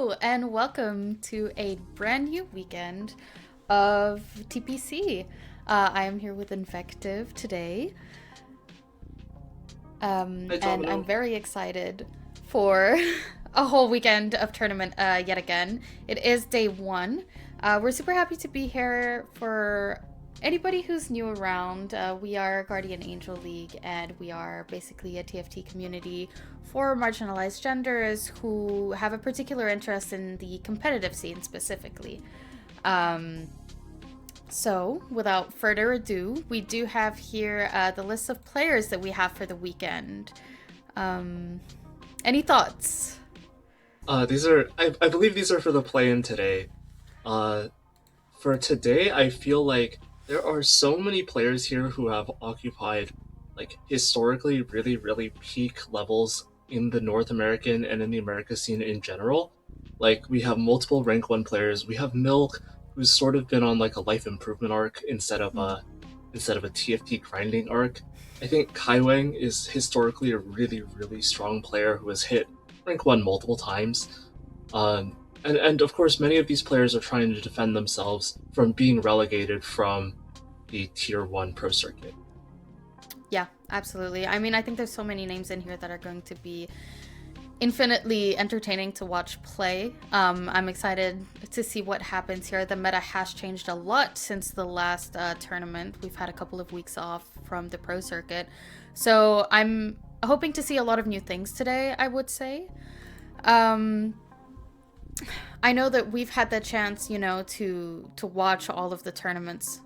Hello, and welcome to a brand new weekend of TPC. I am here with Invective today, Hi, and I'm Domino. very excited for a whole weekend of tournament yet again. It is day one. We're super happy to be here for anybody who's new around. We are Guardian Angel League, and we are basically a TFT community for marginalized genders who have a particular interest in the competitive scene specifically. Um, so, without further ado, we do have here the list of players that we have for the weekend. Um, any thoughts? I believe these are for the play-in today. Uh, for today, I feel like there are so many players here who have occupied, like, historically really peak levels in the North American and in the America scene in general. Like, we have multiple rank 1 players. We have Milk, who's sort of been on, like, a life improvement arc instead of a TFT grinding arc. I think Kaiwang is historically a really strong player who has hit rank 1 multiple times. And of course, many of these players are trying to defend themselves from being relegated from the Tier 1 Pro Circuit. Yeah, absolutely. I mean, I think there's so many names in here that are going to be infinitely entertaining to watch play. I'm excited to see what happens here. The meta has changed a lot since the last tournament. We've had a couple of weeks off from the pro circuit. So I'm hoping to see a lot of new things today, I would say. Um, I know that we've had the chance, to watch all of the tournaments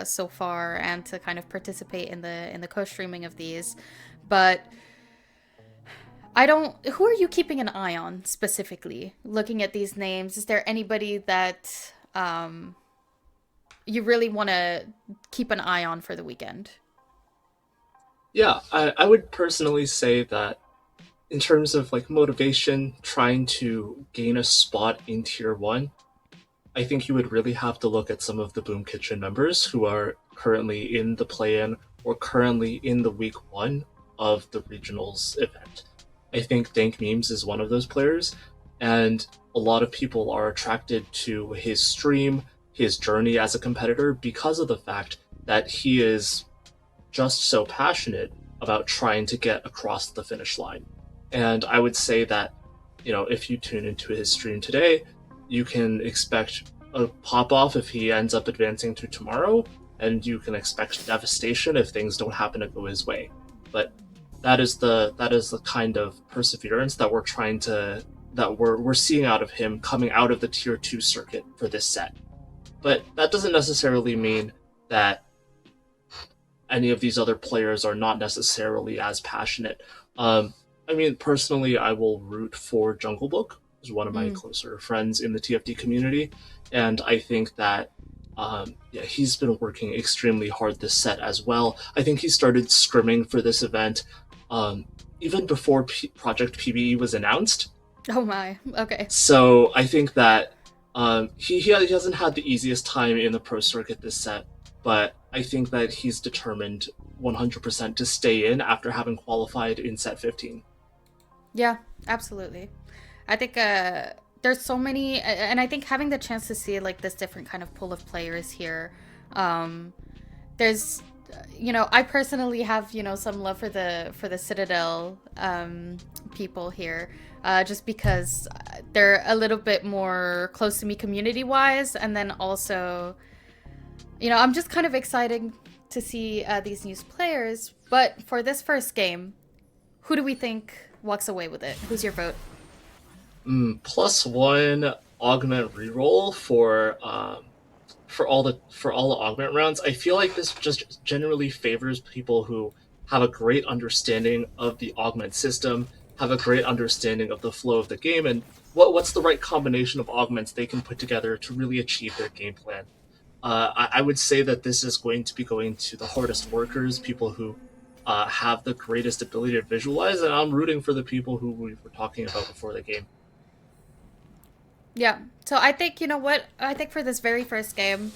so far and to kind of participate in the co-streaming of these, but I don't. Who are you keeping an eye on specifically? Looking at these names, is there anybody that you really want to keep an eye on for the weekend? Yeah, I would personally say that in terms of like motivation, trying to gain a spot in Tier 1, I think you would really have to look at some of the Boom Kitchen members who are currently in the play-in or currently in the week 1 of the regionals event. I think Dank Memes is one of those players, and a lot of people are attracted to his stream, his journey as a competitor, because of the fact that he is just so passionate about trying to get across the finish line. And I would say that, if you tune into his stream today, you can expect a pop off if he ends up advancing to tomorrow, and you can expect devastation if things don't happen to go his way. But that is the kind of perseverance that we're seeing out of him coming out of the tier 2 circuit for this set. But that doesn't necessarily mean that any of these other players are not necessarily as passionate. I mean, personally, I will root for Jungle Book, who's one of my Mm. closer friends in the TFT community, and I think that yeah, he's been working extremely hard this set as well. I think he started scrimming for this event um, even before Project PBE was announced. Oh my. Okay. So I think that he hasn't had the easiest time in the pro circuit this set, but I think that he's determined 100% to stay in after having qualified in set 15. Yeah, absolutely. I think there's so many, and I think having the chance to see like this different kind of pool of players here, um, there's I personally have some love for the Citadel people here, just because they're a little bit more close to me community wise, and then also I'm just kind of excited to see these new players. But for this first game, who do we think walks away with it? Who's your vote? +1 augment reroll for all the augment rounds. I feel like this just generally favors people who have a great understanding of the augment system, have a great understanding of the flow of the game, and what's the right combination of augments they can put together to really achieve their game plan. I would say that this is going to be going to the hardest workers, people who have the greatest ability to visualize, and I'm rooting for the people who we were talking about before the game. Yeah. So I think you know what? I think for this very first game,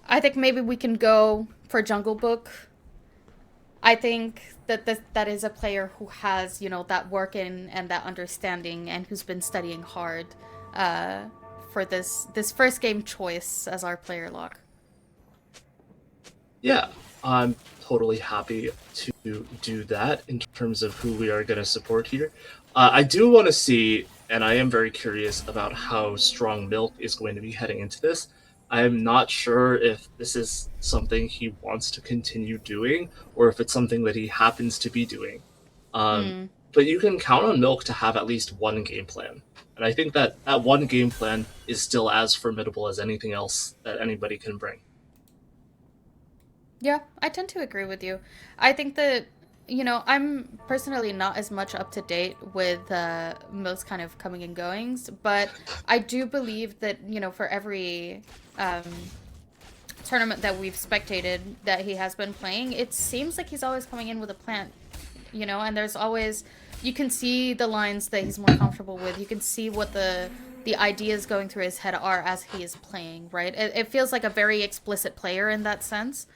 I think maybe we can go for Jungle Book. I think that that is a player who has, that work in and that understanding, and who's been studying hard uh, for this first game choice as our player lock. Yeah, I'm totally happy to do that in terms of who we are going to support here. I do want to see, and I am very curious about how strong Milk is going to be heading into this. I am not sure if this is something he wants to continue doing or if it's something that he happens to be doing. Um, Mm. but you can count on Milk to have at least one game plan. And I think that that one game plan is still as formidable as anything else that anybody can bring. Yeah, I tend to agree with you. I think that, I'm personally not as much up to date with most kind of coming and goings, but I do believe that, for every tournament that we've spectated that he has been playing, it seems like he's always coming in with a plan, and there's always, you can see the lines that he's more comfortable with. You can see what the ideas going through his head are as he is playing, right? It feels like a very explicit player in that sense.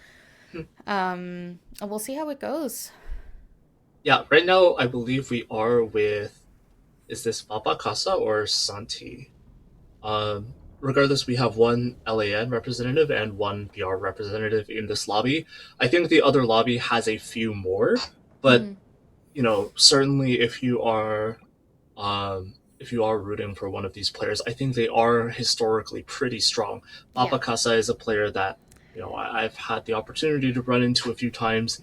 We'll see how it goes. Yeah, right now I believe we are with, is this Papa Casa or Santi? Regardless, we have one LAN representative and one BR representative in this lobby. I think the other lobby has a few more, but Mm, certainly if you are rooting for one of these players, I think they are historically pretty strong. yeah. Papa Casa is a player that I've had the opportunity to run into a few times.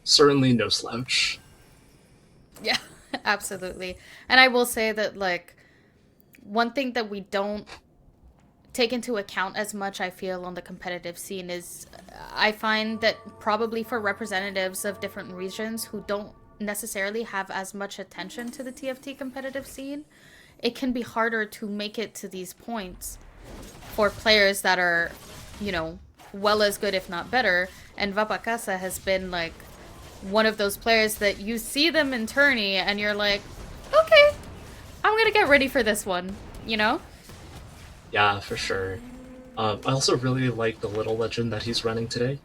Certainly no slouch. Yeah, absolutely. And I will say that, like, one thing that we don't take into account as much, I feel, on the competitive scene is, I find that probably for representatives of different regions who don't necessarily have as much attention to the TFT competitive scene, it can be harder to make it to these points for players that are, you know, well as good, if not better. And Vapakasa has been like one of those players that you see them in tourney and you're like, okay, I'm gonna get ready for this one, you know? Yeah, for sure. I also really like the little legend that he's running today.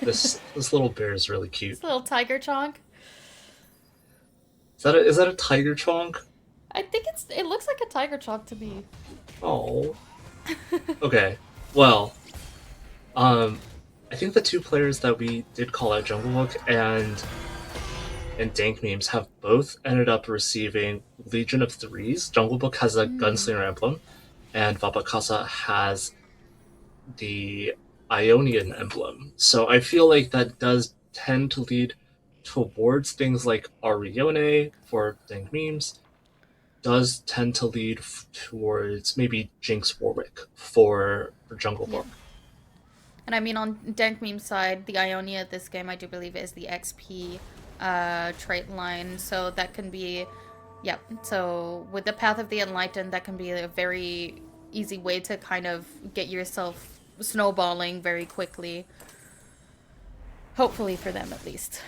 This little bear is really cute. This little tiger chonk. Is that a tiger chonk? I think it looks like a tiger chonk to me. Oh. Okay. Well, I think the two players that we did call out Jungle Book and Dank Memes have both ended up receiving Legion of Threes. Jungle Book has a Mm, Gunslinger emblem, and Vapakasa has the Ionian emblem. So I feel like that does tend to lead towards things like Arione for Dank Memes, does tend to lead towards maybe Jinx Warwick for Jungle yeah. Book. And I mean, on Dank Meme's side, the Ionia this game, I do believe, is the XP trait line. So that can be, yeah. So with the Path of the Enlightened, that can be a very easy way to kind of get yourself snowballing very quickly. Hopefully for them, at least.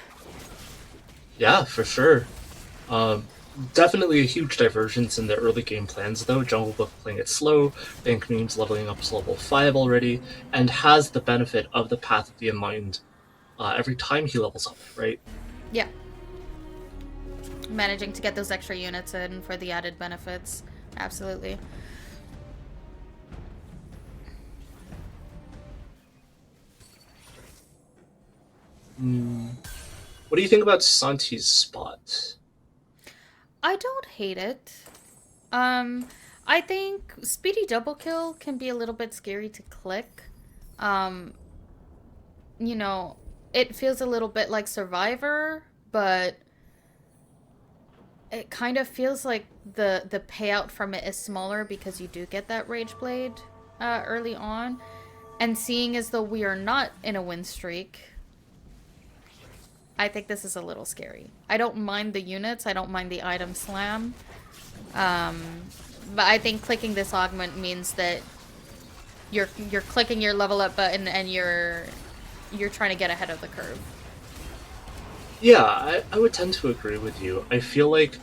Yeah, for sure. Um, Definitely a huge divergence in the early game plans, though. Jungle Book playing it slow, Dank Memes leveling up to level 5 already, and has the benefit of the Path of the Enlightened every time he levels up, right? Yeah. Managing to get those extra units in for the added benefits. Absolutely. Mm. What do you think about Santi's spot? I don't hate it. Um, I think speedy double kill can be a little bit scary to click. Um, you know, it feels a little bit like Survivor, but it kind of feels like the payout from it is smaller because you do get that Rage Blade early on. And seeing as though we are not in a win streak, I think this is a little scary. I don't mind the units, I don't mind the item slam. Um, but I think clicking this augment means that you're clicking your level up button and you're trying to get ahead of the curve. Yeah, I would tend to agree with you. I feel like,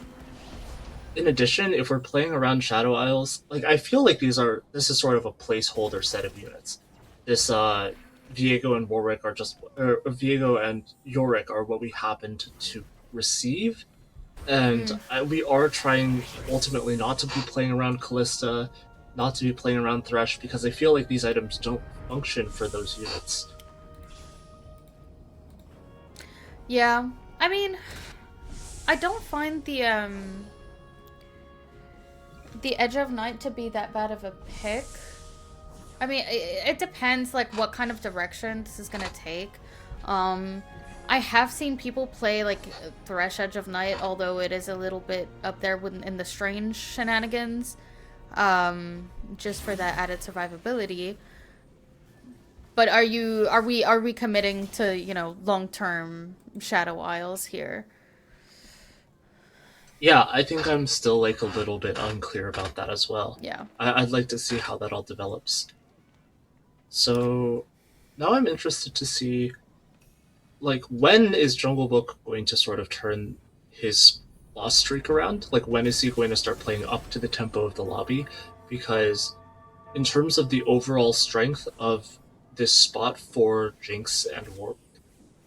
in addition, if we're playing around Shadow Isles, like I feel like this is sort of a placeholder set of units. This Viego and Warwick are just, or Viego and Yorick are what we happened to receive. And Mm. we are trying ultimately not to be playing around Callista, not to be playing around Thresh, because I feel like these items don't function for those units. Yeah. I mean, I don't find the Edge of Night to be that bad of a pick. I mean, it depends like what kind of direction this is gonna take. Um, I have seen people play like Thresh Edge of Night, although it is a little bit up there in the strange shenanigans, just for that added survivability. But are we committing to long term Shadow Isles here? Yeah, I think I'm still like a little bit unclear about that as well. Yeah. I'd like to see how that all develops. So now I'm interested to see, like, when is Jungle Book going to sort of turn his loss streak around? Like, when is he going to start playing up to the tempo of the lobby? Because in terms of the overall strength of this spot for Jinx and Warp,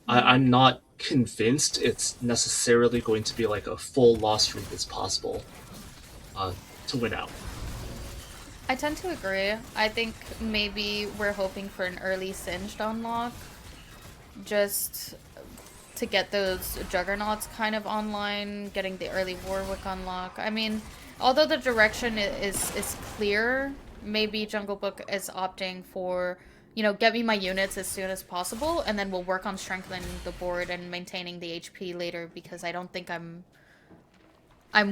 Mm. I'm not convinced it's necessarily going to be like a full loss streak as possible uh, to win out. I tend to agree. I think maybe we're hoping for an early Singed unlock, just to get those Juggernauts kind of online, getting the early Warwick unlock. I mean, although the direction is clear, maybe Jungle Book is opting for, get me my units as soon as possible, and then we'll work on strengthening the board and maintaining the HP later, because I don't think I'm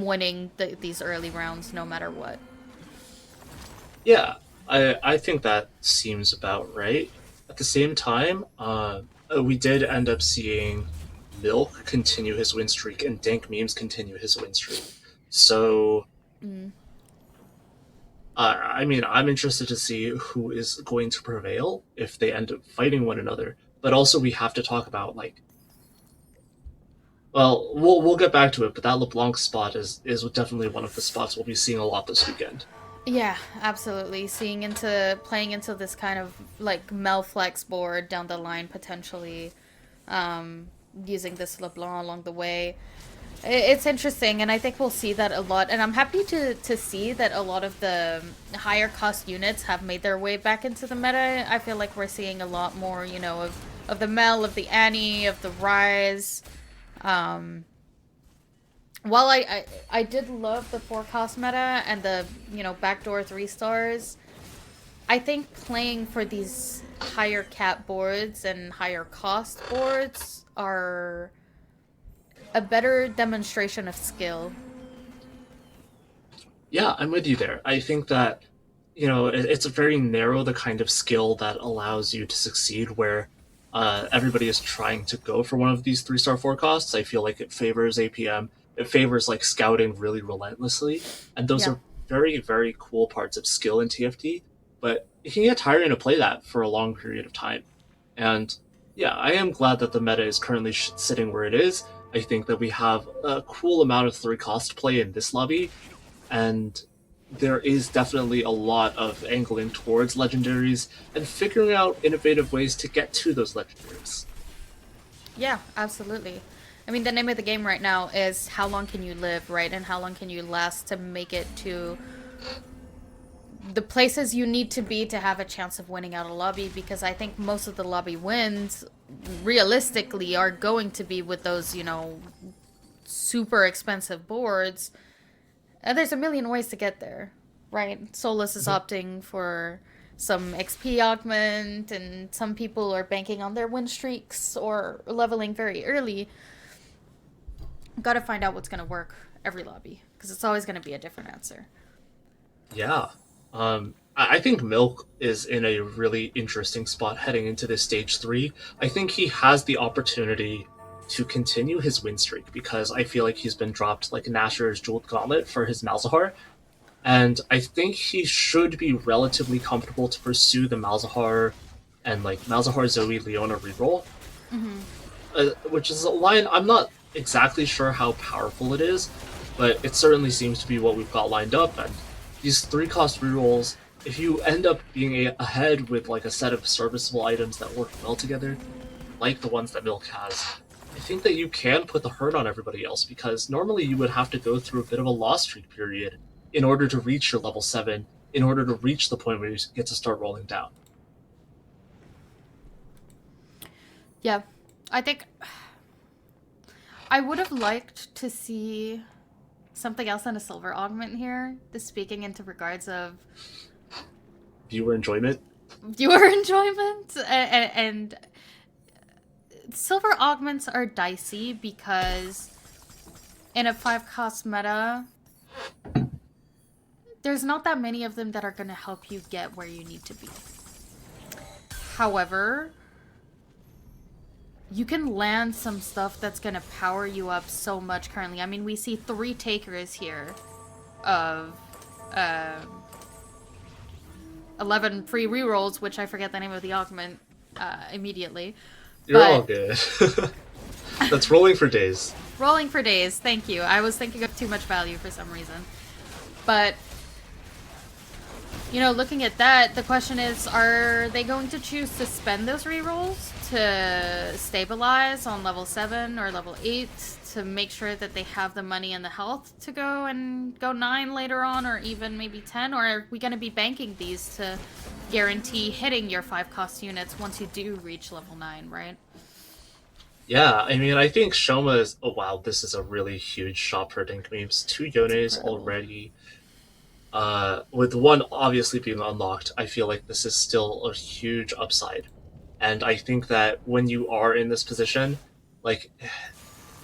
winning these early rounds no matter what. Yeah, I think that seems about right. At the same time, we did end up seeing Milk continue his win streak and Dank Memes continue his win streak. So, Mm. I mean, I'm interested to see who is going to prevail if they end up fighting one another. But also, we have to talk about like, well, we'll get back to it. But that LeBlanc spot is definitely one of the spots we'll be seeing a lot this weekend. Yeah, absolutely. Playing into this kind of like Melflex board down the line potentially, um, using this LeBlanc along the way. It's interesting, and I think we'll see that a lot. And I'm happy to see that a lot of the higher cost units have made their way back into the meta. I feel like we're seeing a lot more, of the Mel, of the Annie, of the Rise. Um, while I did love the forecast meta and the backdoor 3 stars, I think playing for these higher cap boards and higher cost boards are a better demonstration of skill. Yeah, I'm with you there. I think that it's a very narrow the kind of skill that allows you to succeed where everybody is trying to go for one of these 3-star forecasts. I feel like it favors APM. It favors like scouting really relentlessly, and those Yeah. are very very cool parts of skill in TFT. But it can get tiring to play that for a long period of time. And yeah, I am glad that the meta is currently sitting where it is. I think that we have a cool amount of 3 cost play in this lobby, and there is definitely a lot of angling towards legendaries and figuring out innovative ways to get to those legendaries. Yeah, absolutely. I mean, the name of the game right now is how long can you live, right? And how long can you last to make it to the places you need to be to have a chance of winning out a lobby, because I think most of the lobby wins realistically are going to be with those, super expensive boards. And there's a million ways to get there, right? Solus is opting for some XP augment, and some people are banking on their win streaks or leveling very early. Got to find out what's going to work every lobby, because it's always going to be a different answer. Yeah. I think Milk is in a really interesting spot heading into this stage 3. I think he has the opportunity to continue his win streak because I feel like he's been dropped like Nasher's Jeweled Gauntlet for his Malzahar. And I think he should be relatively comfortable to pursue the Malzahar and like Malzahar Zoe Leona reroll, Mm-hmm. which is a line I'm not exactly sure how powerful it is, but it certainly seems to be what we've got lined up. And these 3 cost rerolls if you end up being ahead with like a set of serviceable items that work well together, like the ones that Milk has, I think that you can put the hurt on everybody else because normally you would have to go through a bit of a loss streak period in order to reach your level 7, in order to reach the point where you get to start rolling down. Yeah, I think I would have liked to see something else than a silver augment here. This speaking into regards of Viewer enjoyment. viewer enjoyment and silver augments are dicey because in a 5 cost meta, there's not that many of them that are going to help you get where you need to be. However, you can land some stuff that's going to power you up so much currently. I mean, we see 3 takers here of 11 free rerolls, which I forget the name of the augment immediately. You're all good. That's rolling for days. Rolling for days, thank you. I was thinking of too much value for some reason. But, you know, looking at that, the question is, are they going to choose to spend those rerolls to stabilize on level 7 or level 8 to make sure that they have the money and the health to go and go 9 later on, or even maybe 10? Or are we going to be banking these to guarantee hitting your 5 cost units once you do reach level 9, right? Yeah, I mean, I think Shoma is. Oh wow, this is a really huge shot for Dink memes. 2 Yones already. With one obviously being unlocked, I feel like this is still a huge upside. And I think that when you are in this position, like,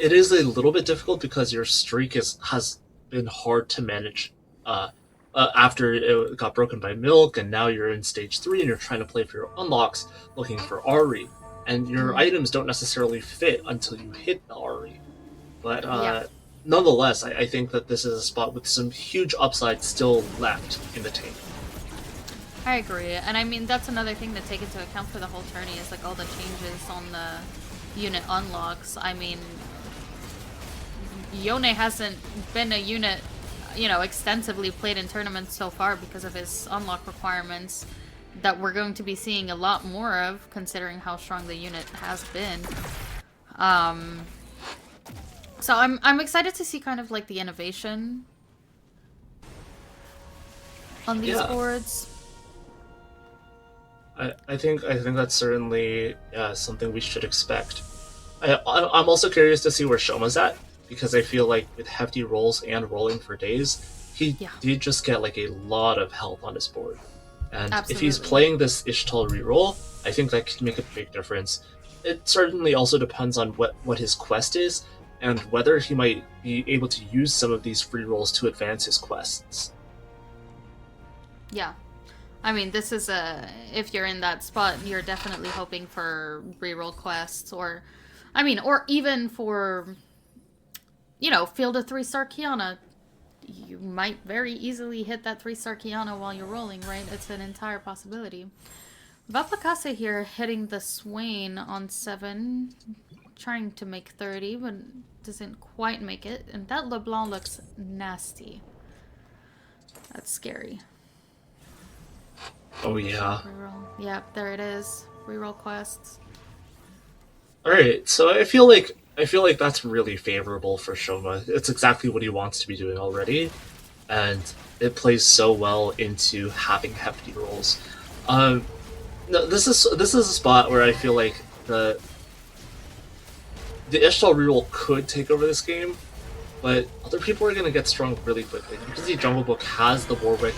it is a little bit difficult because your streak has been hard to manage. After it got broken by Milk, and now you're in stage 3 and you're trying to play for your unlocks, looking for Ari, and your items don't necessarily fit until you hit the Ari. But nonetheless, I think that this is a spot with some huge upside still left in the tank. I agree, and I mean that's another thing to take into account for the whole tourney is like all the changes on the unit unlocks. I mean, Yone hasn't been a unit, you know, extensively played in tournaments so far because of his unlock requirements that we're going to be seeing a lot more of, considering how strong the unit has been. So I'm excited to see kind of like the innovation on these boards. I think that's certainly something we should expect. I'm also curious to see where Shoma's at, because I feel like with hefty rolls and rolling for days, he did just get like a lot of health on his board. And if he's playing this Ishtal reroll, I think that could make a big difference. It certainly also depends on what his quest is, and whether he might be able to use some of these free rolls to advance his quests. Yeah. I mean, this is if you're in that spot, you're definitely hoping for reroll quests, or, I mean, or even for, you know, field a 3-star Kiana. You might very easily hit that 3-star Kiana while you're rolling, right? It's an entire possibility. Vapakasa here hitting the Swain on 7, trying to make 30, but doesn't quite make it. And that LeBlanc looks nasty. That's scary. Oh yeah. Reroll. Yep, there it is. Reroll quests. Alright, so I feel like that's really favorable for Shoma. It's exactly what he wants to be doing already, and it plays so well into having hefty rolls. No, this is a spot where I feel like the Ishtal reroll could take over this game, but other people are going to get strong really quickly because the Jungle Book has the Warwick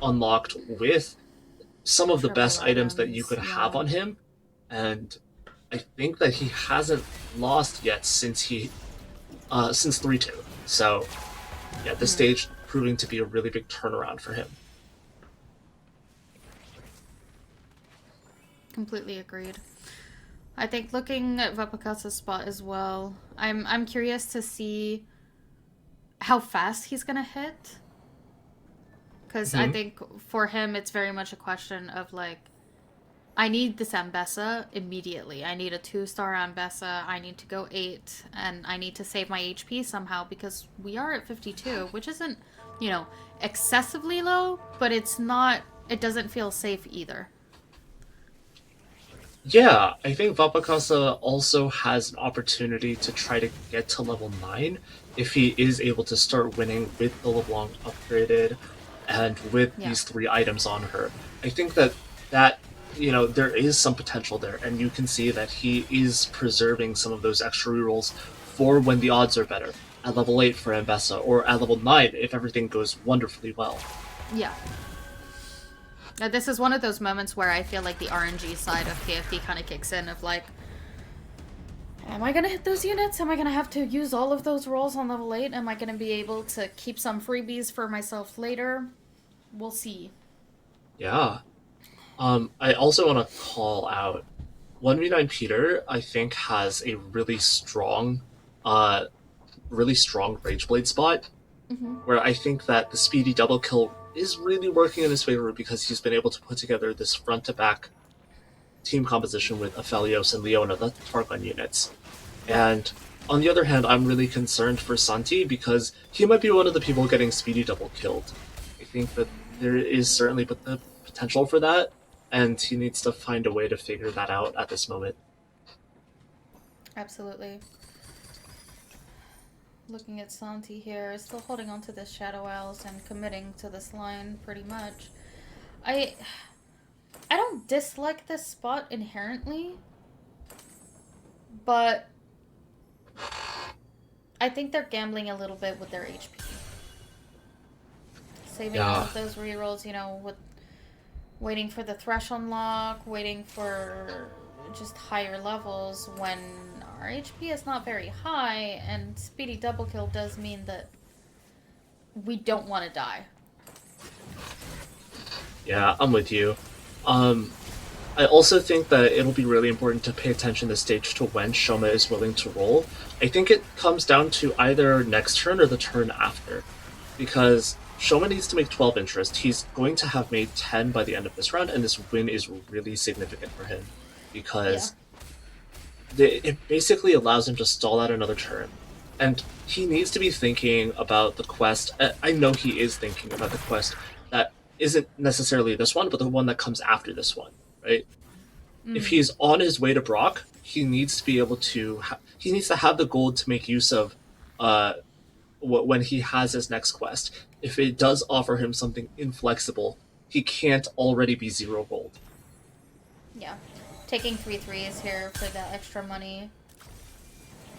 unlocked with some of the best items that you could have on him, and I think that he hasn't lost yet since 3-2. So yeah, this stage proving to be a really big turnaround for him. Completely agreed. I think looking at Vapakasa's spot as well, I'm curious to see how fast he's gonna hit. Because I think for him, it's very much a question of, like, I need this Ambessa immediately. I need a 2-star Ambessa. I need to go 8. And I need to save my HP somehow because we are at 52, which isn't, you know, excessively low, but it's not it doesn't feel safe either. Yeah, I think Vapakasa also has an opportunity to try to get to level 9 if he is able to start winning with the LeBlanc upgraded and with Yeah. these 3 items on her. I think that there is some potential there, and you can see that he is preserving some of those extra rerolls for when the odds are better. At level 8 for Ambessa, or at level 9 if everything goes wonderfully well. Yeah. Now, this is one of those moments where I feel like the RNG side of KFD kind of kicks in of like, am I gonna hit those units? Am I gonna have to use all of those rolls on level 8? Am I gonna be able to keep some freebies for myself later? We'll see. Yeah. I also want to call out 1v9 Peter, I think, has a uh, really strong Rageblade spot, Mm-hmm. where I think that the speedy double kill is really working in his favor because he's been able to put together this front to back team composition with Aphelios and Leona, the Targon units. Yeah. And on the other hand, I'm really concerned for Santi because he might be one of the people getting speedy double killed. I think that there is certainly the potential for that, and he needs to find a way to figure that out at this moment. Absolutely. Looking at Santi here, still holding on to this Shadow Isles and committing to this line pretty much. I I don't dislike this spot inherently, but I think they're gambling a little bit with their HP. Saving all Yeah, of those rerolls, with waiting for the thresh unlock, waiting for just higher levels when our HP is not very high, and speedy double kill does mean that we don't want to die. yeah, I'm with you. Um, I also think that it'll be really important to pay attention this stage to when Shoma is willing to roll. I think it comes down to either next turn or the turn after, because Shoma needs to make 12 interest. He's going to have made 10 by the end of this round, and this win is really significant for him Yeah. because it basically allows him to stall out another turn. And he needs to be thinking about the quest. I know he is thinking about the quest that isn't necessarily this one, but the one that comes after this one, right? If Mm. he's on his way to Brock, he needs to be able to. He needs to have the gold to make use of uh, when he has his next quest. If it does offer him something inflexible, he can't already be 0 gold. Yeah. Taking 3 threes here for that extra money.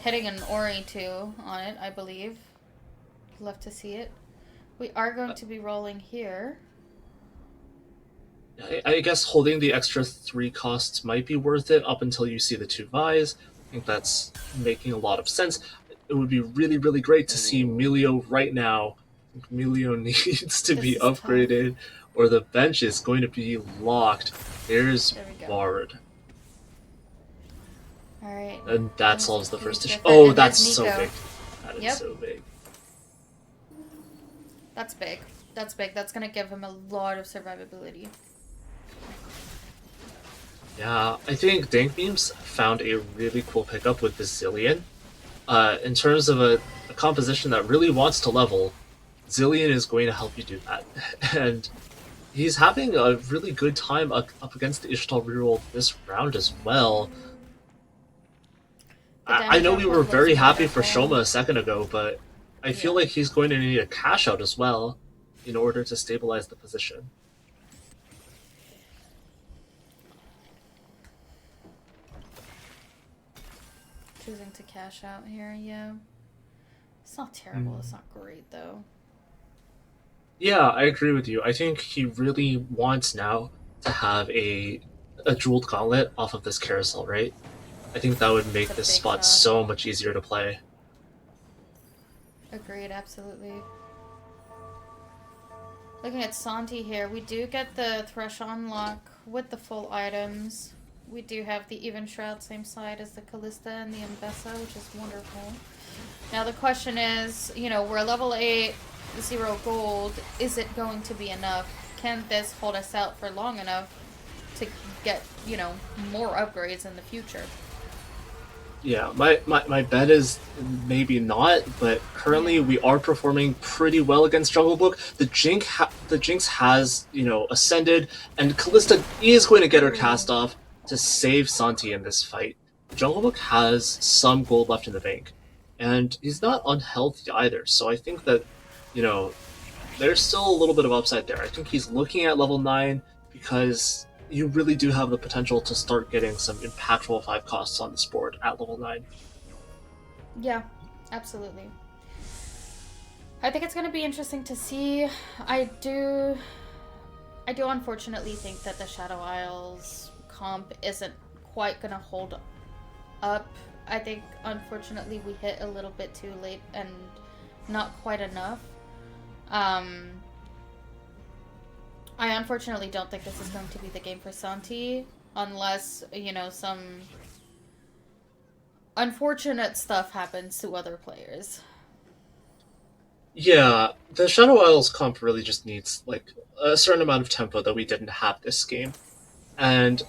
Hitting an Ori too on it, I believe. Love to see it. We are going to be rolling here. I guess holding the extra 3 costs might be worth it up until you see the 2 buys. I think that's making a lot of sense. It would be really, really great to see Melio right now. I think Melio needs to be This is tough. upgraded, or the bench is going to be locked. There's There we go. Bard, Alright. and that solves the MSTP is first issue. different. Oh, And there's that's so Nico. big. That is Yep. so big. That's big. That's big. That's gonna give him a lot of survivability. Yeah, I think Dank Beams found a really cool pickup with Bazillion. In terms of a composition that really wants to level, Zillion is going to help you do that. And he's having a really good time up against the Ishtal reroll this round as well. The I damage know we output were looks very happy for wonderful. Shoma a second ago, but I feel Yeah. like he's going to need a cash out as well in order to stabilize the position. Choosing to cash out here, yeah. It's not terrible. It's not great though. Yeah, I agree with you. I think he really wants now to have a jeweled gauntlet off of this carousel, right? I think that would It's make a this big spot shot. so much easier to play. Agreed, absolutely. Looking at Santi here, we do get the Thresh unlock with the full items. We do have the Even Shroud, same side as the Callista and the Ambessa, which is wonderful. Now the question is, we're level 8, 0 gold. Is it going to be enough? Can this hold us out for long enough to get, more upgrades in the future? Yeah, my bet is maybe not, but currently Yeah. we are performing pretty well against Jungle Book. The Jinx has, ascended, and Callista is going to get her Ooh. cast off to save Santi in this fight. Jungle Book has some gold left in the bank, and he's not unhealthy either. So I think that, you know, there's still a little bit of upside there. I think he's looking at level 9 because you really do have the potential to start getting some impactful 5 costs on this board at level 9. Yeah, absolutely. I think it's going to be interesting to see. I do I do unfortunately think that the Shadow Isles comp isn't quite going to hold up. I think unfortunately we hit a little bit too late and not quite enough. Um I unfortunately don't think this is going to be the game for Santi unless, some unfortunate stuff happens to other players. Yeah, the Shadow Isles comp really just needs like a certain amount of tempo that we didn't have this game. And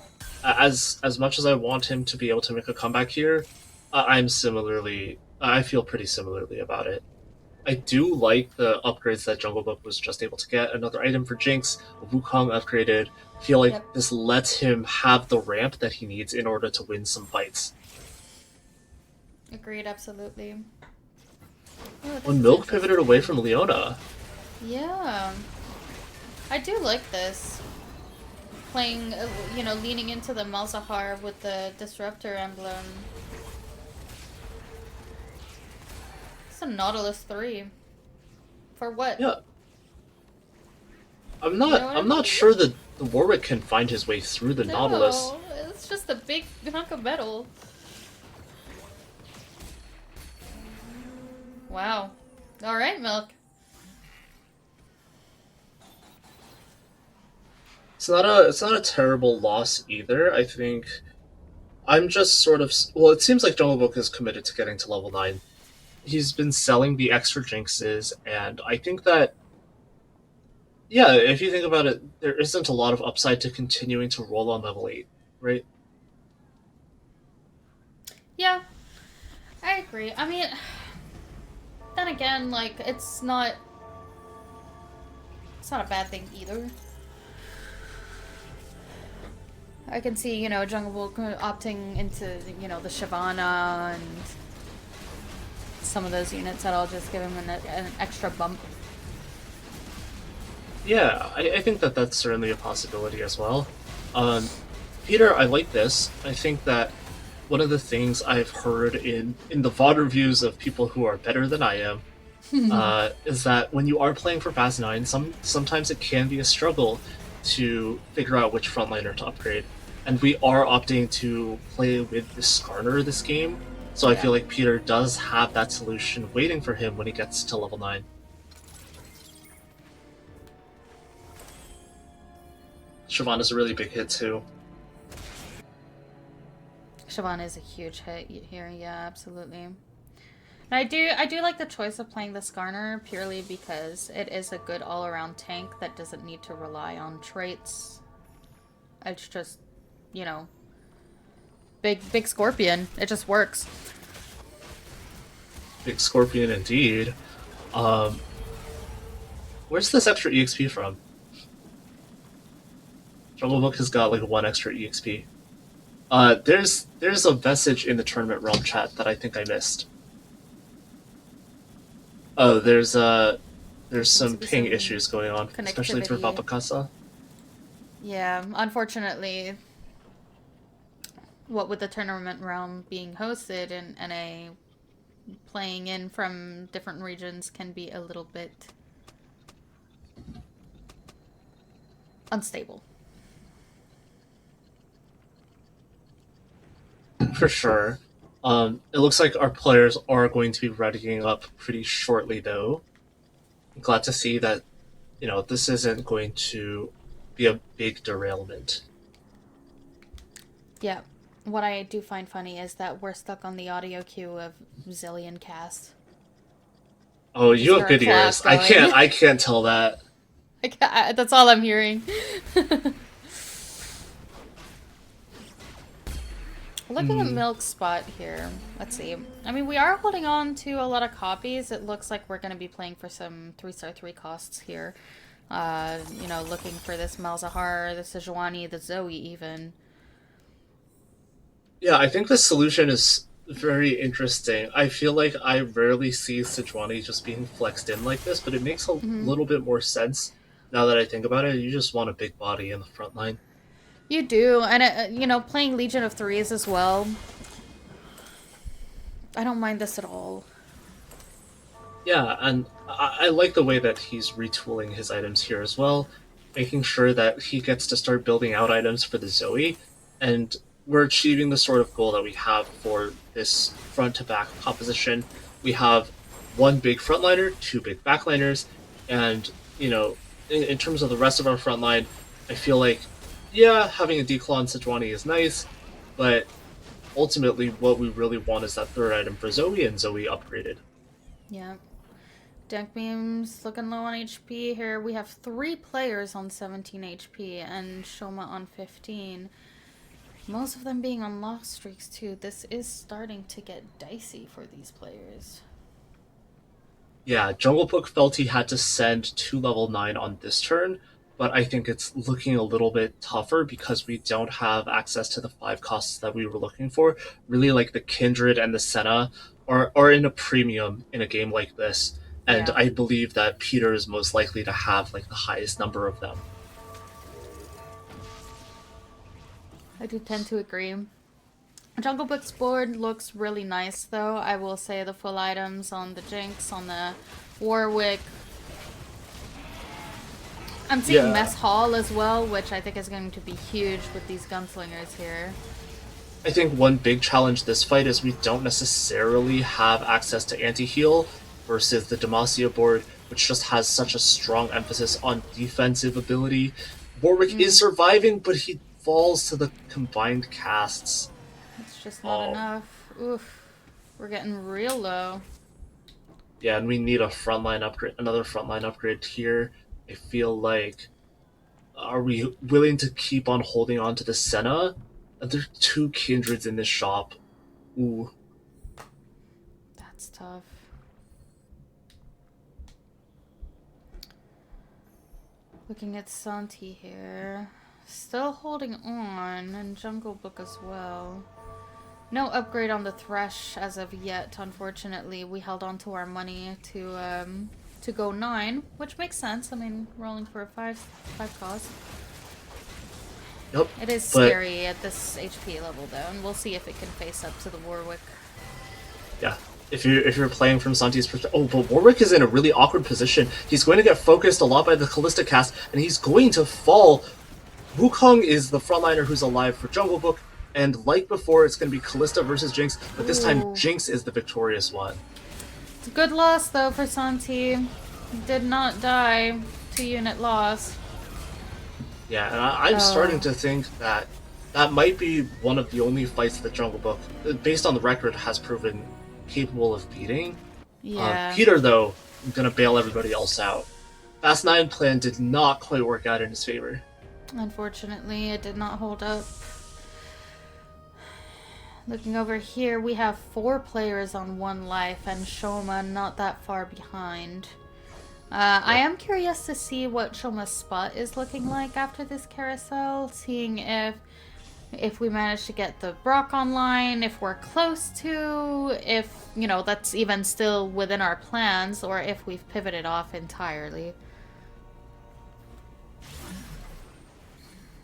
as much as I want him to be able to make a comeback here, I feel pretty similarly about it. I do like the upgrades that Jungle Book was just able to get. Another item for Jinx, Wukong upgraded. I feel like Yep. this lets him have the ramp that he needs in order to win some fights. Agreed, absolutely. Oh, this When is Milk pivoted away interesting. from Leona, Yeah. I do like this. Playing, leaning into the Malzahar with the Disruptor emblem. It's a Nautilus 3. For what? yeah, You know what I I'm not mean? sure that the Warwick can find his way through the Nautilus. No, it's just a big hunk of metal. Wow. Alright, Milk. It's not a terrible loss either. I think I'm just sort of well. It seems like Jungle Book is committed to getting to level 9. He's been selling the extra jinxes, and I think that yeah, if you think about it, there isn't a lot of upside to continuing to roll on level 8, right? Yeah, I agree. I mean, then again, like, it's not a bad thing either. I can see, Jungle Book opting into, the Shyvana and some of those units that'll just give him an extra bump. Yeah, I think that that's certainly a possibility as well. Um, Peter, I like this. I think that one of the things I've heard in the VOD reviews of people who are better than I am is that when you are playing for Fast 9, sometimes it can be a struggle to figure out which frontliner to upgrade. And we are opting to play with the Skarner this game, so I Yeah. feel like Peter does have that solution waiting for him when he gets to level 9. Shyvana's a really big hit too. Shyvana is a huge hit here, yeah, absolutely. And I do like the choice of playing the Skarner purely because it is a good all-around tank that doesn't need to rely on traits. It's just, you know, big scorpion. It just works. Big Scorpion indeed. Um, where's this extra EXP from? Jungle Book has got like one extra EXP. There's a message in the tournament realm chat that I think I missed. Oh, there's Seems some to be ping some issues going on, especially for connectivity. Vapakasa. Yeah, unfortunately, what with the tournament realm being hosted and NA playing in from different regions can be a little bit unstable. For sure. It looks like our players are going to be readying up pretty shortly, though. I'm glad to see that this isn't going to be a big derailment. Yeah. What I do find funny is that we're stuck on the audio queue of Zillion Cast. Oh, Just you have hear a good clock ears. going. I can't tell that. That's all I'm hearing. Looking at Milk's spot here, let's see. I mean, we are holding on to a lot of copies. It looks like we're going to be playing for some 3-star 3 costs here. Looking for this Malzahar, the Sejuani, the Zoe even. Yeah, I think the solution is very interesting. I feel like I rarely see Sejuani just being flexed in like this, but it makes a Mm-hmm. little bit more sense now that I think about it. You just want a big body in the front line. You do, and playing Legion of Threes as well. I don't mind this at all. Yeah, and I like the way that he's retooling his items here as well, making sure that he gets to start building out items for the Zoe, and we're achieving the sort of goal that we have for this front to back composition. We have one big frontliner, two big backliners, and in terms of the rest of our front line, I feel like yeah, having a Declaw and Sejuani is nice, but ultimately what we really want is that third item for Zoe and Zoe upgraded. Yeah. Deck Beam's looking low on HP here. We have 3 players on 17 HP and Shoma on 15. Most of them being on loss streaks too. This is starting to get dicey for these players. Yeah, Jungle Book felt he had to send 2 level 9 on this turn, but I think it's looking a little bit tougher because we don't have access to the 5 costs that we were looking for. Really, like the Kindred and the Senna are in a premium in a game like this, and Yeah, I believe that Peter is most likely to have like the highest number of them. I do tend to agree. Jungle Book's board looks really nice though. I will say the full items on the Jinx, on the Warwick. I'm seeing Yeah, Mess Hall as well, which I think is going to be huge with these gunslingers here. I think one big challenge this fight is we don't necessarily have access to anti-heal versus the Demacia board, which just has such a strong emphasis on defensive ability. Warwick is Mm, surviving, but he falls to the combined casts. it's just not Oh, enough. Oof. We're getting real low. yeah, and we need a frontline upgrade, another frontline upgrade here. I feel like, are we willing to keep on holding on to the Senna? There are 2 kindreds in this shop. Ooh, That's tough. Looking at Santi here. Still holding on, and Jungle Book as well. No upgrade on the Thresh as of yet, unfortunately. We held on to our money to go 9, which makes sense. I mean, rolling for a 5 cost. yep. It is But scary at this HP level though, and we'll see if it can face up to the Warwick. yeah, if you're playing from Santi's perspective, oh, but Warwick is in a really awkward position. He's going to get focused a lot by the Callista cast, and he's going to fall. Wukong is the frontliner who's alive for Jungle Book, and like before, it's going to be Callista versus Jinx, but this time Ooh. Jinx is the victorious one. It's a good loss though for Santi. He did not die. 2-unit loss. Yeah, and I'm starting Oh. to think that that might be one of the only fights that Jungle Book, based on the record, has proven capable of beating. Yeah. Peter, though, is going to bail everybody else out. Fast 9 plan did not quite work out in his favor. Unfortunately, it did not hold up. Looking over here, we have 4 players on 1 life, and Shoma not that far behind. I Yep. am curious to see what Shoma's spot is looking like after this carousel, seeing if we manage to get the Brock online, if we're close to, if, that's even still within our plans, or if we've pivoted off entirely.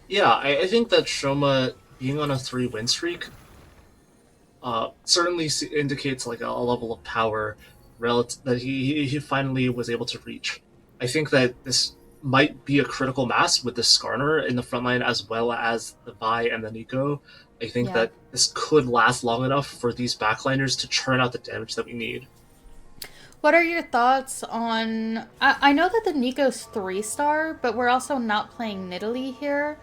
Yeah, I think that Shoma being on a 3 win streak certainly indicates like a level of power that he finally was able to reach. I think that this might be a critical mass with the Skarner in the front line as well as the Vi and the Nico. I think Yeah. that this could last long enough for these backliners to churn out the damage that we need. What are your thoughts on... I know that the Nico's 3-star, but we're also not playing Nidalee here.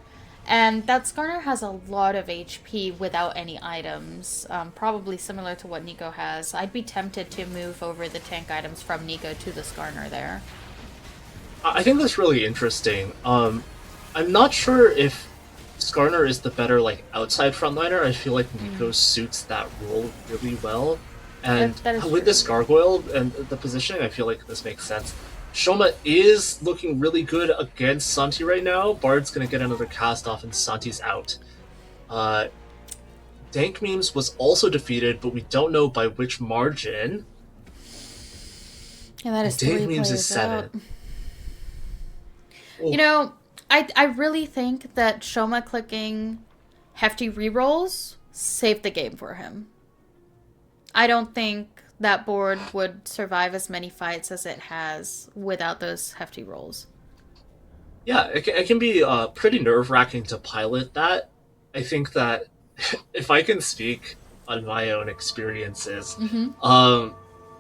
And that Skarner has a lot of HP without any items. Probably similar to what Nico has. I'd be tempted to move over the tank items from Nico to the Skarner there. I think that's really interesting. I'm not sure if Skarner is the better like outside frontliner. I feel like Nico Mm. suits that role really well. And That is with true. this gargoyle and the positioning, I feel like this makes sense. Shoma is looking really good against Santi right now. Bard's gonna get another cast off and Santi's out. Uh, Dank Memes was also defeated, but we don't know by which margin. And that And is Dank three Memes is players out. 7. You Oof. know, I really think that Shoma clicking hefty rerolls saved the game for him. I don't think that board would survive as many fights as it has without those hefty rolls. Yeah, it can be pretty nerve wracking to pilot that. I think that if I can speak on my own experiences, Mm-hmm. um,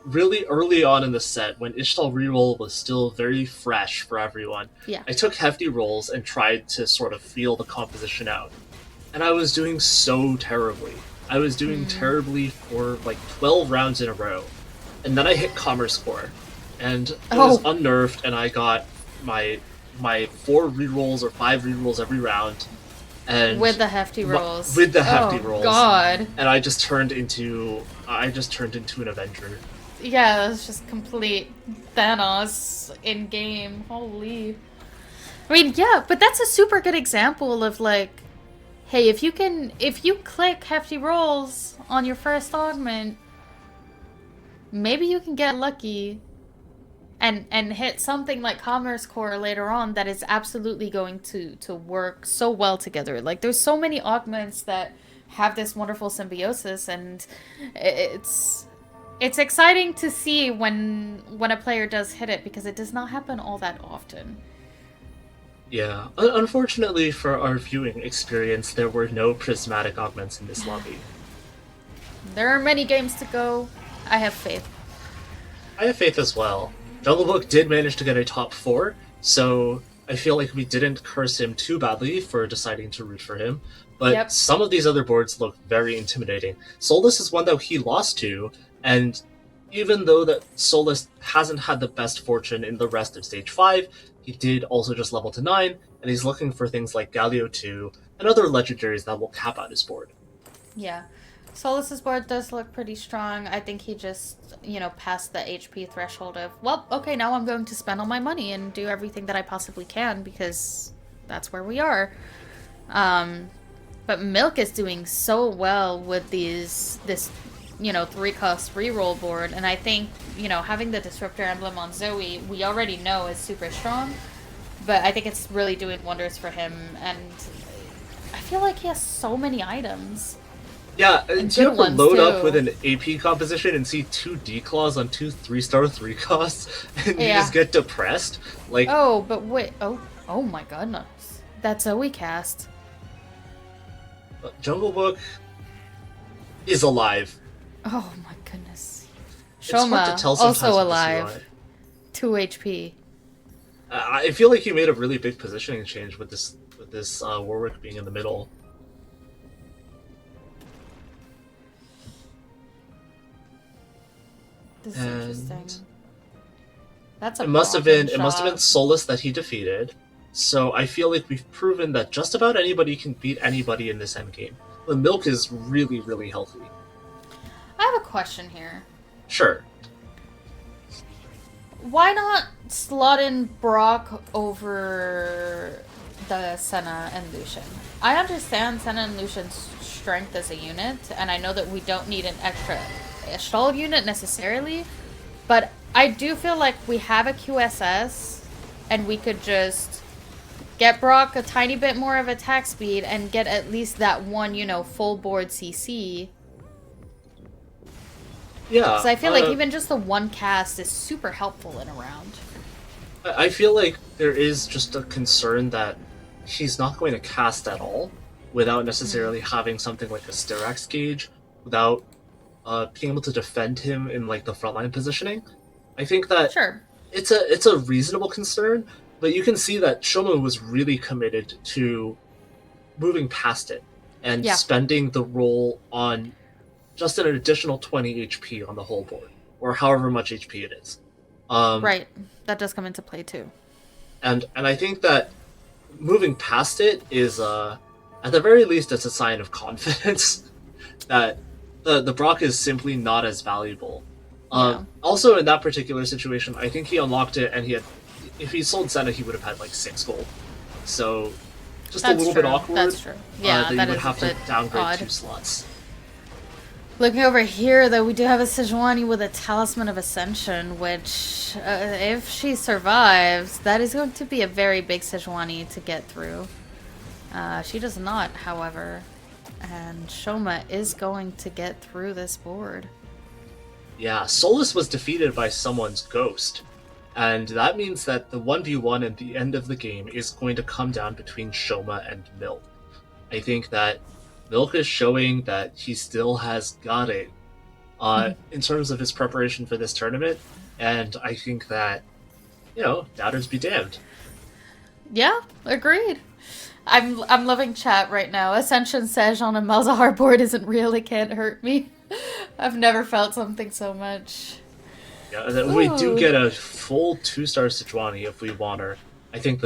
really early on in the set, when Ishtal reroll was still very fresh for everyone, Yeah. I took hefty rolls and tried to sort of feel the composition out. And I was doing so terribly. I was doing Mm. terribly for like 12 rounds in a row. And then I hit Commerce Core. And it was Oh, unnerved, and I got my my 4 rerolls or 5 rerolls every round, with and the hefty rolls. with the hefty Oh rolls, God. and I just turned into an Avenger. Yeah, that's just complete Thanos in game. Holy. I mean, yeah, but that's a super good example of like, hey, if you click hefty rolls on your first augment, maybe you can get lucky and hit something like Commerce Core later on that is absolutely going to work so well together. Like there's so many augments that have this wonderful symbiosis, and it's exciting to see when a player does hit it because it does not happen all that often. Yeah, unfortunately for our viewing experience, there were no prismatic augments in this lobby. There are many games to go. I have faith. I have faith as well. Jungle Book did manage to get a top 4, so I feel like we didn't curse him too badly for deciding to root for him. But Yep. some of these other boards look very intimidating. Solus is one that he lost to, and even though that Solus hasn't had the best fortune in the rest of Stage 5, he did also just level to 9, and he's looking for things like Galio 2 and other legendaries that will cap out his board. Yeah. Solus's board does look pretty strong. I think he just, passed the HP threshold of, well, okay, now I'm going to spend all my money and do everything that I possibly can because that's where we are. Um, but Milk is doing so well with this 3-cost reroll board, and I think, having the Disruptor emblem on Zoe, we already know is super strong, but I think it's really doing wonders for him, and I feel like he has so many items. Yeah, And do you good ever ones load up with too. an AP composition and see 2 declaws on 2 3-star 3 costs and you Yeah. just get depressed? Like, Oh, but wait. Oh my goodness. That's Zoe cast. Jungle Book is alive. Oh my goodness. It's hard to Shoma, tell sometimes also with this alive. UI. 2 HP. I feel like you made a really big positioning change with this Warwick being in the middle. This is interesting. And That's a it must have been shot. Solus that he defeated. So I feel like we've proven that just about anybody can beat anybody in this endgame. The Milk is really, really healthy. I have a question here. Sure. Why not slot in Brock over the Senna and Lucian? I understand Senna and Lucian's strength as a unit, and I know that we don't need an extra Ishtal unit necessarily, but I do feel like we have a QSS, and we could just get Brock a tiny bit more of attack speed and get at least that one, full board CC. Yeah. So I feel like even just the one cast is super helpful in a round. I feel like there is just a concern that he's not going to cast at all without necessarily having something like a Styrax gauge, without being able to defend him in like the frontline positioning. I think that Sure. it's a reasonable concern, but you can see that Shoma was really committed to moving past it and Yeah. spending the roll on just an additional 20 HP on the whole board, or however much HP it is. Right. That does come into play too. And I think that moving past it is at the very least, it's a sign of confidence that the Brock is simply not as valuable. Yeah, Also, in that particular situation, I think he unlocked it, and he had, if he sold Senna, he would have had like 6 gold. So, just a that's little bit true. awkward That's true. Yeah, that you that would is a have to bit downgrade odd. 2 slots. Looking over here, though, we do have a Sejuani with a Talisman of Ascension, which, if she survives, that is going to be a very big Sejuani to get through. She does not, however, and Shoma is going to get through this board. Yeah, Solus was defeated by someone's ghost, and that means that the 1v1 at the end of the game is going to come down between Shoma and Milk. I think that Milk is showing that he still has got it in terms of his preparation for this tournament, and I think that, doubters be damned. Yeah, agreed. I'm loving chat right now. Ascension Sej on a Malzahar board isn't real. It can't hurt me. I've never felt something so much. Yeah, and then we do Ooh, get a full 2-star Sejuani if we want her. I think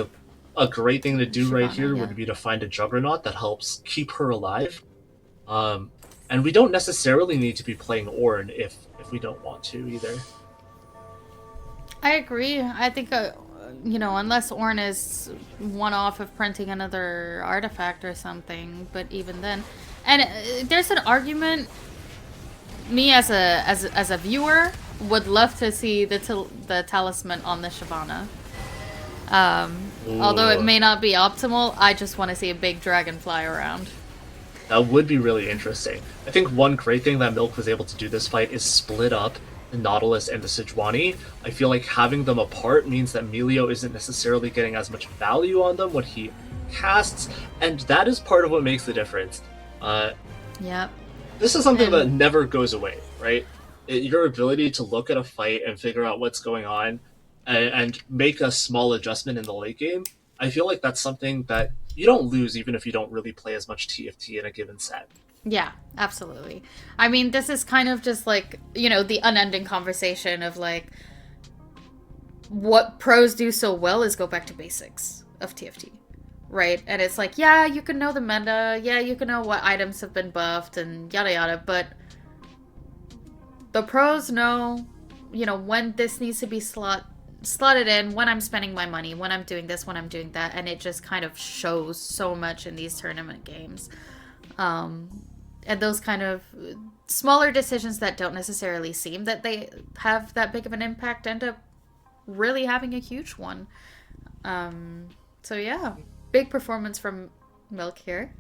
a great thing to do right Shyvana, here yeah. would be to find a Juggernaut that helps keep her alive. Um, and we don't necessarily need to be playing Ornn if we don't want to either. I agree. I think, unless Ornn is one off of printing another artifact or something, but even then. And there's an argument, me as a viewer, would love to see the talisman on the Shyvana. Although it Ooh, may not be optimal, I just want to see a big dragon fly around. that would be really interesting. I think one great thing that Milk was able to do this fight is split up the Nautilus and the Sejuani. I feel like having them apart means that Melio isn't necessarily getting as much value on them when he casts, and that is part of what makes the difference. Uh, Yep. this is something that And never goes away, right? Your ability to look at a fight and figure out what's going on and make a small adjustment in the late game, I feel like that's something that you don't lose even if you don't really play as much TFT in a given set. yeah, absolutely. I mean, this is kind of just like, the unending conversation of like what pros do so well is go back to basics of TFT. Right? And it's like, yeah, you can know the meta, yeah, you can know what items have been buffed and yada yada, but the pros know, when this needs to be slotted in, when I'm spending my money, when I'm doing this, when I'm doing that, and it just kind of shows so much in these tournament games. Um, and those kind of smaller decisions that don't necessarily seem that they have that big of an impact end up really having a huge one. Um, so yeah, big performance from Milk here.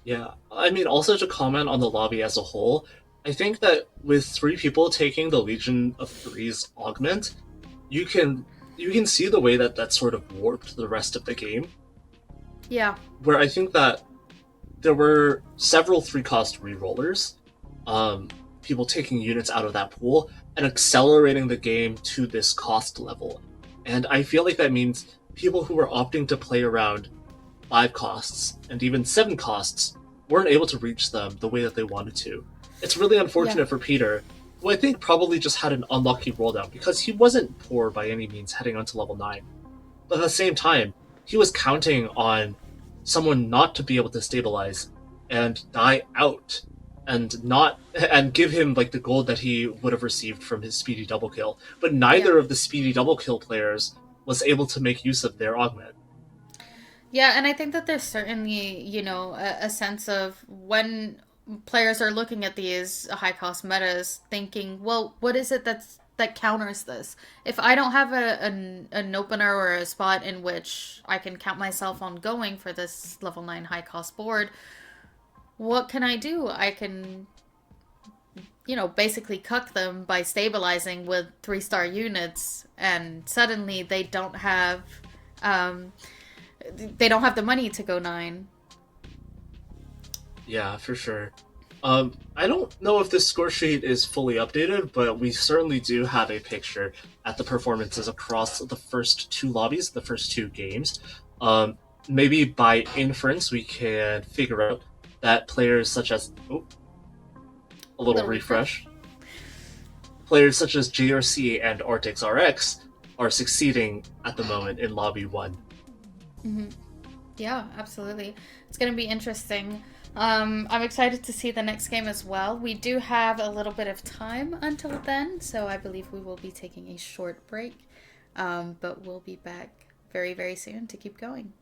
Yeah, I mean, also to comment on the lobby as a whole, I think that with 3 people taking the Legion of Three's augment, you can you can see the way that that sort of warped the rest of the game. Yeah, Where I think that there were several 3-cost rerollers, people taking units out of that pool and accelerating the game to this cost level. And I feel like that means people who were opting to play around 5 costs and even 7 costs weren't able to reach them the way that they wanted to. It's really yeah, unfortunate for Peter, who I think probably just had an unlucky rolldown because he wasn't poor by any means heading onto level 9. But at the same time, he was counting on someone not to be able to stabilize and die out and give him like the gold that he would have received from his speedy double kill. But yeah. neither of the speedy double kill players was able to make use of their augment. Yeah, and I think that there's certainly, a sense of when players are looking at these high cost metas thinking, well, what is it that counters this? If I don't have an opener or a spot in which I can count myself on going for this level 9 high cost board, what can I do? I can, basically cuck them by stabilizing with 3-star units, and suddenly um, they don't have the money to go 9. Yeah, for sure. I don't know if this score sheet is fully updated, but we certainly do have a picture at the performances across the first 2 lobbies, the first 2 games. Maybe by inference, we can figure out that players such as a little Little refresh. refresh, players such as JRC and Arctic RX are succeeding at the moment in lobby 1. Mm-hmm. Yeah, absolutely. It's going to be interesting. I'm excited to see the next game as well. We do have a little bit of time until then, so I believe we will be taking a short break. But we'll be back very, very soon to keep going.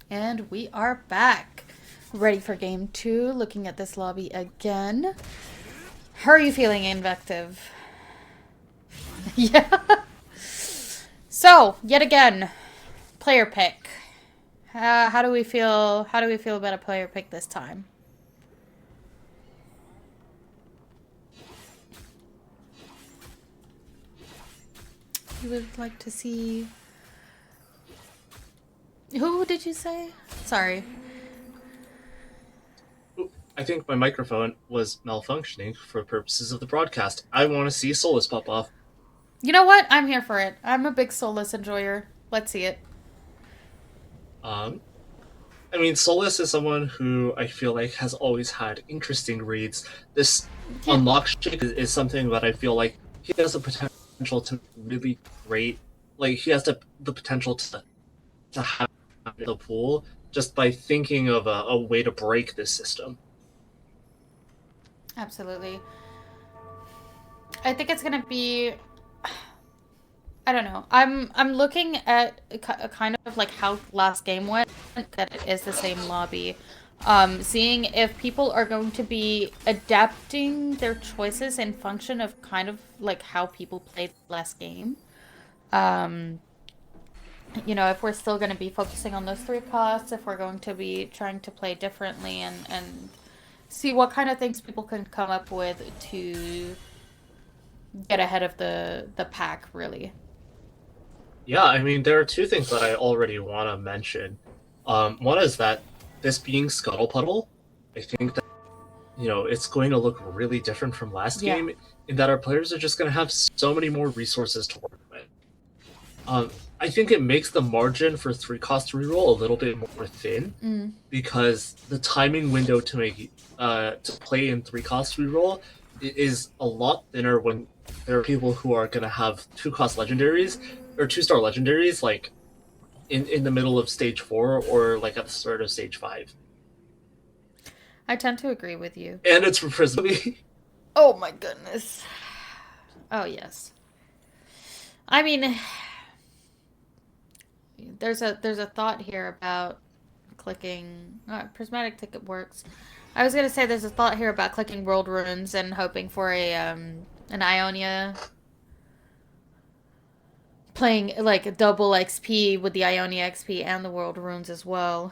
And we are back. Ready for game two. Looking at this lobby again. How are you feeling, Invective? Yeah. So, yet again, player pick. How do we feel? How do we feel about a player pick this time? You would like to see. Who did you say? Sorry. I think my microphone was malfunctioning for purposes of the broadcast. I want to see Solus pop off. You know what? I'm here for it. I'm a big Soulless enjoyer. Let's see it. Um, I mean, Solus is someone who I feel like has always had interesting reads. This Yeah. unlock shake is something that I feel like he has the potential to really great. Like he has the potential to have the pool just by thinking of a way to break this system. Absolutely. I think it's gonna be. I don't know. I'm looking at a kind of like how last game went. That it is the same lobby. Seeing if people are going to be adapting their choices in function of kind of like how people played last game. Um, if we're still going to be focusing on those three costs, if we're going to be trying to play differently and see what kind of things people can come up with to get ahead of the pack, really. Yeah, I mean, there are two things that I already want to mention. One is that this being Scuttle Puddle, I think that it's going to look really different from last Yeah. game in that our players are just going to have so many more resources to work with. Um, I think it makes the margin for three cost reroll a little bit more thin Mm. because the timing window to play in three cost reroll is a lot thinner when there are people who are going to have two cost legendaries or 2-star legendaries like in the middle of stage 4 or like at the start of stage 5. I tend to agree with you. And it's for Prismy. Oh my goodness. Oh yes. I mean, there's a thought here about clicking prismatic ticket works. I was gonna say there's a thought here about clicking world runes and hoping for a an Ionia playing like a double XP with the Ionia XP and the world runes as well.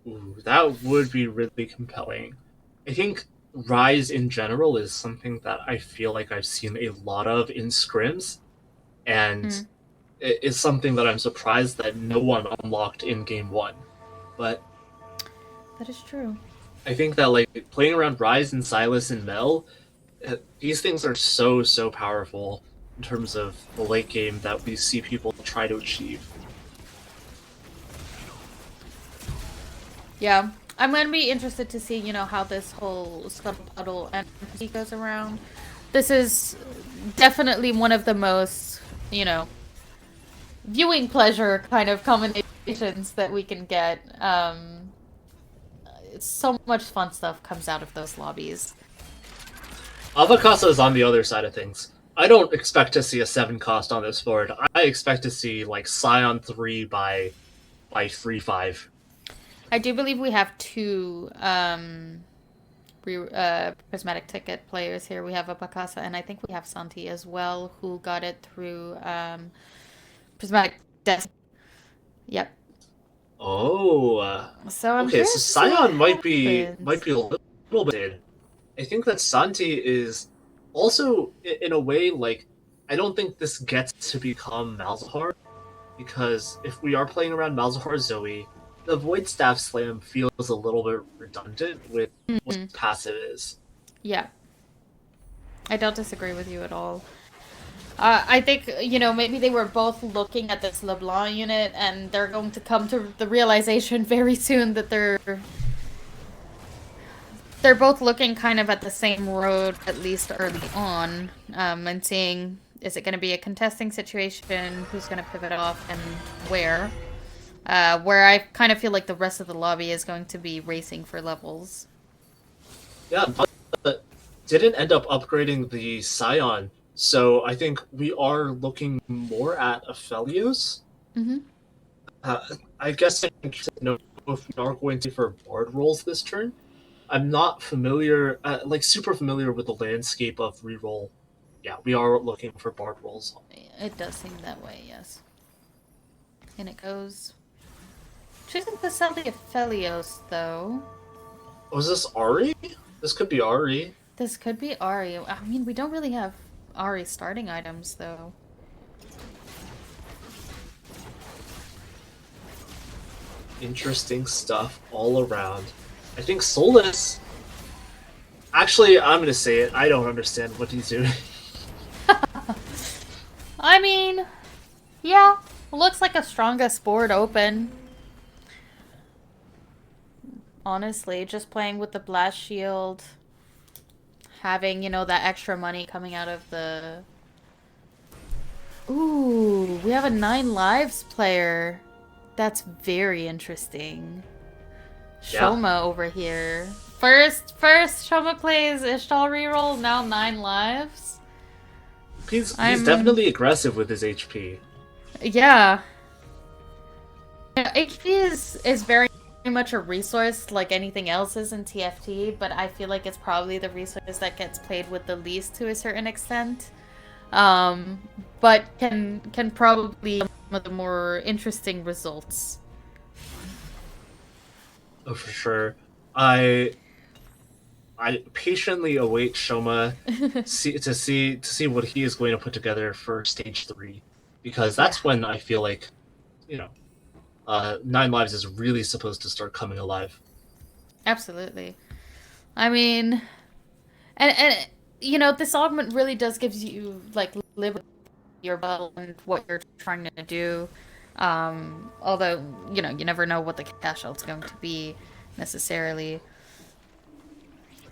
Ooh, that would be really compelling. I think Rise in general is something that I feel like I've seen a lot of in scrims, and Mm, it is something that I'm surprised that no one unlocked in game 1. But that is true. I think that like playing around Rise and Silas and Mel, these things are so powerful in terms of the late game that we see people try to achieve. Yeah. I'm gonna be interested to see, how this whole Scuttle Puddle and goes around. This is definitely one of the most, viewing pleasure kind of combinations that we can get. So much fun stuff comes out of those lobbies. Avacasa is on the other side of things. I don't expect to see a 7 cost on this board. I expect to see like Scion 3 by 3-5. I do believe we have two prismatic ticket players here. We have a Bakasa and I think we have Santi as well, who got it through prismatic desk. Yep. Oh, So I'm okay. So curious to see what Scion might happens. be a little bit. I think that Santi is also in a way like I don't think this gets to become Malzahar because if we are playing around Malzahar Zoe, the Void Staff Slam feels a little bit redundant with what Mm-hmm. passive is. Yeah, I don't disagree with you at all. I think, maybe they were both looking at this LeBlanc unit and they're going to come to the realization very soon that they're both looking kind of at the same road, at least early on, and seeing, is it going to be a contesting situation, who's going to pivot off, and where. Where I kind of feel like the rest of the lobby is going to be racing for levels. Yeah, but didn't end up upgrading the Scion, so I think we are looking more at Aphelios. Mm-hmm. Uh, I guess I'm interested to know if we are going to for board rolls this turn. I'm not familiar, like super familiar with the landscape of reroll. Yeah, we are looking for board rolls. It does seem that way, yes. And it goes. Choosing Thessaly Aphelios, though. Was this Ari? This could be Ari. This could be Ari. I mean, we don't really have Ari starting items, though. Interesting stuff all around. I think Solus. Actually, I'm gonna say it. I don't understand what he's doing. I mean, yeah, looks like a strongest board open. Honestly, just playing with the blast shield, having, that extra money coming out of the... Ooh, we have a 9 lives player. That's very interesting. Yeah. Shoma over here. First Shoma plays Ishtal reroll, now 9 lives. He's I'm... definitely aggressive with his HP. Yeah. Yeah, HP is very much a resource like anything else is in TFT, but I feel like it's probably the resource that gets played with the least to a certain extent. But can probably some of the more interesting results. Oh, for sure. I I patiently await Shoma to see what he is going to put together for stage 3, because Yeah, that's when I feel like, you know, Nine Lives is really supposed to start coming alive. absolutely. I mean, and this augment really does gives you like live with your battle and what you're trying to do. Although you never know what the cash out's going to be necessarily.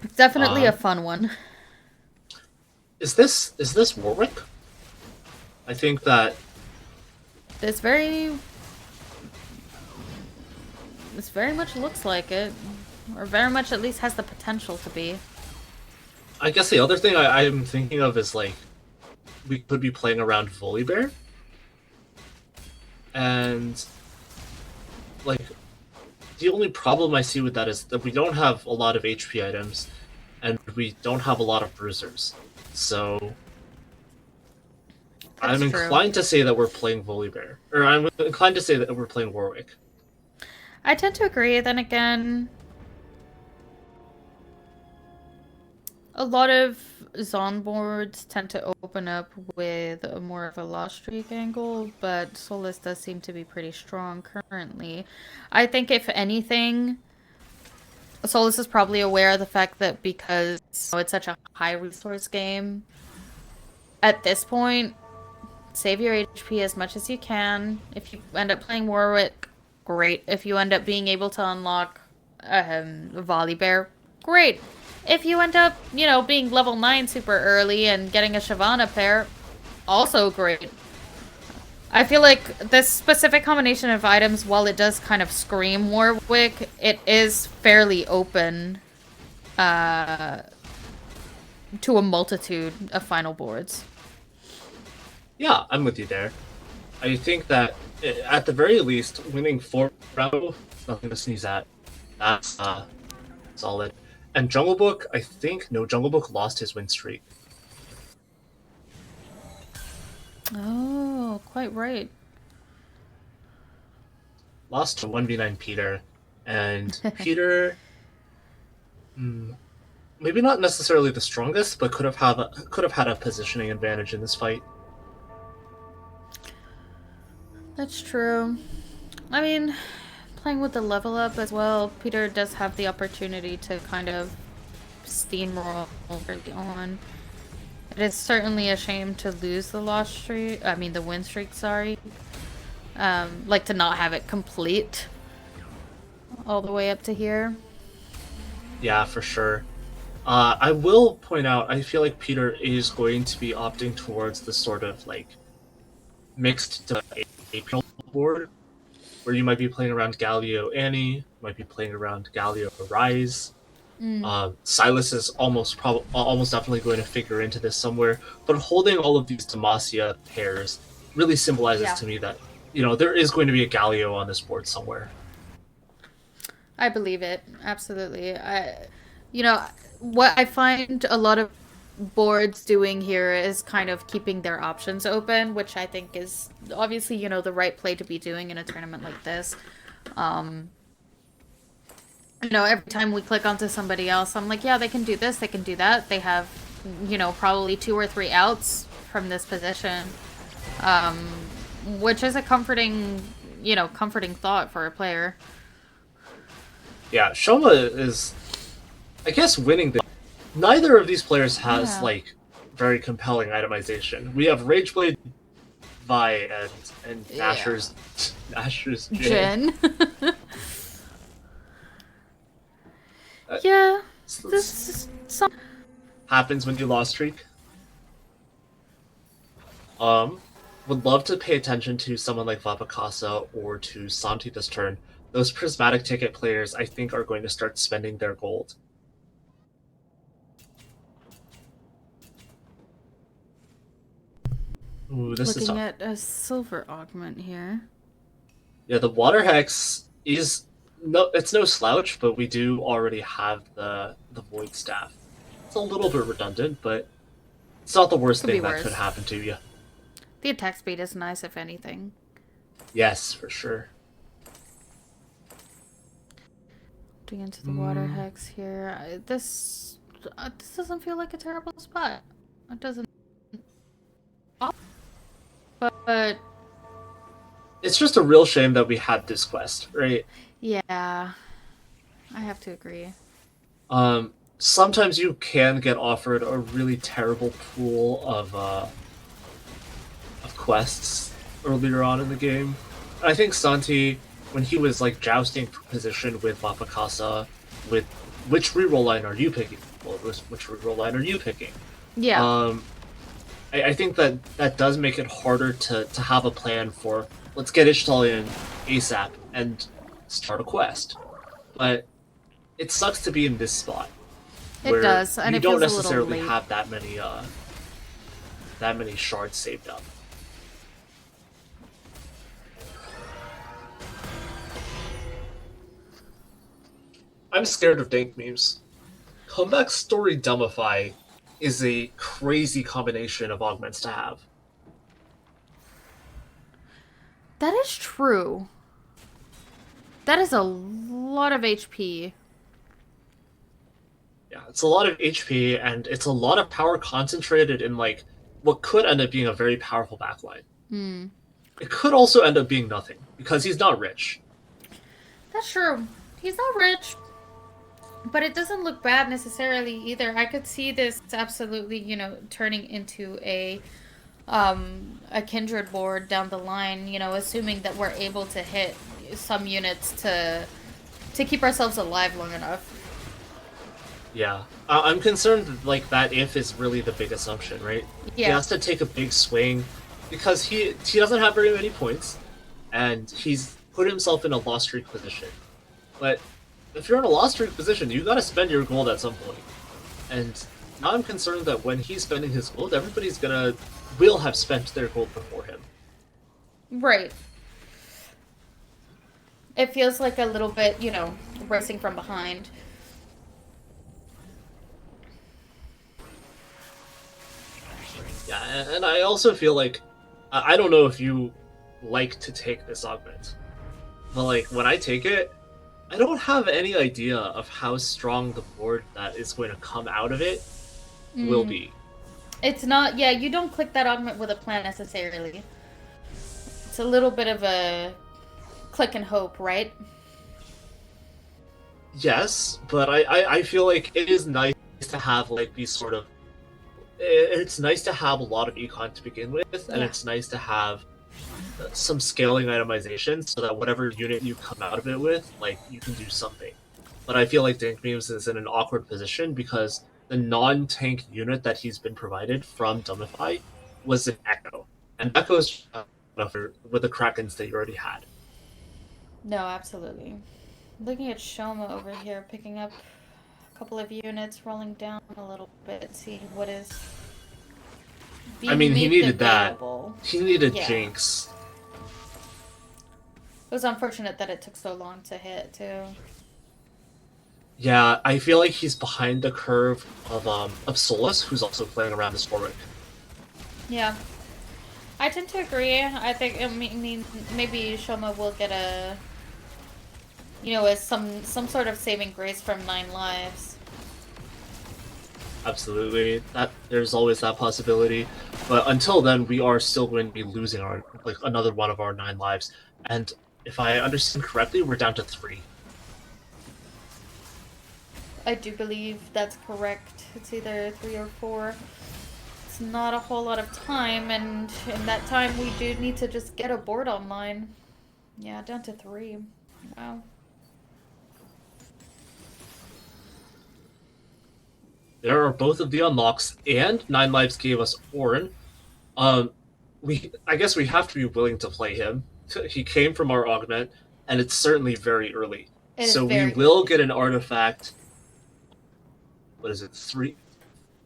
It's definitely a Um, fun one. is this Warwick? I think that It's very This very much looks like it, or very much at least has the potential to be. I guess the other thing I'm thinking of is like we could be playing around Volibear, and like the only problem I see with that is that we don't have a lot of HP items, and we don't have a lot of bruisers. So I'm That's true. inclined to say that we're playing Volibear, or I'm inclined to say that we're playing Warwick. I tend to agree. Then again, a lot of Zon boards tend to open up with a more of a lost streak angle, but Solus does seem to be pretty strong currently. I think if anything, Solus is probably aware of the fact that because it's such a high resource game, at this point, save your HP as much as you can. If you end up playing Warwick, great. If you end up being able to unlock Volibear, great. If you end up, being level 9 super early and getting a Shyvana pair, also great. I feel like this specific combination of items, while it does kind of scream Warwick, it is fairly open uh, to a multitude of final boards. Yeah, I'm with you there. I think that at the very least, winning 4 rounds, nothing to sneeze at. That's solid. And Jungle Book, I think no, Jungle Book lost his win streak. Oh, quite right. Lost to 1v9 Peter, and Peter, maybe not necessarily the strongest, but could have had a positioning advantage in this fight. That's true. I mean, playing with the level up as well, Peter does have the opportunity to kind of steamroll early on. It is certainly a shame to lose the lost streak. I mean, the win streak, sorry. Like to not have it complete all the way up to here. Yeah, for sure. I will point out, I feel like Peter is going to be opting towards the sort of like mixed AP board, where you might be playing around Galio Annie, might be playing around Galio Rise. Mm, Silas is almost definitely going to figure into this somewhere, but holding all of these Demacia pairs really symbolizes yeah, to me that there is going to be a Galio on this board somewhere. I believe it. Absolutely. You know, what I find a lot of boards doing here is kind of keeping their options open, which I think is obviously, the right play to be doing in a tournament like this. Um, every time we click onto somebody else, I'm like, yeah, they can do this, they can do that. They have, probably 2 or 3 outs from this position, um, which is a comforting thought for a player. Yeah, Shoma is, I guess, winning the. Neither of these players has Yeah. like very compelling itemization. We have Rageblade, Vi, and Yeah. Nashor's Jin. Jin. Uh, Yeah. this This is some. happens when you lost streak. Um, would love to pay attention to someone like Vapakasa or to Santi this turn. Those prismatic ticket players, I think, are going to start spending their gold. Ooh, this is Looking tough. at a silver augment here. Yeah, the water hex is it's no slouch, but we do already have the void staff. It's a little bit redundant, but it's not the worst Could be thing that could worse. happen to you. The attack speed is nice, if anything. Yes, for sure. Looking into the water hex here. This doesn't feel like a terrible spot. It doesn't. But It's just a real shame that we had this quest, right? yeah, I have to agree. Sometimes you can get offered a really terrible pool of quests earlier on in the game. I think Santi, when he was like jousting for position with Mapakasa, with which reroll line are you picking? Well, which reroll line are you picking? Yeah. Um, I think that does make it harder to have a plan for let's get Ishtal in ASAP and start a quest. But it sucks to be in this spot It where does, and you it don't feels a little necessarily late. have that many shards saved up. I'm scared of dank memes. Comeback story dumbify is a crazy combination of augments to have. That is true. That is a lot of HP. Yeah, it's a lot of HP and it's a lot of power concentrated in like what could end up being a very powerful backline. Hmm. It could also end up being nothing because he's not rich. That's true. He's not rich, but it doesn't look bad necessarily either. I could see this absolutely, turning into a kindred board down the line, assuming that we're able to hit some units to keep ourselves alive long enough. Yeah, I'm concerned that, like that if is really the big assumption, right? He Yeah. has to take a big swing because he doesn't have very many points, and he's put himself in a lost streak position. But if you're in a lost streak position, you got to spend your gold at some point. And now I'm concerned that when he's spending his gold, everybody's will have spent their gold before him. Right. It feels like a little bit, racing from behind. Yeah, and I also feel like I don't know if you like to take this augment, but like when I take it, I don't have any idea of how strong the board that is going to come out of it will be. It's not, yeah, you don't click that augment with a plan necessarily. It's a little bit of a click and hope, right? Yes, but I feel like it is nice to have like these sort of. It's nice to have a lot of econ to begin with, and Yeah. it's nice to have some scaling itemization so that whatever unit you come out of it with, like you can do something. But I feel like Dank Memes is in an awkward position because the non-tank unit that he's been provided from Dumbify was an Echo, and Echo's with the Krakens that you already had. No, absolutely. Looking at Shoma over here, picking up a couple of units, rolling down a little bit, see what is I being mean, he made needed that. available. He needed Yeah. Jinx. It was unfortunate that it took so long to hit, too. Yeah, I feel like he's behind the curve of Solus, who's also playing around this Warwick. Yeah. I tend to agree. I think, I mean, maybe Shoma will get as some sort of saving grace from 9 lives. Absolutely, that there's always that possibility. But until then, we are still going to be losing our like another one of our 9 lives. And if I understand correctly, we're down to 3. I do believe that's correct. It's either 3 or 4. It's not a whole lot of time, and in that time, we do need to just get a board online. Yeah, down to 3. Wow. There are both of the unlocks, and 9 lives gave us Orin. Um, I guess we have to be willing to play him. He came from our augment, and it's certainly very early. It is So we very will early. get an artifact. What is it? 3,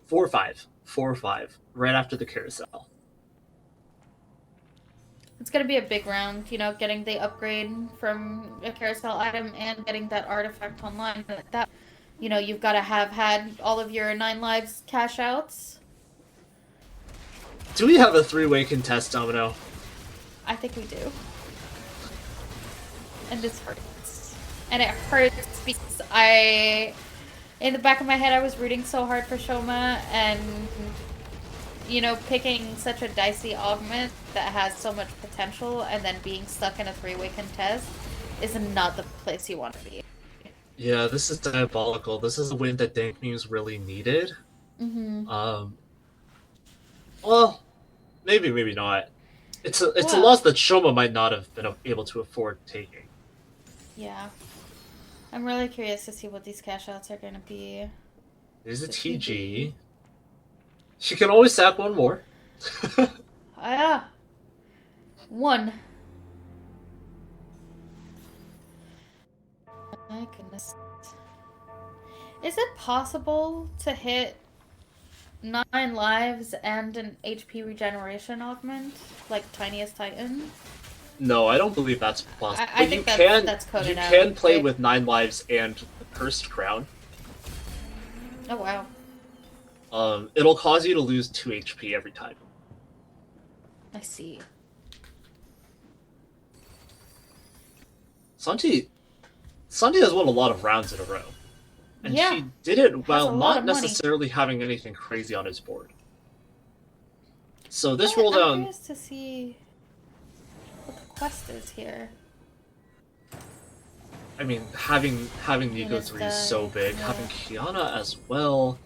4, 5, 4 or 5, right after the carousel. It's gonna be a big round, getting the upgrade from a carousel item and getting that artifact online. That, you've got to have had all of your 9 lives cash outs. Do we have a 3-way contest, Domino? I think we do. And this hurts. And it hurts because in the back of my head, I was rooting so hard for Shoma, and picking such a dicey augment that has so much potential and then being stuck in a 3-way contest is not the place you want to be. Yeah, this is diabolical. This is a win that Dank Muse really needed. Mm-hmm. Well, maybe not. It's a Well, loss that Shoma might not have been able to afford taking. yeah. I'm really curious to see what these cash outs are going to be. There's a The TG. TG. She can always sack one more. Ah, 1. My goodness. Is it possible to hit 9 lives and an HP regeneration augment like Tiniest Titan? No, I don't believe that's possible. I But you think can that's you coded out, can play right? with 9 lives and the Cursed Crown. Oh wow. It'll cause you to lose 2 HP every time. I see. Santi Santi has won a lot of rounds in a row. And Yeah, she did it has a while lot not of money. necessarily having anything crazy on his board. So this I'm roll down, curious to see what the quest is here. I mean, having Nico Units 3 is so die. big. Having Yeah. Kiana as well.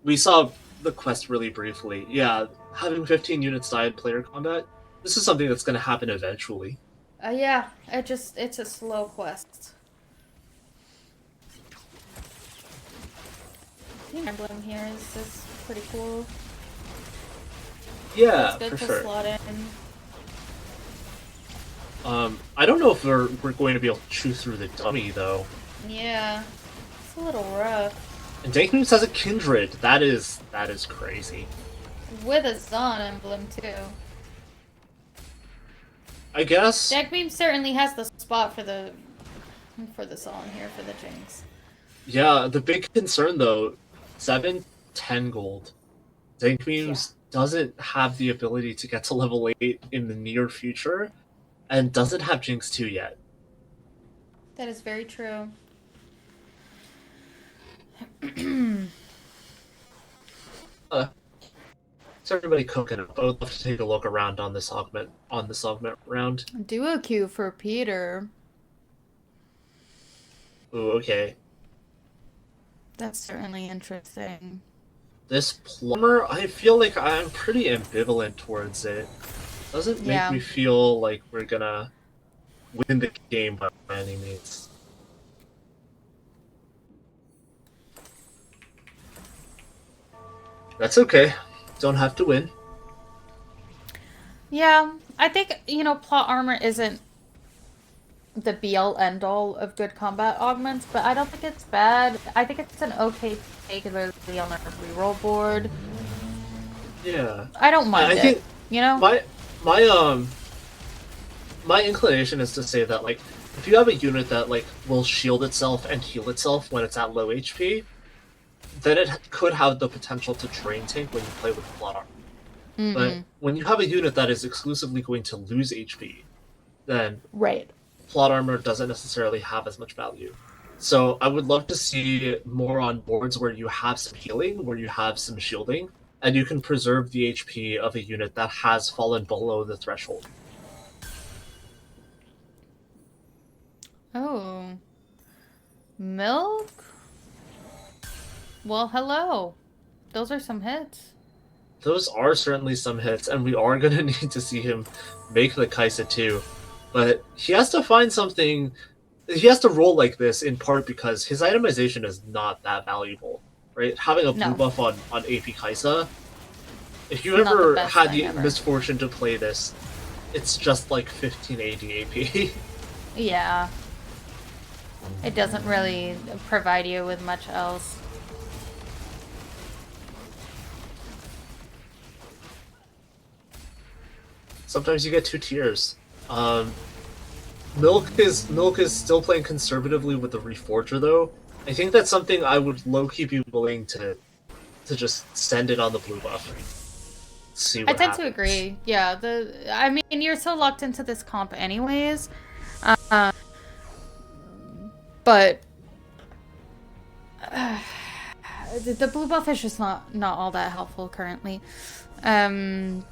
We saw the quest really briefly. Yeah, having 15 units die in player combat, this is something that's going to happen eventually. Yeah. It's a slow quest. The emblem here is pretty cool. It's Yeah, good for to sure. slot in. I don't know if we're going to be able to chew through the dummy, though. Yeah. It's a little rough. And Danknews has a Kindred. That is crazy. With a Zon emblem too. I guess. Deckbeam certainly has the spot for the Zon here for the Jinx. Yeah, the big concern though, 7, 10 gold. Dankmemes doesn't have the ability to get to level 8 in the near future, and doesn't have Jinx 2 yet. That is very true. So everybody cooking up. I would love to take a look around on this augment round. Duo queue for Peter. Ooh, okay. That's certainly interesting. This plumber, I feel like I'm pretty ambivalent towards it. Doesn't make me feel like we're gonna win the game by any means. That's okay. Don't have to win. Yeah, I think, plot armor isn't the be-all end-all of good combat augments, but I don't think it's bad. I think it's an okay take, particularly on a reroll board. Yeah. I don't mind I think my my my inclination is to say that like if you have a unit that like will shield itself and heal itself when it's at low HP, then it could have the potential to drain tank when you play with plot armor. But when you have a unit that is exclusively going to lose HP, then Right. plot armor doesn't necessarily have as much value. So I would love to see more on boards where you have some healing, where you have some shielding, and you can preserve the HP of a unit that has fallen below the threshold. Oh, milk? Well, hello. Those are some hits. Those are certainly some hits, and we are going to need to see him make the Kaisa too. But he has to find something. He has to roll like this in part because his itemization is not that valuable, right? Having a blue No, buff on AP Kaisa, if you not the ever best had thing the ever. misfortune to play this, it's just like 1580 AP. Yeah, it doesn't really provide you with much else. Sometimes you get two tiers. Um, Milk is still playing conservatively with the Reforger though. I think that's something I would low key be willing to just send it on the blue buff. See I what tend to happens. agree. Yeah, I mean, you're so locked into this comp anyways. Uh, but the blue buff is just not all that helpful currently. Um,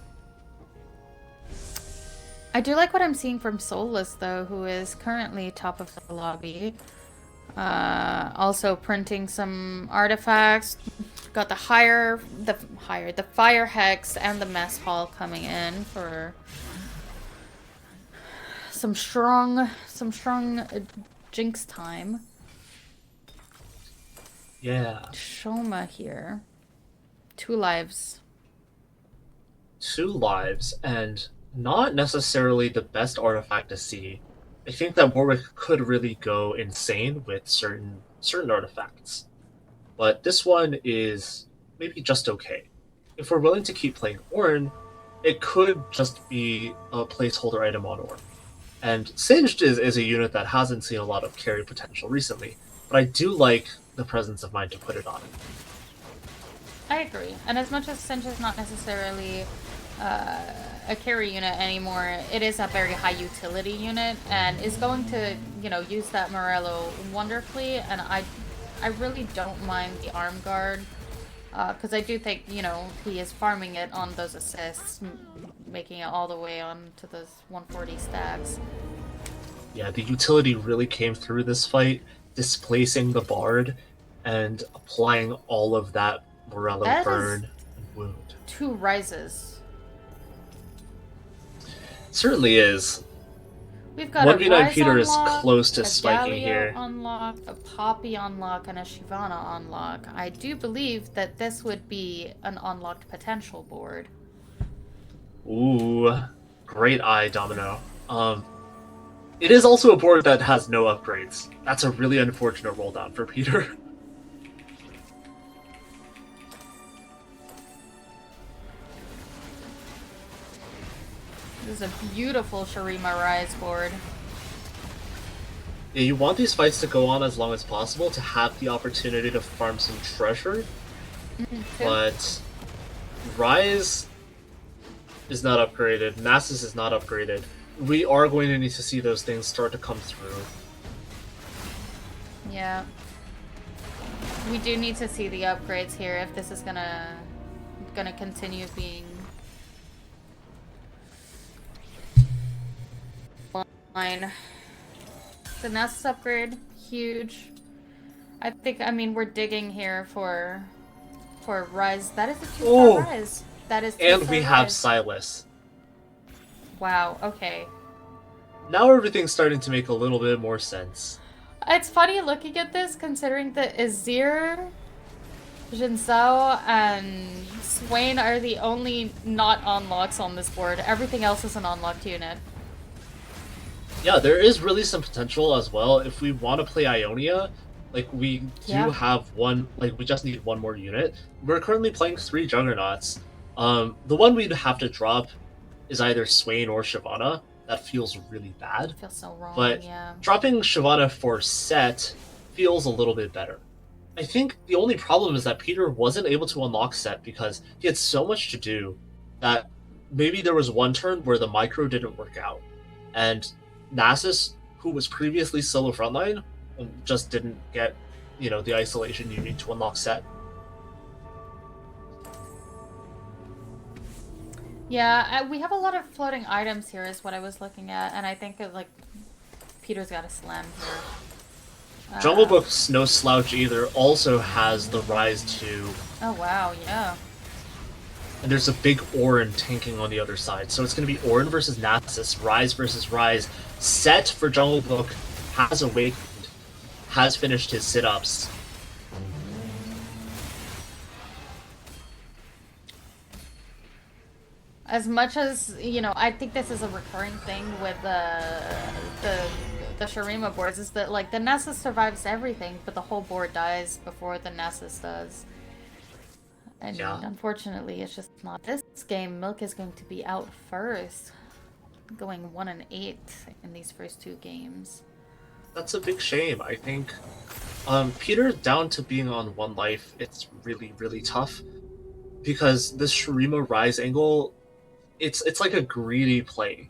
I do like what I'm seeing from Soulless though, who is currently top of the lobby. Also printing some artifacts. Got the fire hex and the mess hall coming in for some strong jinx time. Yeah. Shoma here. 2 lives. 2 lives, and not necessarily the best artifact to see. I think that Warwick could really go insane with certain artifacts. But this one is maybe just okay. If we're willing to keep playing Ornn, it could just be a placeholder item on Ornn. And Singed is a unit that hasn't seen a lot of carry potential recently, but I do like the presence of mind to put it on it. I agree. And as much as Cinch is not necessarily a carry unit anymore, it is a very high utility unit and is going to, use that Morello wonderfully. And I really don't mind the arm guard because I do think, he is farming it on those assists, making it all the way on to those 140 stacks. Yeah, the utility really came through this fight, displacing the Bard and applying all of that Morello That is burn and wound. 2 rises. Certainly is. We've got a 1v9 Rise Peter is unlock, close to a spiking Galio here. unlock, a Poppy unlock, and a Shyvana unlock. I do believe that this would be an unlocked potential board. Ooh, great eye, Domino. It is also a board that has no upgrades. That's a really unfortunate roll down for Peter. This is a beautiful Shurima Rise board. Yeah, you want these fights to go on as long as possible to have the opportunity to farm some treasure, but Rise is not upgraded, Nasus is not upgraded. We are going to need to see those things start to come through. Yeah. We do need to see the upgrades here if this is gonna continue being line. The Nasus upgrade, huge. I mean, we're digging here for Rise. That is a 2-star Rise. That is 2-star And we have Rise. Silas. Wow, okay. Now everything's starting to make a little bit more sense. It's funny looking at this, considering that Azir, Jin Zhao, and Swain are the only not unlocks on this board. Everything else is an unlocked unit. Yeah, there is really some potential as well. If we want to play Ionia, like we do have one, like we just need one more unit. We're currently playing 3 Juggernauts. The one we'd have to drop is either Swain or Shyvana. That feels really bad. Feels so wrong, But yeah. dropping Shyvana for Set feels a little bit better. I think the only problem is that Peter wasn't able to unlock Set because he had so much to do that maybe there was one turn where the micro didn't work out. And Nasus who was previously solo frontline and just didn't get, the isolation you need to unlock set. Yeah, we have a lot of floating items here, is what I was looking at, and I think that, like, Peter's got a slam here. Jungle Book's no slouch either. Also has the Rise to. Oh wow, yeah. And there's a big Orin tanking on the other side. So it's going to be Orin versus Nasus, Rise versus Rise. Set for Jungle Book has awakened, has finished his sit-ups. As much as, I think this is a recurring thing with the Shurima boards, is that, like, the Nasus survives everything, but the whole board dies before the Nasus does. And Yeah. unfortunately, it's just not. This game, Milk is going to be out first, going 1-8 in these first two games. That's a big shame. I think Peter down to being on one life, it's really, really tough. Because this Shurima Rise angle, it's like a greedy play.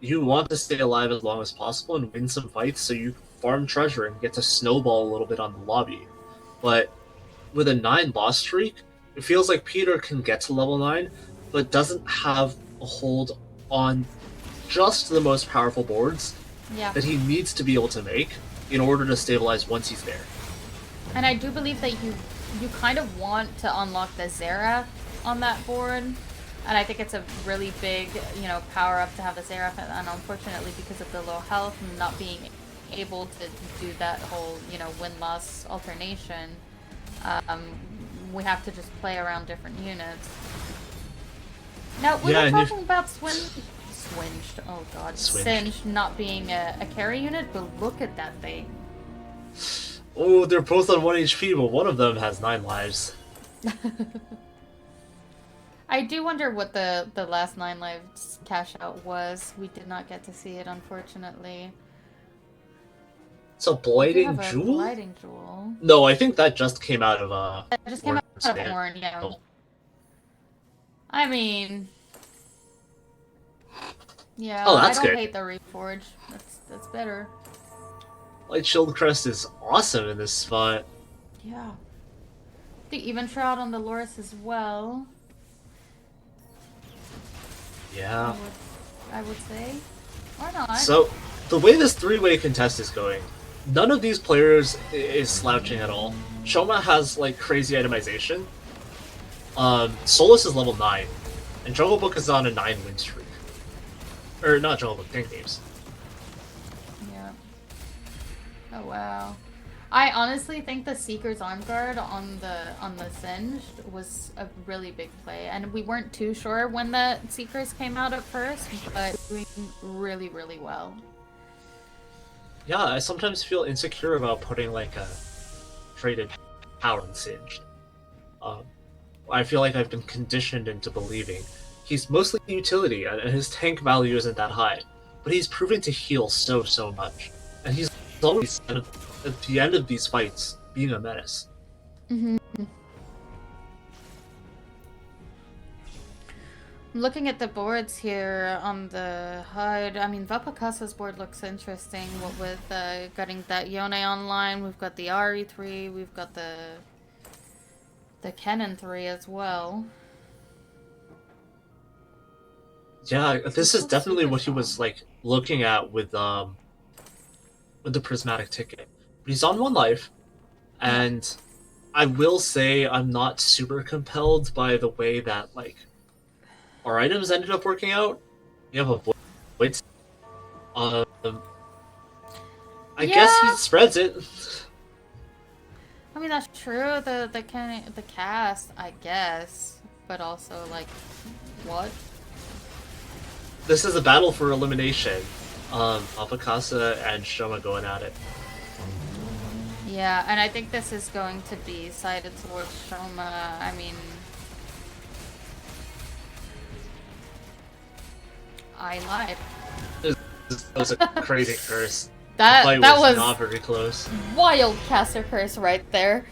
You want to stay alive as long as possible and win some fights so you farm treasure and get to snowball a little bit on the lobby. But with a 9 loss streak, it feels like Peter can get to level 9, but doesn't have a hold on just the most powerful boards that he needs to be able to make in order to stabilize once he's there. And I do believe that you kind of want to unlock the Zera on that board. And I think it's a really big, power up to have the Zera. And unfortunately, because of the low health and not being able to do that whole, win-loss alternation, we have to just play around different units. Now, we were talking about Swinged. Oh god, Singed not being a carry unit, but look at that thing. Oh, they're both on 1 HP, but one of them has 9 lives. I do wonder what the last 9 lives cash out was. We did not get to see it, unfortunately. It's a Blighting Jewel? Blighting Jewel. No, I think that just came out of That just came out of Orin, yeah. Oh. I mean, yeah. Oh, that's I don't good. hate the Reforge. That's better. Light Shield Crest is awesome in this spot. Yeah. The Even Shroud on the Loris as well. Yeah. I would say. Or not. So, the way this 3-way contest is going, none of these players is slouching at all. Shoma has, like, crazy itemization. Solus is level 9. And Jungle Book is on a 9 win streak. Or, not Jungle Book, Tank Games. Yeah. Oh, wow. I honestly think the Seeker's Arm Guard on the Singed was a really big play, and we weren't too sure when the Seekers came out at first, but doing really, really well. Yeah, I sometimes feel insecure about putting like a traded power on Singed. I feel like I've been conditioned into believing he's mostly utility, and his tank value isn't that high, but he's proven to heal so much, and he's always at the end of these fights being a menace. Mm-hmm. Looking at the boards here on the HUD, I mean, Vapakasa's board looks interesting. What with getting that Yone online, we've got the RE3, we've got the Kennen 3 as well. Yeah, this is definitely what he was like looking at with the prismatic ticket. But he's on 1 life, and I will say I'm not super compelled by the way that like our items ended up working out. You have a void. I guess he spreads it. I mean, that's true. The cast, I guess, but also like, what? This is a battle for elimination. Apakasa and Shoma going at it. Yeah, and I think this is going to be sided towards Shoma. I mean, I lied. This was a crazy curse. That was not very close. Wild caster curse right there.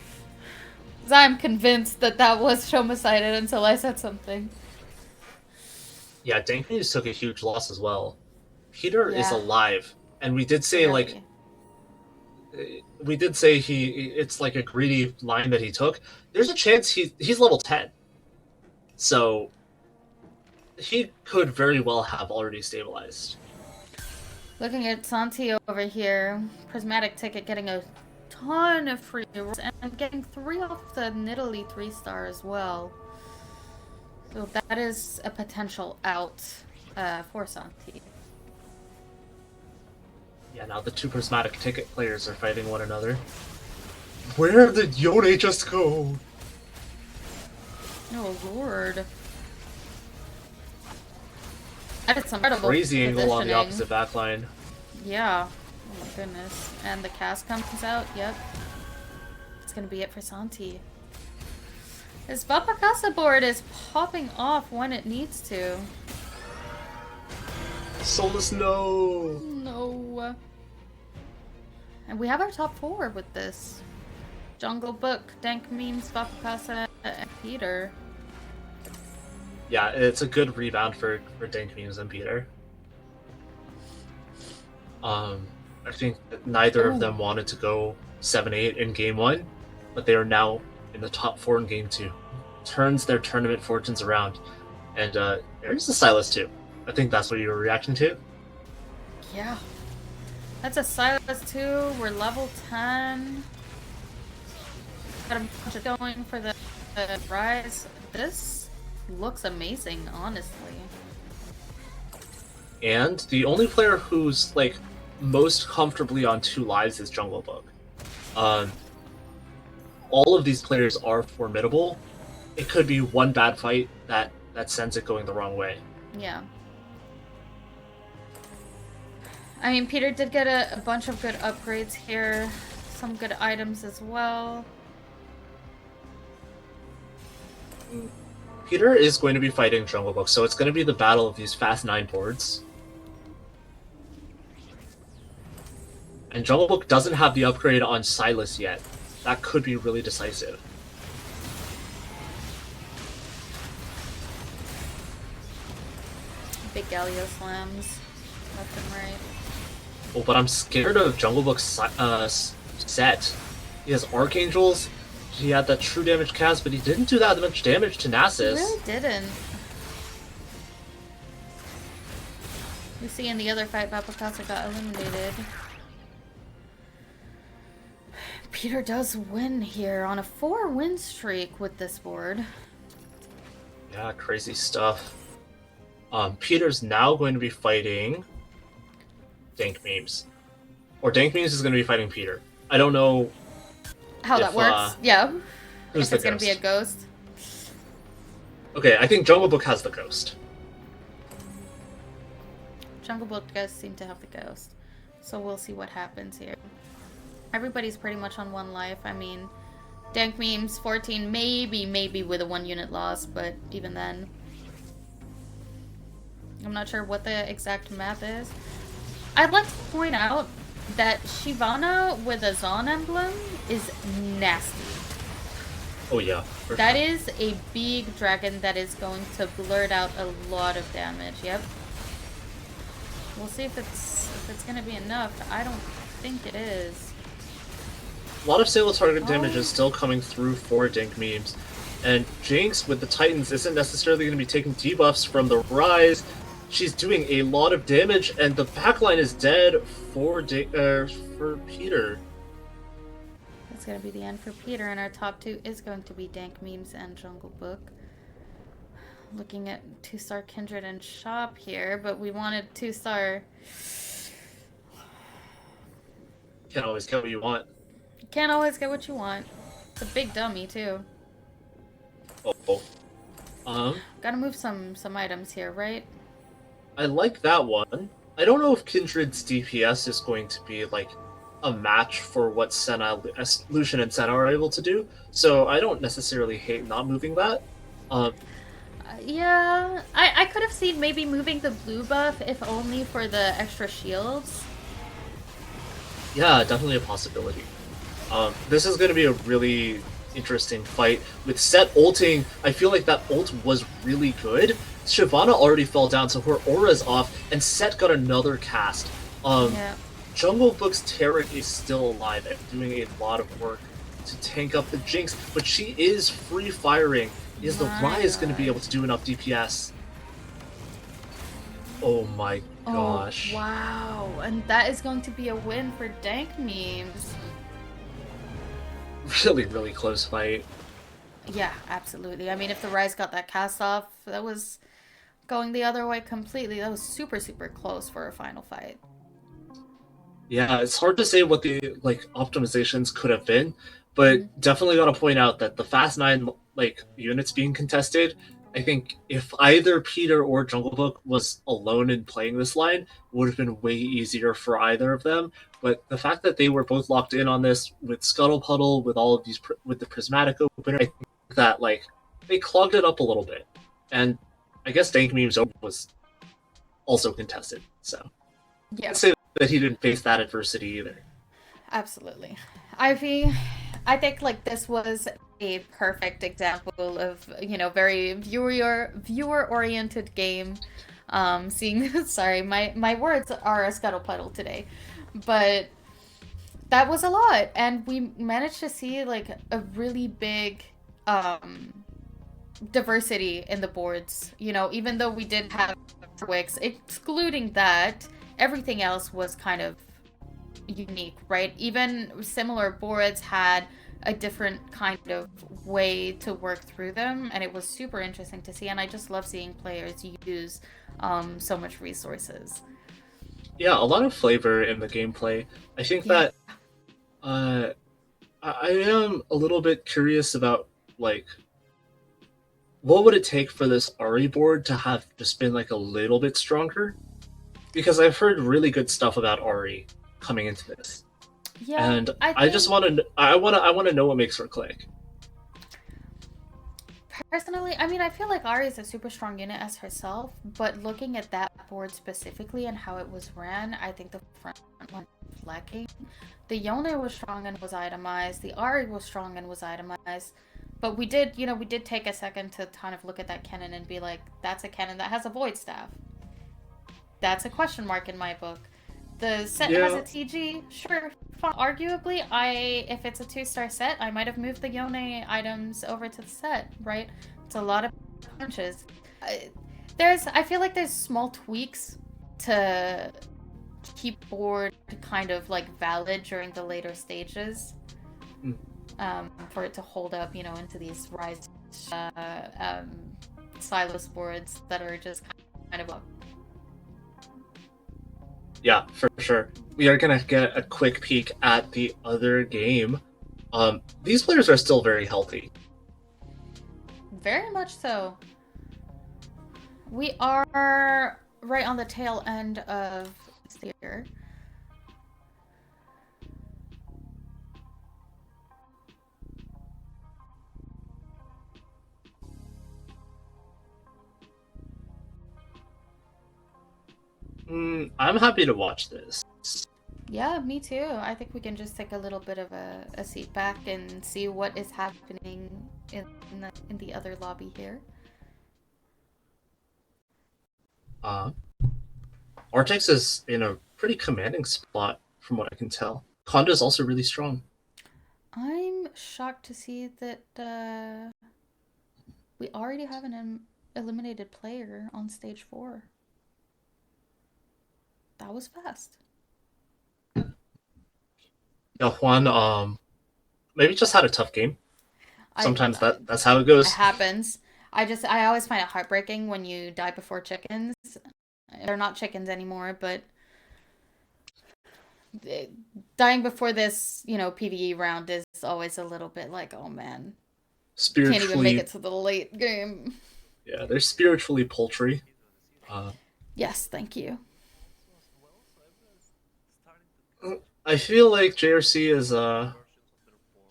I'm convinced that was Shoma sided until I said something. Yeah, Danknews took a huge loss as well. Peter is alive, And we did say like Barely. we did say it's like a greedy line that he took. There's a chance he's level 10. So he could very well have already stabilized. Looking at Santi over here, Prismatic Ticket getting a ton of free rolls and getting 3 off the Nidalee 3-star as well. So that is a potential out for Santi. Yeah, now the two prismatic ticket players are fighting one another. Where did Yone just go? Oh lord. That is some incredible Crazy angle on the positioning. opposite backline. Yeah. Oh my goodness. And the cast comes out. Yep. It's gonna be it for Santi. His Vapakasa board is popping off when it needs to. Solus, no! No. And we have our top 4 with this. Jungle Book, Dank Memes, Vapakasa, and Peter. Yeah, it's a good rebound for Dank Memes and Peter. I think that neither of them wanted to go 7-8 in game 1, but they are now in the top 4 in game 2. Turns their tournament fortunes around. And there's the Silas too. I think that's what you were reacting to. Yeah. That's a Silas 2. We're level 10. Got a bunch of going for the rise. This looks amazing, honestly. And the only player who's like most comfortably on 2 lives is Jungle Book. All of these players are formidable. It could be one bad fight that sends it going the wrong way. Yeah. I mean, Peter did get a bunch of good upgrades here. Some good items as well. Peter is going to be fighting Jungle Book, so it's going to be the battle of these fast 9 boards. And Jungle Book doesn't have the upgrade on Silas yet. That could be really decisive. Big Galio slams left and right. Oh, but I'm scared of Jungle Book's set. He has Archangels, he had that true damage cast, but he didn't do that much damage to Nasus. He really didn't. You see in the other fight, Vapakasa got eliminated. Peter does win here on a 4-win streak with this board. Yeah, crazy stuff. Peter's now going to be fighting Dank Memes. Or Dank Memes is going to be fighting Peter. I don't know how that works. Yeah. Who's if it's going to be a ghost. Okay, I think Jungle Book has the ghost. Jungle Book does seem to have the ghost. So we'll see what happens here. Everybody's pretty much on 1 life. I mean, Dank Memes 14, maybe with a 1-unit loss, but even then. I'm not sure what the exact map is. I'd like to point out that Shyvana with a Zon emblem is nasty. Oh yeah. That is a big dragon that is going to blurt out a lot of damage. Yep. We'll see if it's gonna be enough. I don't think it is. A lot of single target damage is still coming through for Dank Memes. And Jinx with the Titans isn't necessarily going to be taking debuffs from the Rise. She's doing a lot of damage, and the backline is dead for Peter. That's going to be the end for Peter, and our top 2 is going to be Dank Memes and Jungle Book. Looking at 2-star Kindred and Shop here, but we wanted 2-star. Can't always get what you want. You can't always get what you want. It's a big dummy, too. Gotta move some items here, right? I like that one. I don't know if Kindred's DPS is going to be like a match for what Lucian and Senna are able to do, so I don't necessarily hate not moving that. Yeah, I could have seen maybe moving the blue buff, if only for the extra shields. Yeah, definitely a possibility. This is going to be a really interesting fight. With Set ulting, I feel like that ult was really good. Shyvana already fell down, so her aura's off, and Set got another cast. Yeah. Jungle Book's Tarek is still alive and doing a lot of work to tank up the Jinx, but she is free firing. Is the My Ryze going to be able gosh. to do enough DPS? Oh my Oh, gosh. wow. And that is going to be a win for Dank Memes. Really, really close fight. Yeah, absolutely. I mean, if the Rise got that cast off, that was going the other way completely. That was super, super close for a final fight. Yeah, it's hard to say what the like optimizations could have been, but Mm-hmm. definitely got to point out that the Fast 9 like units being contested, I think if either Peter or Jungle Book was alone in playing this line, would have been way easier for either of them. But the fact that they were both locked in on this with Scuttle Puddle, with all of these with the Prismatic opener, I think that like they clogged it up a little bit. And I guess Dank Memes was also contested, so Yeah, I'd say that he didn't face that adversity either. absolutely. Ivy, I think like this was a perfect example of, very viewer oriented game. Seeing sorry, my words are a scuttlepuddle today. But that was a lot, and we managed to see like a really big um diversity in the boards. Even though we did have wicks, excluding that, everything else was kind of unique, right? Even similar boards had a different kind of way to work through them, and it was super interesting to see. And I just love seeing players use so much resources. Yeah, a lot of flavor in the gameplay. I think Yeah. that uh, I am a little bit curious about like what would it take for this Ari board to have just been like a little bit stronger? Because I've heard really good stuff about Ari coming into this, Yeah, and I I just think want to know what makes her click. personally, I mean, I feel like Ari is a super strong unit as herself, but looking at that board specifically and how it was ran, I think the front line was lacking. The Yone was strong and was itemized. The Ari was strong and was itemized. But we did take a second to kind of look at that cannon and be like, that's a cannon that has a void staff. That's a question mark in my book. The set has Yeah, a TG, sure. Arguably, if it's a 2-star set, I might have moved the Yone items over to the set, right? It's a lot of punches. I, I feel like there's small tweaks to keep board kind of like valid during the later stages, mm, for it to hold up, into these rise um, silos boards that are just kind of yeah, for sure. We are gonna get a quick peek at the other game. These players are still very healthy. very much so. We are right on the tail end of the year. I'm happy to watch this. Yeah, me too. I think we can just take a little bit of a seat back and see what is happening in the other lobby here. Uh, Artex is in a pretty commanding spot, from what I can tell. Conda is also really strong. I'm shocked to see that we already have an eliminated player on stage 4. That was fast. Yeah, Juan maybe just had a tough game. I, Sometimes I that's how it It goes. happens. I always find it heartbreaking when you die before chickens. They're not chickens anymore, but dying before this, PvE round is always a little bit like, oh man, can't even make Spiritually, it to the late game. yeah, they're spiritually poultry. Uh, Yes, thank you. I feel like JRC is a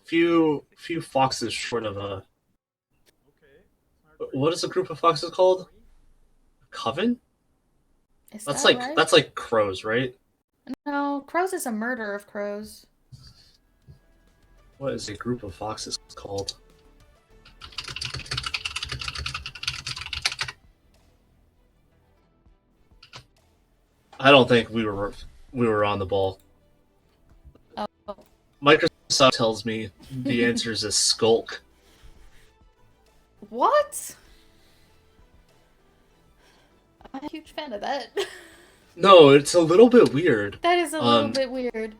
few foxes short of a what is a group of foxes called? Coven? Is That's that like right? that's like crows, right? No, crows is a murder of crows. What is a group of foxes called? I don't think we were on the ball. Microsoft tells me the answer is a skulk. What? I'm a huge fan of that. No, it's a little bit weird. That is a little Um, bit weird.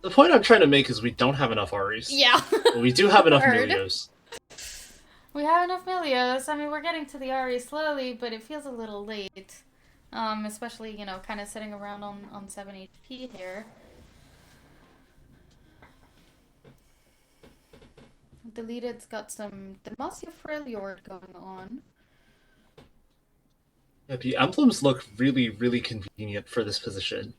the point I'm trying to make is we don't have enough Aris. Yeah. But we do have enough Word. Milios. We have enough Milios. I mean, we're getting to the Ari slowly, but it feels a little late. Especially, kind of sitting around on 7 HP here. Deleted's got some Demacia Freljord going on. Yeah, the emblems look really, really convenient for this position.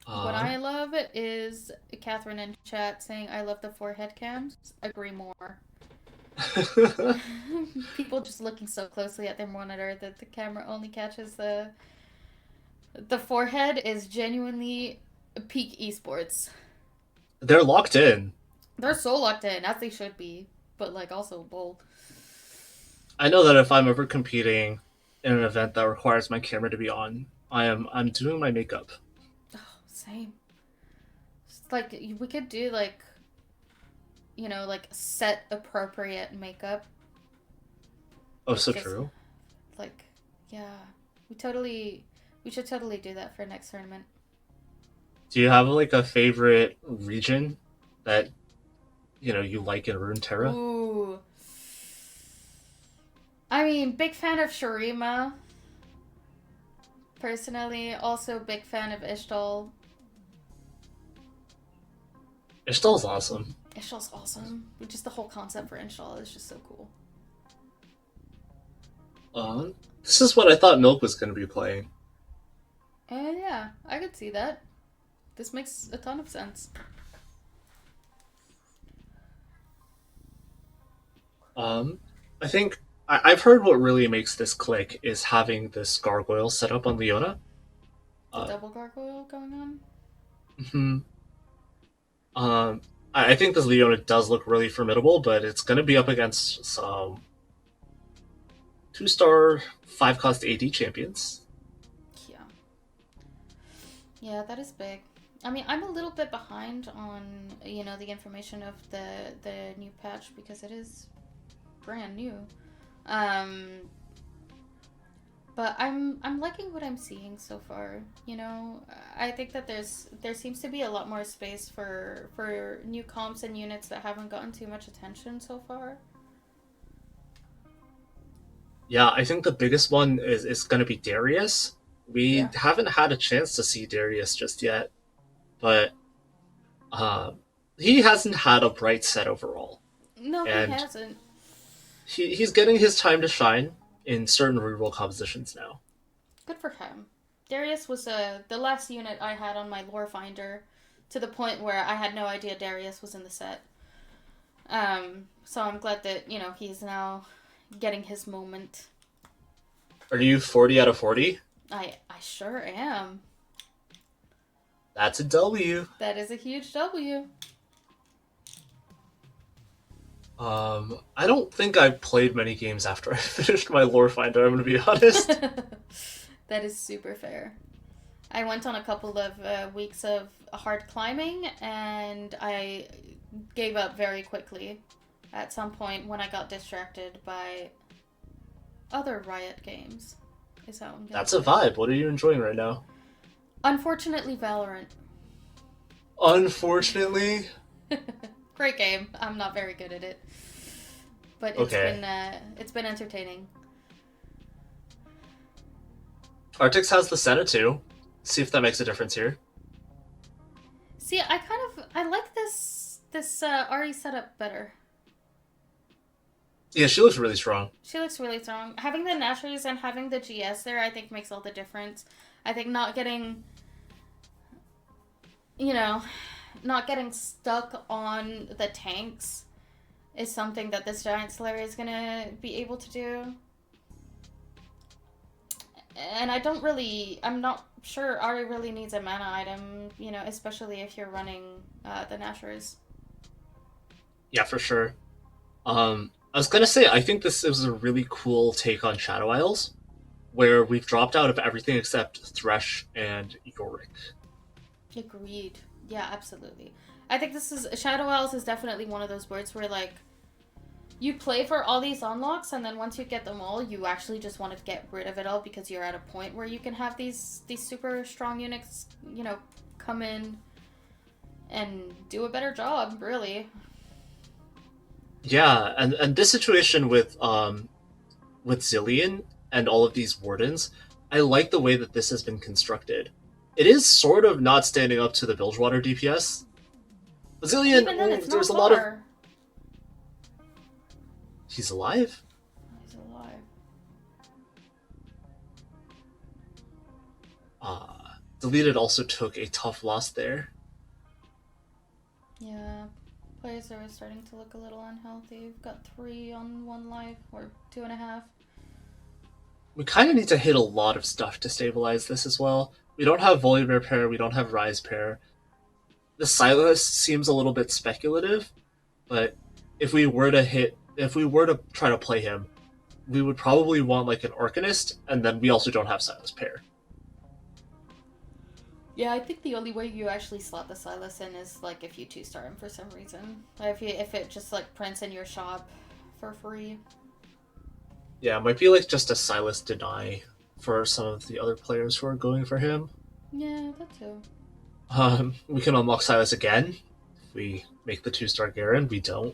What I love is Catherine in chat saying, I love the forehead cams. Agree more. People just looking so closely at their monitor that the camera only catches the forehead is genuinely peak esports. They're locked in. They're so locked in, as they should be, but also bold. I know that if I'm ever competing in an event that requires my camera to be on, I'm doing my makeup. Oh, same. It's we could do set appropriate makeup. Oh, so true. Yeah, we should totally do that for next tournament. Do you have a favorite region that you like in Runeterra? Ooh. I mean, big fan of Shurima. Personally, also big fan of Ishtal. Ishtal's awesome. Ishtal's awesome. Just the whole concept for Ishtal is just so cool. This is what I thought Milk was going to be playing. Yeah, I could see that. This makes a ton of sense. I think I've heard what really makes this click is having this gargoyle set up on Leona. The double gargoyle going on? Mm-hmm. I think this Leona does look really formidable, but it's going to be up against some 2-star 5-cost AD champions. Yeah. Yeah, that is big. I mean, I'm a little bit behind on, the information of the new patch because it is brand new. But I'm liking what I'm seeing so far. I think that there seems to be a lot more space for new comps and units that haven't gotten too much attention so far. Yeah, I think the biggest one is going to be Darius. We haven't had a chance to see Darius just yet, but he hasn't had a bright set overall. No, and he hasn't. He's getting his time to shine in certain reroll compositions now. Good for him. Darius was the last unit I had on my lore finder, to the point where I had no idea Darius was in the set. So I'm glad that, he's now getting his moment. Are you 40 out of 40? I sure am. That's a W. That is a huge W. I don't think I played many games after I finished my lore finder, I'm going to be honest. That is super fair. I went on a couple of weeks of hard climbing, and I gave up very quickly at some point when I got distracted by other Riot games. Is how I'm gonna That's a vibe. What are you enjoying right now? Unfortunately, Valorant. Unfortunately? Great game. I'm not very good at it, but it's been entertaining. Artix has the Senna too. See if that makes a difference here. See, I like this Ari setup better. Yeah, she looks really strong. She looks really strong. Having the Nashers and having the GS there, I think, makes all the difference. I think not getting stuck on the tanks is something that this Giant Slayer is going to be able to do. And I'm not sure Ari really needs a mana item, especially if you're running the Nashers. Yeah, for sure. I was going to say, I think this is a really cool take on Shadow Isles, where we've dropped out of everything except Thresh and Yorick. Agreed. Yeah, absolutely. I think this is Shadow Isles is definitely one of those boards where like you play for all these unlocks and then once you get them all, you actually just want to get rid of it all because you're at a point where you can have these super strong units, come in and do a better job, really. Yeah, and this situation with Zillion and all of these wardens, I like the way that this has been constructed. It is sort of not standing up to the Bilgewater DPS. Zillion, Even then, it's there's not a lot of. far. He's alive? He's alive. Deleted also took a tough loss there. Yeah. Players are starting to look a little unhealthy. We've got 3 on 1 life, or 2.5. We kind of need to hit a lot of stuff to stabilize this as well. We don't have Volibear pair, we don't have Rise pair. The Silas seems a little bit speculative, but if we were to try to play him, we would probably want like an Arcanist, and then we also don't have Silas pair. Yeah, I think the only way you actually slot the Silas in is like if you 2-star him for some reason. If it just like prints in your shop for free. Yeah, it might be like just a Silas deny for some of the other players who are going for him. Yeah, that too. We can unlock Silas again. If we make the 2-star Garen, we don't.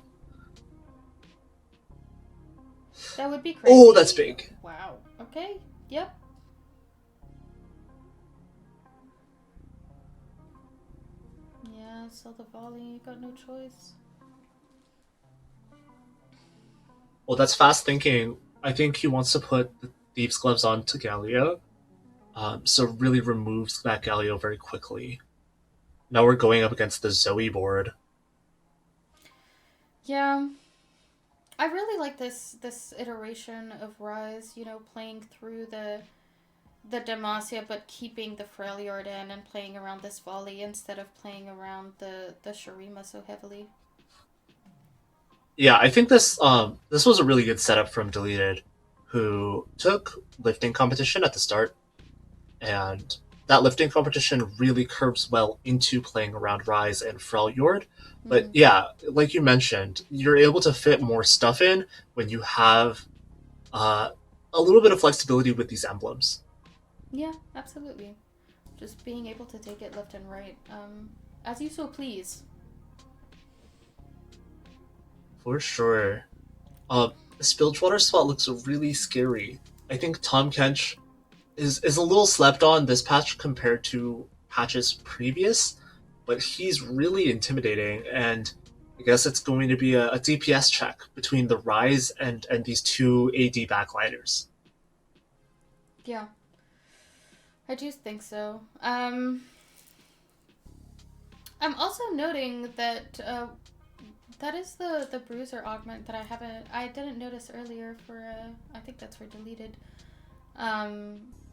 That would be crazy. Oh, that's big. Wow. Okay. Yep. Yeah, so the volley, you got no choice. Well, that's fast thinking. I think he wants to put the Thieves' Gloves on to Galio, so really removes that Galio very quickly. Now we're going up against the Zoe board. Yeah. I really like this iteration of Rise, playing through the Demacia but keeping the Freljord in and playing around this volley instead of playing around the Shurima so heavily. Yeah, I think this was a really good setup from Deleted, who took lifting competition at the start, and that lifting competition really curves well into playing around Rise and Freljord. But yeah, like you mentioned, you're able to fit more stuff in when you have a little bit of flexibility with these emblems. Yeah, absolutely. Just being able to take it left and right, as you so please. For sure. The Spillwater spot looks really scary. I think Tom Kench is a little slept on this patch compared to patches previous, but he's really intimidating, and I guess it's going to be a DPS check between the Rise and these two AD backliners. Yeah. I do think so. I'm also noting that that is the bruiser augment that I didn't notice earlier for I think that's for Deleted.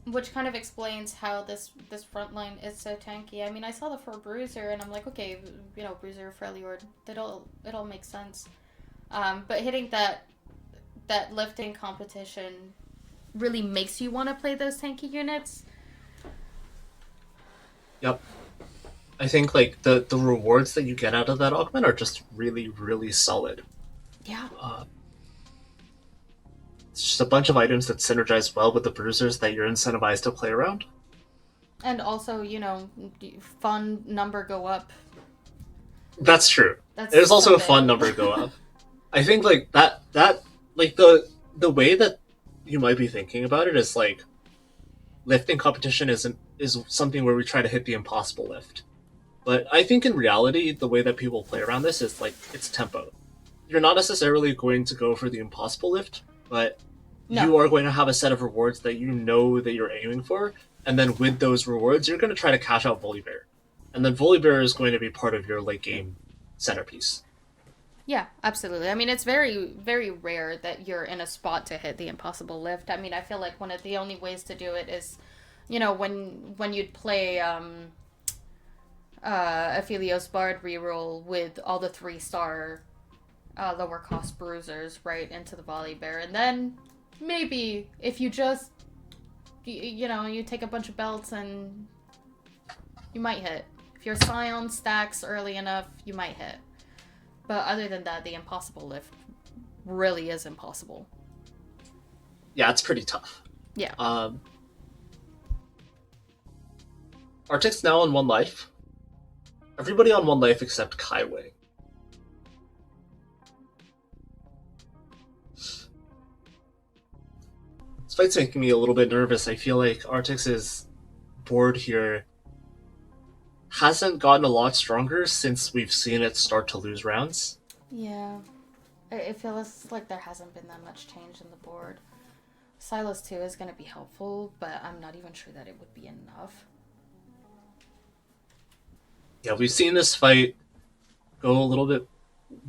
Which kind of explains how this front line is so tanky. I mean, I saw the for bruiser and I'm like, okay, bruiser Freljord, it all makes sense. But hitting that lifting competition really makes you want to play those tanky units. Yep. I think like the rewards that you get out of that augment are just really, really solid. Yeah. It's just a bunch of items that synergize well with the bruisers that you're incentivized to play around. And also, fun number go up. That's true. That's There's also something. a fun number go up. I think like that like the way that you might be thinking about it is like lifting competition is something where we try to hit the impossible lift. But I think in reality, the way that people play around this is like it's tempo. You're not necessarily going to go for the impossible lift, but you are going to have a set of rewards that you know that you're aiming for, and then with those rewards, you're going to try to cash out Volibear. And then Volibear is going to be part of your late game centerpiece. Yeah, absolutely. I mean, it's very, very rare that you're in a spot to hit the impossible lift. I mean, I feel like one of the only ways to do it is, when you'd play Aphelios Bard reroll with all the 3-star lower cost bruisers right into the Volibear, and then maybe if you just you take a bunch of belts and you might hit If your Scion stacks early enough, you might hit. But other than that, the impossible lift really is impossible. Yeah, it's pretty tough. Yeah. Arctic's now on one life. Everybody on one life except Kaiwei. This fight's making me a little bit nervous. I feel like Arctic's board here hasn't gotten a lot stronger since we've seen it start to lose rounds. Yeah. It feels like there hasn't been that much change in the board. Silas 2 is going to be helpful, but I'm not even sure that it would be enough. Yeah, we've seen this fight go a little bit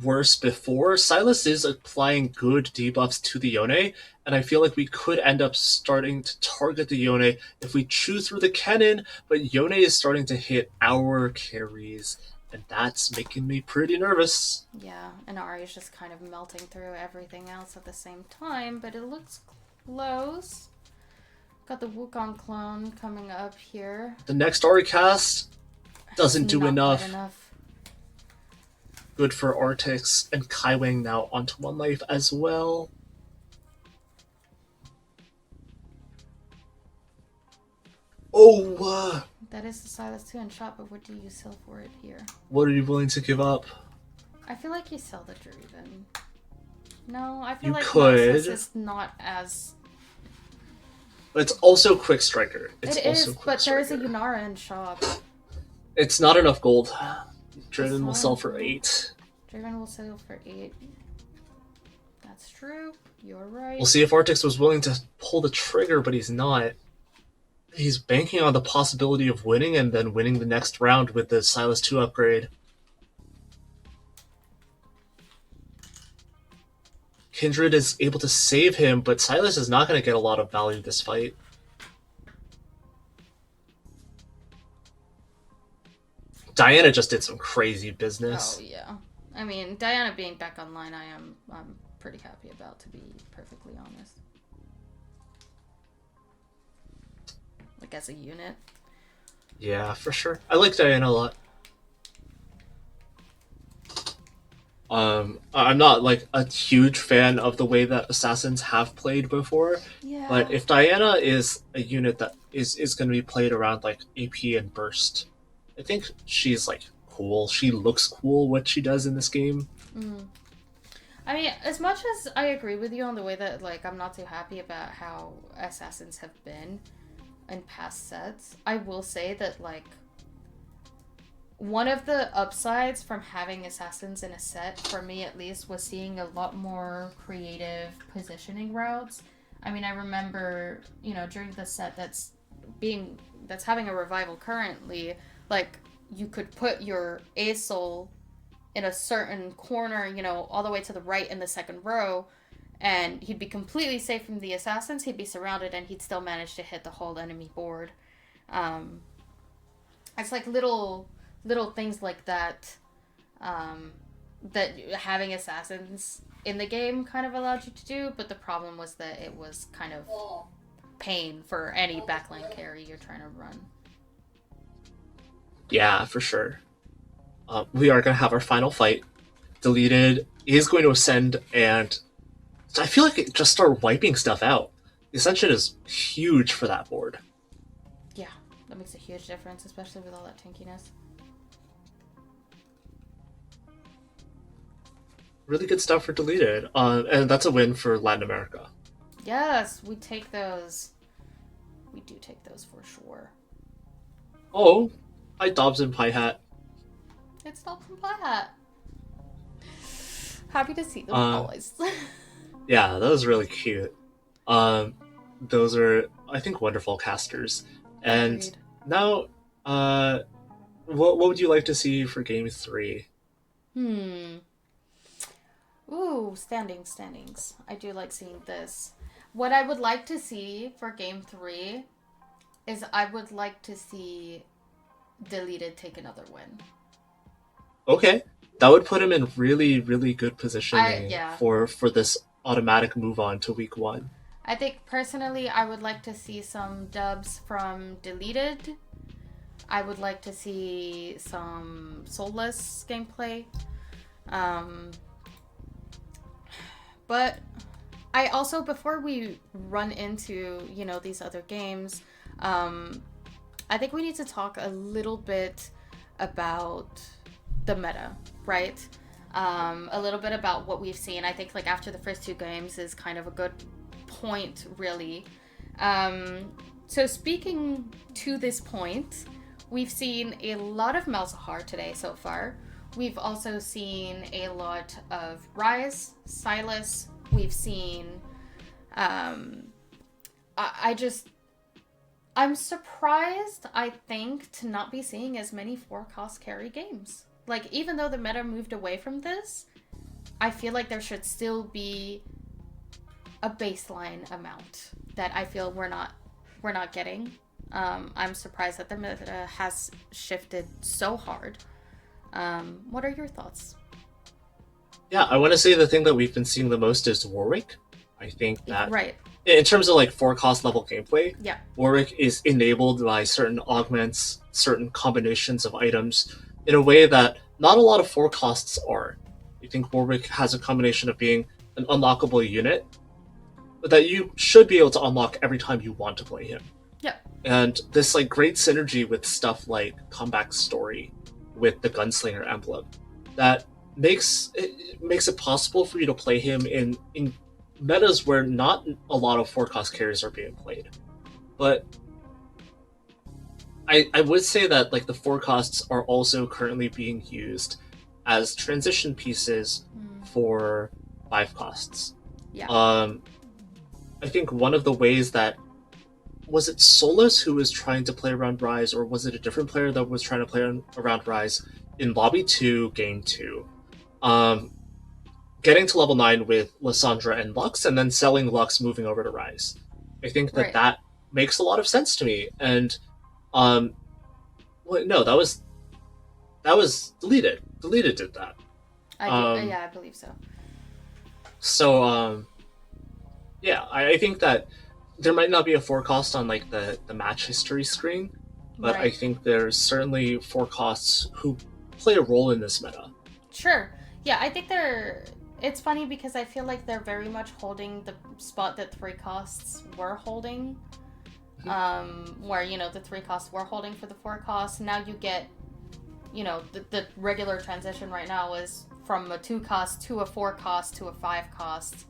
worse before. Silas is applying good debuffs to the Yone, and I feel like we could end up starting to target the Yone if we chew through the cannon, but Yone is starting to hit our carries, and that's making me pretty nervous. Yeah, and Ari's just kind of melting through everything else at the same time, but it looks close. Got the Wukong clone coming up here. The next Ari cast doesn't do enough. Good for Artix, and Kaiwang now onto one life as well. Oh, that is the Silas 2 in shot, but what do you sell for it here? What are you willing to give up? I feel like you sell the Draven. No, I feel you like could. Noxus is not as... But it's also Quick Striker. It is, but there is a Yunara in shop. It's not enough gold. Draven will sell for 8. Draven will sell for 8. That's true. You're right. We'll see if Artix was willing to pull the trigger, but he's not. He's banking on the possibility of winning and then winning the next round with the Silas 2 upgrade. Kindred is able to save him, but Silas is not going to get a lot of value this fight. Diana just did some crazy business. Oh, yeah. I mean, Diana being back online, I'm pretty happy about, to be perfectly honest. Like, as a unit. Yeah, for sure. I like Diana a lot. I'm not like a huge fan of the way that assassins have played before, yeah. But if Diana is a unit that is going to be played around like AP and burst, I think she's like cool. She looks cool what she does in this game. Mm. I mean, as much as I agree with you on the way that like I'm not too happy about how assassins have been in past sets, I will say that like one of the upsides from having assassins in a set, for me at least, was seeing a lot more creative positioning routes. I mean, I remember, you know, during the set that's having a revival currently, like, you could put your Aesol in a certain corner, you know, all the way to the right in the second row, and he'd be completely safe from the assassins, he'd be surrounded, and he'd still manage to hit the whole enemy board. It's like little things like that, that having assassins in the game kind of allowed you to do, but the problem was that it was kind of pain for any backline carry you're trying to run. Yeah, for sure. We are going to have our final fight. Deleted is going to ascend, and I feel like it just start wiping stuff out. The Ascension is huge for that board. Yeah, that makes a huge difference, especially with all that tankiness. Really good stuff for Deleted, and that's a win for Latin America. Yes, we take those. We do take those for sure. Oh, hi Dobson Pie Hat. It's Dobson Pie Hat. Happy to see them always. Yeah, that was really cute. Those are, I think, wonderful casters. And Agreed. now, what would you like to see for Game 3? Ooh, standings. I do like seeing this. What I would like to see for Game 3 is I would like to see Deleted take another win. Okay. That would put him in really, really good positioning yeah. for this automatic move on to Week 1. I think, personally, I would like to see some dubs from Deleted. I would like to see some soulless gameplay. Um, but I also, before we run into, these other games, I think we need to talk a little bit about the meta, right? A little bit about what we've seen. I think like after the first two games is kind of a good point, really. So speaking to this point, we've seen a lot of Malzahar today so far. We've also seen a lot of Rise, Silas. We've seen. I just. I'm surprised, I think, to not be seeing as many 4-cost carry games. Like, even though the meta moved away from this, I feel like there should still be a baseline amount that I feel we're not getting. I'm surprised that the meta has shifted so hard. What are your thoughts? Yeah, I want to say the thing that we've been seeing the most is Warwick. I think that Right. in terms of like 4-cost level gameplay, Yeah. Warwick is enabled by certain augments, certain combinations of items in a way that not a lot of 4-costs are. I think Warwick has a combination of being an unlockable unit that you should be able to unlock every time you want to play him. Yeah. And this like great synergy with stuff like Comeback Story with the Gunslinger emblem that makes it possible for you to play him in metas where not a lot of 4-cost carries are being played. But I would say that like the 4-costs are also currently being used as transition pieces for 5-costs. Yeah. I think one of the ways that was it Solus who was trying to play around Rise, or was it a different player that was trying to play around Rise in Lobby 2, Game 2? Getting to level 9 with Lysandra and Lux, and then selling Lux moving over to Rise. I think that that makes a lot of sense to me. And, no, that was deleted. Deleted did that. I believe so. So, yeah, I think that there might not be a 4-cost on like the match history screen, but I think there's certainly 4-costs who play a role in this meta. Sure. Yeah, I think it's funny because I feel like they're very much holding the spot that 3-costs were holding. Where, the 3-costs were holding for the 4-costs. Now you get, the regular transition right now is from a 2-cost to a 4-cost to a 5-cost.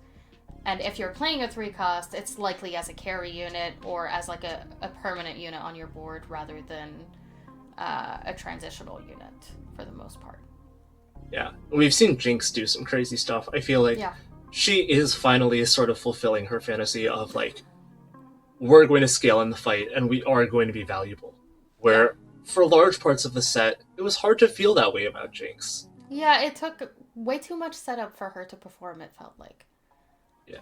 And if you're playing a 3-cost, it's likely as a carry unit or as like a permanent unit on your board rather than a transitional unit for the most part. Yeah, we've seen Jinx do some crazy stuff. I feel like she is finally sort of fulfilling her fantasy of like, we're going to scale in the fight and we are going to be valuable. Where for large parts of the set, it was hard to feel that way about Jinx. Yeah, it took way too much setup for her to perform, it felt like. Yeah.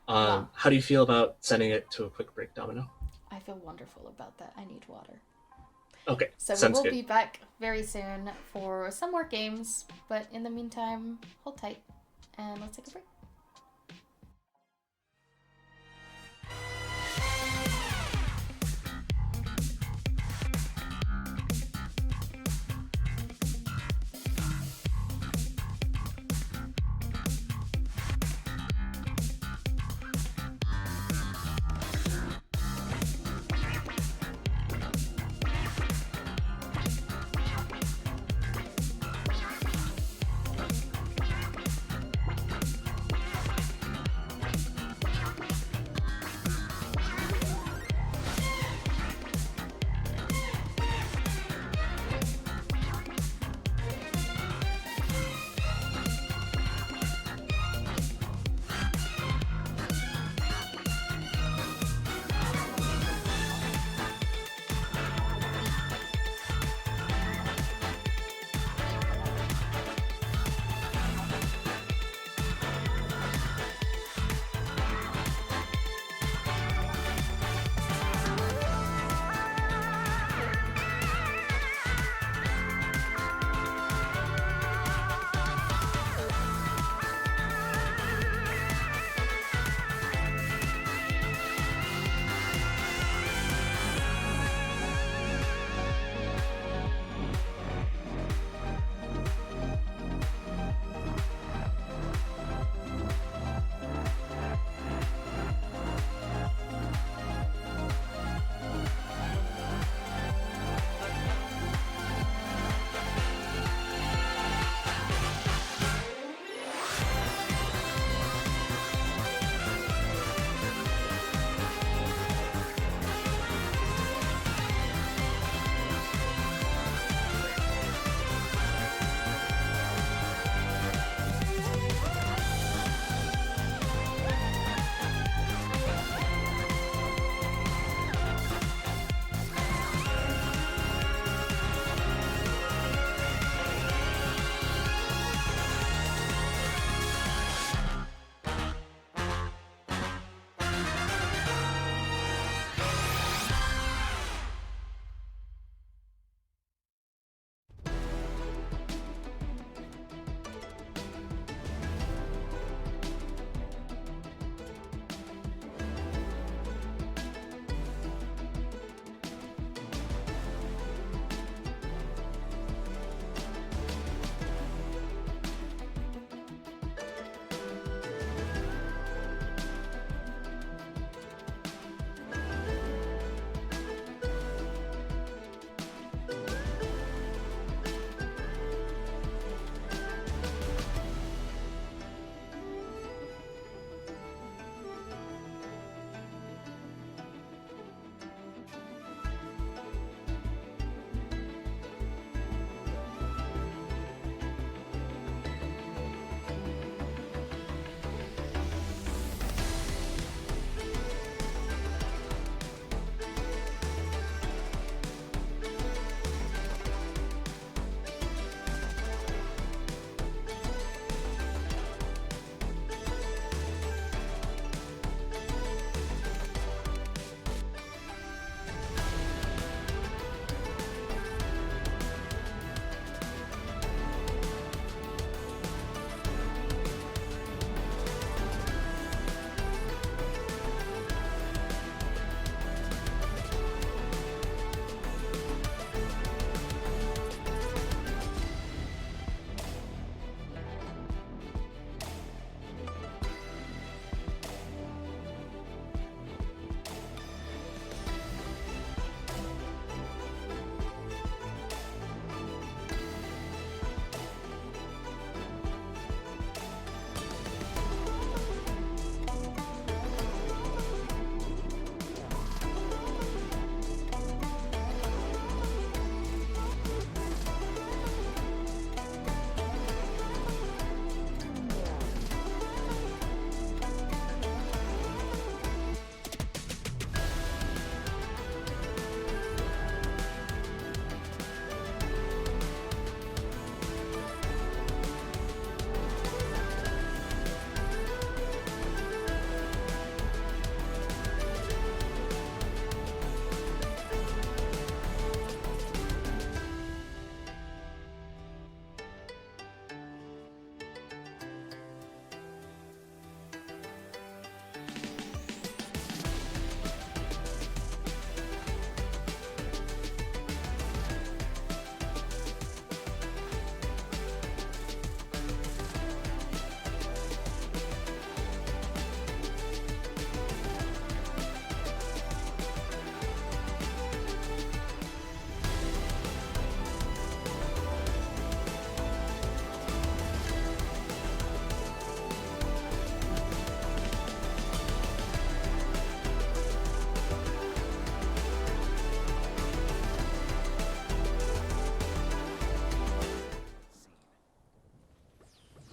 How do you feel about sending it to a quick break, Domino? I feel wonderful about that. I need water. Okay, so we will be back very soon for some more games, but in the meantime, hold tight and let's take a break.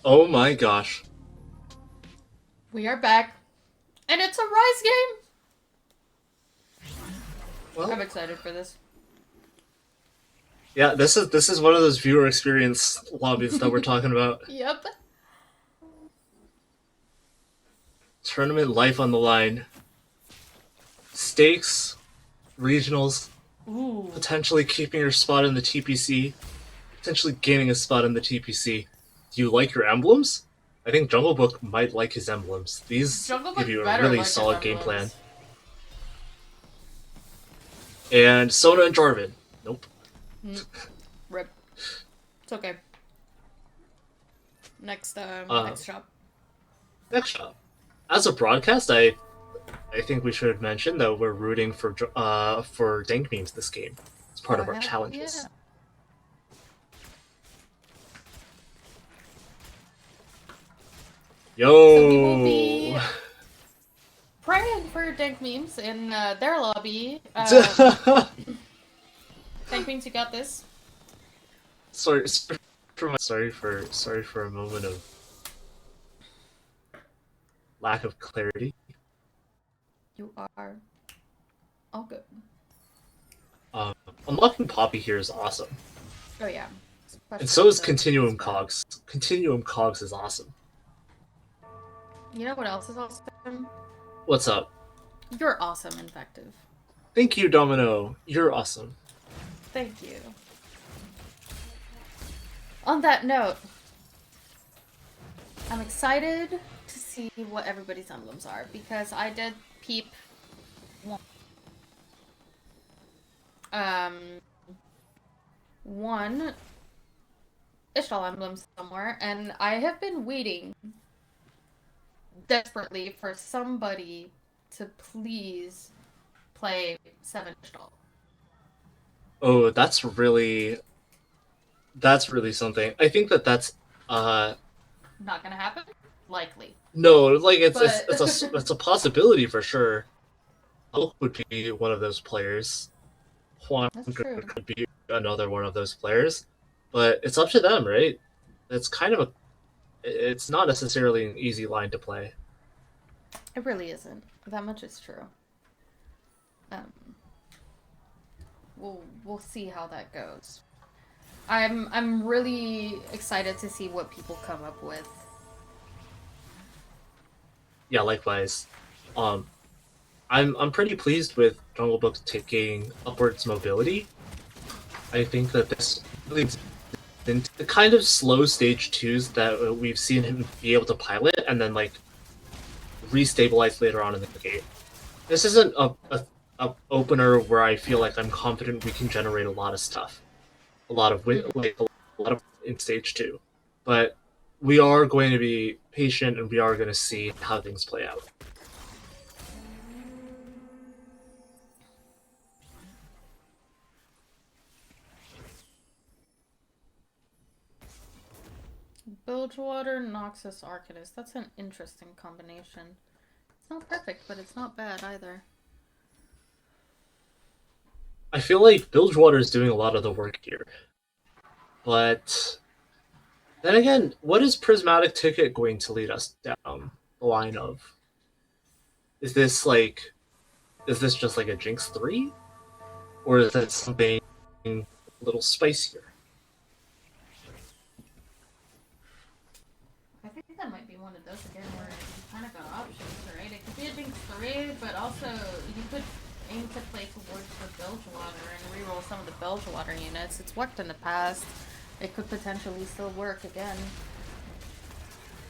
Oh my gosh. We are back, and it's a Rise game. I'm Well, excited for this. yeah, this is one of those viewer experience lobbies that we're talking about. Yep. Tournament life on the line. Stakes, regionals, Ooh. potentially keeping your spot in the TPC, potentially gaining a spot in the TPC. Do you like your emblems? I think Jungle Book might like his emblems. These Jungle give Book you a better really like his solid game plan. emblems. And Sona and Jarvan. Nope. Rip. It's okay. Next, Uh, next shop. next shop. As a broadcast, I think we should mention that we're rooting for dank memes this game. It's part of our Heck challenges. yeah. Yo. So we will be praying for dank memes in their lobby. Dank memes, you got this. Sorry for a moment of lack of clarity. You are all good. Um, Unlocking Poppy here is awesome, Oh yeah. Especially and so is with the Continuum spell. Cogs. Continuum Cogs is awesome. You know what else is awesome? What's up? You're awesome, Infective. Thank you, Domino. You're awesome. Thank you. On that note, I'm excited to see what everybody's emblems are because I did peep one Ishtal emblem somewhere, and I have been waiting desperately for somebody to please play 7 Ishtal. Oh, that's really something. I think that's Not gonna happen? Likely. no, like But it's a possibility for sure. Hulk would be one of those players. Juan that's true. could be another one of those players, but it's up to them, right? It's kind of a it's not necessarily an easy line to play. It really isn't. That much is true. Um, we'll see how that goes. I'm really excited to see what people come up with. Yeah, likewise. Um, I'm pretty pleased with Jungle Book taking upwards mobility. I think that this really into the kind of slow stage twos that we've seen him be able to pilot and then like restabilize later on in the game. This isn't a opener where I feel like I'm confident we can generate a lot of stuff, a lot of like a lot of in stage two, but we are going to be patient and we are going to see how things play out. Bilgewater, Noxus, Arcanist. That's an interesting combination. It's not perfect, but it's not bad either. I feel like Bilgewater is doing a lot of the work here, but then again, what is Prismatic Ticket going to lead us down the line of? Is this like, is this just like a Jinx 3? Or is that something a little spicier? I think that might be one of those again where you kind of got options, right? It could be a Jinx 3, but also you could aim to play towards the Bilgewater and reroll some of the Bilgewater units. It's worked in the past. It could potentially still work again.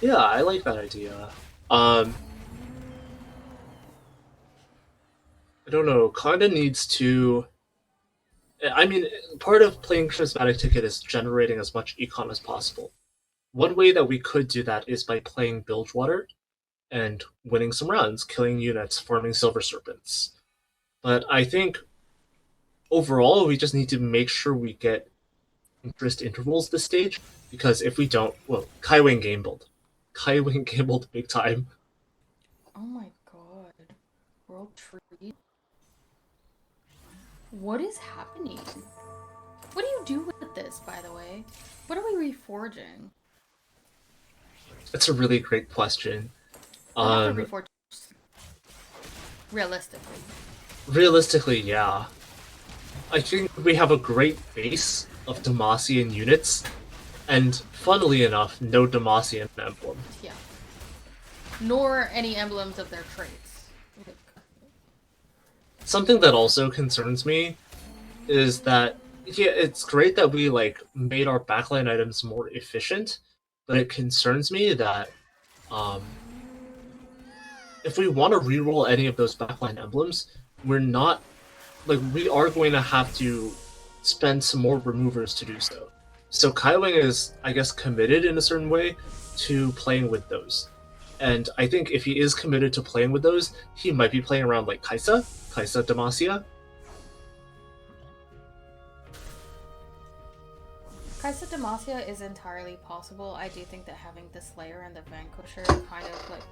Yeah, I like that idea. I don't know. Kinda needs to. I mean, part of playing Prismatic Ticket is generating as much econ as possible. One way that we could do that is by playing Bilgewater and winning some rounds, killing units, farming Silver Serpents. But I think overall, we just need to make sure we get interest intervals this stage, because if we don't, well, Kaiwing game build. Kaiwing game build big time. Oh my god. World Tree? What is happening? What do you do with this, by the way? What are we reforging? That's a really great question. They have to Um, reforge realistically. Realistically, yeah. I think we have a great base of Demacian units, and funnily enough, no Demacian emblem. Yeah. Nor any emblems of their traits. Something that also concerns me is that yeah, it's great that we like made our backline items more efficient, but it concerns me that um, if we want to reroll any of those backline emblems, we're not like we are going to have to spend some more removers to do so. So Kaiwing is, I guess, committed in a certain way to playing with those. And I think if he is committed to playing with those, he might be playing around like Kaisa Demacia. Kaisa Demacia is entirely possible. I do think that having the Slayer and the Vanquisher kind of like.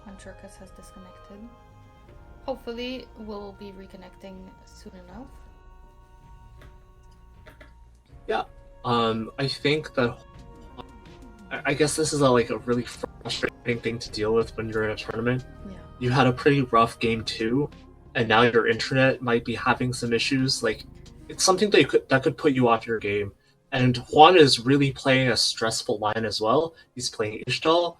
Huntricus has disconnected. Hopefully, we'll be reconnecting soon enough. Yeah. I think that I guess this is like a really frustrating thing to deal with when you're in a tournament. Yeah. You had a pretty rough game too, and now your internet might be having some issues. Like, it's something that could put you off your game. And Juan is really playing a stressful line as well. He's playing Ishtal.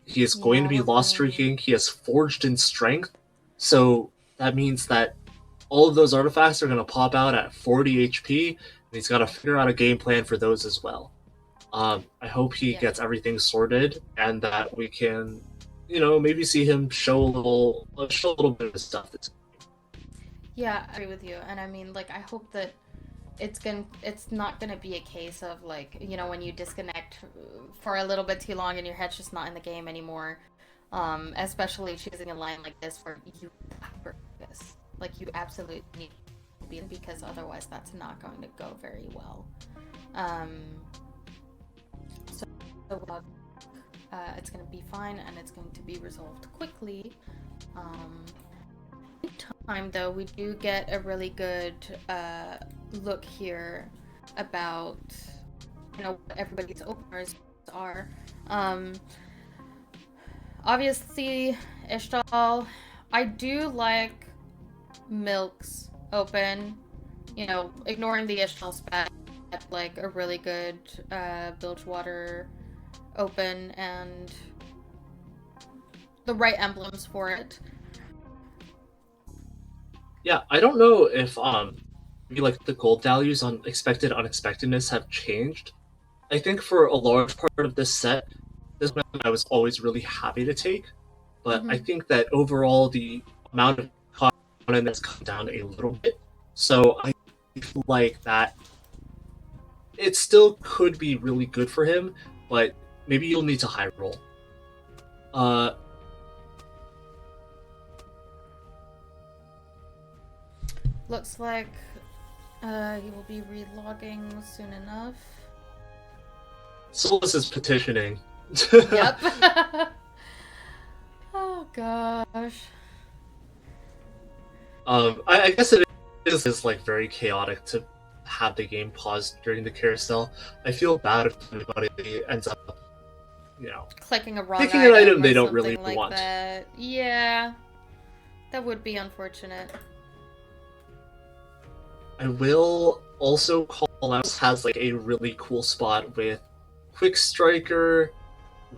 He is going to be lost streaking. He has Forged in Strength. So that means that all of those artifacts are going to pop out at 40 HP, and he's got to figure out a game plan for those as well. I hope he gets everything sorted, and that we can, maybe see him show a little bit of stuff. Yeah, I agree with you, and I mean, like, I hope that it's not gonna be a case of like, when you disconnect for a little bit too long and your head's just not in the game anymore. Especially choosing a line like this where you focus, like you absolutely need to be, because otherwise that's not going to go very well. So it's going to be fine, and it's going to be resolved quickly. Time though, we do get a really good look here about what everybody's openers are. Obviously, Ishtal. I do like Milk's open. Ignoring the Ishtal spat, like a really good Bilgewater open and the right emblems for it. Yeah, I don't know if maybe like the gold values on expected unexpectedness have changed. I think for a large part of this set, this one I was always really happy to take, but I think that overall the amount of content has come down a little bit. So I feel like that it still could be really good for him, but maybe you'll need to high roll. Looks like he will be relogging soon enough. Solus is petitioning. Yep. Oh gosh. I guess it is like very chaotic to have the game pause during the carousel. I feel bad if anybody ends up, clicking a wrong picking an item they don't really like want. That. Yeah, that would be unfortunate. I will also call out has like a really cool spot with Quick Striker,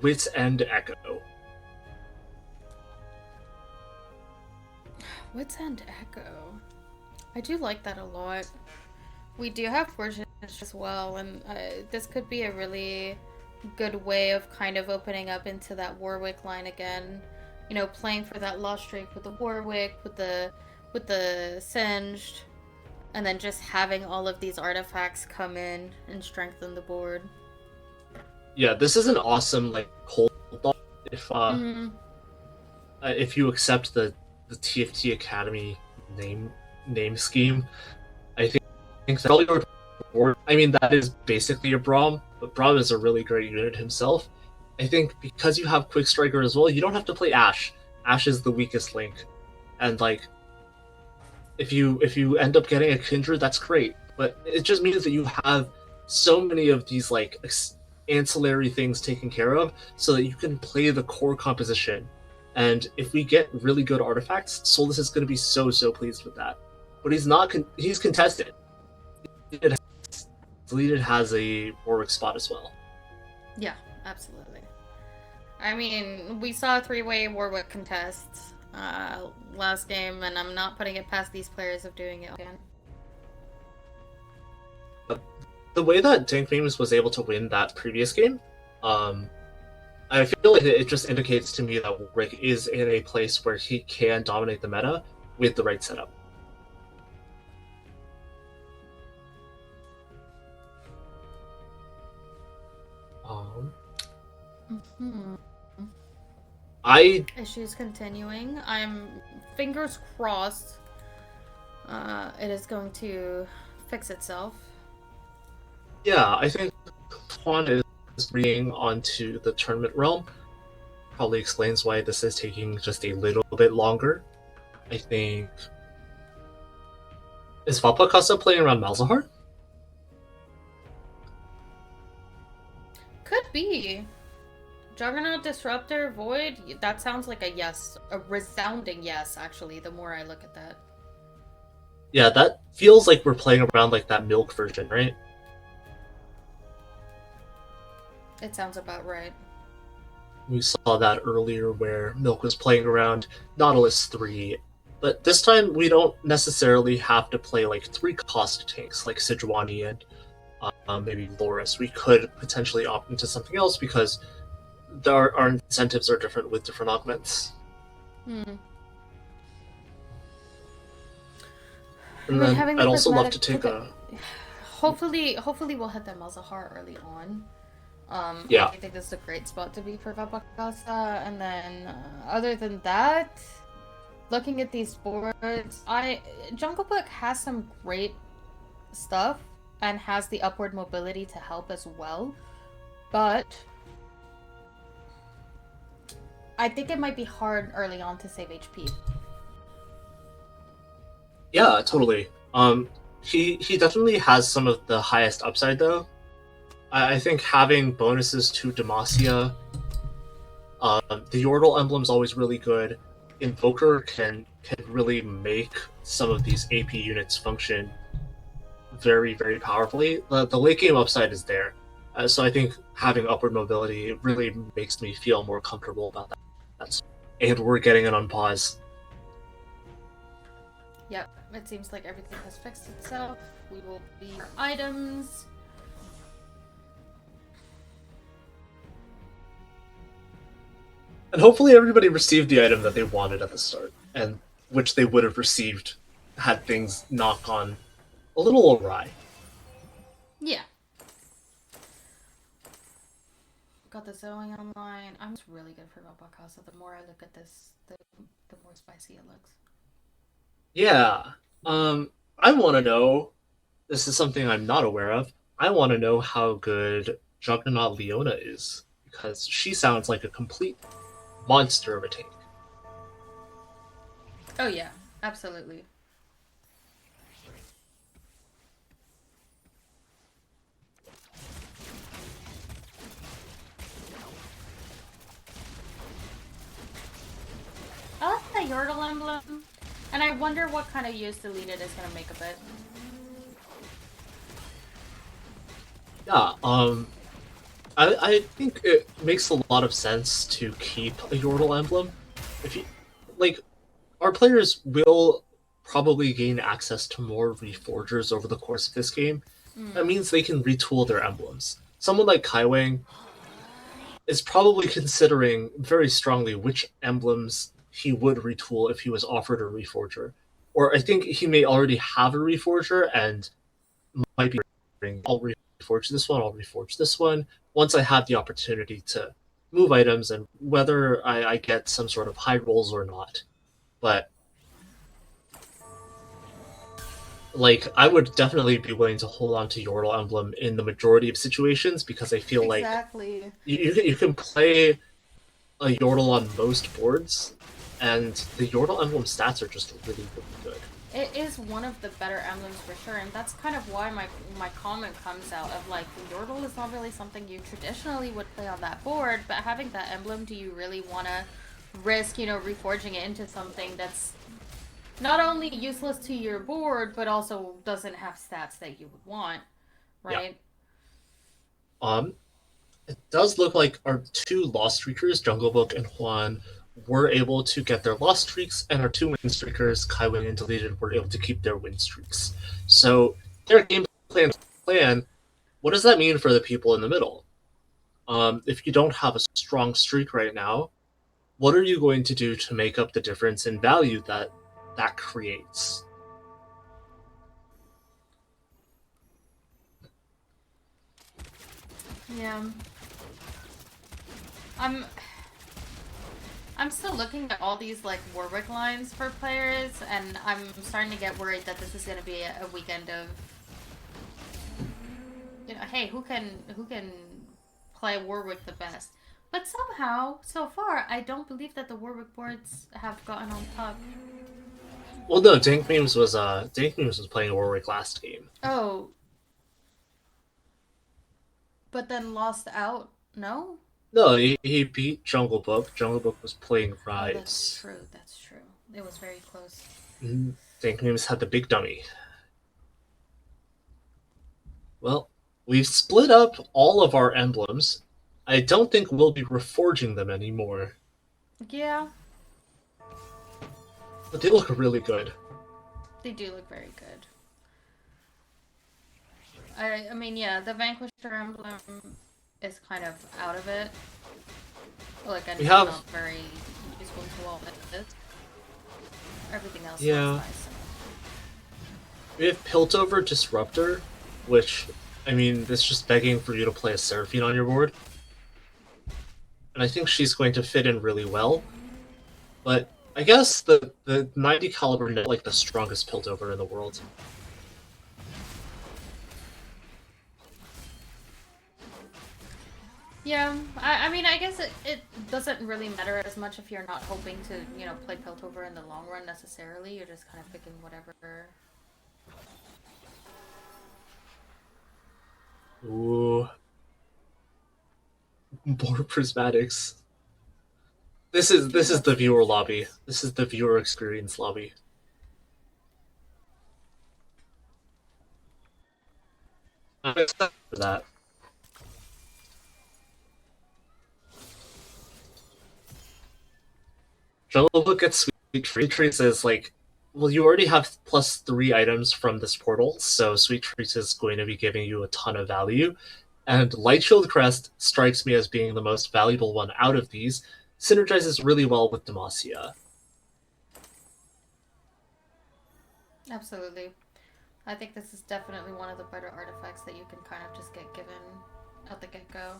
Wits End Echo. Wits End Echo. I do like that a lot. We do have Fortune as well, and this could be a really good way of kind of opening up into that Warwick line again. Playing for that lost streak with the Warwick, with the Singed, and then just having all of these artifacts come in and strengthen the board. Yeah, this is an awesome like cold thought if you accept the TFT Academy name scheme. I think that all your board, I mean, that is basically your Braum, but Braum is a really great unit himself. I think because you have Quick Striker as well, you don't have to play Ashe. Ashe is the weakest link, and like if you end up getting a Kindred, that's great. But it just means that you have so many of these like ancillary things taken care of so that you can play the core composition. And if we get really good artifacts, Solus is going to be so pleased with that. But he's not. He's contested. Deleted has a Warwick spot as well. Yeah, absolutely. I mean, we saw a three-way Warwick contest last game, and I'm not putting it past these players of doing it again. The way that Dank Memes was able to win that previous game, I feel like it just indicates to me that Warwick is in a place where he can dominate the meta with the right setup. Issues continuing. I'm fingers crossed. It is going to fix itself. Yeah, I think Quan is bringing onto the tournament realm. Probably explains why this is taking just a little bit longer. I think. Is Vapakasa playing around Malzahar? Could be. Juggernaut, Disruptor, Void, that sounds like a yes. A resounding yes, actually, the more I look at that. Yeah, that feels like we're playing around like that Milk version, right? It sounds about right. We saw that earlier where Milk was playing around Nautilus 3, but this time we don't necessarily have to play like 3 cost tanks like Sejuani and maybe Loris. We could potentially opt into something else because our incentives are different with different augments. And then I'd also love to take a... Hopefully we'll hit the Malzahar early on. Yeah. I think this is a great spot to be for Vapakasa. And then, other than that, looking at these boards, Jungle Book has some great stuff and has the upward mobility to help as well. But I think it might be hard early on to save HP. Yeah, totally. He definitely has some of the highest upside though. I think having bonuses to Demacia, the Yordle emblem's always really good. Invoker can really make some of these AP units function very powerfully. The late game upside is there, so I think having upward mobility really makes me feel more comfortable about that. And we're getting it on pause. Yep, it seems like everything has fixed itself. We will be items. And hopefully everybody received the item that they wanted at the start, and which they would have received had things not gone a little awry. Yeah. Got the Zoe online. I'm just really good for Vapakasa. The more I look at this, the more spicy it looks. Yeah. I want to know, this is something I'm not aware of, I want to know how good Juggernaut Leona is, because she sounds like a complete monster of a tank. Oh yeah, absolutely. I like the Yordle emblem, and I wonder what kind of use Deleted is going to make of it. Yeah, I think it makes a lot of sense to keep a Yordle emblem. If you like, our players will probably gain access to more reforgers over the course of this game. That means they can retool their emblems. Someone like Kaiwang is probably considering very strongly which emblems he would retool if he was offered a reforger. Or I think he may already have a reforger and might be I'll reforge this one, I'll reforge this one, once I have the opportunity to move items and whether I get some sort of high rolls or not. But like, I would definitely be willing to hold on to Yordle emblem in the majority of situations because I feel like you can play a Yordle on most boards and the Yordle emblem stats are just really, really good. It is one of the better emblems for sure, and that's kind of why my comment comes out of like Yordle is not really something you traditionally would play on that board, but having that emblem, do you really want to risk, reforging it into something that's not only useless to your board, but also doesn't have stats that you would want, Yeah. right? Um, it does look like our two lost streakers, Jungle Book and Juan, were able to get their lost streaks, and our two win streakers, Kaiwin and Deleted, were able to keep their win streaks. So their game plan. What does that mean for the people in the middle? If you don't have a strong streak right now, what are you going to do to make up the difference in value that that creates? Yeah. I'm I'm still looking at all these like Warwick lines for players, and I'm starting to get worried that this is going to be a weekend of, hey, who can play Warwick the best? But somehow, so far, I don't believe that the Warwick boards have gotten on top. Well, no, Dank Memes was playing Warwick last game. Oh, but then lost out. No. No, he beat Jungle Book. Jungle Book was playing Oh, that's Rise. true. That's true. It was very close. Dank Memes had the big dummy. Well, we've split up all of our emblems. I don't think we'll be reforging them anymore, Yeah, but they look really good. they do look very good. I mean, yeah, the Vanquisher emblem is kind of out of it. Like, and We it's have, not very useful to all of it. Everything else looks yeah, nice. we have Piltover Disruptor, which, I mean, it's just begging for you to play a Seraphine on your board. And I think she's going to fit in really well. But I guess the 90 caliber is like the strongest Piltover in the world. Yeah, I mean, I guess it doesn't really matter as much if you're not hoping to, play Piltover in the long run necessarily. You're just kind of picking whatever. Ooh. More prismatics. This is the viewer lobby. This is the viewer experience lobby. I'm excited for that. Jungle Book gets Sweet Treats is like, well, you already have +3 items from this portal, so Sweet Treats is going to be giving you a ton of value. And Light Shield Crest strikes me as being the most valuable one out of these. Synergizes really well with Demacia. Absolutely. I think this is definitely one of the better artifacts that you can kind of just get given at the get-go.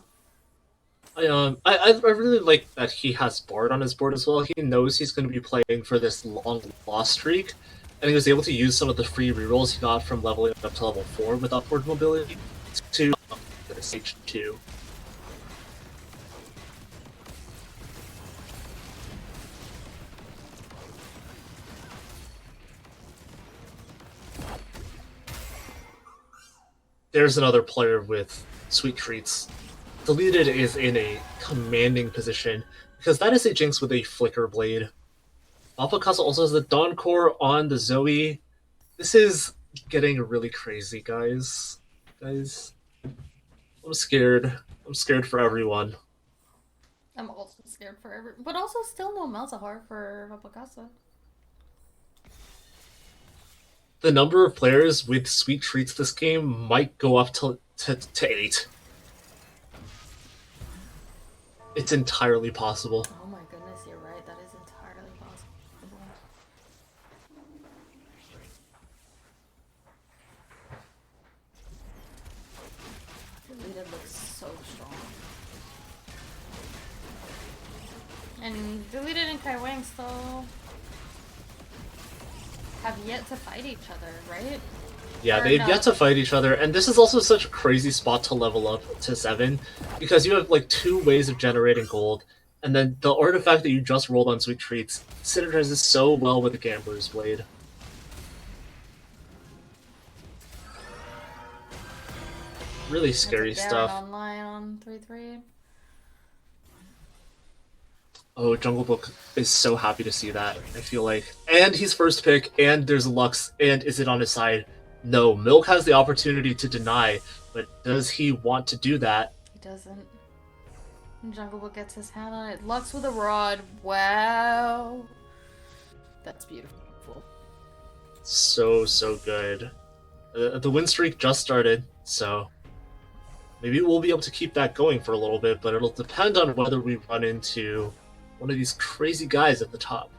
I really like that he has Bard on his board as well. He knows he's going to be playing for this long loss streak, and he was able to use some of the free rerolls he got from leveling up to level 4 with upward mobility to stage 2. There's another player with Sweet Treats. Deleted is in a commanding position because that is a Jinx with a Flicker Blade. Alpha Casa also has the Dawn Core on the Zoe. This is getting really crazy, guys. Guys, I'm scared. I'm scared for everyone. I'm also scared for but also still no Malzahar for Vapakasa. The number of players with Sweet Treats this game might go up to 8. It's entirely possible. Oh my goodness, you're right. That is entirely possible. Deleted looks so strong. And Deleted and Kai Wang still have yet to fight each other, right? Yeah, Or they've no. yet to fight each other, and this is also such a crazy spot to level up to 7, because you have like 2 ways of generating gold, And then the artifact that you just rolled on Sweet Treats synergizes so well with the Gambler's Blade. Really That's a scary Garen stuff. online on 3-3. Oh, Jungle Book is so happy to see that. I feel like, and he's first pick, and there's a Lux, and is it on his side? No, Milk has the opportunity to deny, but does he want to do that? He doesn't. Jungle Book gets his hand on it. Lux with a rod. Wow. That's beautiful. So good. The win streak just started, so maybe we'll be able to keep that going for a little bit, but it'll depend on whether we run into one of these crazy guys at the top.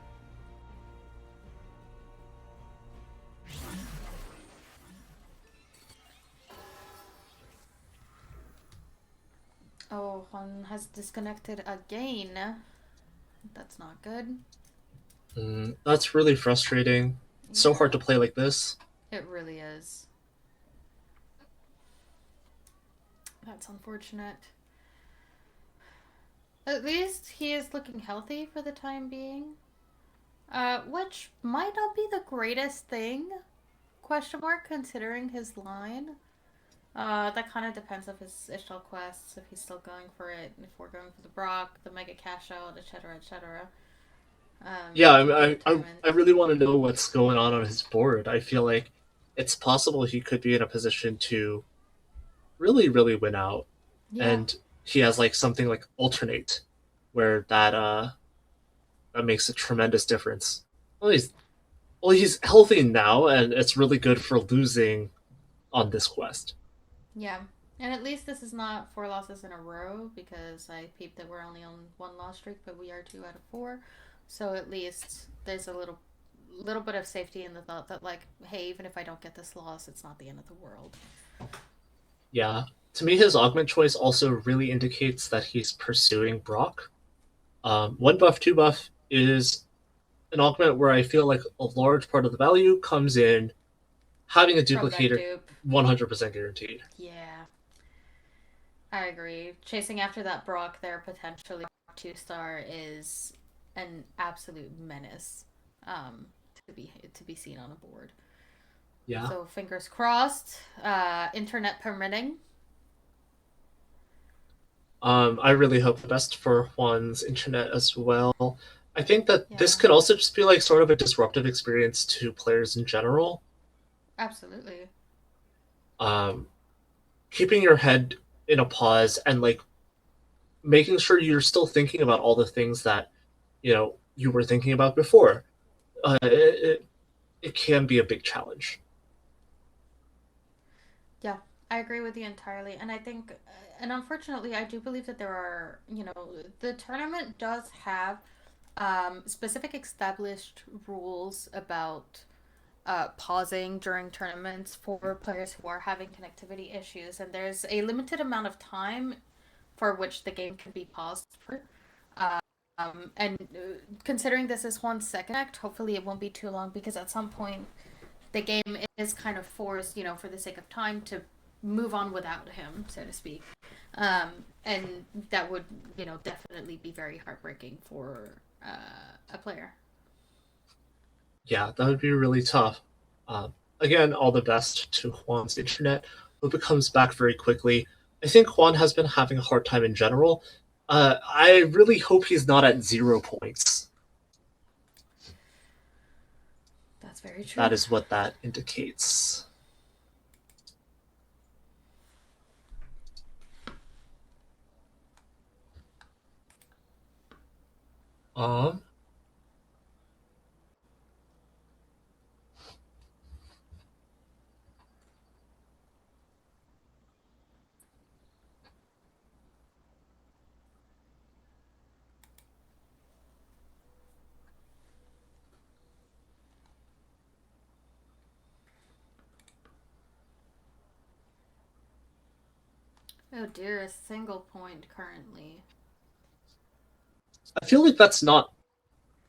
Oh, Juan has disconnected again. That's not good. That's really frustrating. It's so hard to play like this. It really is. That's unfortunate. At least he is looking healthy for the time being. Which might not be the greatest thing, question mark, considering his line. That kind of depends of his Ishtal quests, if he's still going for it, if we're going for the Brock, the Mega Cash Out, etc., etc. Yeah, I Tournament. really want to know what's going on his board. I feel like it's possible he could be in a position to really win out, Yeah, and he has like something like alternate, where that makes a tremendous difference. Well, he's healthy now, and it's really good for losing on this quest. yeah. And at least this is not 4 losses in a row because I peeped that we're only on 1 loss streak, but we are 2 out of 4. So at least there's a little bit of safety in the thought that like, hey, even if I don't get this loss, it's not the end of the world. Yeah, to me, his augment choice also really indicates that he's pursuing Brock. One buff, two buff is an augment where I feel like a large part of the value comes in having a From that duplicator dupe. 100% guaranteed. Yeah, I agree. Chasing after that Brock there potentially 2-star is an absolute menace to be seen on a board. Yeah. So fingers crossed. Internet permitting. I really hope the best for Juan's internet as well. I think that this Yeah, could also just be like sort of a disruptive experience to players in general. absolutely. Um, Keeping your head in a pause and like making sure you're still thinking about all the things that you were thinking about before. It can be a big challenge. Yeah, I agree with you entirely. And I think, and unfortunately, I do believe that there are, the tournament does have specific established rules about pausing during tournaments for players who are having connectivity issues. And there's a limited amount of time for which the game can be paused for. And considering this is one second act, hopefully it won't be too long because at some point the game is kind of forced, for the sake of time, to move on without him, so to speak. And that would, definitely be very heartbreaking for a player. Yeah, that would be really tough. Again, all the best to Juan's internet. Hope it comes back very quickly. I think Juan has been having a hard time in general. I really hope he's not at 0 points. That's very That true. is what that indicates. Um, Oh dear, a single point currently. I feel like that's not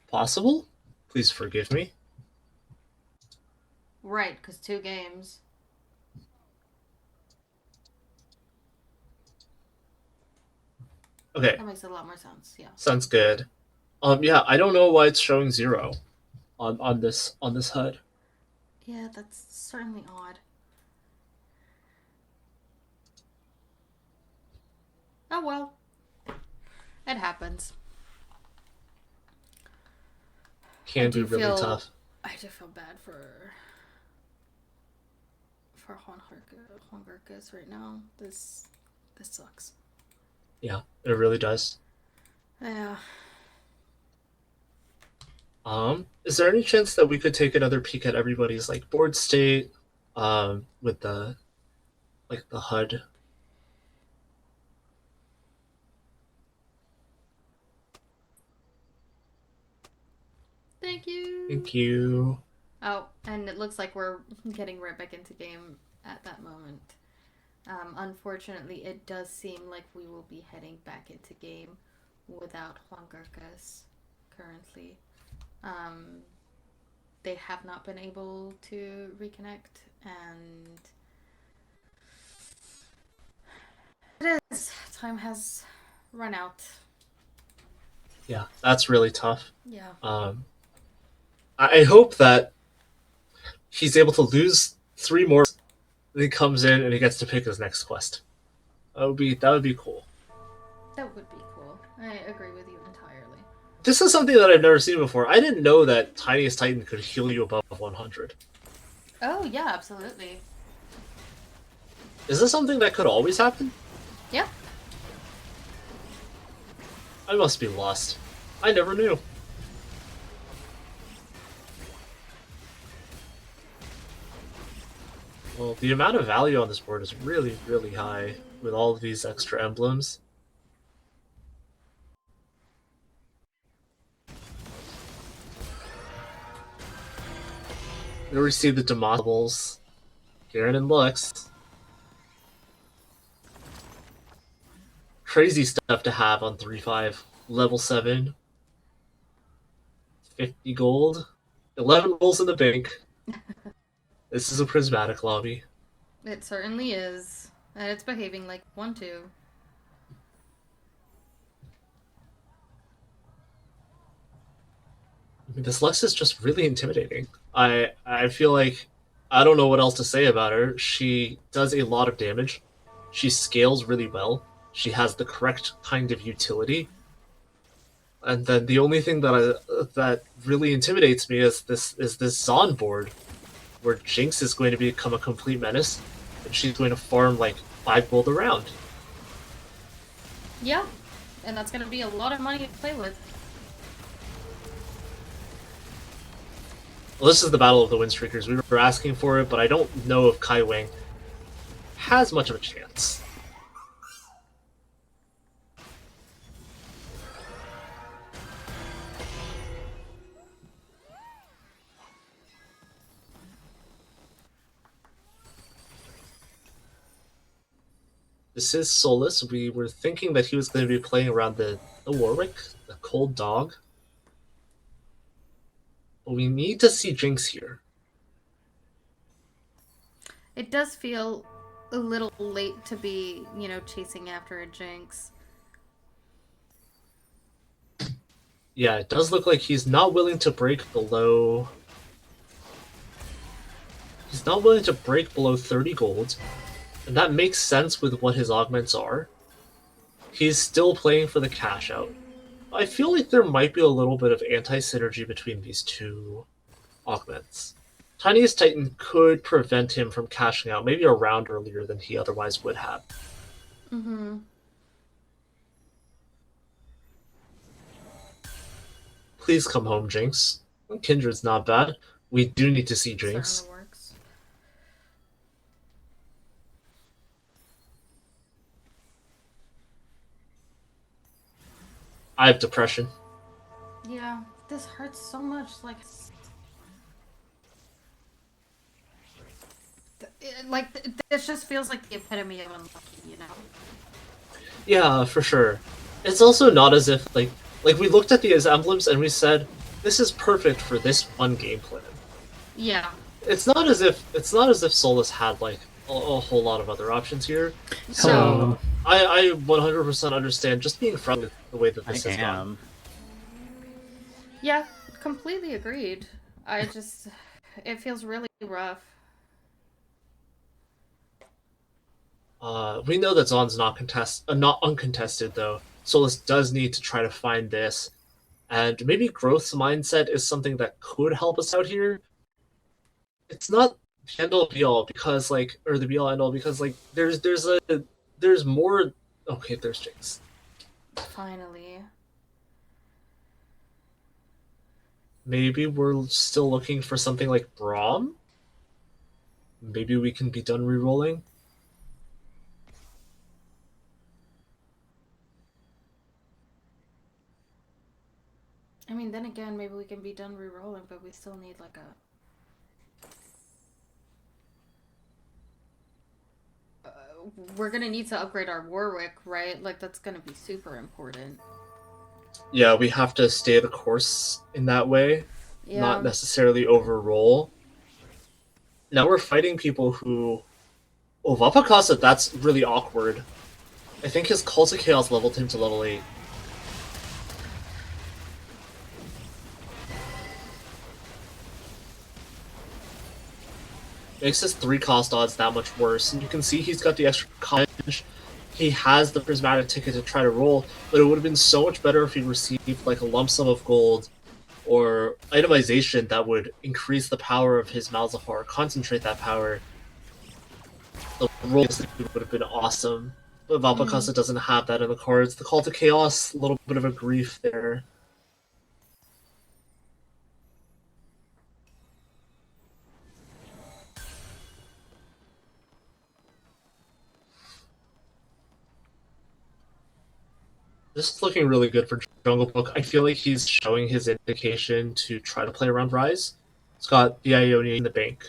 possible. Please forgive me. Right, because 2 games. Okay, That makes a lot more sense. Yeah. sounds good. Yeah, I don't know why it's showing 0 on this HUD. Yeah, that's certainly odd. Oh well, it happens. I Can be do really feel, tough. I do feel bad for Juan Gurkas right now. This sucks. Yeah, it really does. Yeah. Is there any chance that we could take another peek at everybody's like board state, with the like the HUD? Thank you. Thank you. Oh, and it looks like we're getting right back into game at that moment. Unfortunately, it does seem like we will be heading back into game without Juan Gurkas currently. Um, they have not been able to reconnect, and it is. Time has run out. Yeah, that's really tough. Yeah. Um, I hope that he's able to lose 3 more. Then he comes in and he gets to pick his next quest. That would be cool. That would be cool. I agree with you entirely. This is something that I've never seen before. I didn't know that Tiniest Titan could heal you above 100. Oh, yeah, absolutely. Is this something that could always happen? Yeah. I must be lost. I never knew. Well, the amount of value on this board is really, really high with all of these extra emblems. We already see the demotables. Garen and Lux. Crazy stuff to have on 3-5. Level 7. 50 gold. 11 rolls in the bank. This is a prismatic lobby. It certainly is. And it's behaving like one, too. I mean, this Lux is just really intimidating. I feel like I don't know what else to say about her. She does a lot of damage. She scales really well. She has the correct kind of utility. And then the only thing that really intimidates me is this Zon board, where Jinx is going to become a complete menace, and she's going to farm like 5 gold a round. Yeah. And that's going to be a lot of money to play with. Well, this is the battle of the Windstreakers. We were asking for it, but I don't know if Kai Wang has much of a chance. This is Solus. We were thinking that he was going to be playing around the Warwick, the Cold Dog. But we need to see Jinx here. It does feel a little late to be, chasing after a Jinx. Yeah, it does look like he's not willing to break below... He's not willing to break below 30 gold. And that makes sense with what his augments are. He's still playing for the cash out. I feel like there might be a little bit of anti-synergy between these two augments. Tiniest Titan could prevent him from cashing out maybe a round earlier than he otherwise would have. Mm-hmm. Please come home, Jinx. Kindred's not bad. We do need to see Jinx. Certainly works. I have depression. Yeah, this hurts so much. This just feels like the epitome of unlucky. Yeah, for sure. It's also not as if like we looked at these emblems and we said, this is perfect for this one game plan. Yeah. It's not as if Solus had like a whole lot of other options here. Hello. I 100% understand just being frustrated with the way that I this has gone. am. Yeah, completely agreed. I just, it feels really rough. We know that Zon's not uncontested though. Solus does need to try to find this, and maybe growth's mindset is something that could help us out here. It's not the end all be all because like, or the be all end all because like, there's more. Okay, there's Jinx. Finally. Maybe we're still looking for something like Braum. Maybe we can be done rerolling. I mean, then again, maybe we can be done re-rolling, but we still need like a. We're gonna need to upgrade our Warwick, right? Like that's gonna be super important. Yeah, we have to stay the course in that way, not Yeah. necessarily overroll. Now we're fighting people who. Oh, Vapakasa, that's really awkward. I think his Cult of Chaos leveled him to level 8. Makes his 3 cost odds that much worse. And you can see he's got the extra college. He has the prismatic ticket to try to roll, but it would have been so much better if he received like a lump sum of gold or itemization that would increase the power of his Malzahar, concentrate that power. The roll would have been awesome. But Mm. Valpakasa doesn't have that in the cards. The Call to Chaos, a little bit of a grief there. This is looking really good for Jungle Book. I feel like he's showing his indication to try to play around Rise. It's got the Ione in the bank.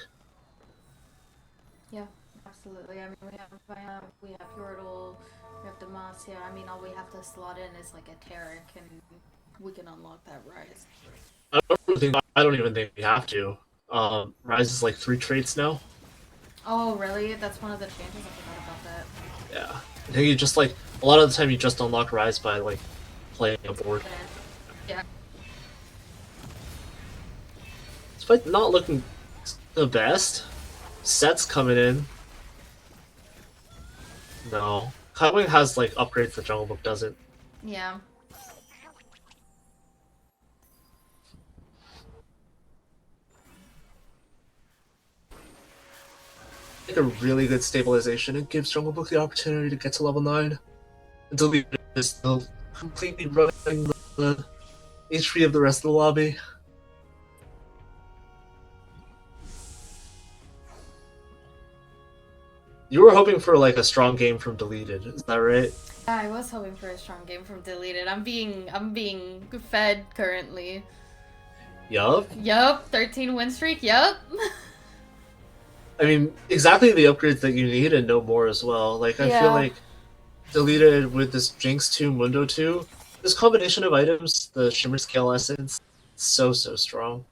Yeah, absolutely. I mean, we have Yordle, we have Demacia. I mean, all we have to slot in is like a Taric, and we can unlock that Rise. I don't even think we have to. Rise is like 3 traits now. Oh, really? That's one of the changes. I forgot about that. Yeah. I think you just like a lot of the time you just unlock Rise by like playing a board. Yeah. Despite not looking the best. Sets coming in. No. Cutwing has like upgrades the Jungle Book doesn't. Yeah. Like a really good stabilization. It gives Jungle Book the opportunity to get to level 9. Until the is still completely running the HP of the rest of the lobby. You were hoping for like a strong game from Deleted, is that right? Yeah, I was hoping for a strong game from Deleted. I'm being fed currently. Yup. Yup, 13 win streak. Yup. I mean, exactly the upgrades that you need and no more as well. Like, I feel Yeah. like Deleted with this Jinx 2, Mundo 2, this combination of items, the Shimmer Scale Essence, so strong.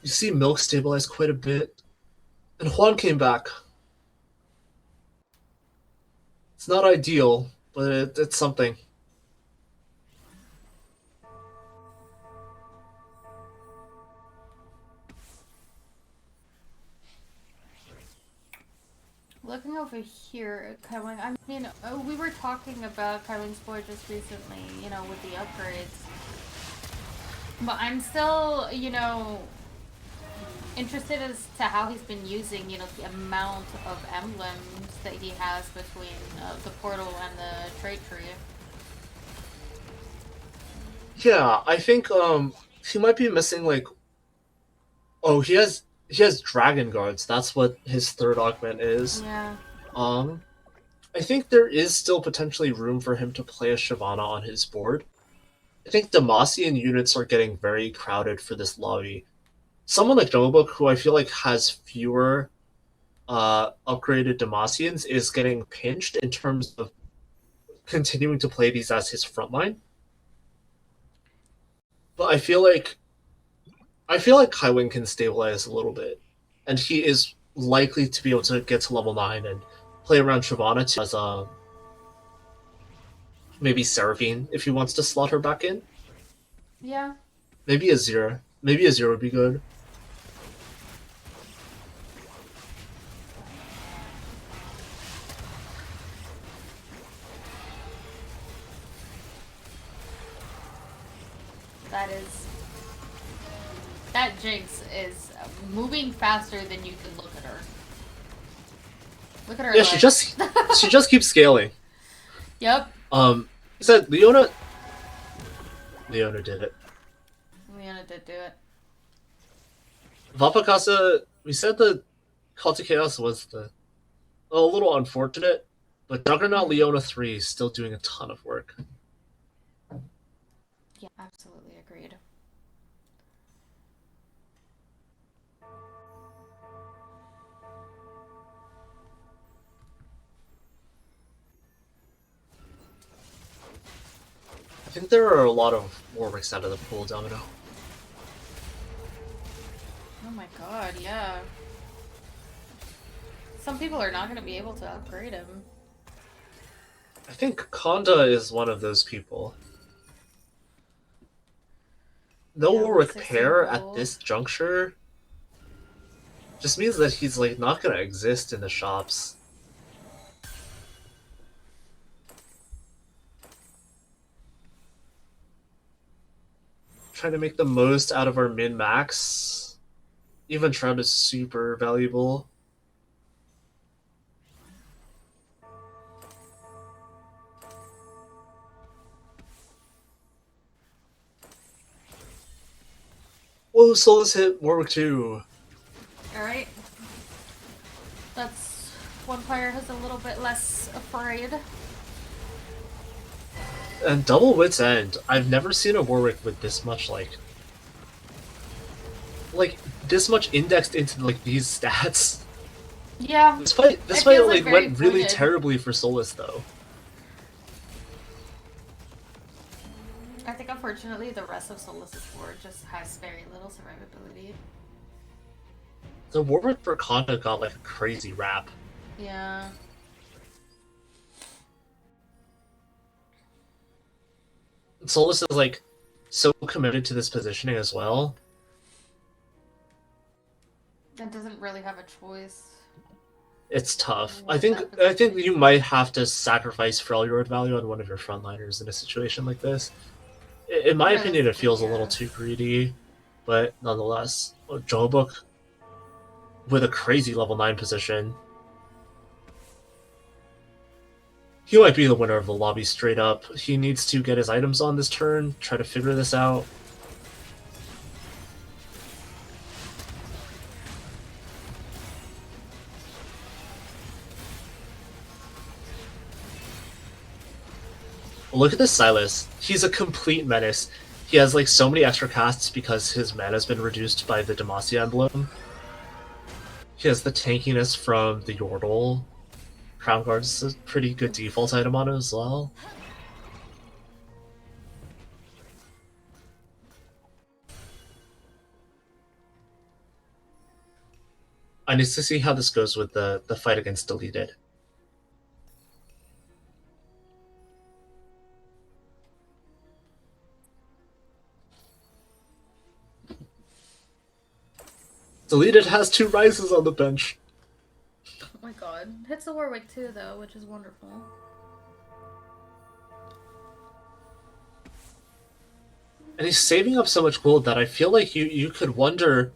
You see Milk stabilize quite a bit, and Juan came back. It's not ideal, but it's something. Looking over here at Kaiwing, I mean, we were talking about Kaiwing's board just recently, with the upgrades. But I'm still, interested as to how he's been using, the amount of emblems that he has between the portal and the trait tree. Yeah, I think he might be missing like he has Dragon Guards. That's what his third augment is. Yeah. Um I think there is still potentially room for him to play a Shyvana on his board. I think Demacian units are getting very crowded for this lobby. Someone like Jogabok, who I feel like has fewer upgraded Demacians, is getting pinched in terms of continuing to play these as his frontline. But I feel like Kaiwin can stabilize a little bit, and he is likely to be able to get to level 9 and play around Shyvana too, as maybe Seraphine if he wants to slot her back in. Yeah. Maybe a zero. Maybe a zero would be good. That is. That Jinx is moving faster than you can look at her. Look at her Yeah, legs. she just keeps scaling. Yep. He said Leona did it. Leona did do it. Vapakasa, we said the Call to Chaos was a little unfortunate, but Juggernaut Leona 3 is still doing a ton of work. Yeah, absolutely agreed. I think there are a lot of Warwicks out of the pool, Domino. Oh my god, yeah. Some people are not going to be able to upgrade him. I think Konda is one of those people. No Yeah, Warwick 160 pair at gold. this juncture just means that he's like not gonna exist in the shops. Trying to make the most out of our min max. Even Shroud is super valuable. Whoa, Solus hit Warwick 2. Alright. That's one player who's a little bit less afraid. And double Wit's End. I've never seen a Warwick with this much like this much indexed into like these stats. Yeah. This fight It feels like very went really pointed. terribly for Solus though. I think unfortunately the rest of Solus's board just has very little survivability. The Warwick for Konda got like a crazy rap. Yeah. Solus is like so committed to this positioning as well. It doesn't really have a choice. It's tough. I With think that I think positioning. you might have to sacrifice Freljord value on one of your frontliners in a situation like this. In my opinion, it Realistically, feels a little yeah. too greedy, but nonetheless, Jobuk with a crazy level 9 position. He might be the winner of the lobby straight up. He needs to get his items on this turn, try to figure this out. Look at this Silas. He's a complete menace. He has like so many extra casts because his mana has been reduced by the Demacia emblem. He has the tankiness from the Yordle. Crown Guard's a pretty good default item on it as well. I need to see how this goes with the fight against Deleted. Deleted has 2 rises on the bench. Oh my god. Hits the Warwick too, though, which is wonderful. And he's saving up so much gold that I feel like you could wonder,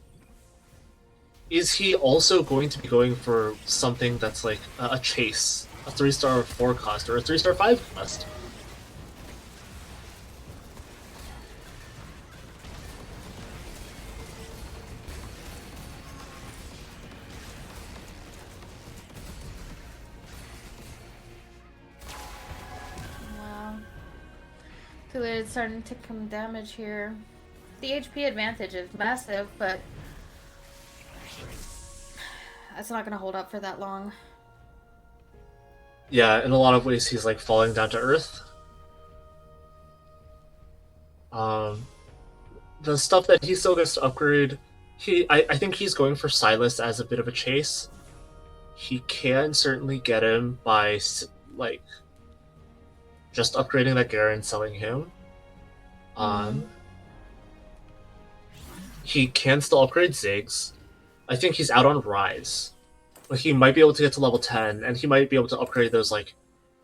is he also going to be going for something that's like a chase, a 3-star 4 cost, or a 3-star 5 cost? Wow. It's starting to take some damage here. The HP advantage is massive, but that's not gonna hold up for that long. Yeah, in a lot of ways he's like falling down to earth. the stuff that he still gets to upgrade, I think he's going for Silas as a bit of a chase. He can certainly get him by like just upgrading that Garen and selling him. Mm. Um, he can still upgrade Ziggs. I think he's out on Rise. But he might be able to get to level 10, and he might be able to upgrade those like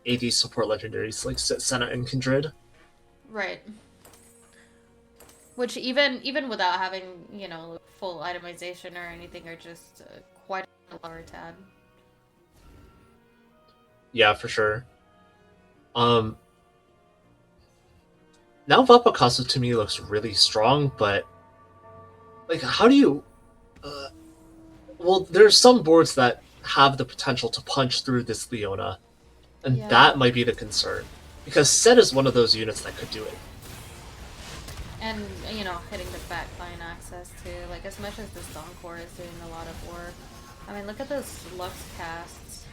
AD support legendaries like Senna and Kindred. Right. Which even without having, you know, full itemization or anything, are just quite a lower tad. Yeah, for sure. Um, now Vapakasu to me looks really strong, but like, how do you? Uh, well, there's some boards that have the potential to punch through this Leona, and Yeah. that might be the concern because Set is one of those units that could do it. And, you know, hitting the backline access too. Like, as much as this Core is doing a lot of work. I mean, look at those Lux casts.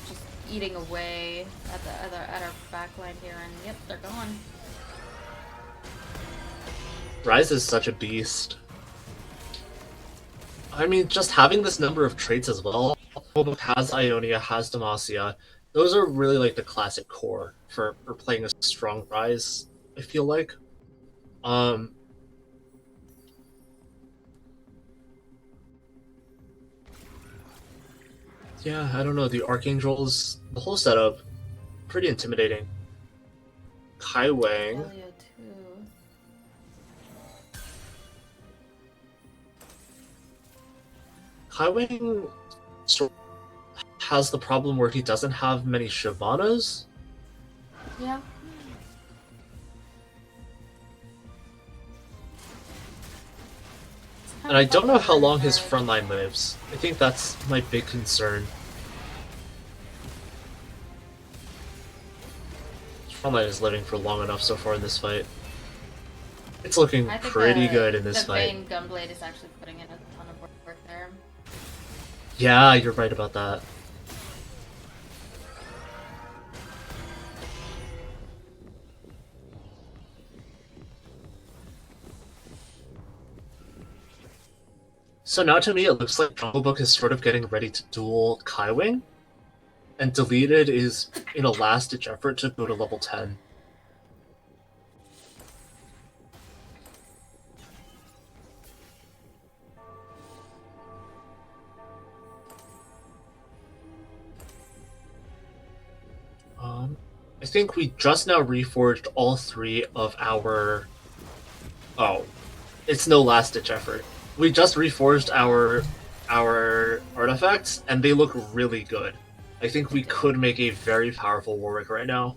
Just eating away at our backline here, and yep, they're gone. Rise is such a beast. I mean, just having this number of traits as well. Hoboken has Ionia, has Demacia. Those are really like the classic core for playing a strong Rise, I feel like. Um, yeah, I don't know. The Archangels, the whole setup, pretty intimidating. Kai Wang. Galio too. Kai Wang has the problem where he doesn't have many Shyvanas. Yeah. And I don't know how long his frontline lives. I think that's my big concern. His frontline is living for long enough so far in this fight. It's looking pretty good in this fight. The Vayne Gunblade is actually putting in a ton of work there. Yeah, you're right about that. So now to me it looks like Jungle Book is sort of getting ready to duel Kaiwing, and Deleted is in a last-ditch effort to go to level 10. I think we just now reforged all three of our... Oh, it's no last-ditch effort. We just reforged our artifacts, and they look really good. I think we could make a very powerful Warwick right now.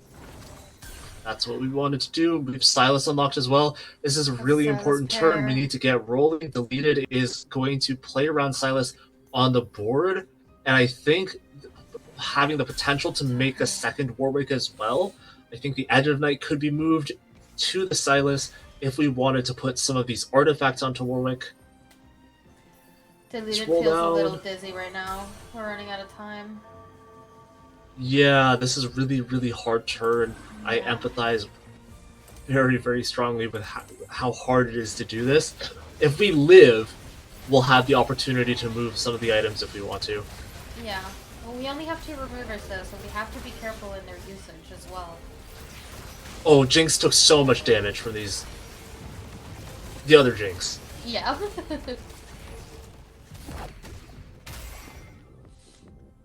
That's what we wanted to do. We have Silas unlocked as well. This is a really important turn. We need to get rolling. Deleted is going to play around Silas on the board, and I think having the potential to make a second Warwick as well. I think the Edge of Night could be moved to the Silas if we wanted to put some of these artifacts onto Warwick. Deleted feels a little dizzy right now. We're running out of time. Yeah, this is a really, really hard turn. Yeah. I empathize very, very strongly with how hard it is to do this. If we live, we'll have the opportunity to move some of the items if we want to. Yeah. Well, we only have 2 removers though, so we have to be careful in their usage as well. Oh, Jinx took so much damage from these. The other Jinx. Yeah.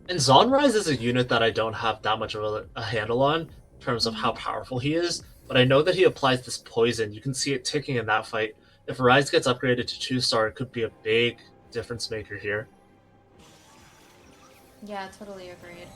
And Zonrise is a unit that I don't have that much of a handle on in terms of how powerful he is, but I know that he applies this poison. You can see it ticking in that fight. If Rise gets upgraded to 2-star, it could be a big difference maker here. Yeah, totally agreed.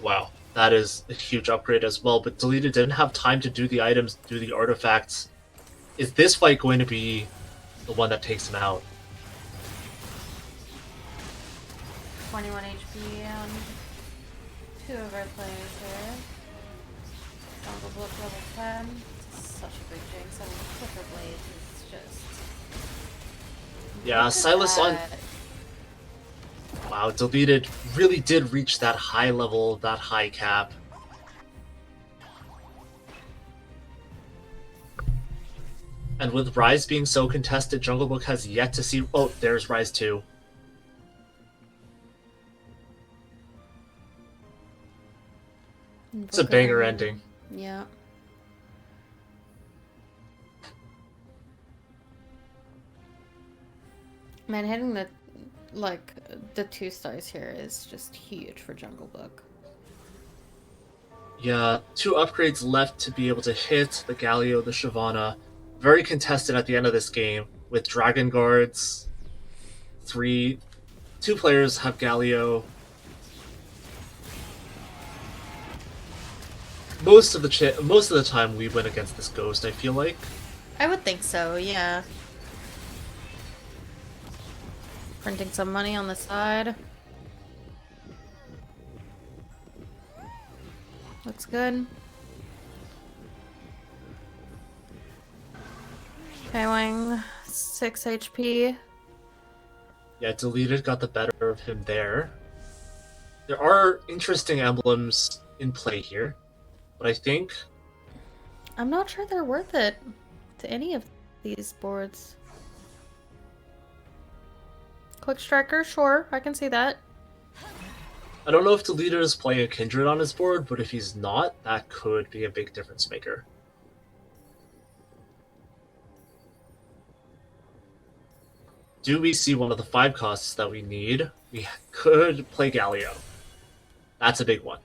Wow, that is a huge upgrade as well, but Deleted didn't have time to do the items, do the artifacts. Is this fight going to be the one that takes him out? 21 HP on 2 of our players here. Jungle Book level 10. Such a big jinx. I mean, Clipper Blades is just. Yeah, Look at Silas on. that. Wow, deleted really did reach that high level, that high cap. And with Rise being so contested, Jungle Book has yet to see. Oh, there's Rise 2. It's a banger ending. Yeah. Man, hitting the 2 stars here is just huge for Jungle Book. Yeah, 2 upgrades left to be able to hit the Galio, the Shyvana. Very contested at the end of this game with Dragon Guards. 2 players have Galio. Most of the time we win against this Ghost, I feel like. I would think so, yeah. Printing some money on the side. Looks good. K-Wing, 6 HP. Yeah, deleted got the better of him there. There are interesting emblems in play here, but I think I'm not sure they're worth it to any of these boards. Quick Striker, sure, I can see that. I don't know if deleted is playing a Kindred on his board, but if he's not, that could be a big difference maker. Do we see one of the 5 costs that we need? We could play Galio. That's a big one.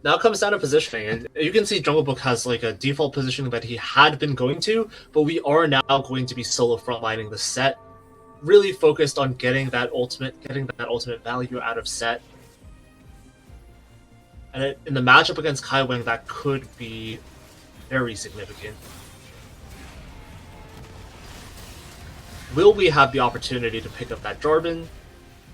Now it comes down to positioning, and you can see Jungle Book has like a default positioning that he had been going to, but we are now going to be solo frontlining the set, really focused on getting that ultimate value out of set. And in the matchup against Kai Wing, that could be very significant. Will we have the opportunity to pick up that Jarvan?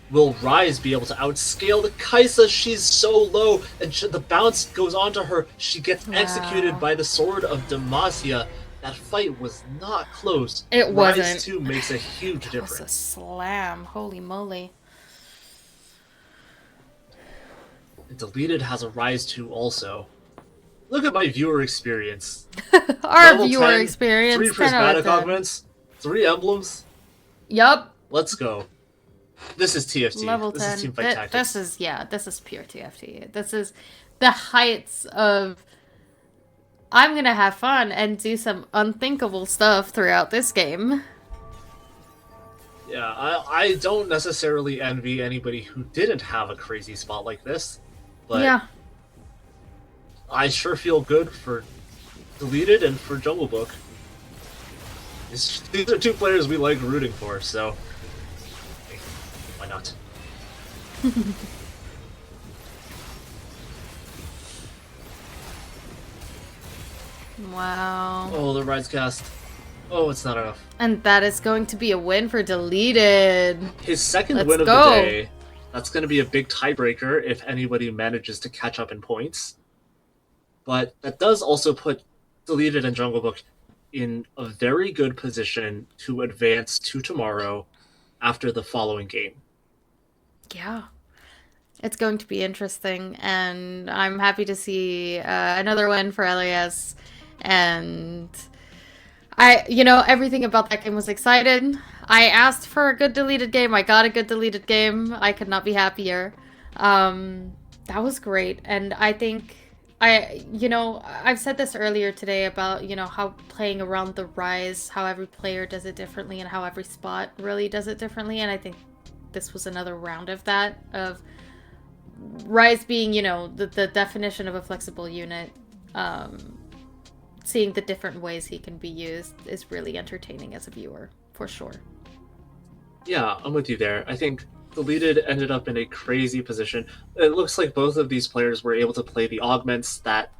Will Rise be able to outscale the Kaisa? She's so low, and the bounce goes onto her. She gets executed by the Sword of Demacia. That fight was not close. It wasn't. Rise 2 makes a huge difference. That's a slam. Holy moly. Deleted has a Rise 2 also. Look at my viewer experience. Our Level viewer 10, experience. 3 prismatic augments, 3 emblems. Yup. Let's go. This is TFT. Level this 10. is Teamfight Tactics. This is pure TFT. This is the heights of I'm gonna have fun and do some unthinkable stuff throughout this game. Yeah, I don't necessarily envy anybody who didn't have a crazy spot like this, but yeah. I sure feel good for Deleted and for Jungle Book. These are 2 players we like rooting for, so hey, why not? Wow. Oh, the Rise cast. Oh, it's not enough. And that is going to be a win for Deleted. His second Let's win of go. the day. That's going to be a big tiebreaker if anybody manages to catch up in points. But that does also put Deleted and Jungle Book in a very good position to advance to tomorrow after the following game. Yeah. It's going to be interesting, and I'm happy to see another win for LAS. And everything about that game was excited. I asked for a good Deleted game. I got a good Deleted game. I could not be happier. That was great. And I think I've said this earlier today about, how playing around the Rise, how every player does it differently and how every spot really does it differently. And I think this was another round of that, of Rise being, the definition of a flexible unit. Seeing the different ways he can be used is really entertaining as a viewer, for sure. Yeah, I'm with you there. I think Deleted ended up in a crazy position. It looks like both of these players were able to play the augments that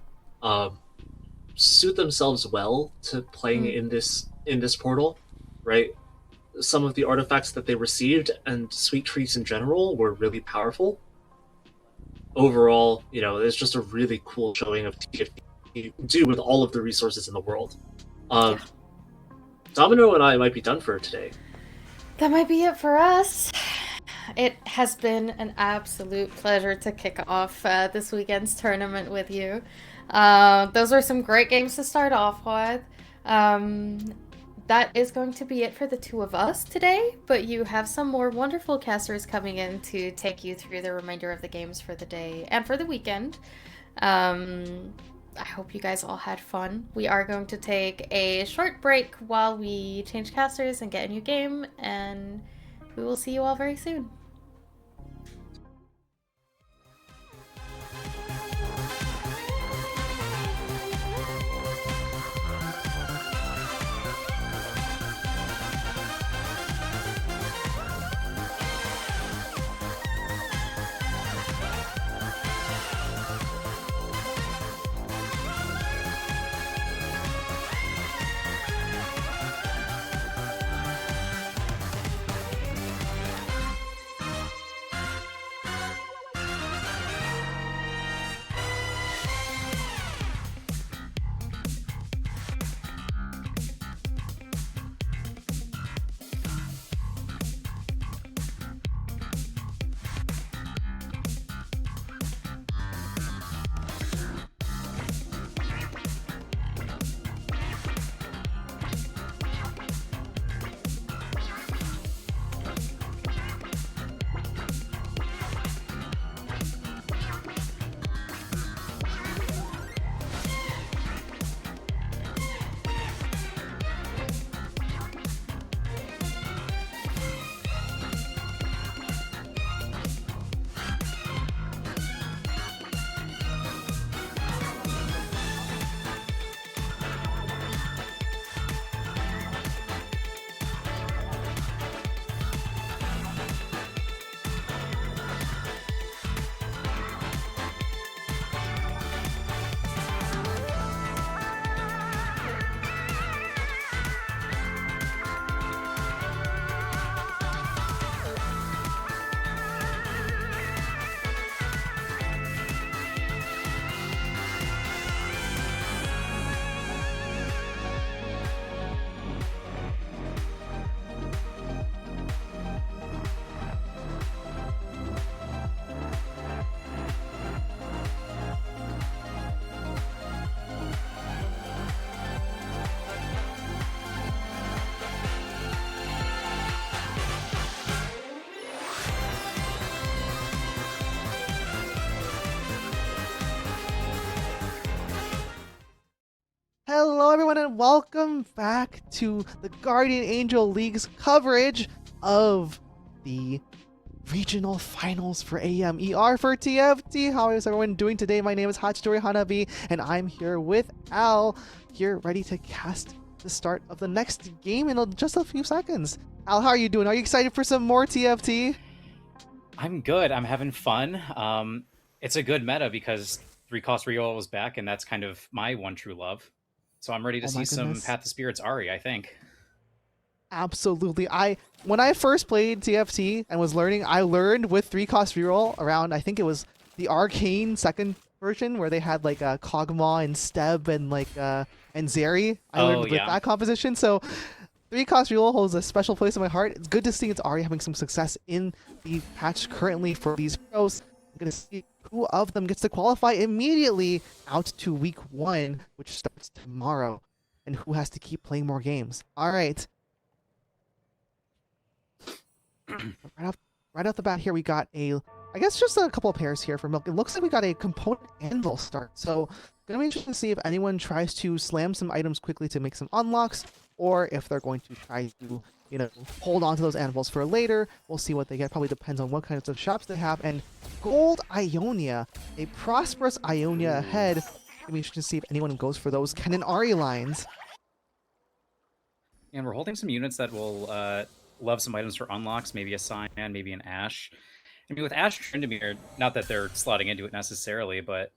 suit themselves well to playing in this portal, right? Some of the artifacts that they received and sweet treats in general were really powerful. overall, it's just a really cool showing of TFT do with all of the resources in the world. Yeah. Um, Domino and I might be done for today. That might be it for us. It has been an absolute pleasure to kick off this weekend's tournament with you. Those are some great games to start off with. Um, that is going to be it for the two of us today, but you have some more wonderful casters coming in to take you through the remainder of the games for the day and for the weekend. Um, I hope you guys all had fun. We are going to take a short break while we change casters and get a new game, and we will see you all very soon. Hello, everyone, and welcome back to the Guardian Angel League's coverage of the regional finals for AMER for TFT. How is everyone doing today? My name is Hachidori Hanabi, and I'm here with Al, here ready to cast the start of the next game in just a few seconds. Al, how are you doing? Are you excited for some more TFT? I'm good. I'm having fun. It's a good meta because three cost reroll is back, and that's kind of my one true love. So I'm ready to Oh see my some goodness. Path of Spirits Ari, I think. Absolutely. When I first played TFT and was learning, I learned with 3 cost reroll around, I think it was the Arcane second version where they had like Kog'Maw and Steb and and Zeri. I Oh, learned with yeah. that composition. So 3 cost reroll holds a special place in my heart. It's good to see it's already having some success in the patch currently for these pros. I'm gonna see who of them gets to qualify immediately out to week 1, which starts tomorrow, and who has to keep playing more games. All right. Right off, right off the bat here, we got I guess just a couple of pairs here for Milk. It looks like we got a component anvil start. So gonna be interesting to see if anyone tries to slam some items quickly to make some unlocks, or if they're going to try to, hold on to those anvils for later. We'll see what they get. Probably depends on what kinds of shops they have. And Gold Ionia, a prosperous Ionia ahead. Gonna be interesting to see if anyone goes for those Ken and Ari lines. And we're holding some units that will love some items for unlocks, maybe a Cyan, maybe an Ash. I mean, with Ash Tryndamere, not that they're slotting into it necessarily, but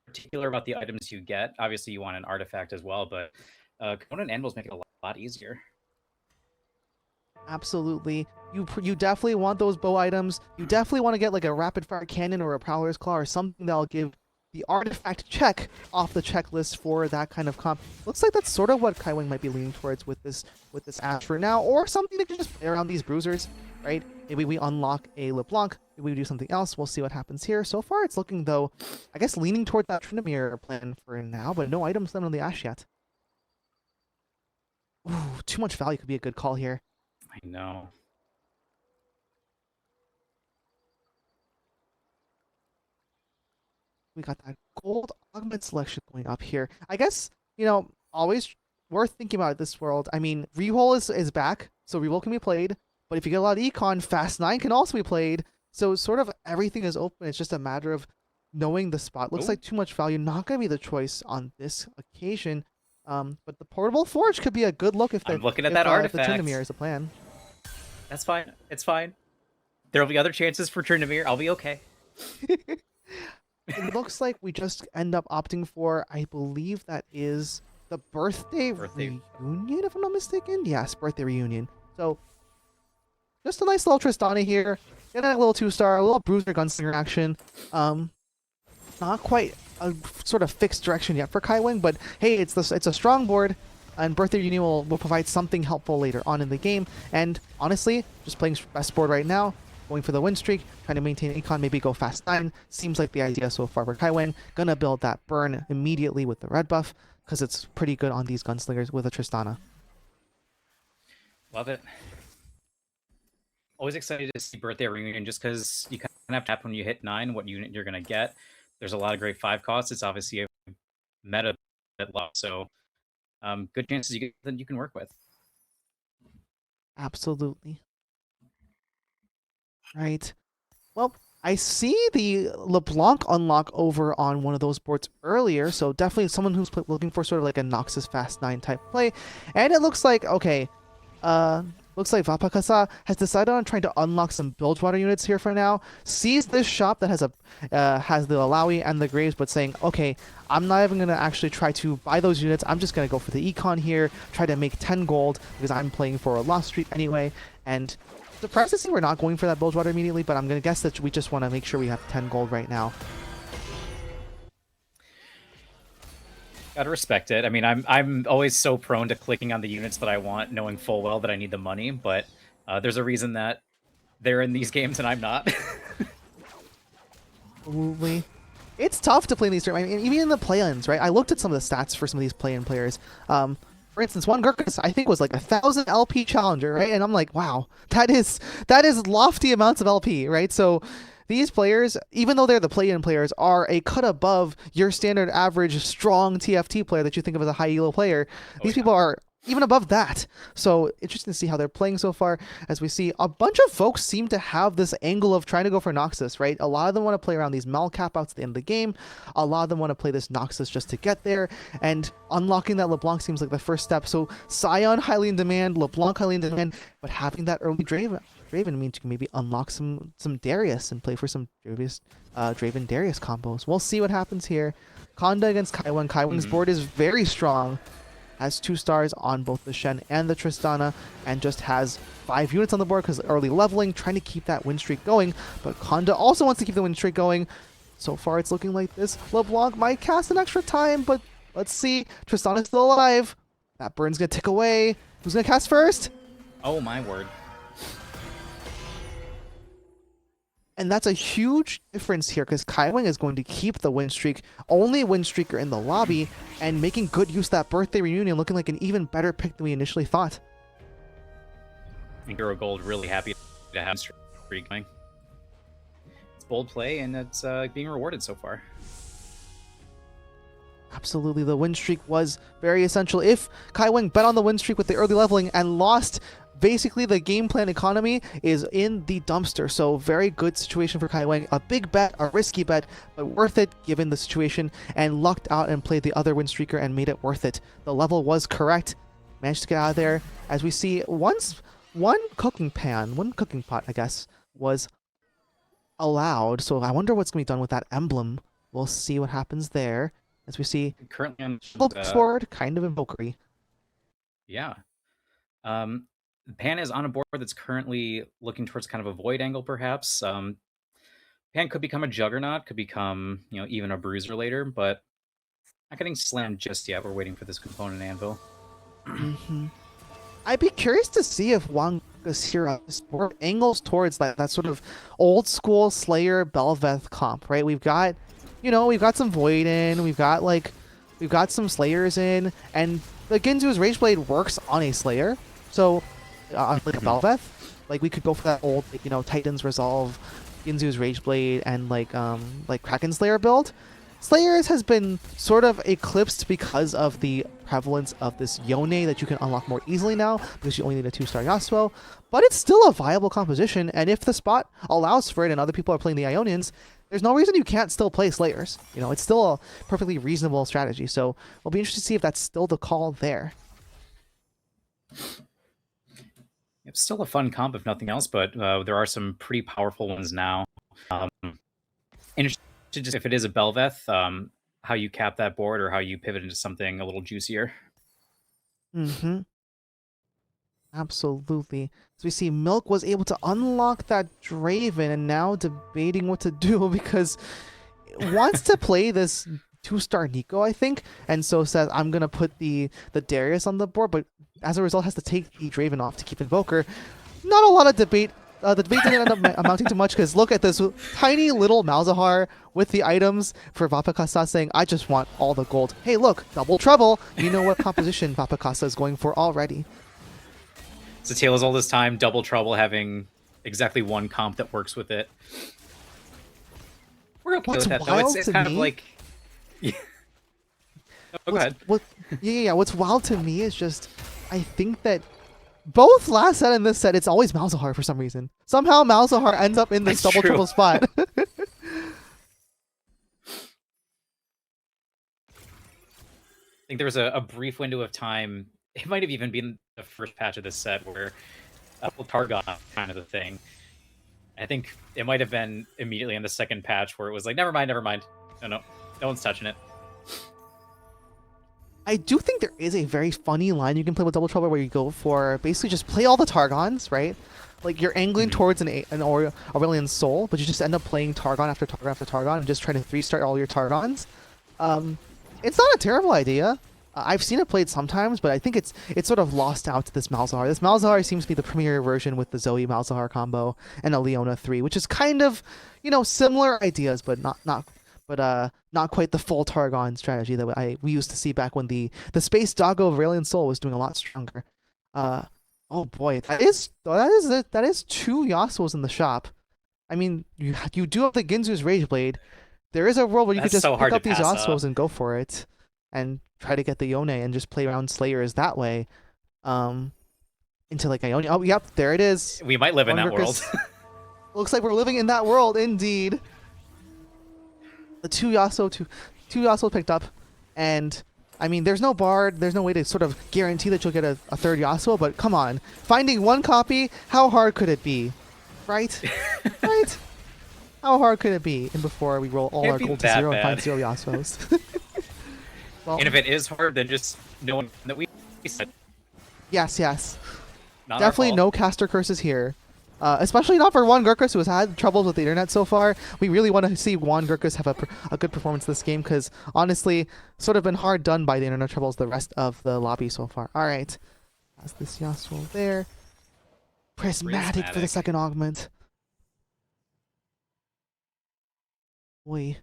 particular about the items you get. Obviously, you want an artifact as well, but component anvils make it a lot easier. Absolutely. You definitely want those bow items. You definitely want to get like a rapid fire cannon or a prowler's claw or something that'll give the artifact check off the checklist for that kind of comp. Looks like that's sort of what Kaiwing might be leaning towards with this Ash for now, or something that can just play around these bruisers, right? Maybe we unlock a LeBlanc, maybe we do something else. We'll see what happens here. So far, it's looking though, I guess leaning toward that Tryndamere plan for now, but no items left on the Ash yet. Ooh, too much value could be a good call here. I know. We got that gold augment selection going up here. I guess, always worth thinking about this world. I mean, Reroll is back, so Reroll can be played. But if you get a lot of Econ, Fast 9 can also be played. So sort of everything is open. It's just a matter of knowing the spot. Looks like too much value. Not going to be the choice on this occasion. But the Portable Forge could be a good look if I'm looking at that artifact. The Tryndamere is the plan. That's fine. It's fine. There'll be other chances for Tryndamere. I'll be okay. It looks like we just end up opting for, I believe that is the birthday reunion, if I'm not mistaken. Yes, birthday reunion. So, just a nice little Tristana here. Get a little 2-star, a little Bruiser Gunslinger action. Not quite a sort of fixed direction yet for Kaiwing, but hey, it's a strong board, and birthday reunion will provide something helpful later on in the game. And honestly, just playing best board right now. Going for the win streak, trying to maintain Econ, maybe go Fast 9. Seems like the idea so far for Kaiwing. Gonna build that burn immediately with the red buff, because it's pretty good on these gunslingers with a Tristana. Love it. Always excited to see birthday reunion, just because you kind of have to tap when you hit 9 what unit you're gonna get. There's a lot of great 5 costs. It's obviously a meta low, so good chances that you can work with. Absolutely. Right. Well, I see the LeBlanc unlock over on one of those boards earlier, so definitely someone who's looking for sort of like a Noxus Fast 9 type play. And it looks like, okay, looks like Vapakasa has decided on trying to unlock some Bilgewater units here for now. Sees this shop that has has the Alawi and the Graves, but saying, okay, I'm not even going to actually try to buy those units. I'm just going to go for the Econ here, try to make 10 gold, because I'm playing for a lost streak anyway. And surprised to see we're not going for that Bilgewater immediately, but I'm going to guess that we just want to make sure we have 10 gold right now. Gotta respect it. I mean, I'm always so prone to clicking on the units that I want, knowing full well that I need the money, but there's a reason that they're in these games and I'm not. Absolutely. It's tough to play in these tournaments. I mean, even in the play-ins, right? I looked at some of the stats for some of these play-in players. For instance, one Gurkhas I think was like 1,000 LP challenger, right? And I'm like, wow, that is lofty amounts of LP, right? So these players, even though they're the play-in players, are a cut above your standard average strong TFT player that you think of as a high elo player. These people are even above that. So interesting to see how they're playing so far. As we see, a bunch of folks seem to have this angle of trying to go for Noxus, right? A lot of them want to play around these Malcap outs at the end of the game. A lot of them want to play this Noxus just to get there. And unlocking that LeBlanc seems like the first step. So Scion highly in demand, LeBlanc highly in demand, but having that early Draven means you can maybe unlock some Darius and play for some Draven Darius combos. We'll see what happens here. Konda against Kaiwing. Kaiwing's board is very strong. Has 2 stars on both the Shen and the Tristana, and just has 5 units on the board because early leveling, trying to keep that win streak going. But Konda also wants to keep the win streak going. So far, it's looking like this LeBlanc might cast an extra time, but let's see. Tristana's still alive. That burn's gonna tick away. Who's gonna cast first? Oh my word. And that's a huge difference here because Kaiwing is going to keep the win streak, only win streaker in the lobby, and making good use of that birthday reunion, looking like an even better pick than we initially thought. And Hero Gold really happy to have streak going. It's bold play and it's being rewarded so far. Absolutely, the win streak was very essential. If Kaiwing bet on the win streak with the early leveling and lost, basically the game plan economy is in the dumpster. So very good situation for Kaiwing. A big bet, a risky bet, but worth it given the situation, and lucked out and played the other win streaker and made it worth it. The level was correct. Managed to get out of there. As we see, one cooking pot, I guess, was allowed. So I wonder what's going to be done with that emblem. We'll see what happens there. As we see, currently on sword, kind of invokery. Yeah. Pan is on a board that's currently looking towards kind of a void angle, perhaps. Pan could become a juggernaut, could become, even a bruiser later, but not getting slammed just yet. We're waiting for this component anvil. Mm-hmm. I'd be curious to see if Wang Gasira angles towards that sort of old school Slayer Belveth comp, right? We've got, we've got some Void in, we've got some Slayers in, and the Ginzu's Rageblade works on a Slayer, so like a Belveth, like we could go for that old, Titan's Resolve, Ginzu's Rageblade, and like Kraken Slayer build. Slayers has been sort of eclipsed because of the prevalence of this Yone that you can unlock more easily now, because you only need a 2-star Yasuo, but it's still a viable composition, and if the spot allows for it and other people are playing the Ionians, there's no reason you can't still play Slayers. It's still a perfectly reasonable strategy, so we'll be interested to see if that's still the call there. It's still a fun comp, if nothing else, but there are some pretty powerful ones now. Interested just if it is a Belveth, how you cap that board or how you pivot into something a little juicier. Mm-hmm. Absolutely. So we see Milk was able to unlock that Draven and now debating what to do because it wants to play this 2-star Nico, I think, and so says, I'm going to put the Darius on the board, but as a result has to take the Draven off to keep Invoker. Not a lot of debate. The debate didn't end up amounting to much because look at this tiny little Malzahar with the items for Vapakasa saying, I just want all the gold. Hey, look, double trouble. You know what composition Vapakasa is going for already. It's a tale as old as time, double trouble having exactly one comp that works with it. We're okay with that, though. It's kind of like... Yeah. Oh, go ahead. What's wild to me is just, I think that both last set and this set, it's always Malzahar for some reason. Somehow Malzahar ends up in this double triple spot. I think there was a brief window of time, it might have even been the first patch of this set, where Targon kind of the thing. I think it might have been immediately in the second patch where it was like, never mind. No one's touching it. I do think there is a very funny line you can play with Double Trouble where you go for basically just play all the Targons, right? Like you're angling towards an Aurelian Soul, but you just end up playing Targon after Targon after Targon and just trying to 3-star all your Targons. It's not a terrible idea. I've seen it played sometimes, but I think it's sort of lost out to this Malzahar. This Malzahar seems to be the premier version with the Zoe Malzahar combo and a Leona 3, which is kind of, similar ideas, but not quite the full Targon strategy that we used to see back when the Space Doggo of Aurelian Soul was doing a lot stronger. Oh boy, that is 2 Yasuos in the shop. I mean, you do have the Ginzu's Rageblade. There is a world where you could just pick up these Yasuos and go for it, and try to get the Yone and just play around Slayers that way. Into like Ione. Oh, yep, there it is. We might live in that world. Looks like we're living in that world, indeed. The 2 Yasuo picked up, and I mean, there's no Bard, there's no way to sort of guarantee that you'll get a 3rd Yasuo, but come on. Finding 1 copy, how hard could it be? Right? Right? How hard could it be? And before we roll all our gold to 0 and find 0 Yasuos. Well, and if it is hard, then just no one that we said. Yes. Not definitely no caster curses here. Especially not for Juan Gurkus, who has had troubles with the internet so far. We really want to see Juan Gurkus have a good performance this game, because honestly, sort of been hard done by the internet troubles the rest of the lobby so far. Alright. That's this Yasuo there. Prismatic for the second augment. Boy.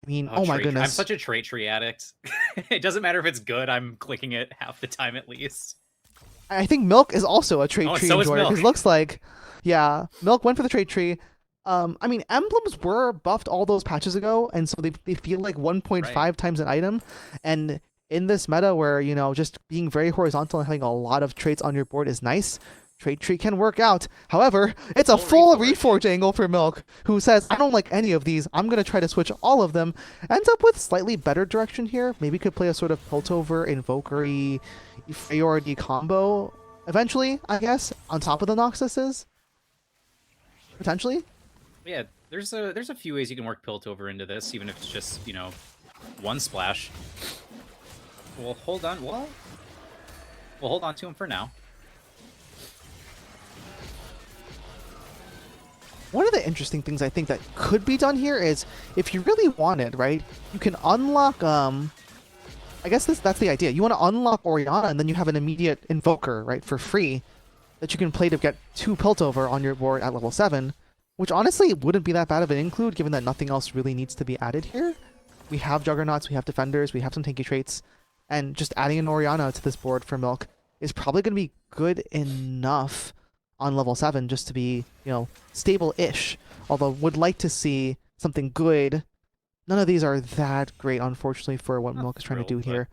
I mean, oh my goodness. I'm such a trait tree addict. It doesn't matter if it's good, I'm clicking it half the time at least. I think Milk is also a trait tree enjoyer, because it looks like, yeah, Milk went for the trait tree. I mean, emblems were buffed all those patches ago, and so they feel like 1.5 times an item. And in this meta where, just being very horizontal and having a lot of traits on your board is nice, trait tree can work out. However, it's a full reforge angle for Milk, who says, I don't like any of these. I'm going to try to switch all of them. Ends up with slightly better direction here. Maybe could play a sort of Piltover, Invoker-y, Freyordy combo eventually, I guess, on top of the Noxuses. Potentially. Yeah, there's a few ways you can work Piltover into this, even if it's just, 1 splash. We'll hold on. Well, we'll hold on to him for now. One of the interesting things I think that could be done here is, if you really wanted, right, you can unlock, I guess that's the idea. You want to unlock Orianna, and then you have an immediate Invoker, right, for free, that you can play to get 2 Piltover on your board at level 7, which honestly wouldn't be that bad of an include, given that nothing else really needs to be added here. We have Juggernauts, we have Defenders, we have some tanky traits, and just adding an Orianna to this board for Milk is probably going to be good enough on level 7 just to be, you know, stable-ish. Although would like to see something good. None of these are that great, unfortunately, for what Not Milk is trying to do thrilled, here.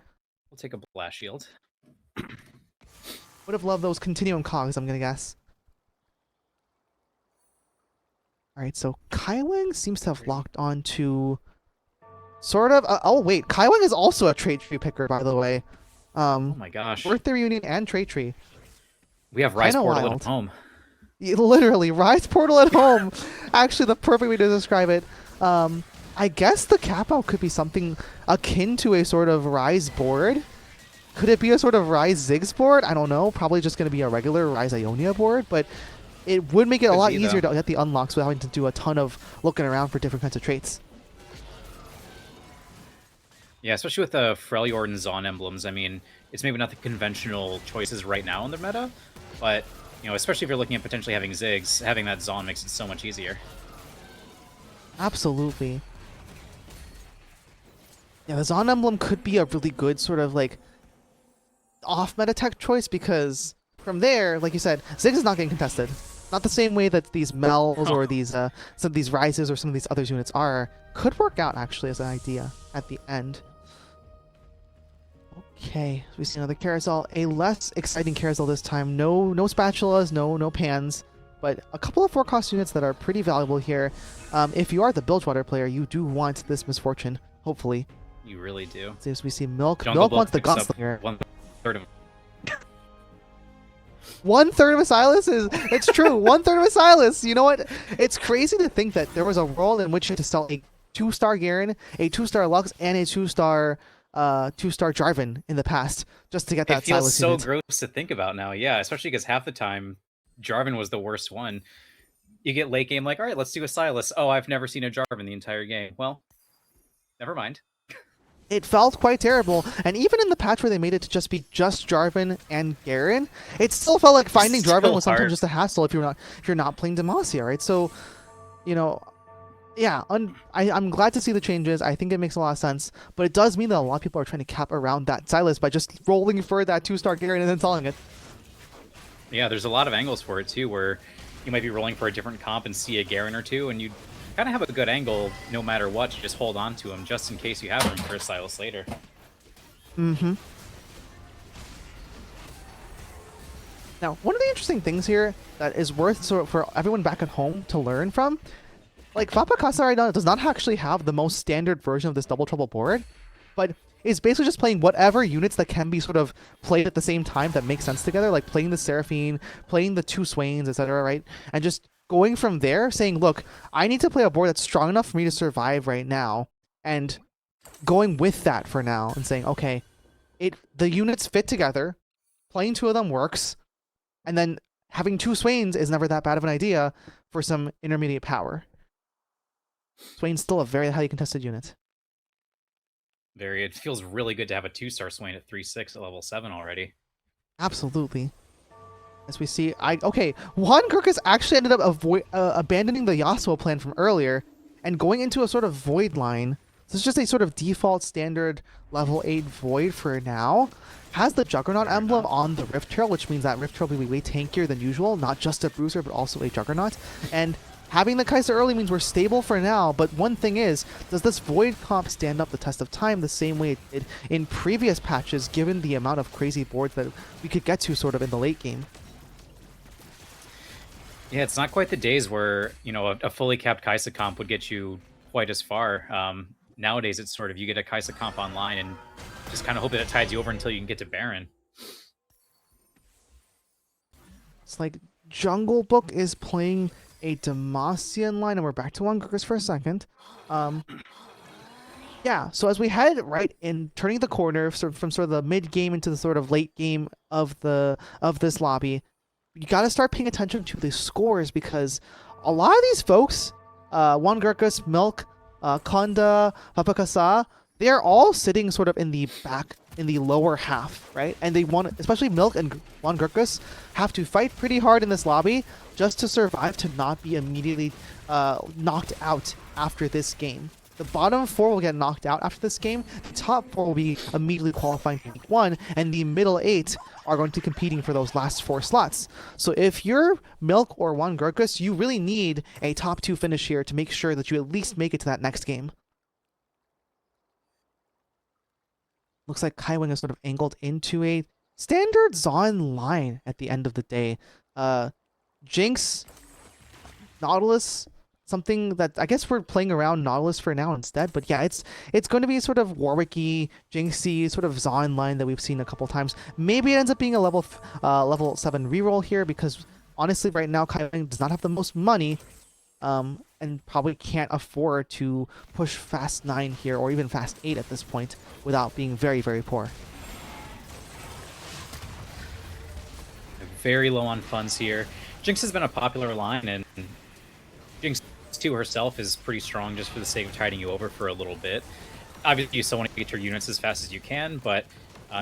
We'll take a Blast Shield. Would have loved those Continuum Cogs, I'm going to guess. Alright, so Kaiwing seems to have locked on to sort of... oh, wait. Kaiwing is also a trait tree picker, by the way. Oh my gosh. Birthday Reunion and trait tree. We have Rise Kinda Portal wild. at home. Literally, Rise Portal at home. Actually, the perfect way to describe it. I guess the cap-out could be something akin to a sort of Rise board. Could it be a sort of Rise Ziggs board? I don't know. Probably just going to be a regular Rise Ionia board, but it would make it a lot easier to get the unlocks without having to do a ton of looking around for different kinds of traits. Yeah, especially with the Freljord and Zaun emblems. I mean, it's maybe not the conventional choices right now in the meta, but, you know, especially if you're looking at potentially having Ziggs, having that Zaun makes it so much easier. Absolutely. Yeah, the Zaun emblem could be a really good sort of like off-meta tech choice, because from there, like you said, Ziggs is not getting contested. Not the same way that these Mel's or these some of these Rises or some of these other units are. Could work out actually as an idea at the end. Okay, so we see another carousel. A less exciting carousel this time. No spatulas, no pans, but a couple of 4-cost units that are pretty valuable here. If you are the Bilgewater player, you do want this Misfortune, hopefully. You really do. So as we see Milk. Jungle Milk Book wants the picks up Gunslinger. 1/3 of 1/3 of a Silas is... It's true. 1/3 of a Silas. You know what? It's crazy to think that there was a world in which you had to sell a 2-star Garen, a 2-star Lux, and a 2-star Jarvan in the past just to get that It feels Silas so unit. gross to think about now, yeah, especially because half the time Jarvan was the worst one. You get late game like, all right, let's do a Silas. Oh, I've never seen a Jarvan the entire game. Well, never mind. It felt quite terrible, and even in the patch where they made it to just be just Jarvan and Garen, it still felt like finding Still Jarvan was sometimes hard. just a hassle if you're not playing Demacia, right? So, you know, yeah, I'm glad to see the changes. I think it makes a lot of sense, but it does mean that a lot of people are trying to cap around that Silas by just rolling for that 2-star Garen and then selling it. Yeah, there's a lot of angles for it too, where you might be rolling for a different comp and see a Garen or two, and you kind of have a good angle no matter what to just hold on to him just in case you have him for a Silas later. Mm-hmm. Now, one of the interesting things here that is worth for everyone back at home to learn from, like, Vapa Kasaraidan does not actually have the most standard version of this Double Trouble board, but is basically just playing whatever units that can be sort of played at the same time that make sense together, like playing the Seraphine, playing the 2 Swains, etc., right? And just going from there, saying, look, I need to play a board that's strong enough for me to survive right now, and going with that for now, and saying, okay, the units fit together, playing 2 of them works, and then having 2 Swains is never that bad of an idea for some intermediate power. Swain's still a very highly contested unit. It feels really good to have a 2-star Swain at 3/6 at level 7 already. Absolutely. As we see, Juan Kirkus actually ended up abandoning the Yasuo plan from earlier and going into a sort of Void line. This is just a sort of default standard level 8 Void for now. Has the Juggernaut emblem on the Rift Trail, which means that Rift Trail will be way tankier than usual, not just a Bruiser, but also a Juggernaut. And having the Kaiser early means we're stable for now, but one thing is, does this Void comp stand up the test of time the same way it did in previous patches, given the amount of crazy boards that we could get to sort of in the late game? Yeah, it's not quite the days where, you know, a fully capped Kaisa comp would get you quite as far. Nowadays, it's sort of you get a Kaisa comp online and just kind of hope that it tides you over until you can get to Baron. It's like Jungle Book is playing a Demacian line, and we're back to Juan Kirkus for a second. Yeah, so as we head right in, turning the corner from sort of the mid game into the sort of late game of this lobby, you got to start paying attention to the scores because a lot of these folks, Juan Gurkus, Milk, Konda, Papakasa, they are all sitting sort of in the back, in the lower half, right? And they want, especially Milk and Juan Gurkus, have to fight pretty hard in this lobby just to survive to not be immediately knocked out after this game. The bottom 4 will get knocked out after this game. The top 4 will be immediately qualifying for week 1, and the middle 8 are going to be competing for those last 4 slots. So if you're Milk or Juan Gurkus, you really need a top 2 finish here to make sure that you at least make it to that next game. Looks like Kaiwing is sort of angled into a standard Zon line at the end of the day. Jinx, Nautilus, something that I guess we're playing around Nautilus for now instead. But yeah, it's going to be sort of Warwicky, Jinxy, sort of Zon line that we've seen a couple times. Maybe it ends up being a level 7 reroll here because honestly, right now Kaiwing does not have the most money, and probably can't afford to push Fast 9 here or even Fast 8 at this point without being very, very poor. Very low on funds here. Jinx has been a popular line, and Jinx 2 herself is pretty strong just for the sake of tiding you over for a little bit. Obviously, you still want to get your units as fast as you can, but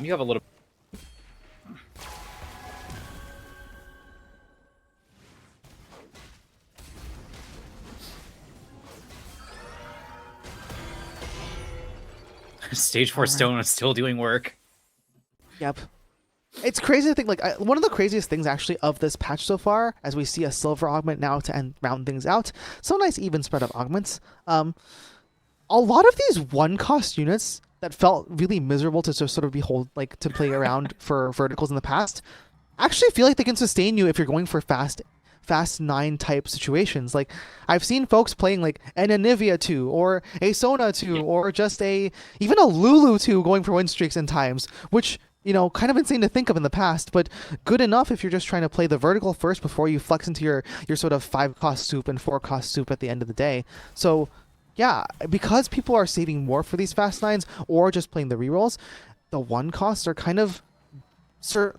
you have a little... Stage 4 Stone is still doing work. Yep. It's crazy to think, like, one of the craziest things, actually, of this patch so far, as we see a silver augment now to round things out, so nice even spread of augments. A lot of these one-cost units that felt really miserable to sort of behold, like, to play around for verticals in the past, actually feel like they can sustain you if you're going for fast 9 type situations. Like, I've seen folks playing like an Anivia 2 or a Sona 2 or just even a Lulu 2 going for win streaks in times, which, you know, kind of insane to think of in the past, but good enough if you're just trying to play the vertical first before you flex into your sort of 5-cost soup and 4-cost soup at the end of the day. So yeah, because people are saving more for these fast 9s or just playing the rerolls, the 1 costs are kind of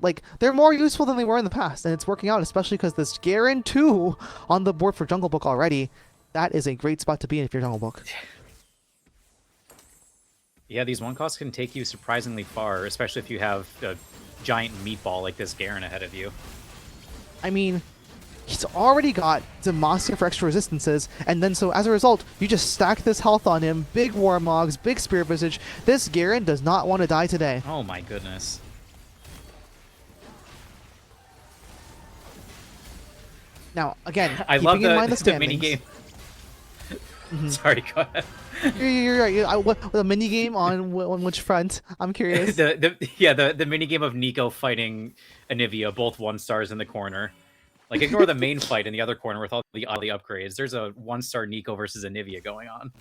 like, they're more useful than they were in the past, and it's working out, especially because this Garen 2 on the board for Jungle Book already. That is a great spot to be in if you're Jungle Book. Yeah, these 1 costs can take you surprisingly far, especially if you have a giant meatball like this Garen ahead of you. I mean, he's already got Demacia for extra resistances, and then so as a result, you just stack this health on him, big Warmogs, big Spirit Visage. This Garen does not want to die today. Oh my goodness. Now, again, I love in mind the mini game. Sorry, go ahead. You're right. What the mini game on which front? I'm curious. the mini game of Nico fighting Anivia, both 1-stars in the corner. Like, ignore the main fight in the other corner with all the upgrades. There's a 1-star Nico versus Anivia going on.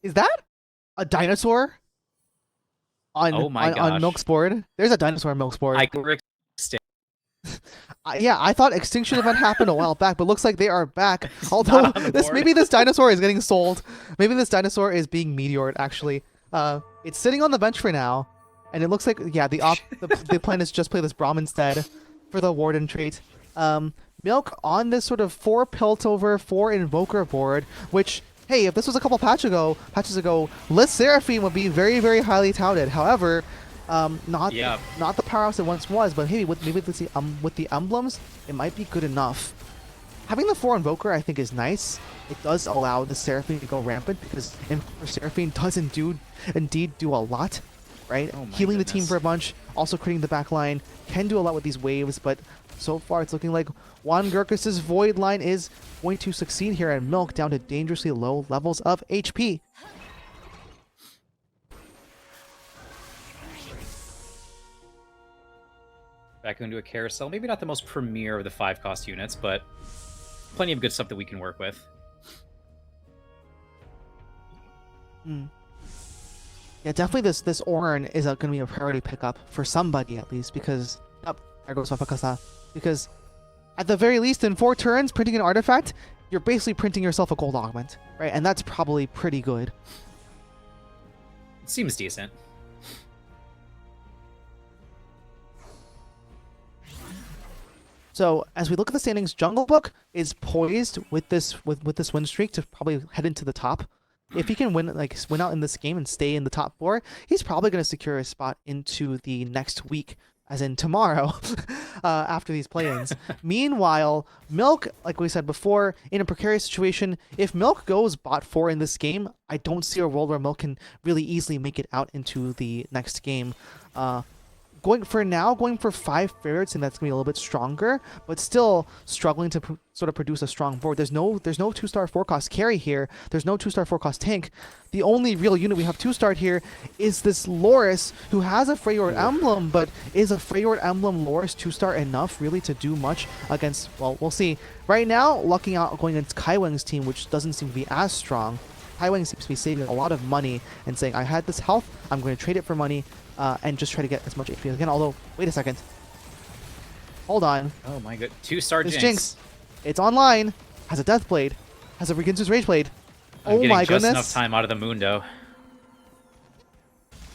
Is that a dinosaur on on Milk's board? There's a dinosaur on Milk's board. Yeah, I thought Extinction Event happened a while back, but looks like they are back. Although maybe this dinosaur is getting sold. Maybe this dinosaur is being meteored, actually. It's sitting on the bench for now, and it looks like, yeah, the plan is just play this Braum instead for the Warden trait. Milk on this sort of 4 Piltover, 4 Invoker board, which, hey, if this was a couple patches ago, Lis Seraphine would be very, very highly touted. However, not the powerhouse it once was, but hey, with the emblems, it might be good enough. Having the 4 Invoker, I think, is nice. It does allow the Seraphine to go rampant because Seraphine does indeed do a lot, right? Oh, healing goodness. the team for a bunch, also creating the back line, can do a lot with these waves, but so far it's looking like Juan Gurkus' Void line is going to succeed here, and Milk down to dangerously low levels of HP. Back into a carousel. Maybe not the most premier of the 5-cost units, but plenty of good stuff that we can work with. Yeah, definitely this Ornn is going to be a priority pickup for somebody at least, because there goes Papakasa. Because at the very least, in 4 turns, printing an artifact, you're basically printing yourself a gold augment, right? And that's probably pretty good. Seems decent. So as we look at the standings, Jungle Book is poised with this win streak to probably head into the top. If he can win out in this game and stay in the top 4, he's probably going to secure a spot into the next week, as in tomorrow, after these play-ins. Meanwhile, Milk, like we said before, in a precarious situation. If Milk goes bot 4 in this game, I don't see a world where Milk can really easily make it out into the next game. Going for 5 favorites, and that's gonna be a little bit stronger, but still struggling to sort of produce a strong board. There's no 2-star 4-cost carry here. There's no 2-star 4-cost tank. The only real unit we have 2-starred here is this Loris, who has a Freljord emblem, but is a Freljord emblem Loris 2-star enough really to do much against? Well, we'll see. Right now, lucking out going against Kaiweng's team, which doesn't seem to be as strong. Kaiweng seems to be saving a lot of money and saying, I had this health, I'm going to trade it for money. And just try to get as much HP as I can. Although, wait a second. Hold on. Oh my god. 2-star This Jinx. Jinx. It's online. Has a Death Blade. Has a Regenera's Rage Blade. I'm Oh my just goodness. enough time out of the Mundo.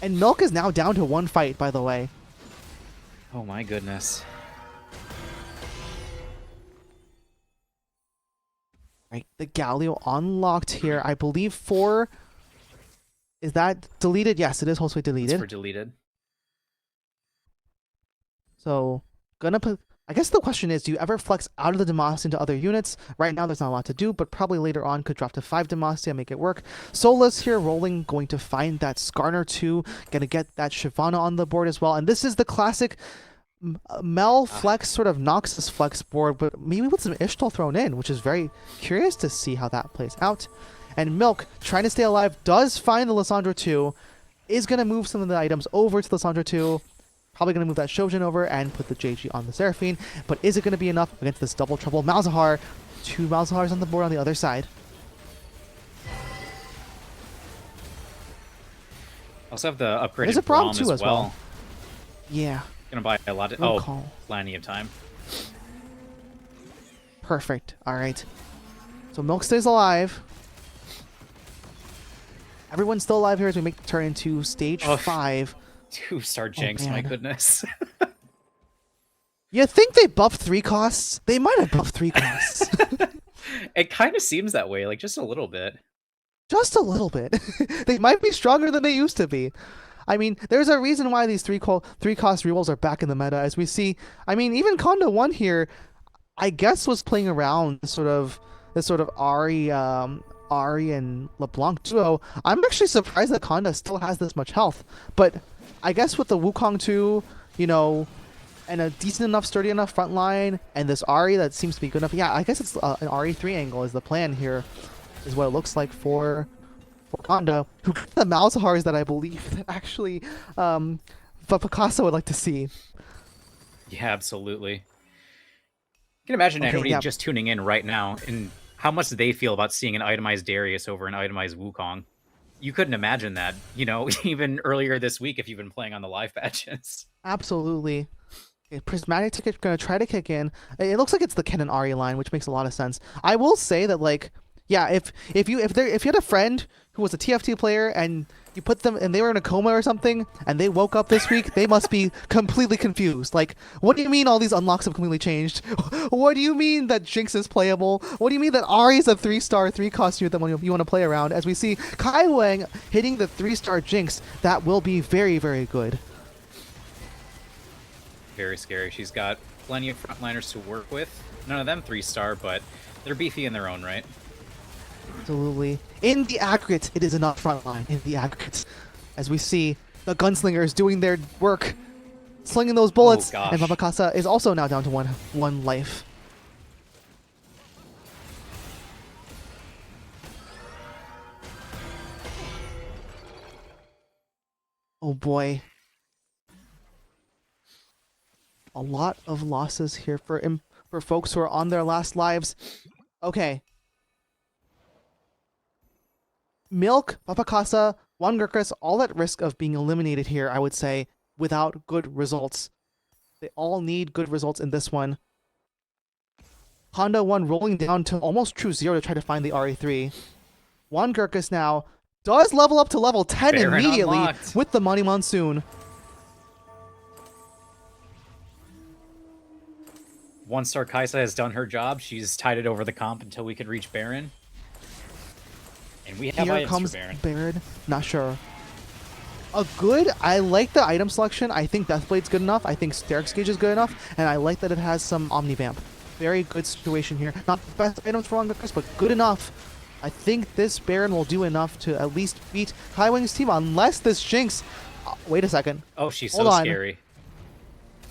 And Milk is now down to 1 fight, by the way. Oh my goodness. Right. The Galio unlocked here. I believe 4... Is that deleted? Yes, it is also deleted. It's for deleted. So, gonna put... I guess the question is, do you ever flex out of the Demacia into other units? Right now, there's not a lot to do, but probably later on could drop to 5 Demacia and make it work. Solus here rolling, going to find that Skarner 2, gonna get that Shyvana on the board as well. And this is the classic Mel flex, sort of Noxus flex board, but maybe with some Ishtal thrown in, which is very curious to see how that plays out. And Milk, trying to stay alive, does find the Lissandra 2, is going to move some of the items over to Lissandra 2, probably going to move that Shojin over and put the JG on the Seraphine, but is it going to be enough against this double trouble Malzahar? 2 Malzahars on the board on the other side. Also have the upgraded There's a problem Braum too as well. well. Yeah. Gonna buy a lot of... Good Oh, call. plenty of time. Perfect. Alright. So Milk stays alive. Everyone's still alive here as we make the turn into stage 5. 2-star Jinx, my man. goodness. You think they buffed 3 costs? They might have buffed 3 costs. It kind of seems that way, like just a little bit. Just a little bit. They might be stronger than they used to be. I mean, there's a reason why these 3-cost rerolls are back in the meta, as we see. I mean, even Kondo 1 here, I guess, was playing around this sort of Ari and LeBlanc duo. I'm actually surprised that Kondo still has this much health. But I guess with the Wukong 2, you know, and a decent enough, sturdy enough front line, and this Ari that seems to be good enough. Yeah, I guess it's an Ari3 angle is the plan here, is what it looks like for Kondo, who got the Malzahars that I believe that actually Picasso would like to see. Yeah, absolutely. You can imagine everybody just tuning in right now and how much they feel about seeing an itemized Darius over an itemized Wukong. You couldn't imagine that, you know, even earlier this week if you've been playing on the live patches. Absolutely. Okay, Prismatic Ticket gonna try to kick in. It looks like it's the Ken and Ari line, which makes a lot of sense. I will say that, like, yeah, if you had a friend who was a TFT player and you put them and they were in a coma or something and they woke up this week, they must be completely confused. Like, what do you mean all these unlocks have completely changed? What do you mean that Jinx is playable? What do you mean that Ari is a 3-star 3-cost unit that you want to play around? As we see Kaiweng hitting the 3-star Jinx, that will be very, very good. Very scary. She's got plenty of frontliners to work with. None of them 3-star, but they're beefy in their own right. Absolutely. In the aggregate, it is enough frontline. In the aggregate. As we see the gunslingers doing their work, slinging those bullets, and Mabakasa is also now down to one life. Oh boy. A lot of losses here for folks who are on their last lives. Okay. Milk, Papakasa, Juan Gurkas, all at risk of being eliminated here, I would say, without good results. They all need good results in this one. Honda 1 rolling down to almost true 0 to try to find the RE3. Juan Gurkas now does level up to level 10 Baron immediately unlocked. with the Money Monsoon. One-star Kaisa has done her job. She's tied it over the comp until we could reach Baron. And we have Here items comes for Baron. Baron. Not sure. I like the item selection. I think Deathblade's good enough. I think Sterix Gauge is good enough. And I like that it has some Omnivamp. Very good situation here. Not the best items for Ongokus, but good enough. I think this Baron will do enough to at least beat Kaiwing's team, unless this Jinx... wait a second. Oh, she's Hold so on. scary.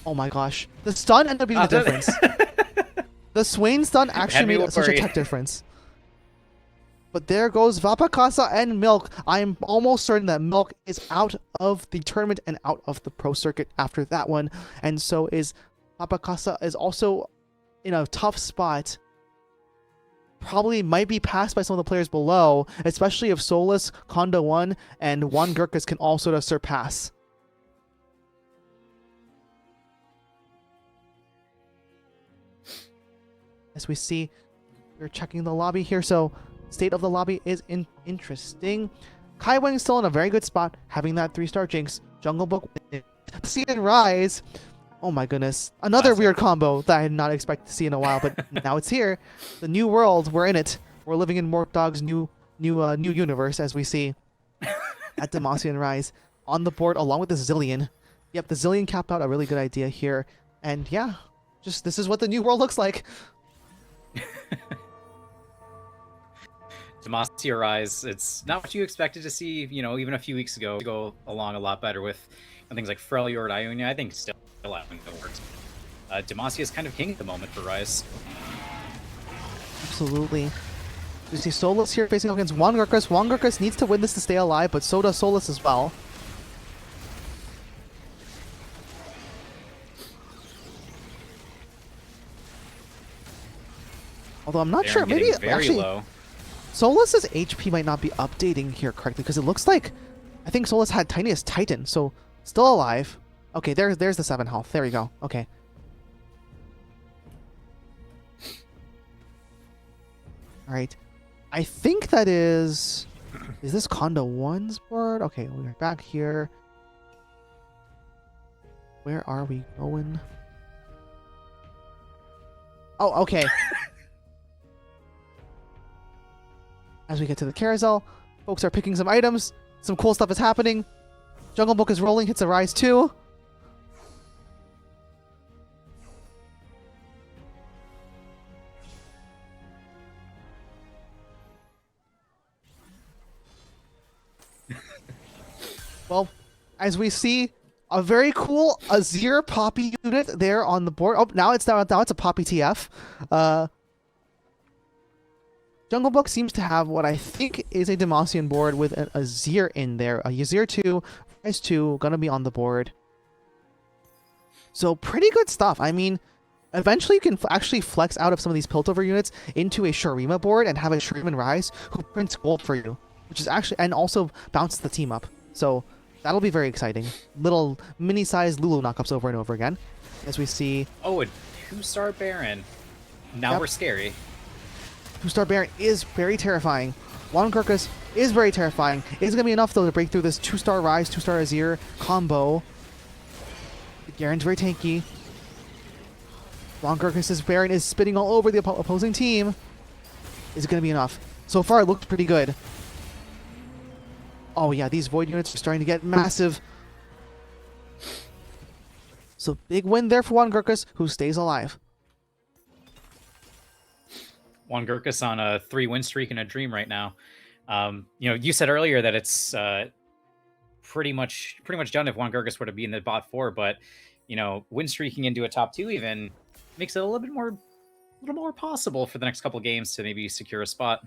Oh my gosh. The stun ended up being the difference. The Swain stun actually made such a tech difference. But there goes Vapakasa and Milk. I am almost certain that Milk is out of the tournament and out of the pro circuit after that one. And so is Vapakasa is also in a tough spot. Probably might be passed by some of the players below, especially if Solus, Kondo 1, and Juan Gurkas can also surpass. As we see, we're checking the lobby here, so state of the lobby is interesting. Kaiwing still in a very good spot, having that 3-star Jinx. Jungle Book, See and Rise. Oh my goodness. Another Classic. weird combo that I had not expected to see in a while, but now it's here. The new world, we're in it. We're living in Mork Dog's new universe, as we see at Demacian Rise on the board along with the Zillion. Yep, the Zillion cap out, a really good idea here. And yeah, just this is what the new world looks like. Demacia Rise, it's not what you expected to see, you know, even a few weeks ago. Go along a lot better with things like Freljord, Ionia. I think still having that works. Demacia is kind of king at the moment for Rise. Absolutely. We see Solus here facing up against Juan Gurkas. Juan Gurkas needs to win this to stay alive, but so does Solus as well. Although I'm not sure, maybe Very actually low. Solus's HP might not be updating here correctly because it looks like I think Solus had Tiniest Titan, so still alive. Okay, there's the 7 health. There we go. Okay. All right. I think that is this Kondo 1's board? Okay, we're back here. Where are we going? Oh, okay. As we get to the carousel, folks are picking some items. Some cool stuff is happening. Jungle Book is rolling, hits a Rise 2. Well, as we see, a very cool Azir Poppy unit there on the board. Oh, now it's a Poppy TF. Jungle Book seems to have what I think is a Demacian board with an Azir in there. A Azir 2, Rise 2, gonna be on the board. So pretty good stuff. I mean, eventually you can actually flex out of some of these Piltover units into a Shurima board and have a Shuriman Rise who prints gold for you, which is actually, and also bounces the team up. So that'll be very exciting. Little mini-sized Lulu knockups over and over again, as we see. Oh, a 2-star Baron. Now Yep. we're scary. 2-star Baron is very terrifying. Juan Gurkas is very terrifying. Is it going to be enough, though, to break through this 2-star Rise, 2-star Azir combo? Garen's very tanky. Juan Gurkas' Baron is spitting all over the opposing team. Is it going to be enough? So far, it looked pretty good. Oh, yeah, these Void units are starting to get massive. So, big win there for Juan Gurkas, who stays alive. Juan Gurkas on a 3-win streak in a dream right now. You know, you said earlier that it's pretty much done if Juan Gurkas were to be in the bot 4, but you know, win streaking into a top 2 even makes it a little more possible for the next couple games to maybe secure a spot.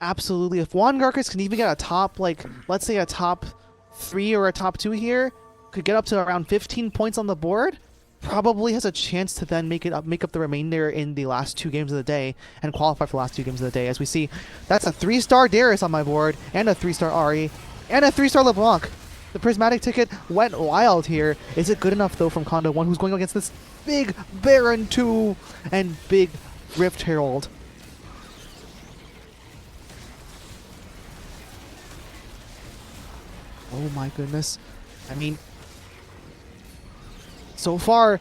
Absolutely. If Juan Gurkas can even get a top, like, let's say a top 3 or a top 2 here, could get up to around 15 points on the board, probably has a chance to then make up the remainder in the last 2 games of the day and qualify for the last 2 games of the day. As we see, that's a 3-star Darius on my board, and a 3-star Ari, and a 3-star LeBlanc. The prismatic ticket went wild here. Is it good enough, though, from Kondo 1, who's going against this big Baron 2 and big Rift Herald? Oh my goodness. I mean, so far,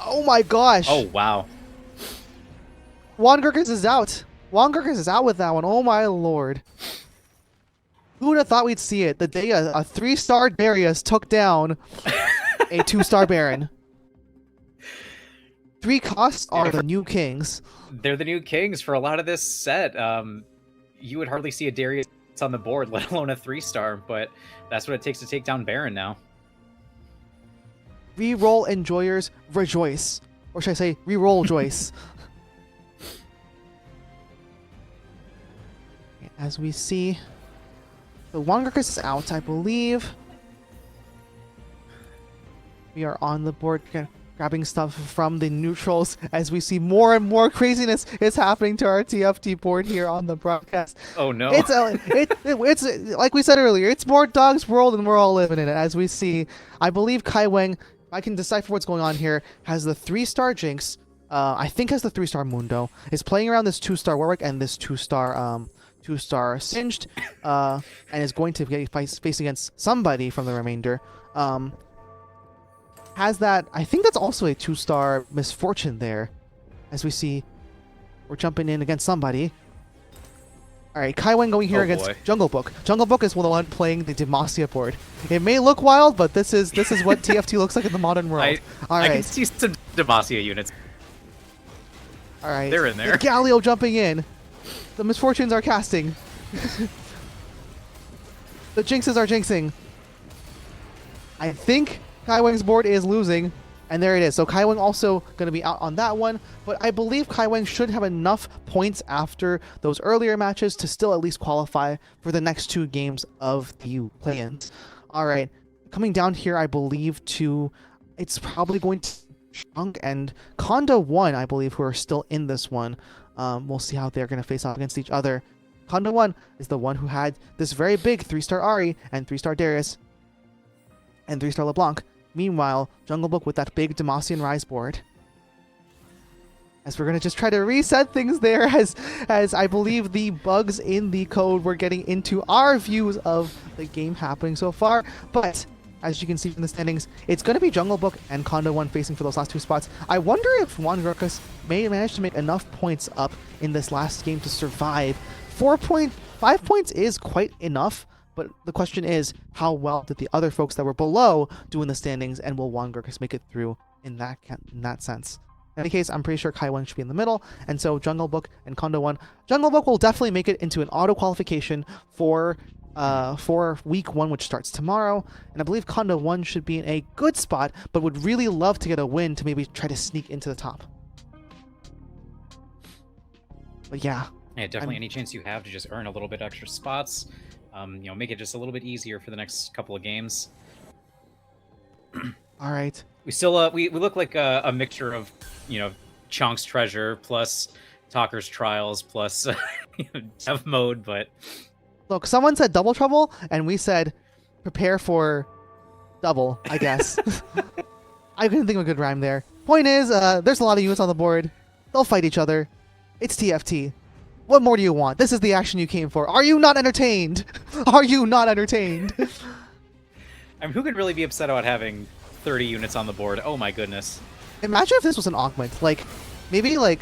oh my gosh. Oh, wow. Juan Gurkis is out. Juan Gurkis is out with that one. Oh my lord. Who would have thought we'd see it the day a 3-star Darius took down a 2-star Baron? 3 costs are the new kings. They're the new kings for a lot of this set. You would hardly see a Darius on the board, let alone a 3-star, but that's what it takes to take down Baron now. Reroll enjoyers rejoice. Or should I say, reroll Joyce. As we see, the Juan Gurkis is out, I believe. We are on the board grabbing stuff from the neutrals as we see more and more craziness is happening to our TFT board here on the broadcast. Oh no. It's like we said earlier, it's more Dog's World and we're all living in it. As we see, I believe Kai Weng, if I can decipher what's going on here, has the 3-star Jinx, I think has the 3-star Mundo, is playing around this 2-star Warwick and this 2-star Singed, and is going to face against somebody from the remainder. Has that, I think that's also a 2-star Misfortune there. As we see, we're jumping in against somebody. Alright, Kai Weng going here against Jungle Book. Jungle Book is the one playing the Demacia board. It may look wild, but this is what TFT looks like in the modern world. I can see some Demacia units. Alright. They're in there. The Galio jumping in. The Misfortunes are casting. The Jinxes are jinxing. I think Kai Weng's board is losing, and there it is. So Kai Weng also going to be out on that one, but I believe Kai Weng should have enough points after those earlier matches to still at least qualify for the next 2 games of the play-ins. All right, coming down here, I believe it's probably going to Chunk and Conda 1, I believe, who are still in this one. We'll see how they're going to face off against each other. Conda 1 is the one who had this very big 3-star Ari and 3-star Darius and 3-star LeBlanc. Meanwhile, Jungle Book with that big Demacian Rise board. As we're going to just try to reset things there as I believe the bugs in the code were getting into our views of the game happening so far. But as you can see from the standings, it's going to be Jungle Book and Conda 1 facing for those last 2 spots. I wonder if Juan Gurkis may manage to make enough points up in this last game to survive. 5 points is quite enough. But the question is, how well did the other folks that were below do in the standings, and will Juan Gurkis make it through in that sense? In any case, I'm pretty sure Kai Weng should be in the middle, and so Jungle Book and Conda 1. Jungle Book will definitely make it into an auto qualification for week 1, which starts tomorrow, and I believe Conda 1 should be in a good spot, but would really love to get a win to maybe try to sneak into the top. But yeah. Yeah, definitely any chance you have to just earn a little bit extra spots. Make it just a little bit easier for the next couple of games. All right. We still we look like a mixture of Chunk's Treasure plus Talker's Trials plus Dev Mode, but look, someone said Double Trouble, and we said prepare for double, I guess. I couldn't think of a good rhyme there. Point is, there's a lot of units on the board. They'll fight each other. It's TFT. What more do you want? This is the action you came for. Are you not entertained? Are you not entertained? I mean, who could really be upset about having 30 units on the board? Oh my goodness. Imagine if this was an augment. Maybe you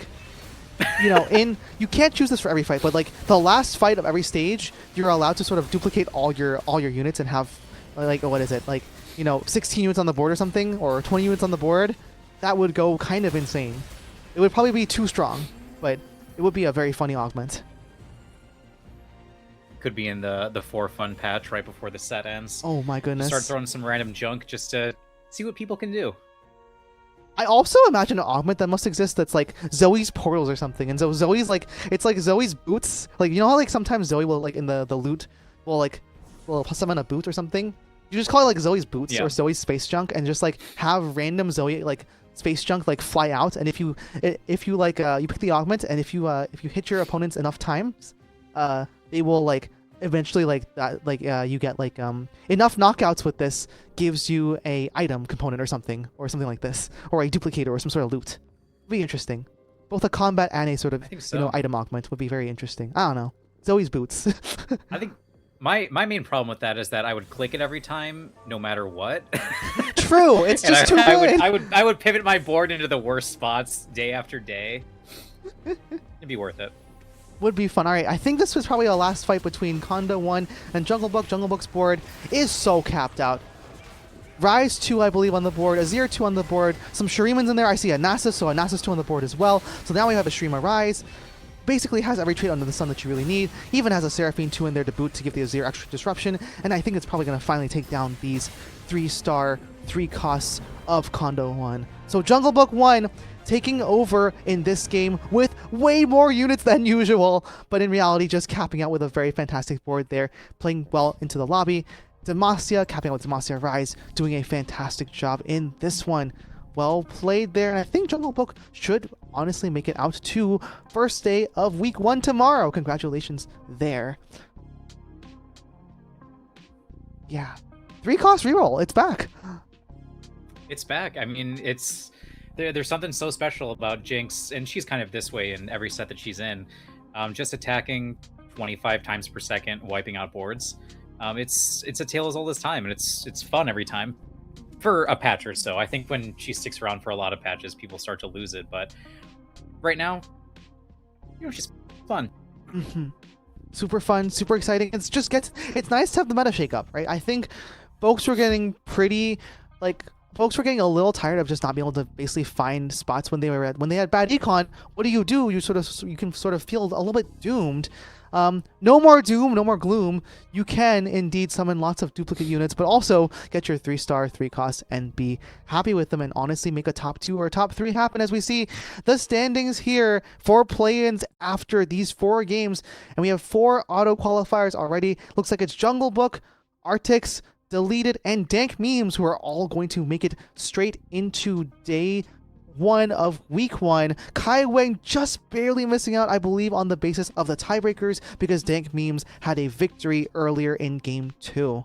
can't choose this for every fight, but the last fight of every stage, you're allowed to sort of duplicate all your units and have what is it? 16 units on the board or something, or 20 units on the board. That would go kind of insane. It would probably be too strong, but it would be a very funny augment. Could be in the 4 fun patch right before the set ends. Oh my goodness. Start throwing some random junk just to see what people can do. I also imagine an augment that must exist that's like Zoe's portals or something. And so Zoe's it's like Zoe's boots. How sometimes Zoe will in the loot will summon a boot or something? You just call it Zoe's boots or Zoe's space junk and just have random Zoe space junk fly out, and if you you pick the augment, and if you hit your opponents enough times, they will eventually you get enough knockouts with this gives you a item component or something like this, or a duplicator or some sort of loot. It'd be interesting. Both a combat and a sort of item augment would be very interesting. I don't know. Zoe's boots. I My main problem with that is that I would click it every time, no matter what. True, it's And just too good. I would pivot my board into the worst spots day after day. It'd be worth it. Would be fun. All right, I think this was probably a last fight between Kondo 1 and Jungle Book. Jungle Book's board is so capped out. Rise 2, I believe, on the board. Azir 2 on the board. Some Shirimans in there. I see a Nasus, so a Nasus 2 on the board as well. So now we have a Shirima Rise. Basically has every trait under the sun that you really need. Even has a Seraphine 2 in there to boot to give the Azir extra disruption. And I think it's probably going to finally take down these 3-star, 3 costs of Kondo 1. So Jungle Book 1 taking over in this game with way more units than usual, but in reality just capping out with a very fantastic board there, playing well into the lobby. Demacia, capping out with Demacia Rise, doing a fantastic job in this one. Well played there, and I think Jungle Book should honestly make it out to first day of week 1 tomorrow. Congratulations there. Yeah. 3-cost reroll, it's back. It's back. I mean, there's something so special about Jinx, and she's kind of this way in every set that she's in. Just attacking 25 times per second, wiping out boards. It's a tale as old as time, and it's fun every time. For a patch or so. I think when she sticks around for a lot of patches, people start to lose it. But right now, she's fun. Mm-hmm. Super fun, super exciting. It's nice to have the meta shake up, right? I think folks were getting folks were getting a little tired of just not being able to basically find spots when they had bad econ. What do? You can sort of feel a little bit doomed. No more doom, no more gloom. You can indeed summon lots of duplicate units, but also get your 3-star, 3-cost, and be happy with them, and honestly make a top 2 or top 3 happen, as we see the standings here for play-ins after these 4 games. And we have 4 auto qualifiers already. Looks like it's Jungle Book, Arctics, Deleted, and Dank Memes, who are all going to make it straight into day 1 of week 1. Kai Wang just barely missing out, I believe, on the basis of the tiebreakers, because Dank Memes had a victory earlier in game 2.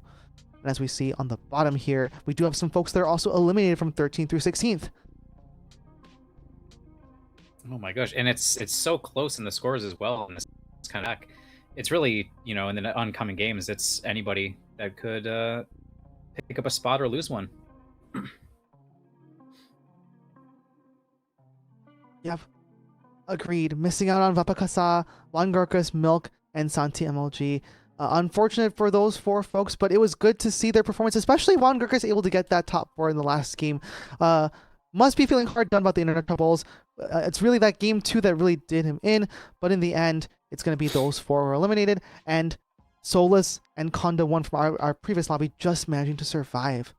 And as we see on the bottom here, we do have some folks that are also eliminated from 13th through 16th. Oh my gosh, and it's so close in the scores as well. And it's kind of it's really, in the oncoming games, it's anybody that could pick up a spot or lose one. Yep. Agreed. Missing out on Vapakasa, Wangurkas, Milk, and Santi MLG. Unfortunate for those 4 folks, but it was good to see their performance, especially Wangurkas able to get that top 4 in the last game. Must be feeling hard done about the internet troubles. It's really that game 2 that really did him in, but in the end, it's going to be those 4 who are eliminated, and Solus and Kondo 1 from our previous lobby just managing to survive.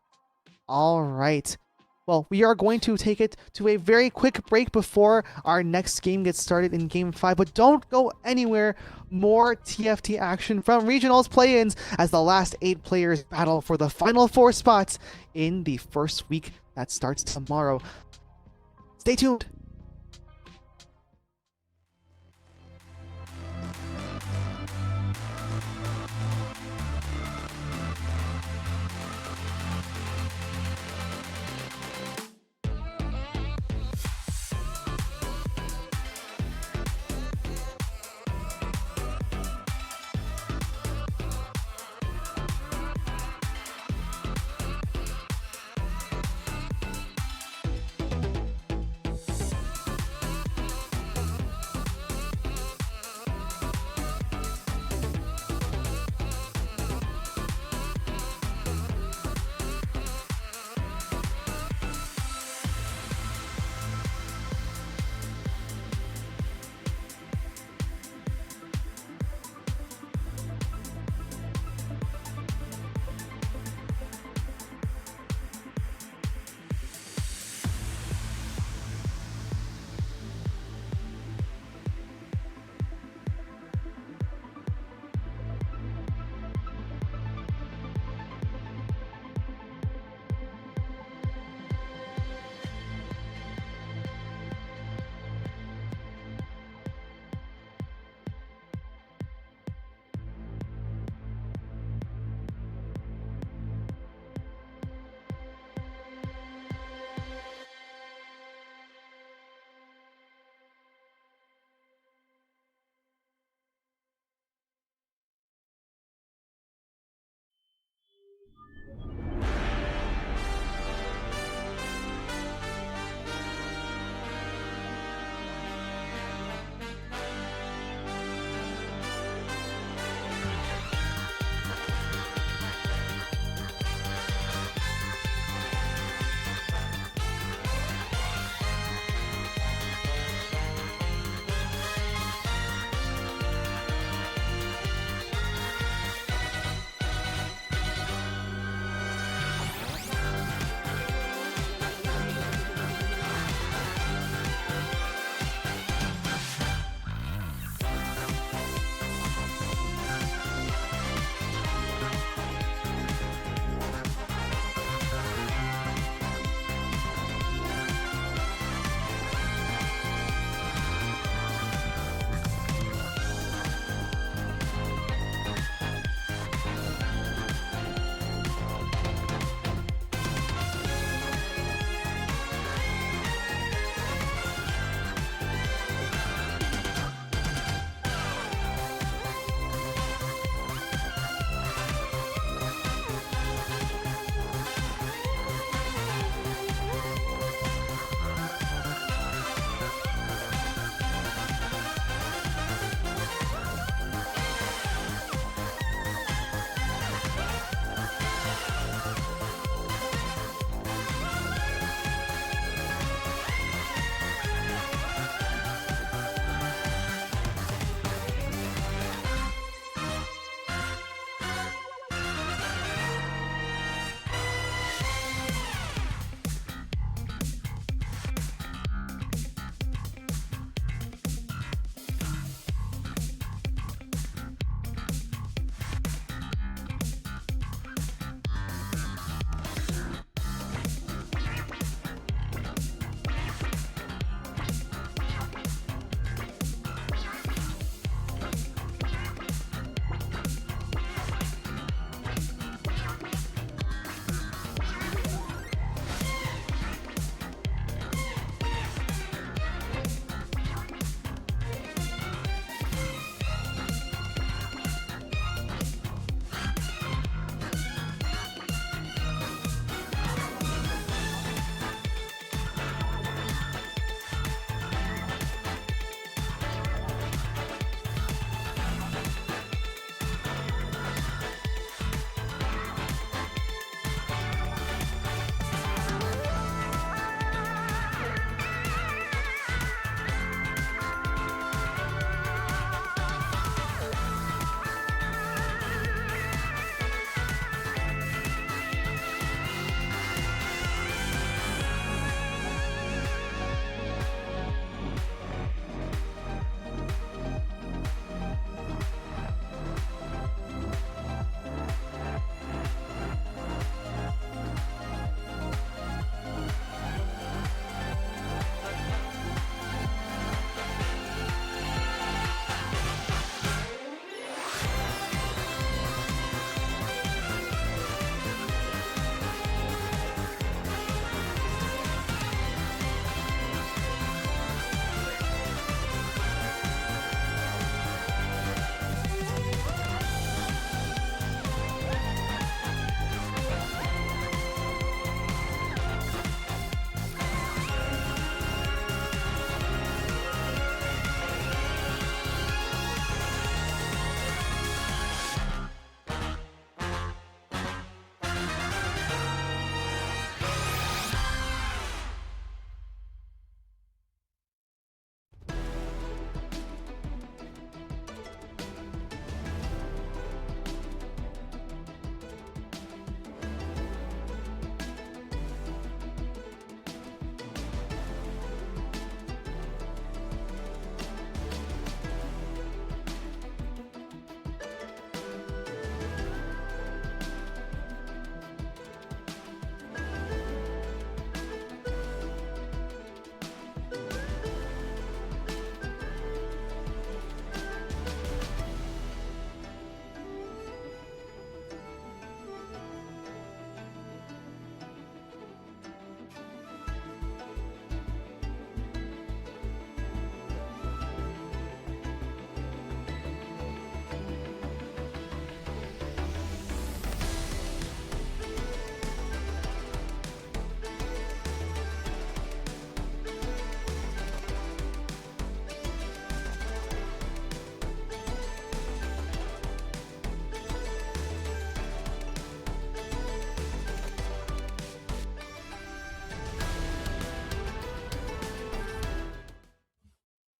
All right. Well, we are going to take it to a very quick break before our next game gets started in Game 5. But don't go anywhere. More TFT action from Regionals play-ins as the last 8 players battle for the final 4 spots in the first week that starts tomorrow. Stay tuned.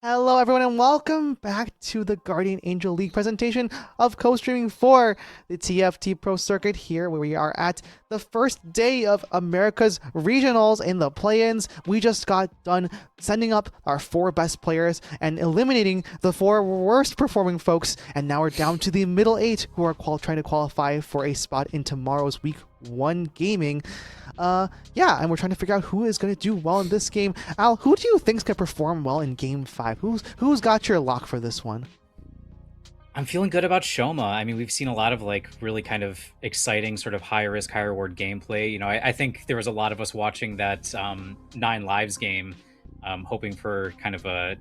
Hello, everyone, and welcome back to the Guardian Angel League presentation of co-streaming for the TFT Pro Circuit here, where we are at the first day of America's regionals in the play-ins. We just got done sending up our 4 best players and eliminating the 4 worst performing folks, and now we're down to the middle 8 who are trying to qualify for a spot in tomorrow's Week 1 gaming. Yeah, and we're trying to figure out who is going to do well in this game. Al, who do you think's going to perform well in Game 5? Who's got your lock for this one? I'm feeling good about Shoma. I mean, we've seen a lot of like really kind of exciting sort of high risk, high reward gameplay. You know, I think there was a lot of us watching that 9 Lives game, hoping for kind of a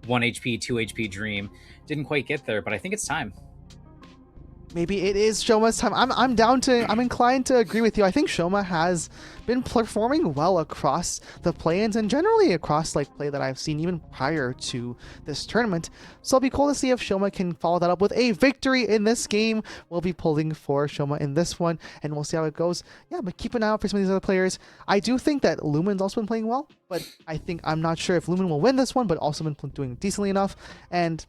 1 HP, 2 HP dream. Didn't quite get there, but I think it's time. Maybe it is Shoma's time. I'm inclined to agree with you. I think Shoma has been performing well across the play-ins and generally across like play that I've seen even prior to this tournament. So it'll be cool to see if Shoma can follow that up with a victory in this game. We'll be pulling for Shoma in this one, and we'll see how it goes. Yeah, but keep an eye out for some of these other players. I do think that Lumen's also been playing well, but I'm not sure if Lumen will win this one, but also been doing decently enough. And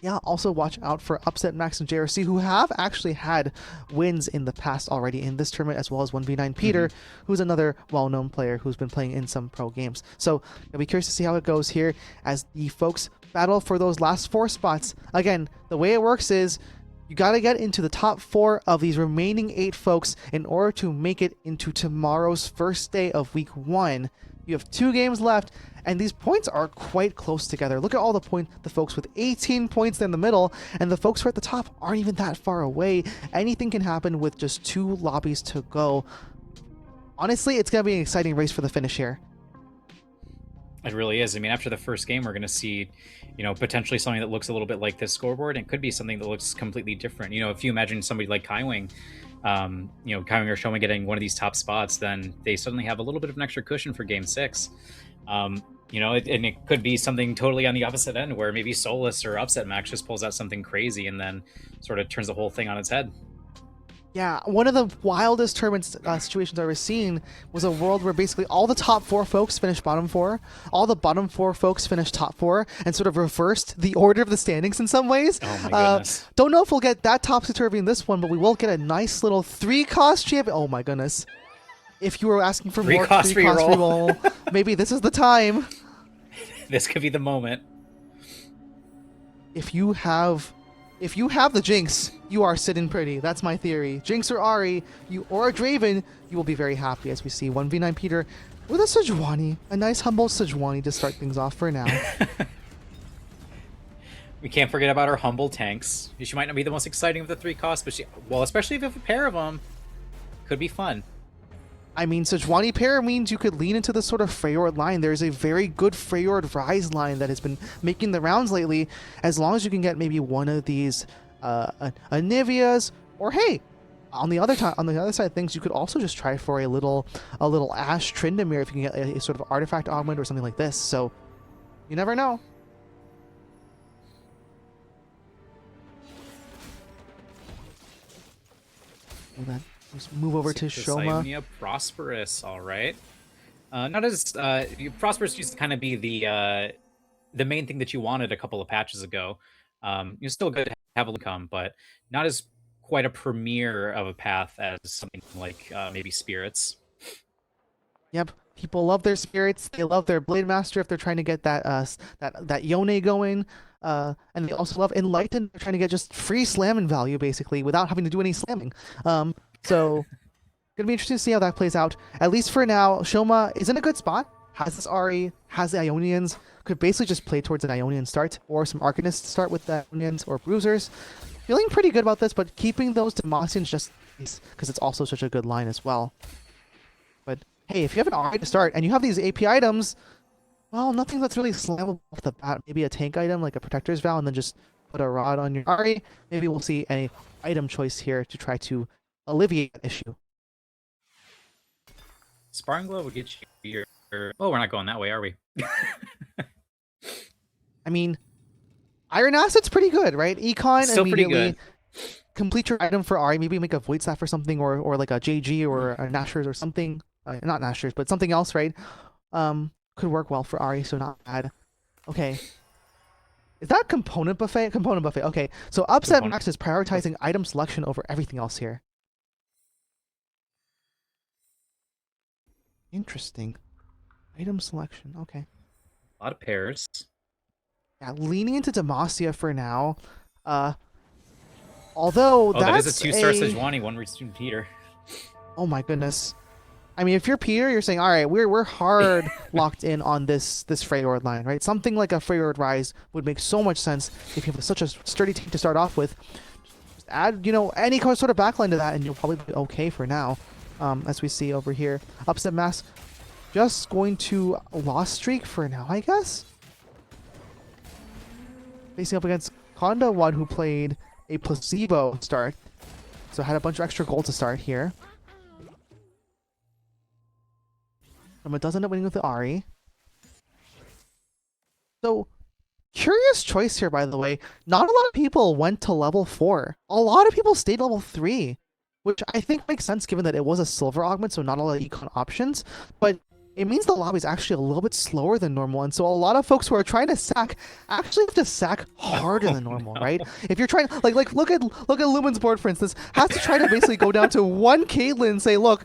yeah, also watch out for Upset Max and JRC, who have actually had wins in the past already in this tournament, as well as 1v9 Peter, who's another well-known player who's been playing in some pro games. So I'll be curious to see how it goes here as the folks battle for those last 4 spots. Again, the way it works is you got to get into the top 4 of these remaining 8 folks in order to make it into tomorrow's first day of Week 1. You have 2 games left, and these points are quite close together. Look at all the folks with 18 points in the middle, and the folks who are at the top aren't even that far away. Anything can happen with just 2 lobbies to go. Honestly, it's going to be an exciting race for the finish here. It really is. I mean, after the first game, we're going to see, potentially something that looks a little bit like this scoreboard, and it could be something that looks completely different. If you imagine somebody like Kaiwing, Kaiwing or Shoma getting one of these top spots, then they suddenly have a little bit of an extra cushion for Game 6. And it could be something totally on the opposite end, where maybe Solus or Upset Max just pulls out something crazy and then sort of turns the whole thing on its head. Yeah, one of the wildest tournament situations I've ever seen was a world where basically all the top 4 folks finished bottom 4, all the bottom 4 folks finished top 4, and sort of reversed the order of the standings in some ways. Oh my goodness. Don't know if we'll get that topsy-turvy in this one, but we will get a nice little 3-cost champion. Oh my goodness. If you were asking for more 3-cost reroll, maybe this is the time. This could be the moment. If you have the Jinx, you are sitting pretty. That's my theory. Jinx or Ahri, or a Draven, you will be very happy as we see 1v9 Peter with a Sejuani. A nice humble Sejuani to start things off for now. We can't forget about our humble tanks. She might not be the most exciting of the 3 costs, but especially if you have a pair of them, could be fun. I mean, Sejuani pair means you could lean into this sort of Freyord line. There's a very good Freyord Rise line that has been making the rounds lately. As long as you can get maybe one of these Anivias, or hey, on the other side of things, you could also just try for a little Ashe Tryndamere if you can get a sort of artifact augment or something like this. So you never know. Let's move over to Shoma. Ionia Prosperous, all right. Not as Prosperous used to kind of be the main thing that you wanted a couple of patches ago. You're still good to have a income, but not as quite a premier of a path as something like maybe Spirits. Yep, people love their Spirits. They love their Blade Master if they're trying to get that Yone going. And they also love Enlighten. They're trying to get just free slamming value basically without having to do any slamming. So gonna be interesting to see how that plays out. At least for now, Shoma is in a good spot. Has this Ahri, has the Ionians, could basically just play towards an Ionian start or some Arcanists to start with the Ionians or Bruisers. Feeling pretty good about this, but keeping those Demacians just because it's also such a good line as well. But hey, if you have an Ahri to start and you have these AP items, well, nothing that's really slammable off the bat. Maybe a tank item like a Protector's Vow and then just put a Rod on your Ahri. Maybe we'll see any item choice here to try to alleviate that issue. Sparring Glove would get you your... Oh, we're not going that way, are we? I mean, Iron Acid's pretty good, right? Econ Still immediately pretty good. Complete your item for Ahri. Maybe make a Void Staff or something, or like a JG or a Nashers or something. Not Nashers, but something else, right? Could work well for Ahri, so not bad. Okay. Is that component buffet? Component buffet. Okay. So Upset Component- Max is prioritizing item selection over everything else here. Interesting. Item selection. Okay. A lot of pairs. Yeah, leaning into Demacia for now. Although Oh, that is a that's 2-star Sejuani, 1 repeater. Oh my goodness. I mean, if you're Peter, you're saying, all right, we're hard locked in on this Freyord line, right? Something like a Freyord Rise would make so much sense if you have such a sturdy team to start off with. Just add, any sort of backline to that, and you'll probably be okay for now. As we see over here, Upset Mass just going to Lost Streak for now, I guess. Facing up against Konda One, who played a placebo start, so had a bunch of extra gold to start here. It does end up winning with the Ari. So, curious choice here, by the way. Not a lot of people went to level 4. A lot of people stayed level 3, which I think makes sense given that it was a silver augment, so not a lot of econ options. But it means the lobby is actually a little bit slower than normal, and so a lot of folks who are trying to sack actually have to sack harder than normal, right? If you're trying, like look at Lumen's board, for instance, has to try to basically go down to one Caitlyn and say, look,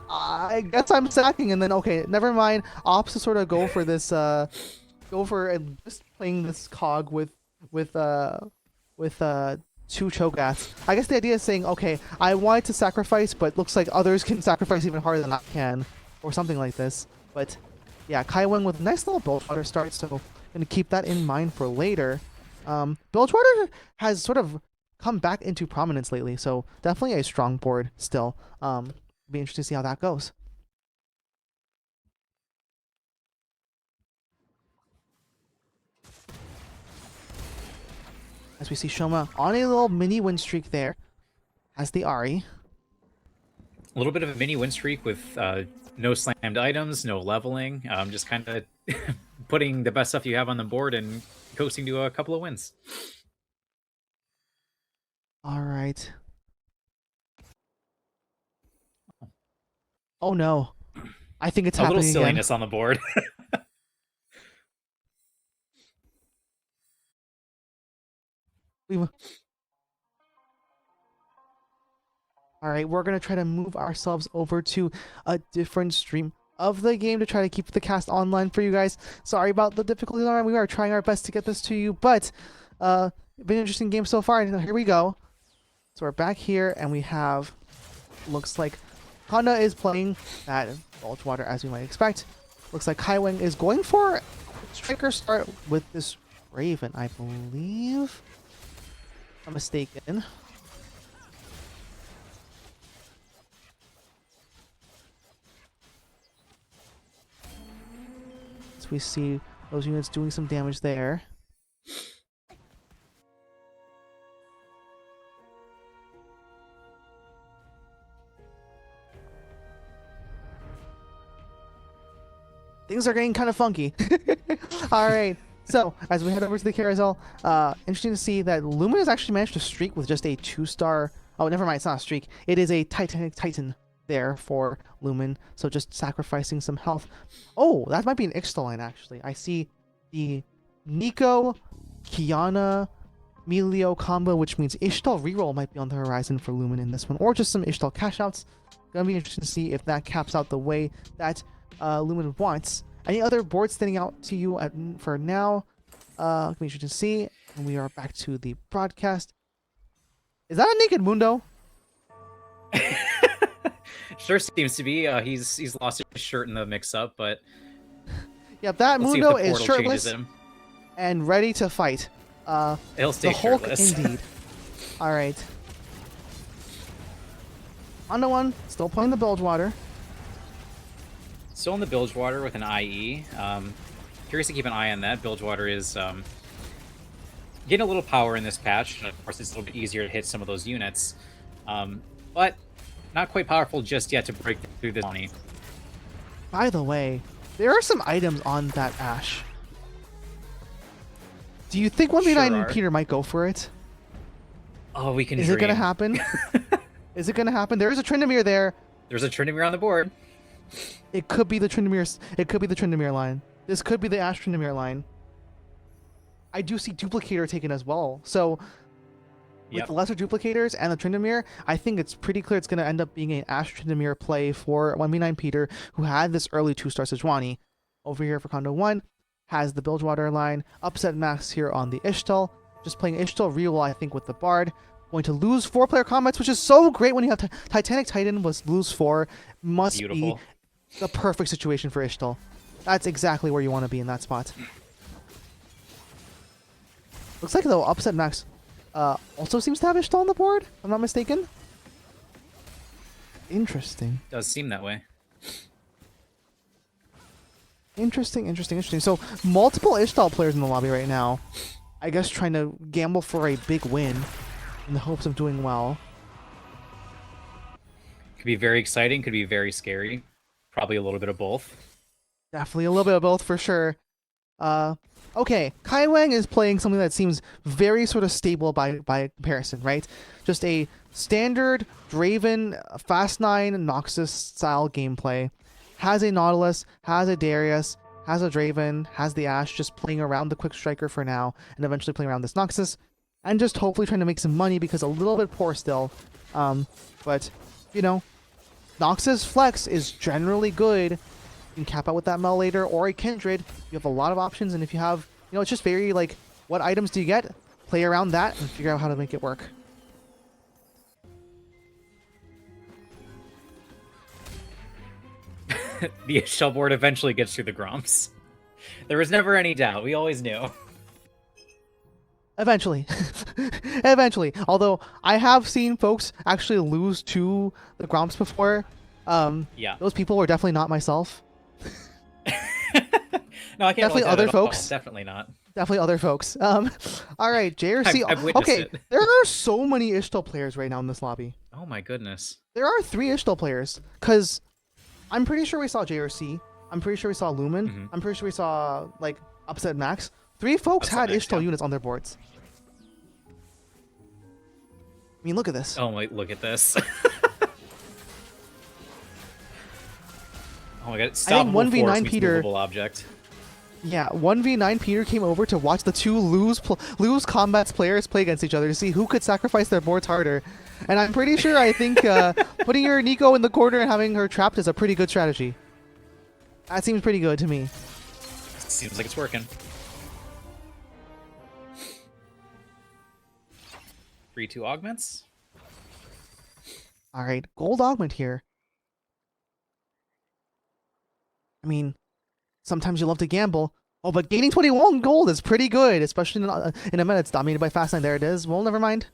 I guess I'm sacking, and then okay, never mind. Opts to sort of go for this, go for just playing this cog with two Cho'Gaths. I guess the idea is saying, okay, I wanted to sacrifice, but looks like others can sacrifice even harder than I can, or something like this. But yeah, Kai Weng with a nice little Bilgewater start, so gonna keep that in mind for later. Bilgewater has sort of come back into prominence lately, so definitely a strong board still. Be interesting to see how that goes. As we see Shoma on a little mini win streak there, has the Ari. A little bit of a mini win streak with no slammed items, no leveling, just kind of putting the best stuff you have on the board and coasting to a couple of wins. All right. Oh no, I think it's a little happening silliness again. on the board. All right, we're gonna try to move ourselves over to a different stream of the game to try to keep the cast online for you guys. Sorry about the difficulties on it. We are trying our best to get this to you, but been an interesting game so far. And here we go. So we're back here, and we have, looks like Honda is playing that Bilgewater as we might expect. Looks like Kai Weng is going for a striker start with this Raven, I believe. If I'm mistaken. So we see those units doing some damage there. Things are getting kind of funky. All right. So, as we head over to the carousel, interesting to see that Lumen has actually managed to streak with just a 2-star. Oh, never mind. It's not a streak. It is a Titanic Titan there for Lumen. So, just sacrificing some health. Oh, that might be an Ixtal line, actually. I see the Nico, Kiana, Melio combo, which means Ishtal reroll might be on the horizon for Lumen in this one, or just some Ishtal cash outs. Gonna be interesting to see if that caps out the way that Lumen wants. Any other boards standing out to you for now? Gonna be interesting to see. And we are back to the broadcast. Is that a Naked Mundo? Sure seems to be. He's lost his shirt in the mix-up, but Yep, that let's Mundo see if the is portal changes shirtless him. and ready to fight. He'll stay the Hulk, shirtless. indeed. All right. Honda one still playing the Bilgewater. Still in the Bilgewater with an IE. Curious to keep an eye on that. Bilgewater is getting a little power in this patch. And of course, it's a little bit easier to hit some of those units. But not quite powerful just yet to break through this money. By the way, there are some items on that Ash. Do you think 1v9 Sure are. Peter might go for it? Oh, we can Is dream. it gonna happen? Is it gonna happen? There is a Tryndamere there. There's a Tryndamere on the board. It could be the Tryndamere. It could be the Tryndamere line. This could be the Ash Tryndamere line. I do see Duplicator taken as well. So with the lesser duplicators and the Tryndamere, I think it's pretty clear it's going to end up being an Ash Tryndamere play for 1v9 Peter, who had this early 2-star Sejuani. Over here for Kondo 1, has the Bilgewater line. Upset Max here on the Ishtal. Just playing Ishtal reroll, I think, with the Bard. Going to lose 4-player combats, which is so great when you have Titanic Titan was lose 4. Must be the perfect situation for Ishtal. That's exactly where you want to be in that spot. Looks like, though, Upset Max also seems to have Ishtal on the board, if I'm not mistaken. Interesting. Does seem that way. Interesting. So, multiple Ishtal players in the lobby right now. I guess trying to gamble for a big win in the hopes of doing well. Could be very exciting, could be very scary. Probably a little bit of both. Definitely a little bit of both for sure. Okay, Kai Wang is playing something that seems very sort of stable by comparison, right? Just a standard Draven, Fast 9, Noxus style gameplay. Has a Nautilus, has a Darius, has a Draven, has the Ashe, just playing around the Quick Striker for now, and eventually playing around this Noxus, and just hopefully trying to make some money because a little bit poor still. But, you know, Noxus Flex is generally good. You can cap out with that Mel later, or a Kindred. You have a lot of options, and if you have, you know, it's just very, like, what items do you get? Play around that and figure out how to make it work. The Ishtal board eventually gets through the Gromps. There was never any doubt. We always knew. Eventually. Eventually. Although, I have seen folks actually lose to the Gromps before. Yeah. Those people were definitely not myself. No, I can't. Definitely other folks. Definitely not. Definitely other folks. All right, JRC. I've witnessed okay, it. there are so many Ishtal players right now in this lobby. Oh my goodness. There are 3 Ishtal players, because I'm pretty sure we saw JRC. I'm pretty sure we saw Lumen. Mm-hmm. I'm pretty sure we saw, like, Upset Max. 3 folks Upset had Max, Ishtal yeah. units on their boards. I mean, look at this. Oh my, look at this. Oh my god, stoppable 1v9 force meets Peter- movable object. Yeah, 1v9 Peter came over to watch the 2 lose combats players play against each other to see who could sacrifice their boards harder. And I'm pretty sure, I think, putting your Nico in the corner and having her trapped is a pretty good strategy. That seems pretty good to me. Seems like it's working. 3-2 augments. Alright, gold augment here. I mean, sometimes you love to gamble. Oh, but gaining 21 gold is pretty good, especially in a meta that's dominated by Fast 9. There it is. Well, never mind.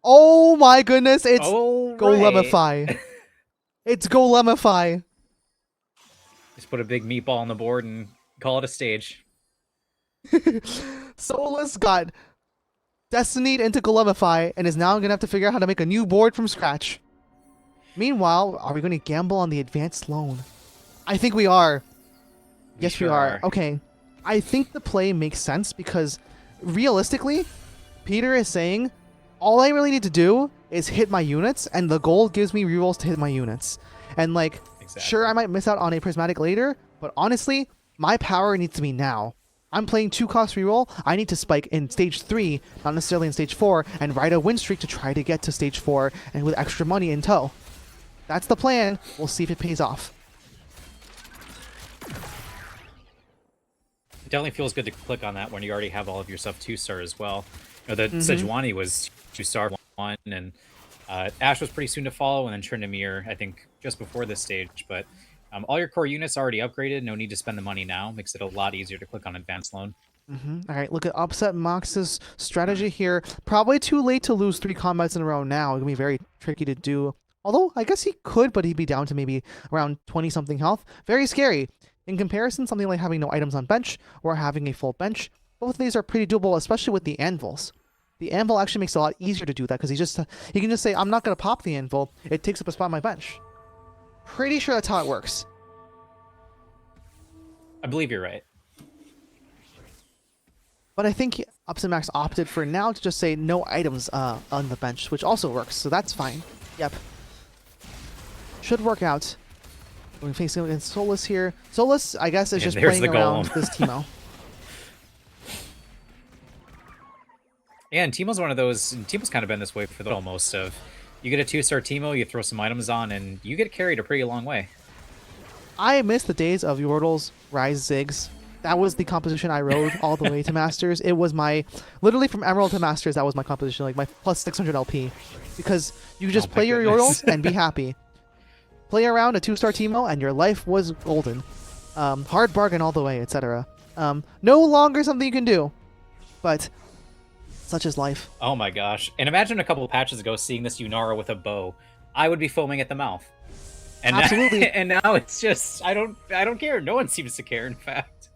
Oh my goodness, it's Golemify. It's Golemify. Just put a big meatball on the board and call it a stage. Solus got Destinied into Golemify and is now going to have to figure out how to make a new board from scratch. Meanwhile, are we going to gamble on the advanced loan? I think we are. Yes, sure we are. are. Okay. I think the play makes sense because realistically, Peter is saying, all I really need to do is hit my units, and the gold gives me rerolls to hit my units. And, like, sure, I might miss out on a Prismatic later, but honestly, my power needs to be now. I'm playing 2-cost reroll. I need to spike in stage 3, not necessarily in stage 4, and ride a win streak to try to get to stage 4 and with extra money in tow. That's the plan. We'll see if it pays off. It definitely feels good to click on that when you already have all of your stuff 2-star as well. You know, the Sejuani was 2-star 1, and Ashe was pretty soon to follow, and then Tryndamere, I think, just before this stage. But all your core units are already upgraded. No need to spend the money now. Makes it a lot easier to click on Advanced Loan. All right, look at Upset Mox's strategy here. Probably too late to lose 3 combats in a row now. It's going to be very tricky to do. Although, I guess he could, but he'd be down to maybe around 20-something health. Very scary. In comparison, something like having no items on bench or having a full bench, both of these are pretty doable, especially with the anvils. The anvil actually makes it a lot easier to do that because he can just say, I'm not going to pop the anvil. It takes up a spot on my bench. Pretty sure that's how it works. I believe you're right. But I think Upset Max opted for now to just say no items on the bench, which also works, so that's fine. Yep. Should work out. We're facing against Solus here. Solus, I guess, is And just there's playing the around golem. this Teemo. Yeah, and Teemo's one of those. Teemo's kind of been this way for the almost of. You get a 2-star Teemo, you throw some items on, and you get carried a pretty long way. I miss the days of Yordles, Rise, Ziggs. That was the composition I rode all the way to Masters. It was my, literally from Emerald to Masters, that was my composition, like my plus 600 LP. Because you just Oh my play your goodness. Yordles and be happy. Play around a 2-star Teemo and your life was golden. Hard bargain all the way, etc. No longer something you can do, but such is life. Oh my gosh. And imagine a couple of patches ago seeing this Yunara with a bow. I would be foaming at the mouth. And Absolutely. Now, and now it's just I don't care. No one seems to care, in fact.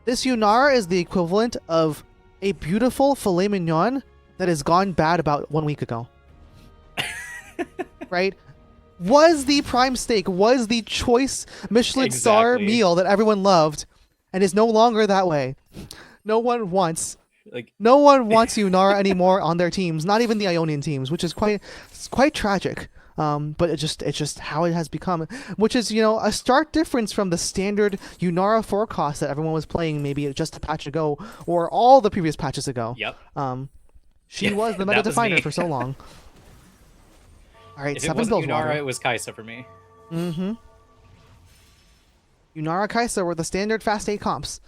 This Yunara is the equivalent of a beautiful filet mignon that has gone bad about 1 week ago. Right? Was the prime steak, was the choice Michelin star Exactly. meal that everyone loved, and is no longer that way. No one wants Like Yunara anymore on their teams, not even the Ionian teams, which is quite tragic. But it's just how it has become, which is, you know, a stark difference from the standard Yunara forecast that everyone was playing maybe just a patch ago or all the previous patches ago. Yep. She was the that meta was definer me. for so long. All right, If it 7 wasn't build Yunara, water. it was Kaisa for me. Mm-hmm. Yunara Kaisa were the standard fast 8 comps.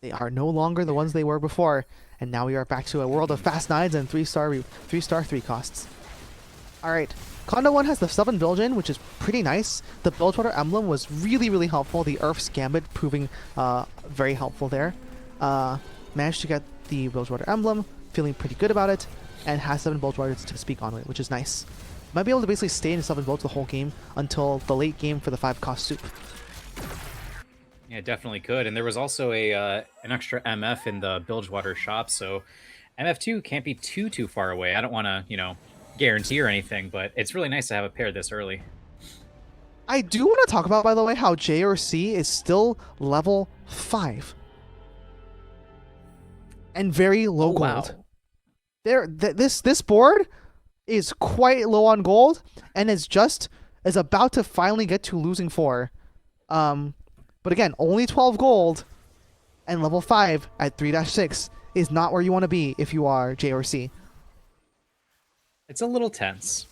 They are no longer the ones they were before, and now we are back to a world of fast 9s and 3-star 3 costs. All right. Kondo 1 has the 7 Bilgeon, which is pretty nice. The Bilgewater Emblem was really, really helpful. The Earth's Gambit proving very helpful there. Managed to get the Bilgewater Emblem, feeling pretty good about it, and has 7 Bilgewater to speak on it, which is nice. Might be able to basically stay in 7 Bilge the whole game until the late game for the 5-cost soup. Yeah, definitely could. And there was also an extra MF in the Bilgewater shop, so MF2 can't be too far away. I don't want to, guarantee or anything, but it's really nice to have a pair this early. I do want to talk about, by the way, how JRC is still level 5. And very low gold. Wow. This board is quite low on gold and is about to finally get to losing 4. But again, only 12 gold and level 5 at 3-6 is not where you want to be if you are JRC. It's a little tense.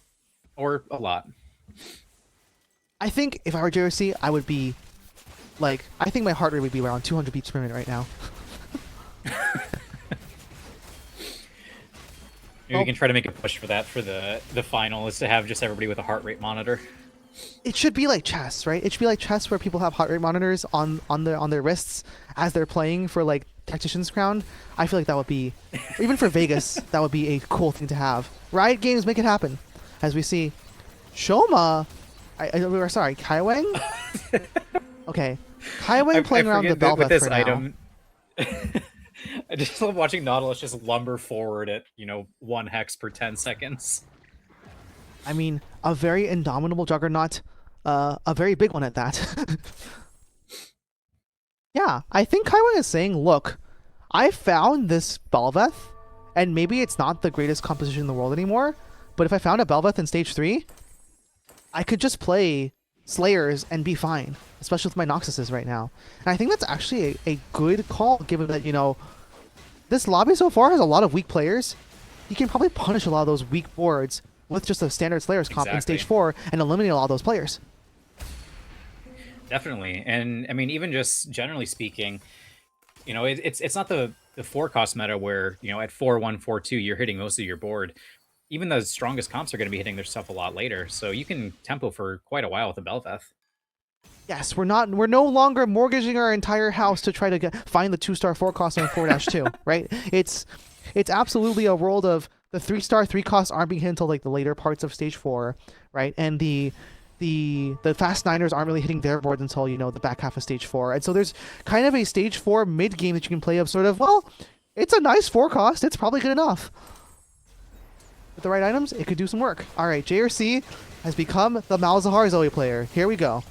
Or a lot. I think if I were JRC, I would be like, I think my heart rate would be around 200 beats per minute right now. Maybe we can try to make a push for that for the final, is to have just everybody with a heart rate monitor. It should be like chess, right? It should be like chess where people have heart rate monitors on their wrists as they're playing for like Tactician's Crown. I feel like that would be, or even for Vegas, that would be a cool thing to have. Riot Games, make it happen. As we see, Shoma, sorry, Kaiwang? Okay. Kaiwang playing around the Belveth with this for now. item. I just love watching Nautilus just lumber forward at, 1 hex per 10 seconds. I mean, a very indomitable juggernaut, a very big one at that. Yeah, I think Kaiwang is saying, look, I found this Belveth, and maybe it's not the greatest composition in the world anymore, but if I found a Belveth in stage 3, I could just play Slayers and be fine, especially with my Noxuses right now. And I think that's actually a good call, given that, this lobby so far has a lot of weak players. You can probably punish a lot of those weak boards with just a standard Slayers comp in Exactly. stage 4 and eliminate a lot of those players. Definitely. And I mean, even just generally speaking, it's not the 4-cost meta where, at 4-1, 4-2, you're hitting most of your board. Even the strongest comps are going to be hitting their stuff a lot later. So you can tempo for quite a while with the Belveth. Yes, we're no longer mortgaging our entire house to try to find the 2-star 4-cost on 4-2, right? It's absolutely a world of the 3-star 3-costs aren't being hit until like the later parts of stage 4, right? And the fast 9ers aren't really hitting their boards until, the back half of stage 4. And so there's kind of a stage 4 mid game that you can play of sort of, well, it's a nice 4-cost, it's probably good enough. With the right items, it could do some work. All right, JRC has become the Malzahar Zoe player. Here we go.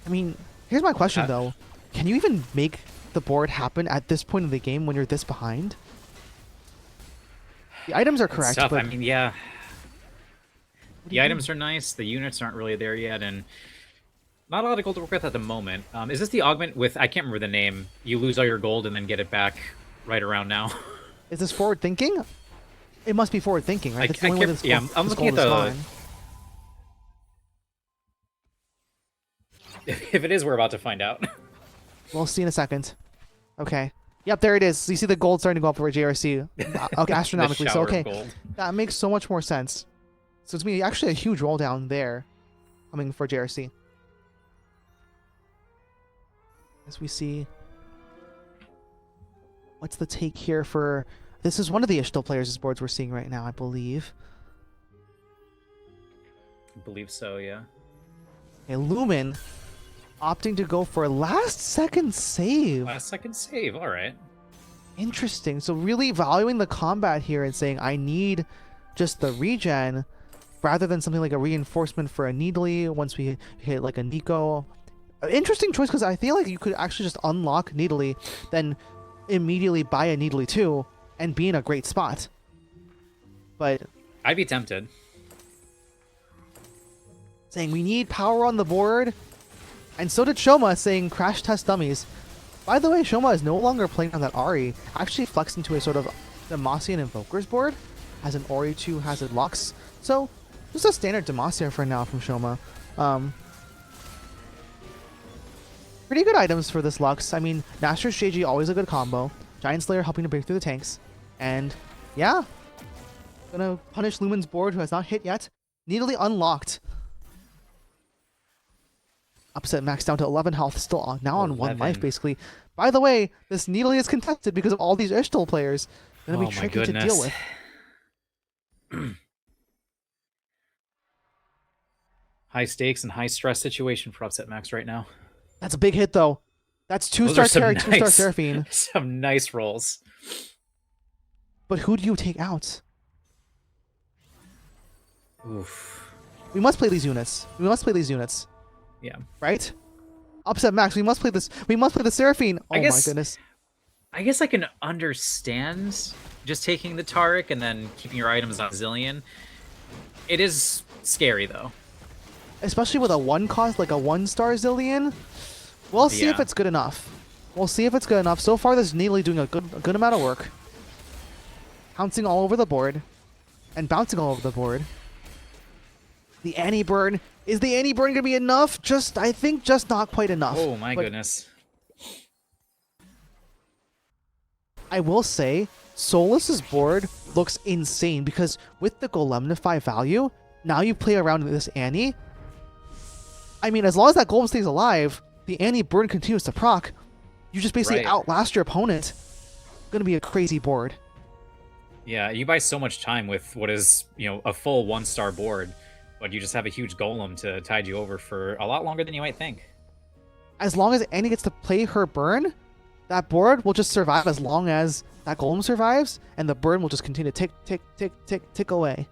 I mean, here's my question though. Can you even make the board happen at this point of the game when you're this behind? The items are It's correct, tough. but I mean, yeah, what do the you do? items are nice. The units aren't really there yet, and not a lot of gold to work with at the moment. Is this the augment with? I can't remember the name. You lose all your gold and then get it back right around now. Is this forward thinking? It must be forward thinking, right? That's the I only way can't. this Yeah, gold, I'm this looking gold at is the. gone. If it is, we're about to find out. We'll see in a second. Okay. Yep, there it is. So you see the gold starting to go up for JRC. Okay, astronomically. The So shower of okay, gold. that makes so much more sense. So it's gonna be actually a huge roll down there, coming for JRC. As we see, what's the take here for? This is one of the Ishtal players' boards we're seeing right now, I believe. I believe so. Yeah. Okay, Lumen opting to go for a last second save. Last second save. All right. Interesting. So really valuing the combat here and saying I need just the regen rather than something like a reinforcement for a Needly once we hit like a Nico. Interesting choice because I feel like you could actually just unlock Needly, then immediately buy a Needly 2 and be in a great spot. But I'd be tempted. saying we need power on the board, and so did Shoma saying crash test dummies. By the way, Shoma is no longer playing on that Ari, actually flexed into a sort of Demacian Invokers board, has an Ori 2, has a Lux, so just a standard Demacia for now from Shoma. Pretty good items for this Lux. I mean, Naster's JG always a good combo, Giant Slayer helping to break through the tanks, and yeah, gonna punish Lumen's board who has not hit yet. Needily unlocked. Upset max down to 11 health, still on, now on 1 life 11. basically. By the way, this Needly is contested because of all these Ishtal players. Gonna be Oh my tricky to deal goodness. with. High stakes and high stress situation for Upset Max right now. That's a big hit though. That's Those 2-star are some carry, nice, 2-star Seraphine. Some nice rolls. But who do you take out? Oof. We must play these units. We must play these units. Yeah. Right? Upset max, we must play this. We must play the Seraphine. Oh I guess, my goodness. I guess I can understand just taking the Taric and then keeping your items on Zillion. It is scary though. Especially with a 1 cost, like a 1-star Zillion. We'll see if Yeah. it's good enough. We'll see if it's good enough. So far, this Needly doing a good amount of work. Pouncing all over the board. And bouncing all over the board. The Annie burn. Is the Annie burn going to be enough? I think just not quite enough. Oh my But goodness. I will say, Solus's board looks insane because with the Golemnify value, now you play around with this Annie. I mean, as long as that golem stays alive, the Annie burn continues to proc. You just basically Right. outlast your opponent. Gonna be a crazy board. Yeah, you buy so much time with what is, a full 1-star board, but you just have a huge golem to tide you over for a lot longer than you might think. As long as Annie gets to play her burn, that board will just survive as long as that golem survives, and the burn will just continue to tick away.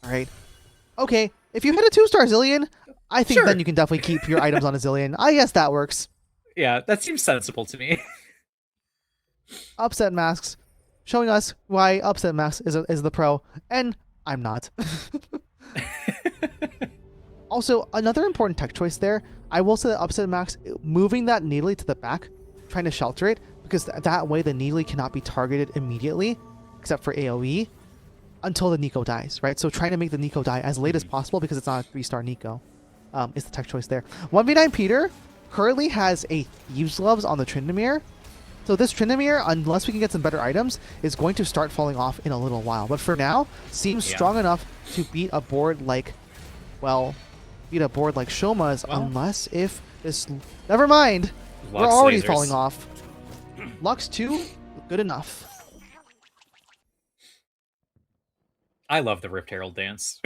Alright. Okay, if you hit a 2-star Zillion, I think Sure. then you can definitely keep your items on a Zillion. I guess that works. Yeah, that seems sensible to me. Upset Masks, showing us why Upset Masks is the pro, and I'm not. Also, another important tech choice there, I will say that Upset Max, moving that Needly to the back, trying to shelter it, because that way the Needly cannot be targeted immediately, except for AoE, until the Nico dies, right? So trying to make the Nico die as late as possible because it's not a 3-star Nico is the tech choice there. 1v9 Peter currently has a Thieves Gloves on the Tryndamere. So this Tryndamere, unless we can get some better items, is going to start falling off in a little while. But for now, seems strong enough to beat a board like, Shoma's, unless if this... Never mind! Lux We're already lasers. falling off. Lux 2, good enough. I love the Rift Herald dance.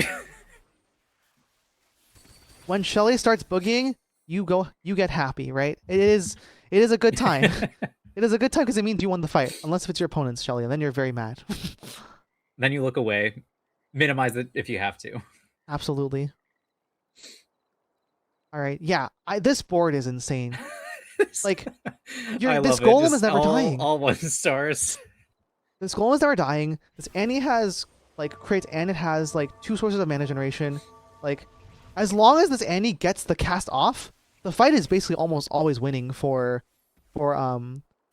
When Shelly starts boogieing, you get happy, right? It is a good time. It is a good time because it means you won the fight. Unless if it's your opponent's Shelly, and then you're very mad. Then you look away. Minimize it if you have to. Absolutely. All right, yeah. This board is insane. Like, I this love it. golem Just is never dying. All 1-stars. This golem is never dying. This Annie has like crits and it has like 2 sources of mana generation. Like, as long as this Annie gets the cast off, the fight is basically almost always winning for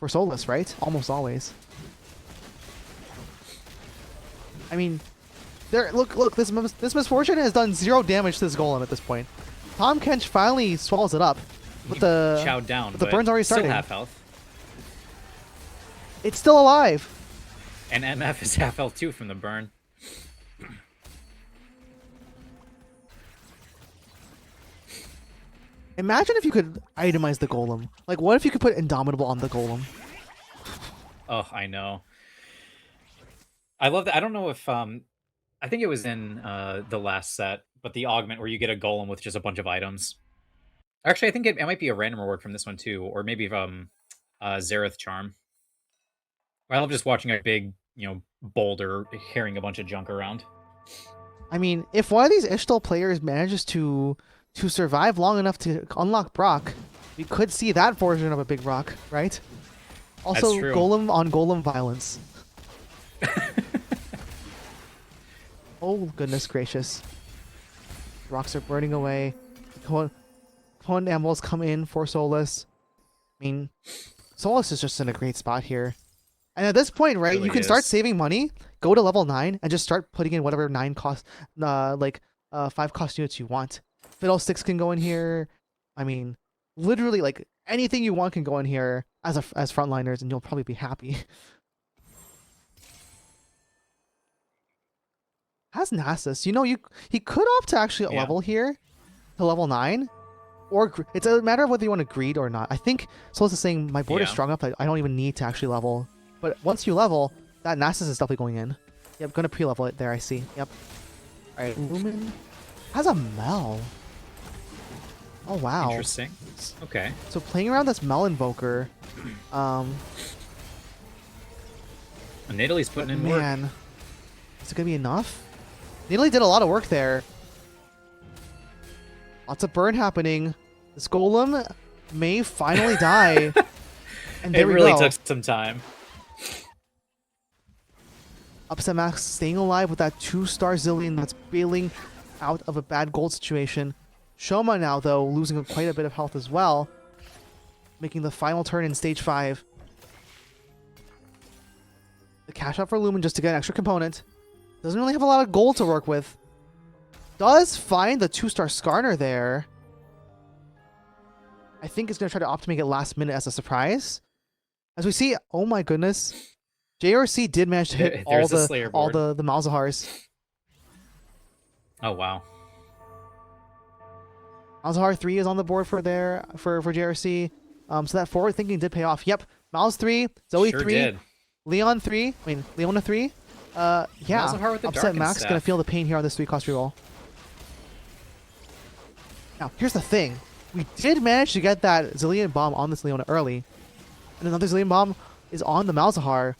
Solus, right? Almost always. I mean, look, this misfortune has done 0 damage to this golem at this point. Tom Kench finally swallows it up, but the Chowed down, the burn's already starting. Still half health. It's still alive. And MF is half health too from the burn. Imagine if you could itemize the golem. Like, what if you could put Indomitable on the golem? Oh, I know. I love that. I don't know if I think it was in the last set, but the augment where you get a golem with just a bunch of items. Actually, I think it might be a random reward from this one too, or maybe from Zareth Charm. I love just watching a big, boulder carrying a bunch of junk around. I mean, if one of these Ishtal players manages to survive long enough to unlock Brock, we could see that version of a big rock, right? Also, true. golem on golem violence. Oh, goodness gracious. Rocks are burning away. Opponent animals come in for Solus. I mean, Solus is just in a great spot here. And at this point, right, Really you can start is. saving money, go to level 9, and just start putting in whatever 9 cost, 5 cost units you want. Fiddlesticks can go in here. I mean, literally, like, anything you want can go in here as frontliners, and you'll probably be happy. Has Nasus. He could opt to actually level here to level 9. Or it's a matter of whether you want to greed or not. I think Solus is saying my board is strong enough that I don't even need to actually level. But once you level, that Nasus is definitely going in. Yep, going to pre-level it there, I see. Yep. Alright, Lumen has a Mel. Oh, wow. Interesting. Okay. So playing around this Mel Invoker, And Natalie's putting in work. man, is it going to be enough? Natalie did a lot of work there. Lots of burn happening. This golem may finally die. And there It we really go. took some time. Upset Max staying alive with that 2-star Zillion that's bailing out of a bad gold situation. Shoma now, though, losing quite a bit of health as well. Making the final turn in stage 5. The cash out for Lumen just to get an extra component. Doesn't really have a lot of gold to work with. Does find the 2-star Skarner there. I think it's going to try to opt to make it last minute as a surprise. As we see, oh my goodness. JRC did manage to hit all the Malzahars. Oh, wow. Malzahar 3 is on the board for JRC. So that forward thinking did pay off. Yep. Malz 3, Zoe Sure 3, did. Leona 3. Yeah. Malzahar with the Upset Darkened Max Staff. gonna feel the pain here on this 3-cost reroll. Now, here's the thing. We did manage to get that Zillion Bomb on this Leona early. And another Zillion Bomb is on the Malzahar.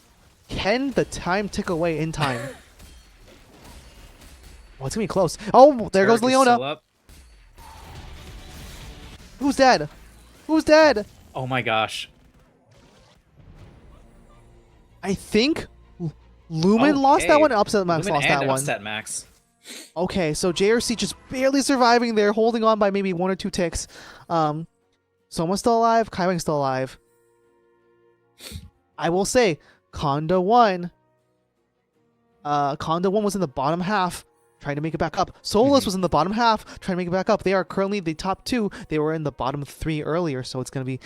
Can the time tick away in time? Oh, it's gonna be close. Oh, there goes Turret is Leona. still up. Who's dead? Who's dead? Oh my gosh. I think Lumen lost that Okay. one. Upset Max Lumen lost and that one. Upset Max. Okay, so JRC just barely surviving there, holding on by maybe 1 or 2 ticks. Soma's still alive. Kaiwang's still alive. I will say, Conda 1. Conda 1 was in the bottom half, trying to make it back up. Solus was in the bottom half, trying to make it back up. They are currently the top 2. They were in the bottom 3 earlier, so it's going to be,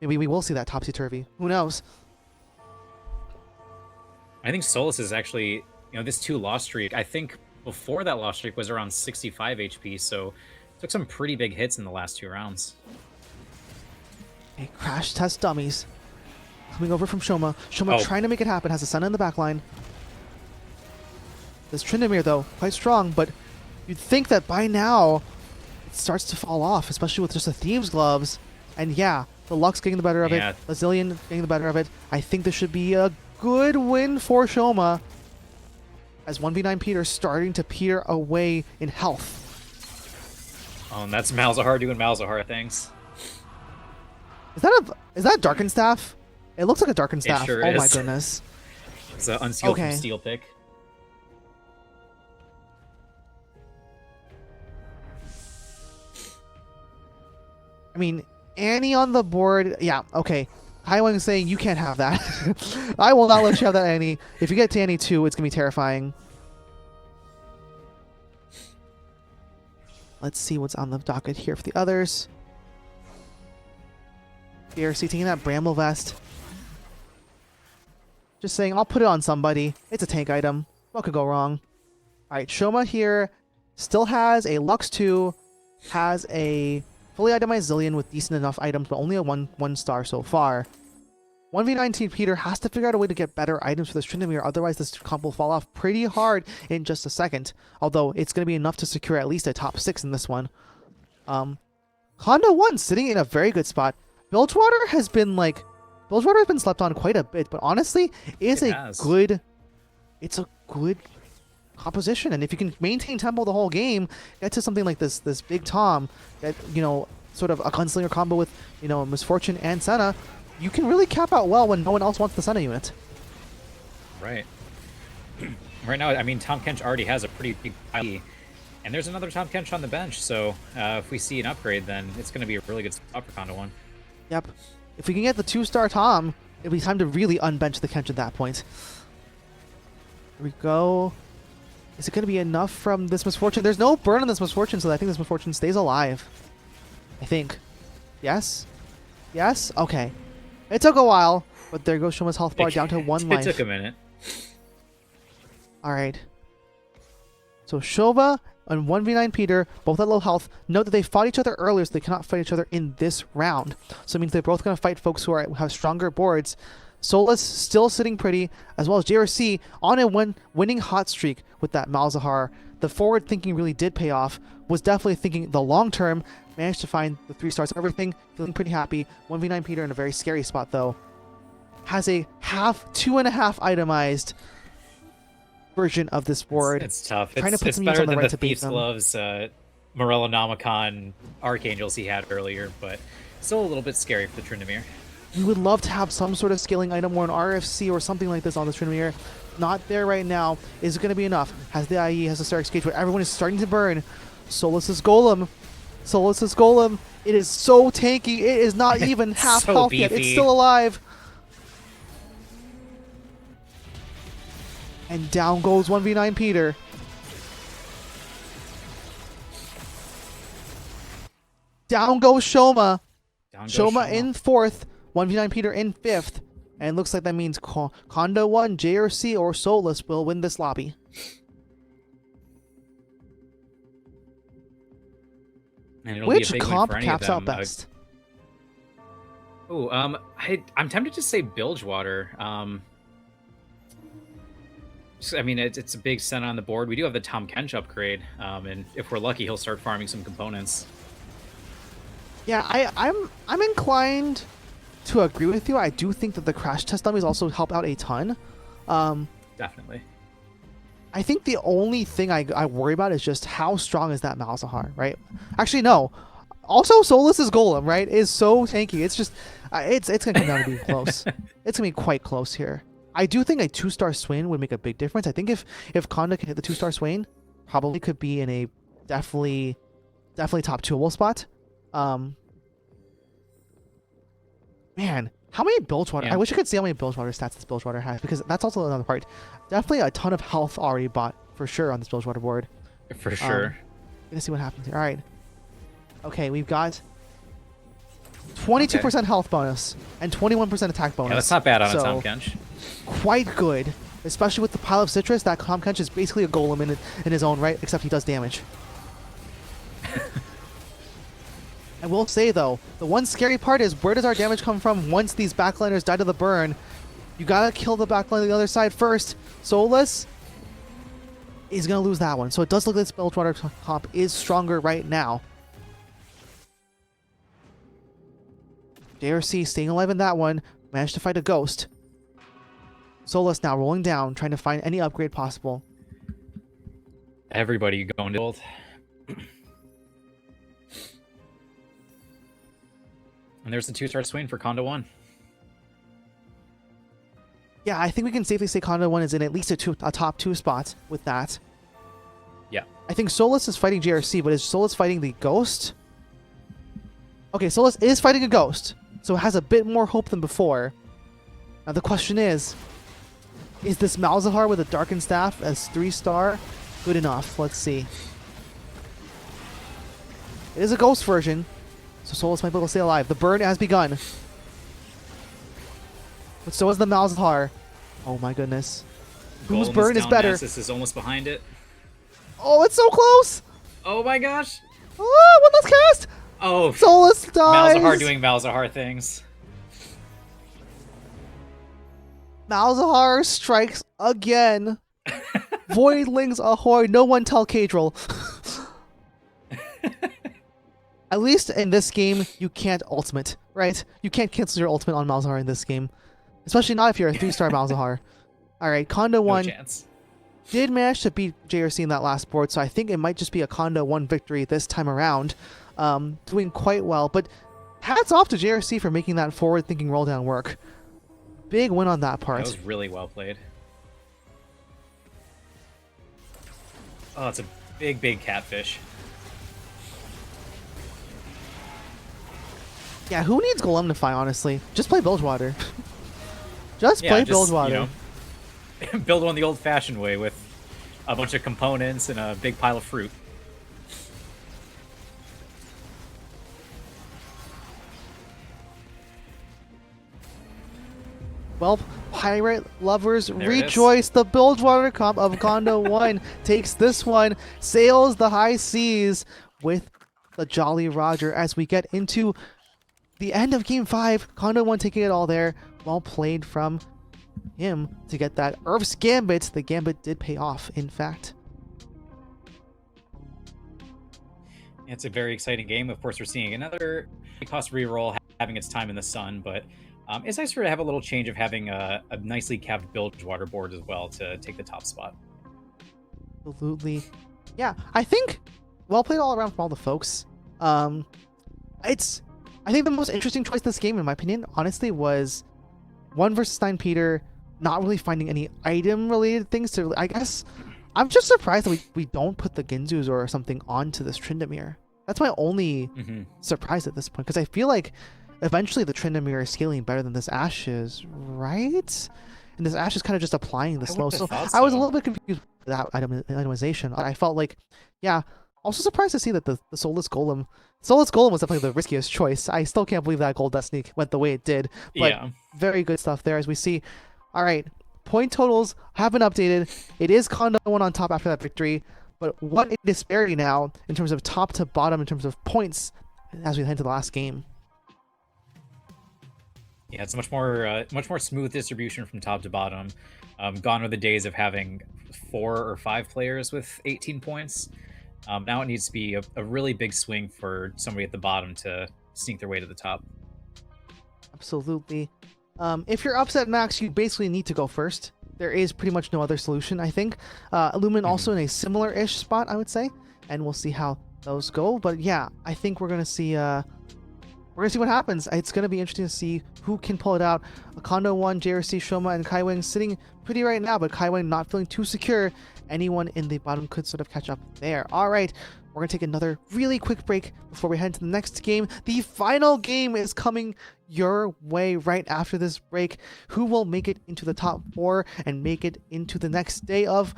maybe we will see that topsy-turvy. Who knows? I think Solus is actually, this 2 loss streak. I think before that loss streak was around 65 HP, so took some pretty big hits in the last 2 rounds. Okay, crash test dummies. Coming over from Shoma. Shoma trying to make it happen. Has a Senna in the back line. This Tryndamere, though, quite strong, but you'd think that by now it starts to fall off, especially with just the Thieves' Gloves. And yeah, the Lux getting the better of it. Bazillion getting the better of it. I think this should be a good win for Shoma. As 1v9 Peter starting to peter away in health. Oh, and that's Malzahar doing Malzahar things. Is that Darkened Staff? It looks like a Darkened Staff. sure Oh my is. goodness. It's an unsealed Okay. from Steel Pick. I mean, Annie on the board. Yeah, okay. Highwing saying you can't have that. I will not let you have that, Annie. If you get to Annie 2, it's going to be terrifying. Let's see what's on the docket here for the others. BRC taking that Bramble Vest. Just saying, I'll put it on somebody. It's a tank item. What could go wrong? Alright, Shoma here still has a Lux 2, has a fully itemized Zillion with decent enough items, but only a one star so far. 1v9 Team Peter has to figure out a way to get better items for this Tryndamere, otherwise this comp will fall off pretty hard in just a second. Although it's going to be enough to secure at least a top 6 in this one. Honda 1 sitting in a very good spot. Bilgewater has been slept on quite a bit, but honestly, it's a good composition. And if you can maintain tempo the whole game, get to something like this Big Tom, that, you know, sort of a gunslinger combo with, you know, Misfortune and Senna, you can really cap out well when no one else wants the Senna unit. Right. Right now, I mean, Tom Kench already has a pretty big IE, and there's another Tom Kench on the bench, so if we see an upgrade, then it's going to be a really good spot for Conda 1. Yep. If we can get the 2-star Tom, it'll be time to really unbench the Kench at that point. Here we go. Is it going to be enough from this Misfortune? There's no burn on this Misfortune, so I think this Misfortune stays alive. I think. Yes? Yes? Okay. It took a while, but there goes Shoma's health bar down to 1 life. It took a minute. Alright. So Shova and 1v9 Peter, both at low health. Note that they fought each other earlier, so they cannot fight each other in this round. So it means they're both going to fight folks who have stronger boards. Solus still sitting pretty, as well as JRC on a winning hot streak with that Malzahar. The forward thinking really did pay off. Was definitely thinking the long term. Managed to find the 3 stars, everything, feeling pretty happy. 1v9 Peter in a very scary spot though. Has a 2.5 itemized version of this board. It's tough. Trying to put It's some units better on the than right the to beat Thieves them. Gloves Morellonomicon Archangels he had earlier, but still a little bit scary for the Tryndamere. We would love to have some sort of scaling item or an RFC or something like this on the Tryndamere. Not there right now. Is it going to be enough? Has the IE, has the Stark Cage, where everyone is starting to burn. Solus's Golem. Solus's Golem. It is so tanky. It is not even half So health yet. It's beefy. still alive. And down goes 1v9 Peter. Down goes Shoma. Down goes Shoma in 4th, 1v9 Peter in 5th. And it looks like that means Conda 1, JRC, or Solus will win this lobby. And it'll be a Which big win comp for any caps of out them. best? I'm tempted to say Bilgewater. I mean, it's a big Senna on the board. We do have the Tom Kench upgrade, and if we're lucky, he'll start farming some components. Yeah, I'm inclined to agree with you. I do think that the crash test dummies also help out a ton. Definitely. I think the only thing I worry about is just how strong is that Malzahar, right? Actually, no. Also, Solus's Golem, right, is so tanky. It's just, it's going to come down to being close. It's going to be quite close here. I do think a 2-star Swain would make a big difference. I think if Conda can hit the 2-star Swain, probably could be in a definitely top 2-able spot. Man, how many Bilgewater? Yeah. I wish I could see how many Bilgewater stats this Bilgewater has, because that's also another part. Definitely a ton of health already bought for sure on this Bilgewater board. For sure. Gonna see what happens here. All right. Okay, we've got 22% health bonus and 21% attack bonus. Yeah, that's not bad on so a Tom Kench. Quite good, especially with the pile of citrus. That Tom Kench is basically a golem in his own right, except he does damage. I will say though, the one scary part is where does our damage come from once these backliners die to the burn? You gotta kill the backline on the other side first. Solus is gonna lose that one. So it does look like this Bilgewater comp is stronger right now. JRC staying alive in that one. Managed to fight a ghost. Solus now rolling down, trying to find any upgrade possible. Everybody going to gold. And there's the 2-star swing for Kondo 1. Yeah, I think we can safely say Kondo 1 is in at least a top 2 spot with that. Yeah. I think Solus is fighting JRC, but is Solus fighting the Ghost? Okay, Solus is fighting a Ghost, so it has a bit more hope than before. Now the question is this Malzahar with a Darkened Staff as 3-star good enough? Let's see. It is a Ghost version, so Solus might be able to stay alive. The burn has begun. But so is the Malzahar. Oh my goodness. Whose Golem burn is down, better? Nasus is almost behind it. Oh, it's so close! Oh my gosh! Oh, one last cast! Oh, Solus dies! Malzahar doing Malzahar things. Malzahar strikes again. Voidlings ahoy, no one tell Cadril. At least in this game, you can't ultimate, right? You can't cancel your ultimate on Malzahar in this game. Especially not if you're a 3-star Malzahar. Alright, Kondo 1 No chance. did manage to beat JRC in that last board, so I think it might just be a Kondo 1 victory this time around. Doing quite well, but hats off to JRC for making that forward-thinking roll down work. Big win on that part. That was really well played. Oh, it's a big, big catfish. Yeah, who needs Golemnify, honestly? Just play Bilgewater. Just play Bilgewater. You know, build one the old-fashioned way with a bunch of components and a big pile of fruit. Well, pirate lovers, There it is. rejoice! The Bilgewater comp of Kondo 1 takes this one, sails the high seas with the Jolly Roger as we get into the end of Game 5. Kondo 1 taking it all there. Well played from him to get that Earth's Gambit. The Gambit did pay off, in fact. It's a very exciting game. Of course, we're seeing another cost reroll having its time in the sun, but it's nice for to have a little change of having a nicely capped Bilgewater board as well to take the top spot. Absolutely. Yeah, I think well played all around from all the folks. I think the most interesting choice this game, in my opinion, honestly, was 1 versus 9 Peter not really finding any item-related things to... I guess I'm just surprised that we don't put the Ginzus or something onto this Tryndamere. That's my only surprise at this point, because I feel like eventually the Tryndamere is scaling better than this Ashe is, right? And this Ashe is kind of just applying the slow. So I was a little bit confused with that itemization. I felt like, yeah, also surprised to see that the Soulless Golem was definitely the riskiest choice. I still can't believe that Gold Destiny went the way it did. But yeah, very good stuff there as we see. All right, point totals have been updated. It is Kondo 1 on top after that victory. But what a disparity now in terms of top to bottom in terms of points as we head to the last game. Yeah, it's much more smooth distribution from top to bottom. Gone are the days of having 4 or 5 players with 18 points. Now it needs to be a really big swing for somebody at the bottom to sneak their way to the top. Absolutely. If you're upset max, you basically need to go first. There is pretty much no other solution, I think. Illumin also in a similar-ish spot, I would say, and we'll see how those go. But yeah, I think we're gonna see what happens. It's gonna be interesting to see who can pull it out. Kondo 1, JRC, Shoma, and Kaiwing sitting pretty right now, but Kaiwing not feeling too secure. Anyone in the bottom could sort of catch up there. All right, we're gonna take another really quick break before we head to the next game. The final game is coming your way right after this break. Who will make it into the top 4 and make it into the next day of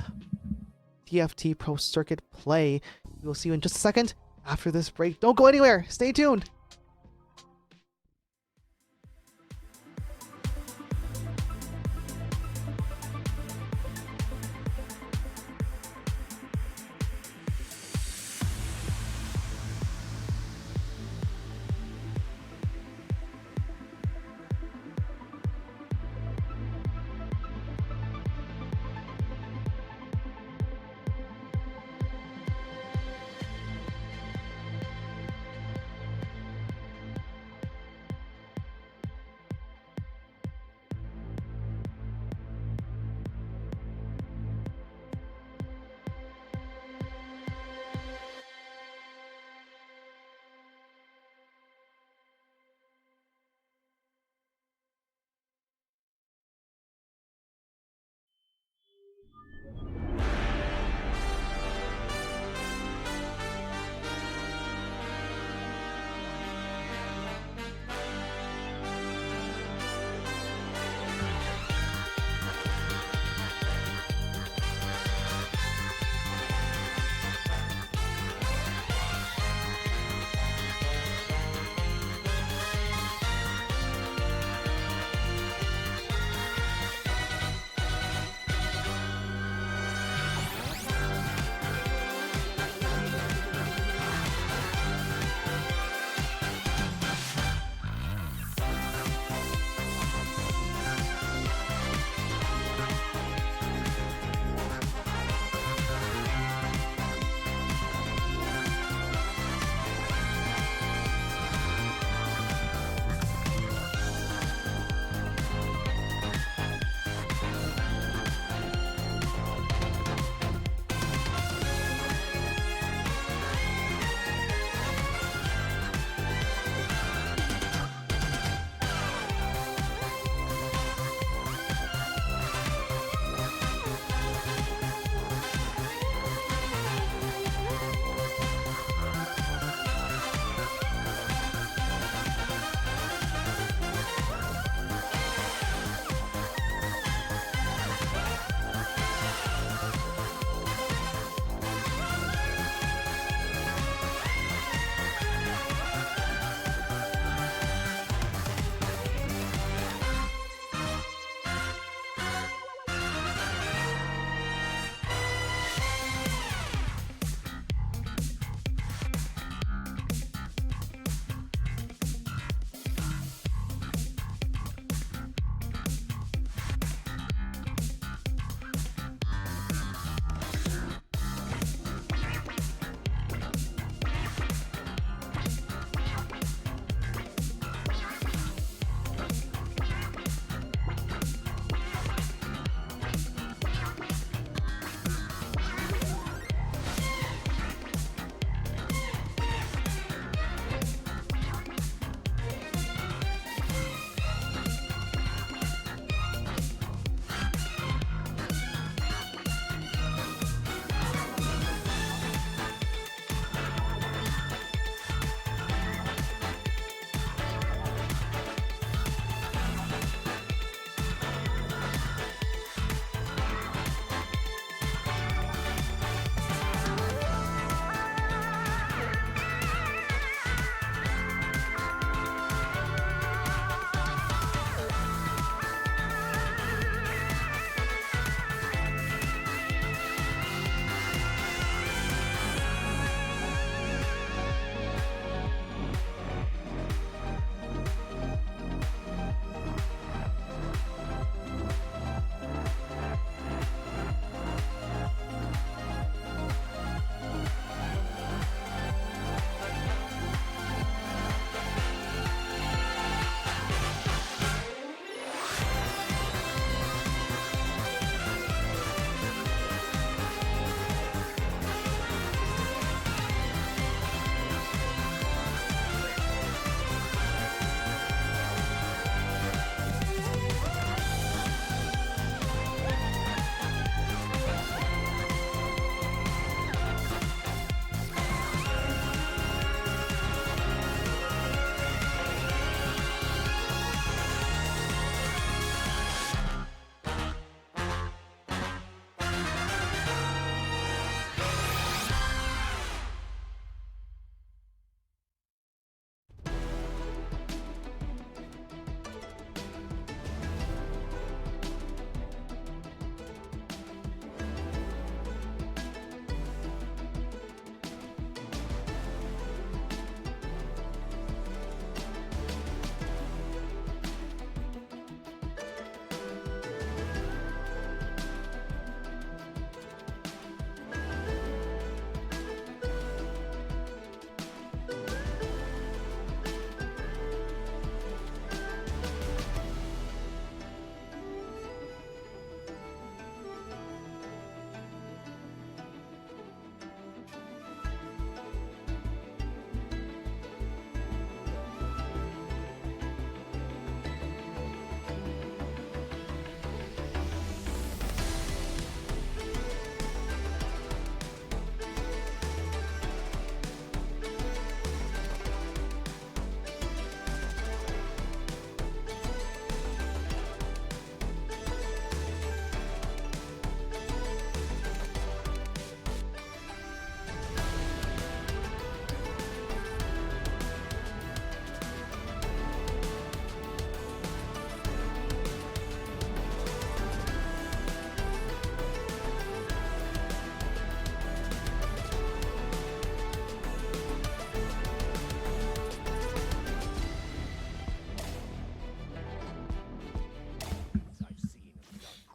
TFT Pro Circuit play? We will see you in just a second after this break. Don't go anywhere. Stay tuned.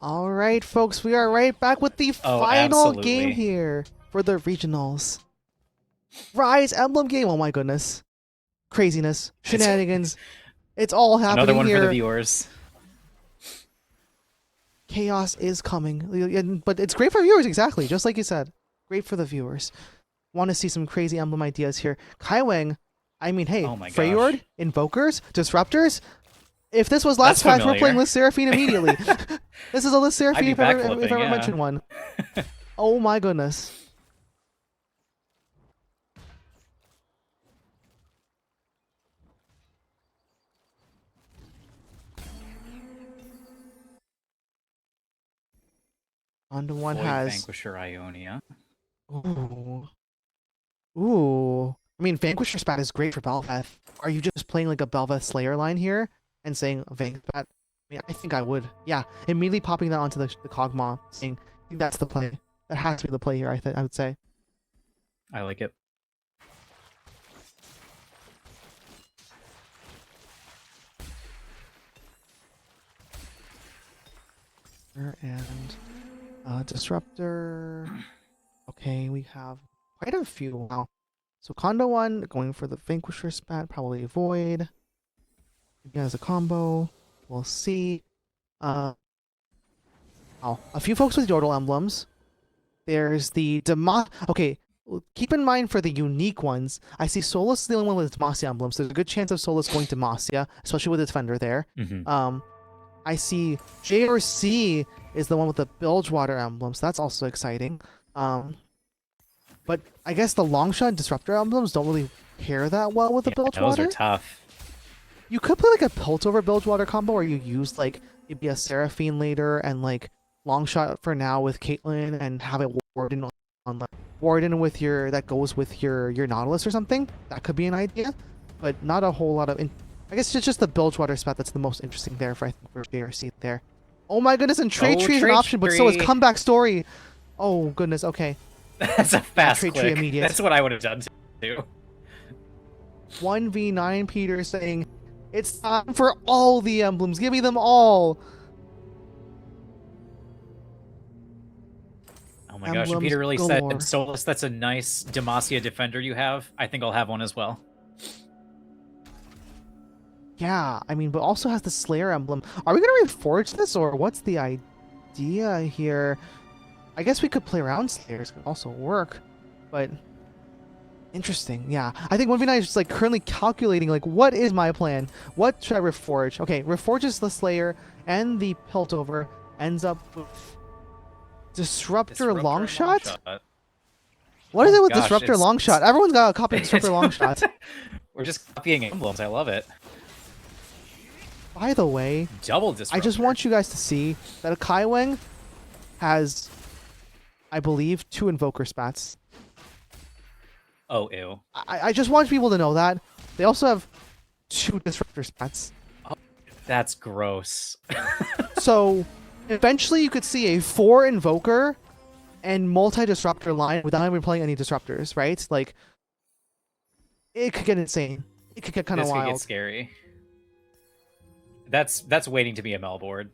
All right, folks, we are right back with the Oh, final game absolutely. here for the regionals. Rise Emblem game. Oh my goodness. Craziness, shenanigans. It's all happening Another one here. for the viewers. Chaos is coming. But it's great for viewers, exactly. Just like you said. Great for the viewers. Want to see some crazy emblem ideas here. Kaiwang, I mean, hey, Oh my Freyord, gosh. Invokers, Disruptors. If this was last That's patch, we're playing familiar. List Seraphine immediately. This is a List I'd Seraphine be if I backflipping, ever yeah. mentioned one. Oh my goodness. On to one Void has. Vanquisher Ionia. Ooh. Ooh. I mean, Vanquisher Spat is great for Belveth. Are you just playing like a Belveth Slayer line here and saying Vanquisher Spat? I mean, I think I would. Yeah, immediately popping that onto the Kog'Maw, saying I think that's the play. That has to be the play here, I would say. I like it. And Disruptor. Okay, we have quite a few. Wow. So Kondo 1 going for the Vanquisher Spat, probably Void. Maybe as a combo. We'll see. Oh, a few folks with Yordle emblems. There's the Okay, keep in mind for the unique ones, I see Solus is the only one with Demacia emblems. There's a good chance of Solus going to Demacia, especially with the Defender there. Mm-hmm. I see JRC is the one with the Bilgewater emblems. That's also exciting. But I guess the Longshot Disruptor emblems don't really pair that well with the Those Bilgewater. are tough. You could play like a Piltover Bilgewater combo where you use like maybe a Seraphine later and like Longshot for now with Caitlyn and have it Warden on like Warden with your that goes with your Nautilus or something. That could be an idea, but not a whole lot of. I guess it's just the Bilgewater spot that's the most interesting there for I think for JRC there. Oh my goodness, and Trade Tree is an Trade option, but so is Tree. Comeback Story. Oh goodness, okay. That's a fast Trade Tree click. immediate. That's what I would have done too. 1v9 Peter saying, it's time for all the emblems. Give me them all. Oh my gosh, and Emblems Peter really galore. said, Solus, that's a nice Demacia Defender you have. I think I'll have one as well. Yeah, I mean, but also has the Slayer emblem. Are we going to reforge this, or what's the idea here? I guess we could play around Slayers. Could also work, but interesting. Yeah, I think 1v9 is just like currently calculating, like, what is my plan? What should I reforge? Okay, reforges the Slayer and the Piltover, ends up with Disruptor Longshot? What is it with gosh, Disruptor it's- Longshot? Everyone's got a copy of Disruptor Longshot. We're just copying emblems. I love it. By the way, Double Disruptor. I just want you guys to see that a Kaiwang has, I believe, 2 Invoker Spats. Oh, ew. I just want people to know that. They also have 2 Disruptor Spats. That's gross. So, eventually you could see a 4 Invoker and multi-Disruptor line without even playing any Disruptors, right? Like, it could get insane. It could get kind of This could wild. get scary. That's waiting to be a Mel board.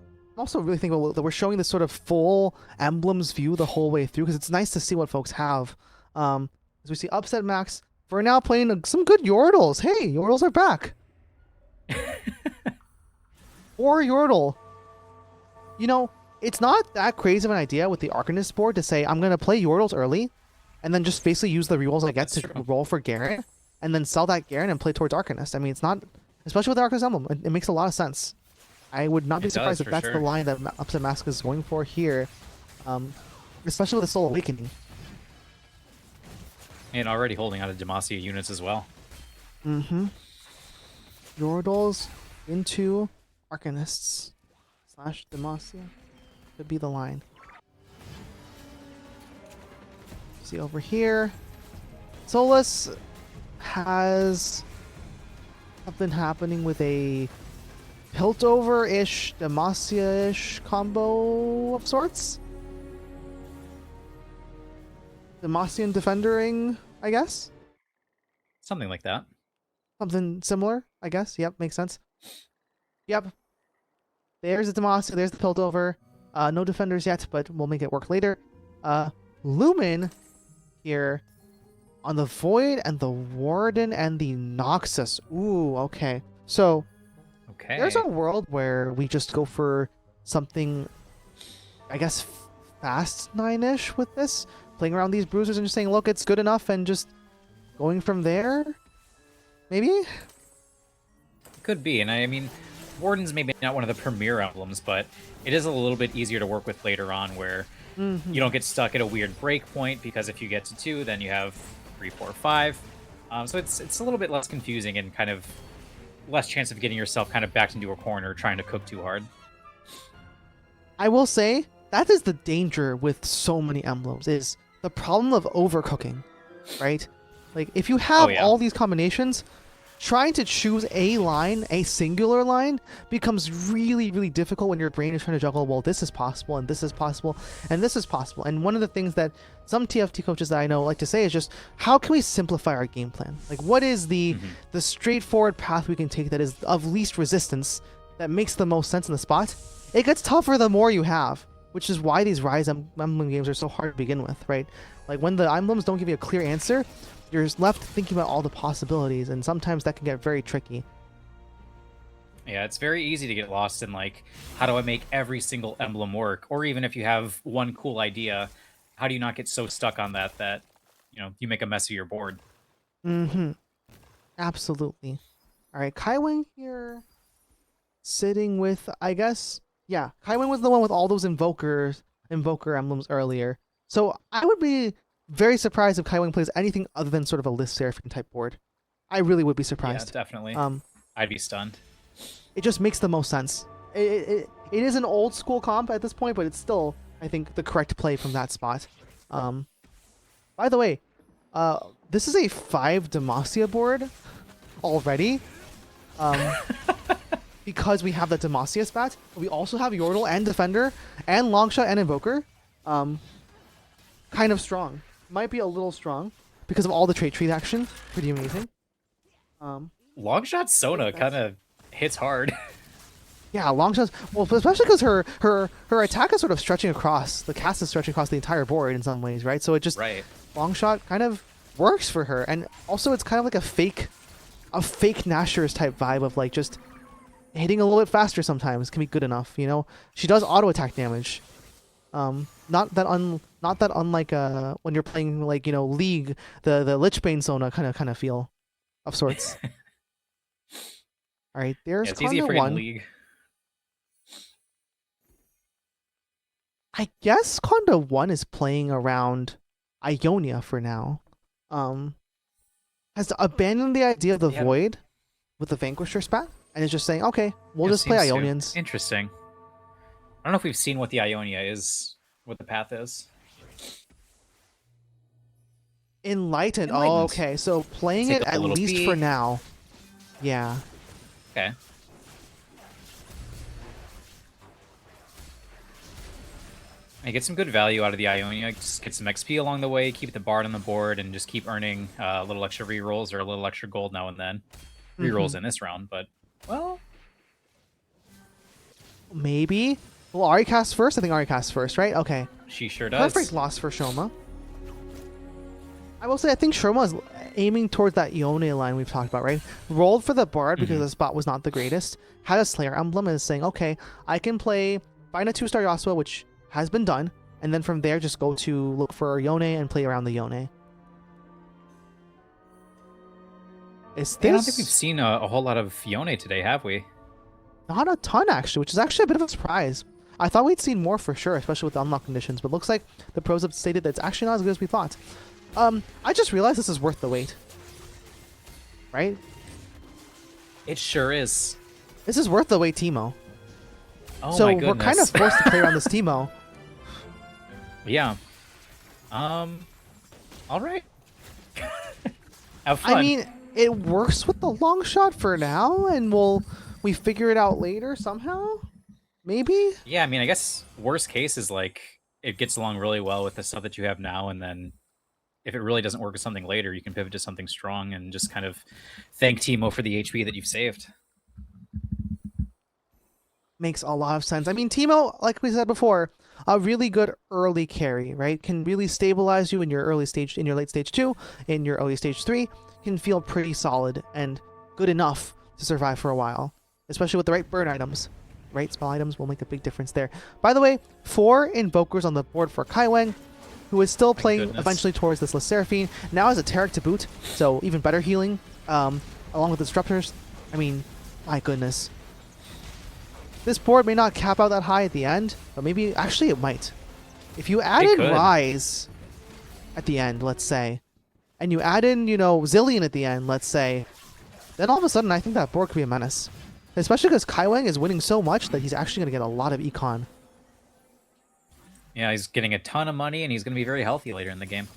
I'm also really thinking that we're showing this sort of full emblems view the whole way through because it's nice to see what folks have. As we see Upset Max, we're now playing some good Yordles. Hey, Yordles are back. Or Yordle. You know, it's not that crazy of an idea with the Arcanist board to say, I'm going to play Yordles early and then just basically use the rerolls I get That's to true. roll for Garen and then sell that Garen and play towards Arcanist. I mean, it's not, especially with the Arcanist emblem, it makes a lot of sense. I would not be It surprised does, if for that's sure. the line that Upset Mask is going for here, especially with the Soul Awakening. And already holding out of Demacia units as well. Mm-hmm. Yordles into Arcanists / Demacia could be the line. See over here, Solus has something happening with a Piltover-ish, Demacia-ish combo of sorts. Demacian Defendering, I guess. Something like that. Something similar, I guess. Yep, makes sense. Yep. There's the Demacia, there's the Piltover. No defenders yet, but we'll make it work later. Lumen here on the Void and the Warden and the Noxus. Ooh, okay. So Okay. there's a world where we just go for something, I guess, fast 9-ish with this. Playing around these bruisers and just saying, look, it's good enough, and just going from there? Maybe? Could be, and I mean, Warden's maybe not one of the premier emblems, but it is a little bit easier to work with later on, where you don't get stuck at a weird break point, because if you get to 2, then you have 3, 4, 5. So it's a little bit less confusing and kind of less chance of getting yourself kind of backed into a corner trying to cook too hard. I will say, that is the danger with so many emblems, is the problem of overcooking, right? Like, if you have all these combinations, trying to choose a line, a singular line, becomes really, really difficult when your brain is trying to juggle, well, this is possible, and this is possible, and this is possible. And one of the things that some TFT coaches that I know like to say is just, how can we simplify our game plan? Like, what is the straightforward path we can take that is of least resistance, that makes the most sense in the spot? It gets tougher the more you have, which is why these Rise emblem games are so hard to begin with, right? Like, when the emblems don't give you a clear answer, you're left thinking about all the possibilities, and sometimes that can get very tricky. Yeah, it's very easy to get lost in, like, how do I make every single emblem work? Or even if you have one cool idea, how do you not get so stuck on that, you know, you make a mess of your board? Absolutely. All right, Kaiwing here, sitting with, I guess, yeah, Kaiwing was the one with all those invoker emblems earlier. So I would be very surprised if Kaiwing plays anything other than sort of a List Seraphine type board. I really would be surprised. Yeah, definitely. I'd be stunned. It just makes the most sense. It is an old school comp at this point, but it's still, I think, the correct play from that spot. By the way, this is a 5 Demacia board already. Because we have the Demacia spat, we also have Yordle and Defender and Longshot and Invoker. Kind of strong. Might be a little strong because of all the trait tree action. Pretty amazing. Longshot Sona kind of hits hard. Yeah, Longshot. Well, especially because her attack is sort of stretching across. The cast is stretching across the entire board in some ways, right? So it just Longshot kind of works for her, and also it's kind of like a fake Nashor's type vibe of like just hitting a little bit faster sometimes can be good enough. You know, she does auto attack damage. Not that unlike when you're playing, like, you know, League, the Lichbane Sona kind of feel of sorts. All right, there's it's easy to forget League. I guess Conda 1 is playing around Ionia for now. Has abandoned the idea of the Void with the Vanquisher spat, and is just saying, okay, we'll just play Ionians. Interesting. I don't know if we've seen what the Ionia is, what the path is. Enlightened. Oh, okay. So playing it at least for now. Yeah. Okay. I get some good value out of the Ionia. Just get some XP along the way, keep the Bard on the board, and just keep earning a little extra rerolls or a little extra gold now and then. Rerolls in this round, but, well... Maybe. Well, Ari casts first? I think Ari casts first, right? Okay. She sure does. Perfect loss for Shoma. I will say, I think Shoma is aiming towards that Ione line we've talked about, right? Rolled for the Bard because the spot was not the greatest. Had a Slayer emblem and is saying, okay, I can find a 2-star Yasuo, which has been done, and then from there just go to look for Yone and play around the Yone. I don't think we've seen a whole lot of Yone today, have we? Not a ton, actually, which is actually a bit of a surprise. I thought we'd seen more for sure, especially with the unlock conditions, but looks like the pros have stated that it's actually not as good as we thought. I just realized this is worth the wait. Right? It sure is. This is worth the wait, Teemo. Oh so my goodness. We're kind of forced to play around this Teemo. Yeah. All right. Have fun. I mean, it works with the long shot for now, and we figure it out later somehow? Maybe? Yeah, I mean, I guess worst case is like it gets along really well with the stuff that you have now, and then if it really doesn't work with something later, you can pivot to something strong and just kind of thank Teemo for the HP that you've saved. Makes a lot of sense. I mean, Teemo, like we said before, a really good early carry, right? Can really stabilize you in your early stage, in your late stage 2, in your early stage 3. Can feel pretty solid and good enough to survive for a while, especially with the right burn items. Right spell items will make a big difference there. By the way, 4 Invokers on the board for Kaiweng, who is still playing eventually towards this Seraphine. Now has a Taric to boot, so even better healing, along with Disruptors. I mean, my goodness. This board may not cap out that high at the end, but maybe, actually it might. If you add in Rise at the end, let's say, and you add in, Zillion at the end, let's say, then all of a sudden I think that board could be a menace. Especially because Kaiweng is winning so much that he's actually going to get a lot of econ. Yeah, he's getting a ton of money, and he's going to be very healthy later in the game.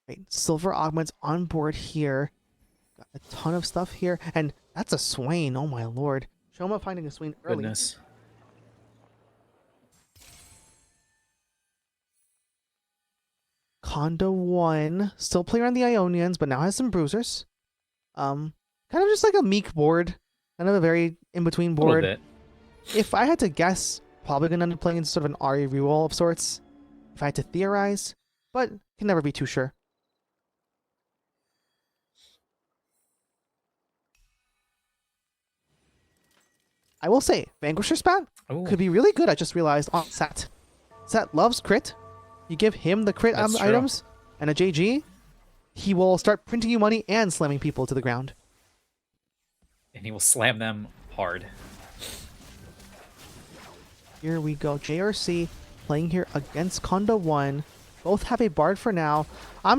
Right, Silver Augments on board here. Got a ton of stuff here. And that's a Swain, oh my lord. Shoma finding a Swain early. Goodness. Kondo 1. Still playing around the Ionians, but now has some bruisers. Kind of just like a meek board. Kind of a very in-between board. A little bit. If I had to guess, probably going to end up playing sort of an Ari reroll of sorts. If I had to theorize. But can never be too sure. I will say, Vanquisher Spat could be really good. I just realized on Sat. Sat loves crit. You give him the crit items and a JG, he will start printing you money and slamming people to the ground. And he will slam them hard. Here we go. JRC playing here against Kondo 1. Both have a Bard for now. I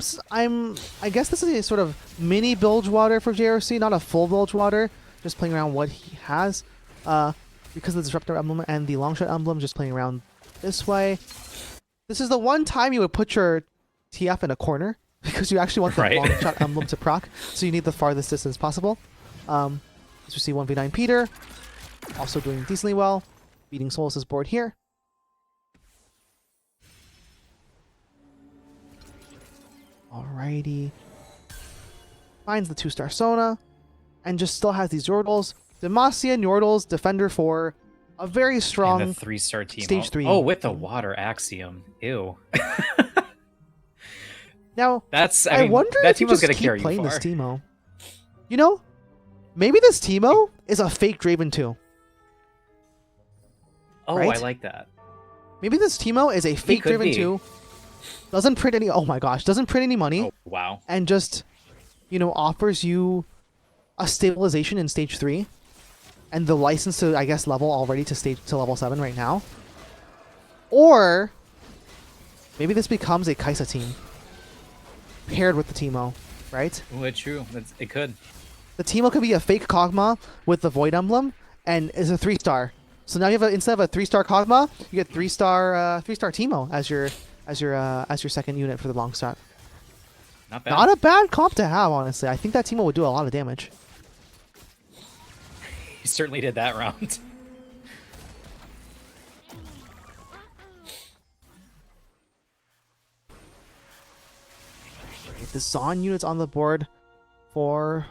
guess this is a sort of mini Bilgewater for JRC, not a full Bilgewater. Just playing around what he has. Because of the Disruptor emblem and the Longshot emblem, just playing around this way. This is the one time you would put your TF in a corner, because you actually want the Longshot emblem to proc, so you need the farthest distance possible. As we see 1v9 Peter, also doing decently well, beating Solus' board here. Alrighty. Finds the 2-star Sona, and just still has these Yordles. Demacian Yordles, Defender 4, a very strong and the 3-star team. Stage 3. Oh, with the water axiom. Ew. Now, that's I wonder that if you Teemo's just gonna keep carry you playing far. this Teemo. You know, maybe this Teemo is a fake Draven 2. Oh, right? I like that. Maybe this Teemo is a fake Draven 2. Doesn't print any. Oh my gosh, doesn't print any money. Oh wow. And just, offers you a stabilization in stage 3, and the license to, I guess, level already to level 7 right now. Or maybe this becomes a Kaisa team paired with the Teemo, right? Oh, it's true. It could. The Teemo could be a fake Kog'Maw with the Void Emblem, and is a 3-star. So now you have instead of a 3-star Kog'Maw, you get 3-star Teemo as your second unit for the long shot. Not bad. Not a bad comp to have, honestly. I think that Teemo would do a lot of damage. He certainly did that round. The Zon unit's on the board for...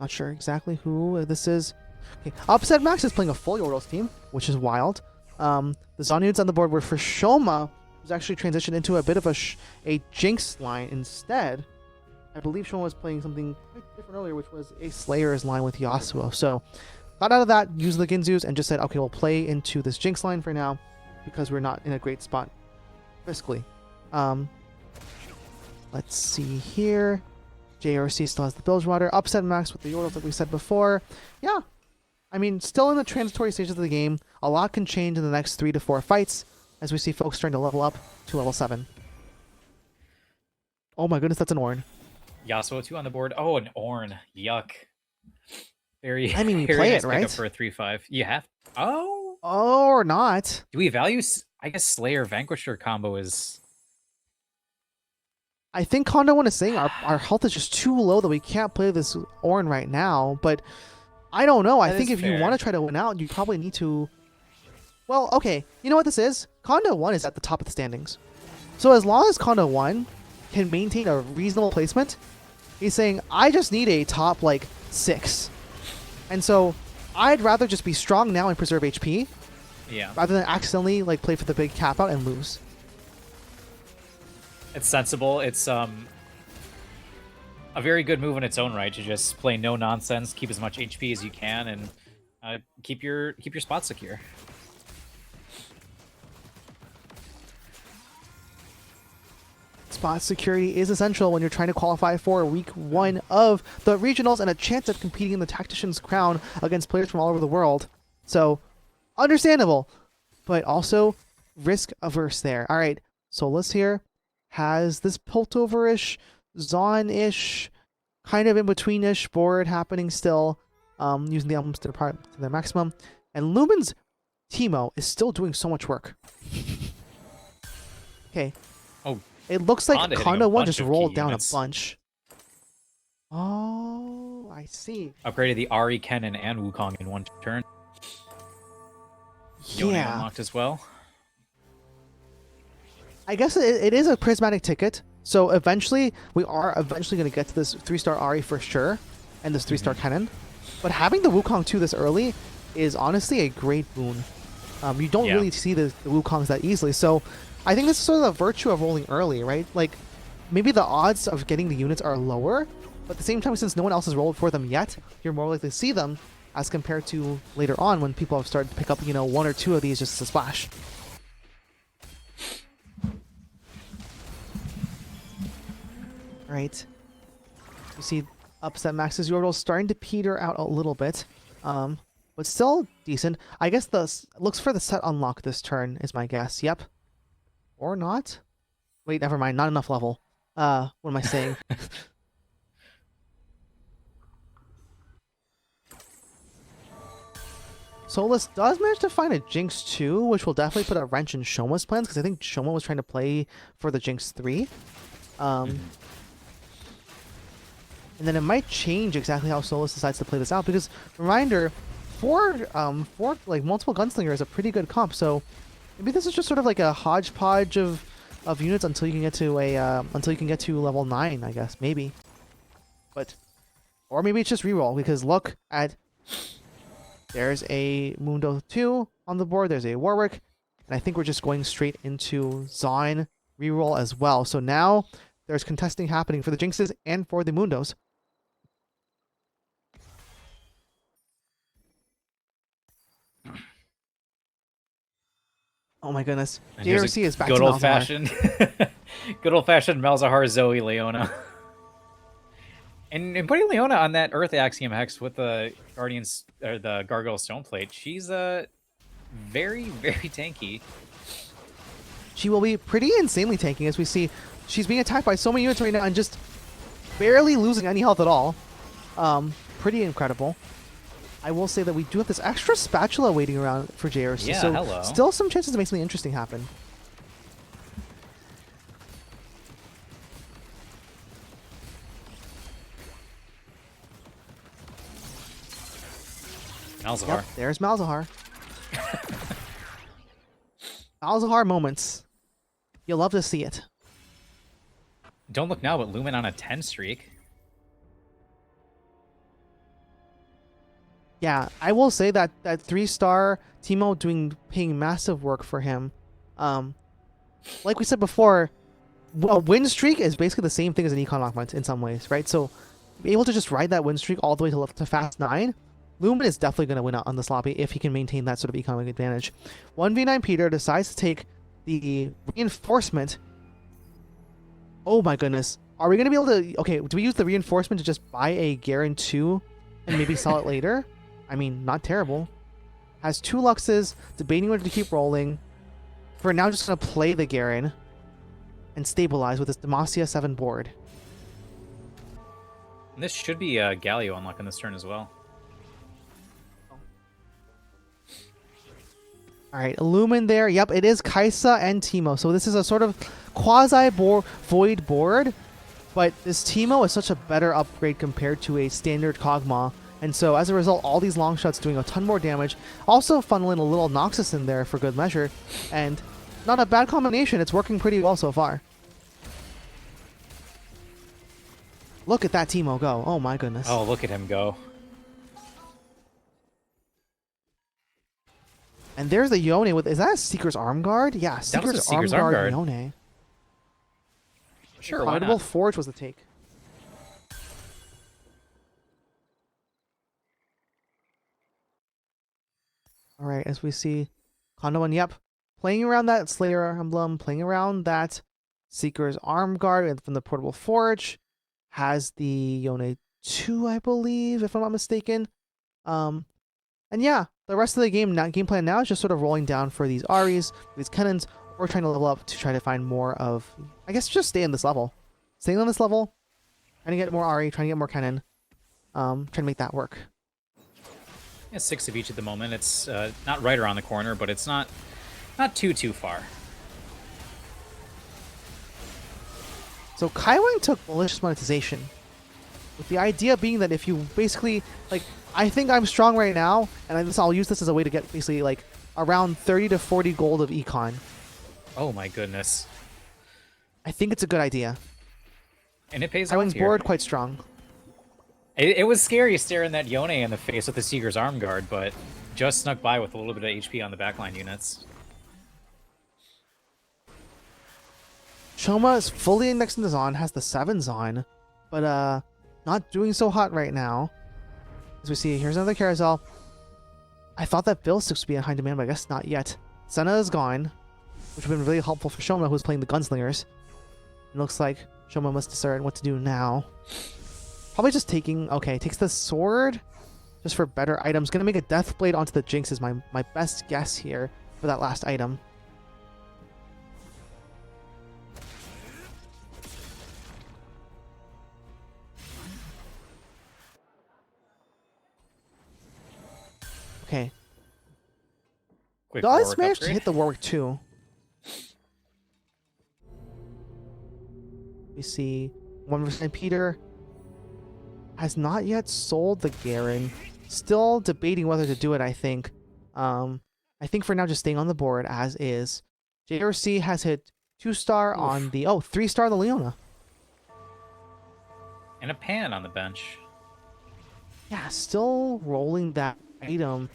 Not sure exactly who this is. Okay. Upset Max is playing a full Yordles team, which is wild. The Zon units on the board were for Shoma, who's actually transitioned into a bit of a Jinx line instead. I believe Shoma was playing something quite different earlier, which was a Slayer's line with Yasuo. So, got out of that, used the Ginzus, and just said, okay, we'll play into this Jinx line for now, because we're not in a great spot fiscally. Let's see here. JRC still has the Bilgewater. Upset Max with the Yordles, like we said before. Yeah. I mean, still in the transitory stages of the game. A lot can change in the next 3 to 4 fights, as we see folks starting to level up to level 7. Oh my goodness, that's an Ornn. Yasuo 2 on the board. Oh, an Ornn. Yuck. Very. I mean, we very play nice it, pickup right? for a 3/5. You have. Oh. Or not. Do we value? I guess Slayer Vanquisher combo is. I think Kondo One is saying our health is just too low that we can't play this Ornn right now, but I don't know. I think if you want to try to win out, you probably need to... Well, okay. You know what this is? Kondo 1 is at the top of the standings. So as long as Kondo 1 can maintain a reasonable placement, he's saying, I just need a top, 6. And so I'd rather just be strong now and preserve HP Yeah. rather than accidentally like play for the big cap out and lose. It's sensible. It's a very good move in its own right to just play no nonsense, keep as much HP as you can, and keep your spot secure. Spot security is essential when you're trying to qualify for week 1 of the regionals and a chance at competing in the Tactician's Crown against players from all over the world. So, understandable, but also risk averse there. All right, Solus here has this Piltover-ish, Zaun-ish, kind of in between-ish board happening still, using the elements to their maximum. And Lumen's Teemo is still doing so much work. Okay. Oh, it looks like Honda hitting Kondo a 1 bunch just of rolled key down units. a bunch. Oh, I see. Upgraded the Ari, Kennen, and Wukong in one turn. Yone Yeah. unlocked as well. I guess it is a prismatic ticket. So eventually, we are eventually going to get to this 3-star Ari for sure, and this 3-star Kennen. But having the Wukong 2 this early is honestly a great boon. You don't Yeah. really see the Wukongs that easily. So I think this is sort of the virtue of rolling early, right? Like, maybe the odds of getting the units are lower, but at the same time, since no one else has rolled for them yet, you're more likely to see them as compared to later on when people have started to pick up, 1 or 2 of these just to splash. Right. You see upset Max's Yordle starting to peter out a little bit, but still decent. I guess looks for the set unlock this turn is my guess. Yep. Or not? Wait, never mind. Not enough level. What am I saying? Solus does manage to find a Jinx 2, which will definitely put a wrench in Shoma's plans, because I think Shoma was trying to play for the Jinx 3. And then it might change exactly how Solus decides to play this out, because, reminder, four like multiple Gunslinger is a pretty good comp, so maybe this is just sort of like a hodgepodge of units until you can get to level 9, I guess, maybe. Or maybe it's just reroll, because look at, there's a Mundo 2 on the board, there's a Warwick, and I think we're just going straight into Zaun reroll as well. So now there's contesting happening for the Jinxes and for the Mundos. Oh my goodness. And here's a JRC is back to good Malzahar. old-fashioned Malzahar Zoe Leona. And putting Leona on that Earth Axiom Hex with the Guardians or the Gargoyle Stoneplate, she's very, very tanky. She will be pretty insanely tanky, as we see she's being attacked by so many units right now and just barely losing any health at all. Pretty incredible. I will say that we do have this extra spatula waiting around for JRC, Yeah, so hello. still some chances to make something interesting happen. Malzahar. Yep, there's Malzahar. Malzahar moments. You'll love to see it. Don't look now, but Lumen on a 10 streak. Yeah, I will say that 3-star Teemo paying massive work for him. Like we said before, a win streak is basically the same thing as an econ augment in some ways, right? So, be able to just ride that win streak all the way to fast 9, Lumen is definitely going to win out on this lobby if he can maintain that sort of economic advantage. 1v9 Peter decides to take the reinforcement. Oh my goodness. Are we going to be able to... Okay, do we use the reinforcement to just buy a Garen 2 and maybe sell it later? I mean, not terrible. Has 2 Luxes, debating whether to keep rolling. For now, just going to play the Garen and stabilize with this Demacia 7 board. And this should be a Galio unlock on this turn as well. Alright, Lumen there. Yep, it is Kaisa and Teemo. So this is a sort of quasi-void board, but this Teemo is such a better upgrade compared to a standard Kog'Maw. And so as a result, all these long shots doing a ton more damage. Also funneling a little Noxus in there for good measure. And not a bad combination. It's working pretty well so far. Look at that Teemo go. Oh my goodness. Oh, look at him go. And there's the Yone with, is that a Seeker's Arm Guard? Yeah, That was a Seeker's Arm Seeker's Arm Guard Guard. Yone. Sure, why Implacable not? Forge was the take. All right, as we see, Kondo and yep, playing around that Slayer emblem, playing around that Seeker's Arm Guard and from the Portable Forge, has the Yone 2, I believe, if I'm not mistaken. And yeah, the rest of the game plan now is just sort of rolling down for these Aris, these Kennons. We're trying to level up to try to find more of, I guess, just stay in this level. Staying on this level, trying to get more Ari, trying to get more Kennon, trying to make that work. Yeah, 6 of each at the moment. It's not right around the corner, but it's not too far. So Kaiwing took malicious monetization, with the idea being that if you basically, like, I think I'm strong right now, and I'll use this as a way to get basically like around 30 to 40 gold of econ. Oh my goodness. I think it's a good idea. And it pays off Kaiwing's here. board quite strong. It was scary staring that Yone in the face with the Seeker's Arm Guard, but just snuck by with a little bit of HP on the backline units. Choma is fully indexed into Zon, has the 7s on, but not doing so hot right now. As we see, here's another carousel. I thought that Bill 6 would be in high demand, but I guess not yet. Senna is gone, which would have been really helpful for Shoma, who's playing the Gunslingers. It looks like Shoma must discern what to do now. Probably just taking... Okay, takes the sword just for better items. Gonna make a Death Blade onto the Jinx is my best guess here for that last item. Okay. Quick Does Warwick manage to upgrade. hit the Warwick too. We see 1% Peter has not yet sold the Garen. Still debating whether to do it, I think. I think for now just staying on the board as is. JRC has hit 2-star on the... Oh, 3-star on the Leona. And a pan on the bench. Yeah, still rolling that item.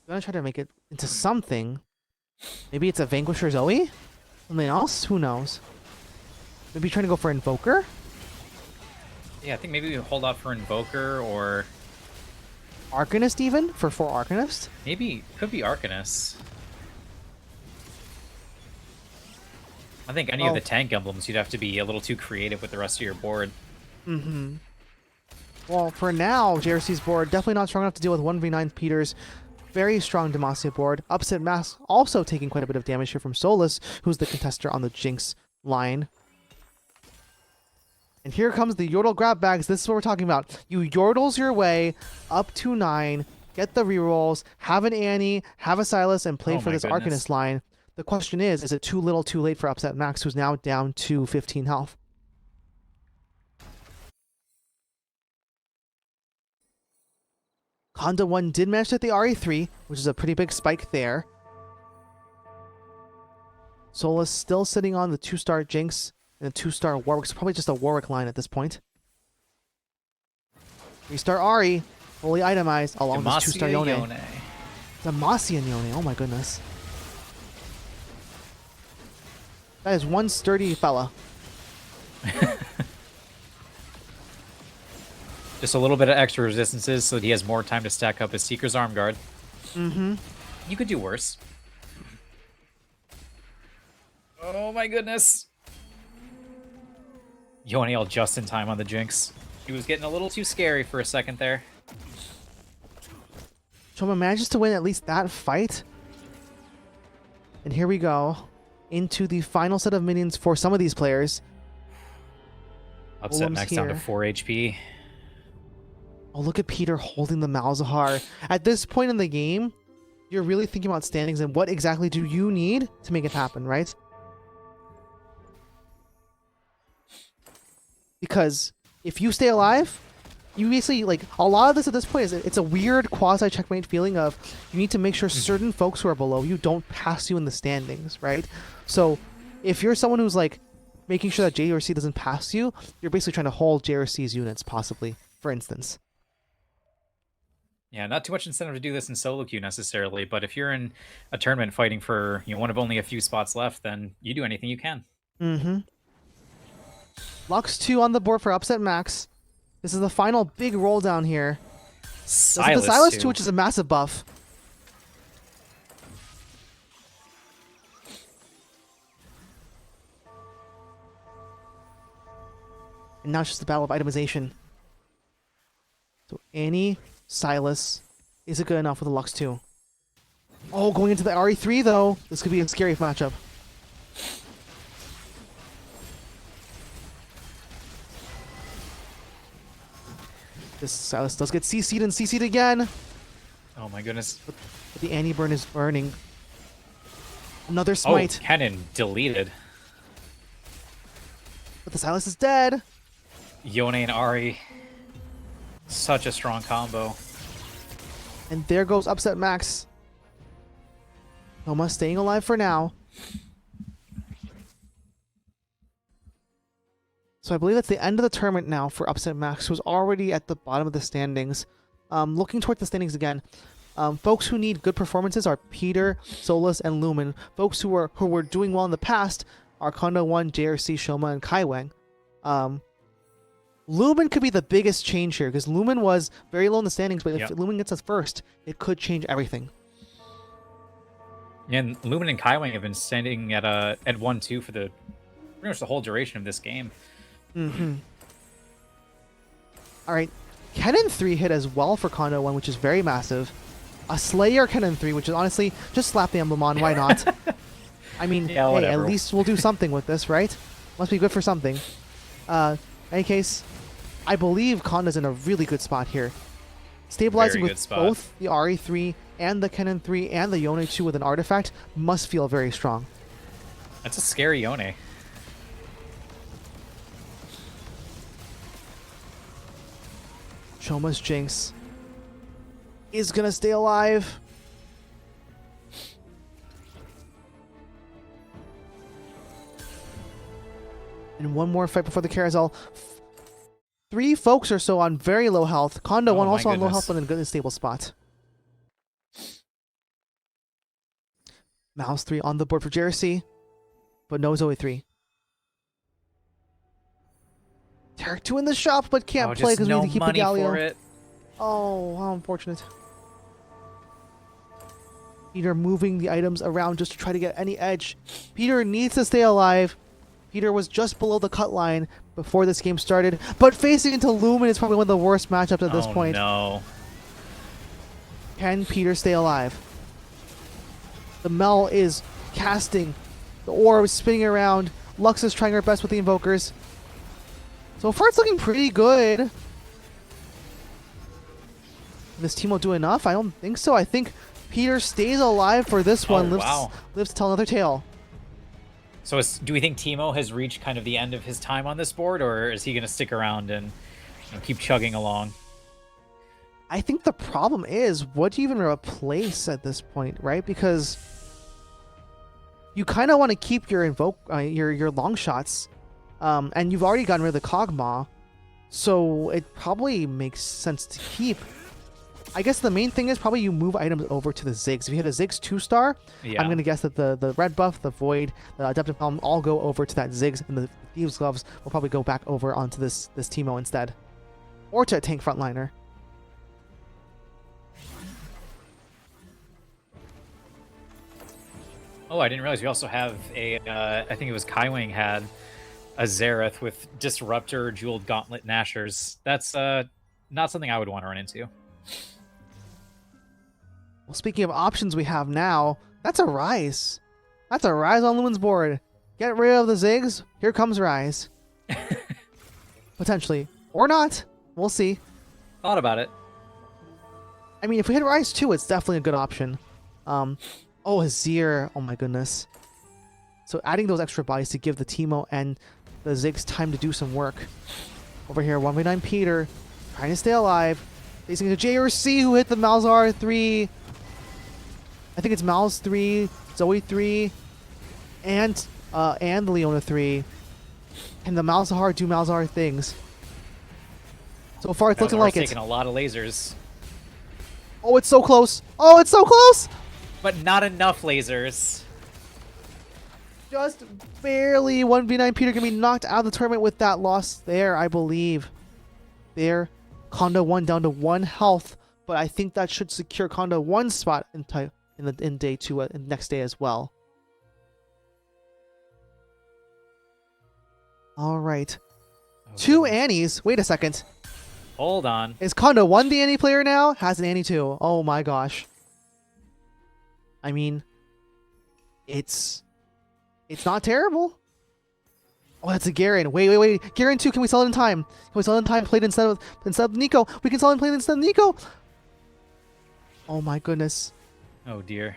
Gonna try to make it into something. Maybe it's a Vanquisher Zoe? Something else? Who knows? Maybe trying to go for Invoker? Yeah, I think maybe we hold off for Invoker, or Arcanist even? For 4 Arcanist? maybe could be Arcanist. I think any of the tank emblems, you'd have to be a little too creative with the rest of your board. Mm-hmm. Well, for now, JRC's board definitely not strong enough to deal with 1v9 Peters. Very strong Demacia board. Upset Mask also taking quite a bit of damage here from Solus, who's the contester on the Jinx line. And here comes the Yordle grab bags. This is what we're talking about. You Yordles your way up to 9, get the rerolls, have an Annie, have a Silas, and play Oh for my this goodness. Arcanist line. The question is it too little too late for Upset Max, who's now down to 15 health? Honda 1 did manage to hit the RE3, which is a pretty big spike there. Solus still sitting on the 2-star Jinx and the 2-star Warwick. It's probably just a Warwick line at this point. 3-star Ari, fully itemized, along with 2-star Yone. Demacia Yone, oh my goodness. That is one sturdy fella. Just a little bit of extra resistances so that he has more time to stack up his Seeker's Arm Guard. Mm-hmm. You could do worse. Oh my goodness. Yoniel just in time on the Jinx. He was getting a little too scary for a second there. Choma manages to win at least that fight. And here we go. Into the final set of minions for some of these players. Upset Golem's Max down to here. 4 HP. Oh, look at Peter holding the Malzahar. At this point in the game, you're really thinking about standings and what exactly do you need to make it happen, right? Because if you stay alive, you basically, like, a lot of this at this point is it's a weird quasi-checkmate feeling of you need to make sure certain folks who are below you don't pass you in the standings, right? So if you're someone who's, like, making sure that JRC doesn't pass you, you're basically trying to hold JRC's units, possibly, for instance. Yeah, not too much incentive to do this in solo queue necessarily, but if you're in a tournament fighting for one of only a few spots left, then you do anything you can. Mm-hmm. Lux 2 on the board for Upset Max. This is the final big roll down here. The Silas 2, which is a massive buff. And now it's just the battle of itemization. So Annie, Silas, is it good enough for the Lux 2? Oh, going into the RE3 though. This could be a scary matchup. This Silas does get CC'd and CC'd again. Oh my goodness. But the Annie burn is burning. Another smite. Oh, cannon deleted. But the Silas is dead. Yone and Ari. Such a strong combo. And there goes Upset Max. Noma staying alive for now. So I believe that's the end of the tournament now for Upset Max, who's already at the bottom of the standings. Looking toward the standings again. Folks who need good performances are Peter, Solus, and Lumen. Folks who were doing well in the past are Kondo 1, JRC, Shoma, and Kaiwang. Lumen could be the biggest change here, because Lumen was very low in the standings, but if Lumen gets us first, it could change everything. Yeah, and Lumen and Kaiwang have been standing at 1-2 for pretty much the whole duration of this game. Mm-hmm. Alright. Kennen 3 hit as well for Kondo 1, which is very massive. A Slayer Kennen 3, which is honestly, just slap the emblem on, why not? I mean, yeah, hey, whatever. At least we'll do something with this, right? Must be good for something. In any case, I believe Kondo's in a really good spot here. Stabilizing with both the RE3 and the Kennen 3 and the Yone 2 with an artifact must feel very strong. That's a scary Yone. Shoma's Jinx is gonna stay alive. And one more fight before the carousel. 3 folks or so on very low health. Kondo 1 also on low health, but in a good stable spot. Mouse 3 on the board for JRC, but no Zoe 3. Tarek 2 in the shop, but can't play because we need to keep the Galio. Oh, how unfortunate. Peter moving the items around just to try to get any edge. Peter needs to stay alive. Peter was just below the cut line before this game started, but facing into Lumen is probably one of the worst matchups at this point. No. Can Peter stay alive? The Mel is casting. The orb is spinning around. Lux is trying her best with the invokers. So far, it's looking pretty good. Can this team will do enough? I don't think so. I think Peter stays alive for this one. Lives to tell another tale. So do we think Teemo has reached kind of the end of his time on this board, or is he going to stick around and keep chugging along? I think the problem is, what do you even replace at this point, right? Because you kind of want to keep your your long shots, and you've already gotten rid of the Kog'Maw, so it probably makes sense to keep. I guess the main thing is probably you move items over to the Ziggs. If you hit a Ziggs 2-star, I'm going to guess that the red buff, the Void, the Adeptive Palm all go over to that Ziggs, and the Thieves' Gloves will probably go back over onto this Teemo instead. Or to a tank frontliner. Oh, I didn't realize we also have I think it was Kaiwang had a Xerath with Disruptor, Jeweled Gauntlet, Nashers. That's not something I would want to run into. Well, speaking of options we have now, that's a Rise. That's a Rise on Lumen's board. Get rid of the Ziggs. Here comes Rise. Potentially. Or not. We'll see. Thought about it. I mean, if we hit Rise 2, it's definitely a good option. Oh, Azir. Oh my goodness. So adding those extra bodies to give the Teemo and the Ziggs time to do some work. Over here, 1v9 Peter. Trying to stay alive. Facing the JRC who hit the Malzahar 3. I think it's Mal's 3, Zoe 3, and the Leona 3. Can the Malzahar do Malzahar things? So far, it's looking like it's taking a lot of lasers. Oh, it's so close. Oh, it's so close. But not enough lasers. Just barely. 1v9 Peter can be knocked out of the tournament with that loss there, I believe. There, Kondo 1 down to 1 health, but I think that should secure Kondo 1's spot in day 2 and next day as well. All right. Oh, 2 goodness. Annies. Wait a second. Hold on. Is Kondo 1 the Annie player now? Has an Annie 2. Oh my gosh. I mean, it's not terrible. Oh, that's a Garen. Wait. Garen 2, can we sell it in time? Can we sell it in time? Played instead of Nico. We can sell it and play it instead of Nico. Oh my goodness. Oh dear.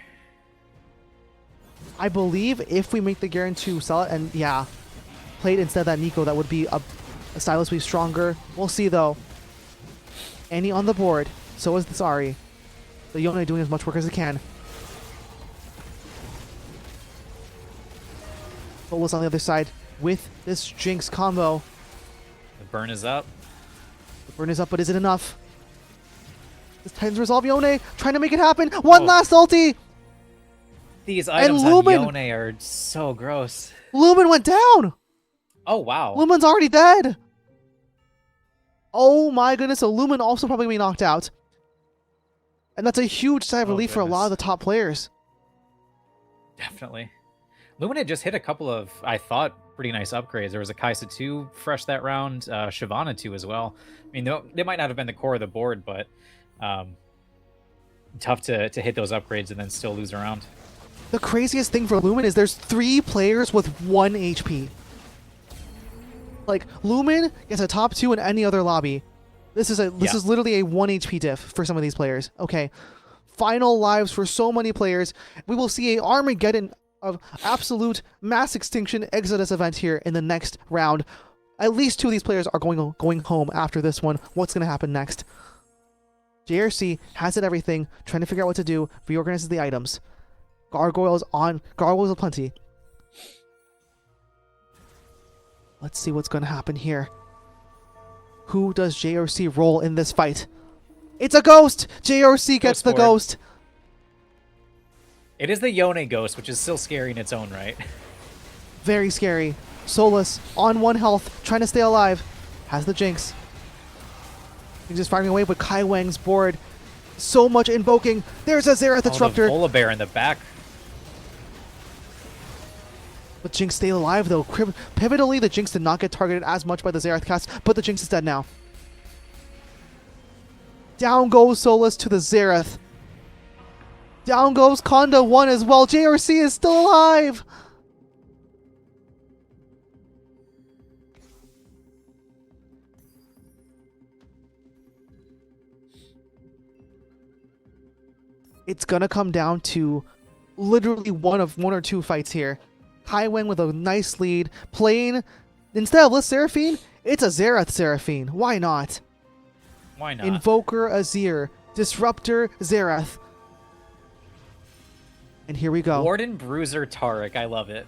I believe if we make the Garen 2 sell it and yeah, play it instead of that Nico, that would be a stylus would be stronger. We'll see though. Annie on the board. So is the Sari. The Yone doing as much work as it can. Bolus on the other side with this Jinx combo. The burn is up. The burn is up, but is it enough? This Titan's Resolve Yone trying to make it happen. One last ulti! These items on Lumen! Yone are so gross. Lumen went down! Oh, wow. Lumen's already dead! Oh my goodness, so Lumen also probably be knocked out. And that's a huge sigh of relief for a lot of the top players. Definitely. Lumen had just hit a couple of, I thought, pretty nice upgrades. There was a Kaisa 2 fresh that round, Shyvana 2 as well. I mean, they might not have been the core of the board, but tough to hit those upgrades and then still lose a round. The craziest thing for Lumen is there's 3 players with 1 HP. Like, Lumen gets a top 2 in any other lobby. This is literally a 1 HP diff for some of these players. Okay. Final lives for so many players. We will see a Armageddon of absolute mass extinction Exodus event here in the next round. At least 2 of these players are going home after this one. What's going to happen next? JRC has it everything, trying to figure out what to do, reorganizes the items. Gargoyles aplenty. Let's see what's going to happen here. Who does JRC roll in this fight? It's a ghost! JRC gets the ghost. It is the Yone ghost, which is still scary in its own right. Very scary. Solus on 1 health, trying to stay alive. Has the Jinx. He's just firing away, but Kai Wang's board. So much invoking. There's a Xerath Disruptor. The Polar Bear in the back. But Jinx stayed alive though. Pivotally, the Jinx did not get targeted as much by the Xerath cast, but the Jinx is dead now. Down goes Solus to the Xerath. Down goes Kondo 1 as well. JRC is still alive. It's gonna come down to literally one or two fights here. Kai Wang with a nice lead, playing instead of List Seraphine, it's a Xerath Seraphine. Why not? Why not? Invoker Azir, Disruptor Xerath. And here we go. Warden Bruiser Taric, I love it.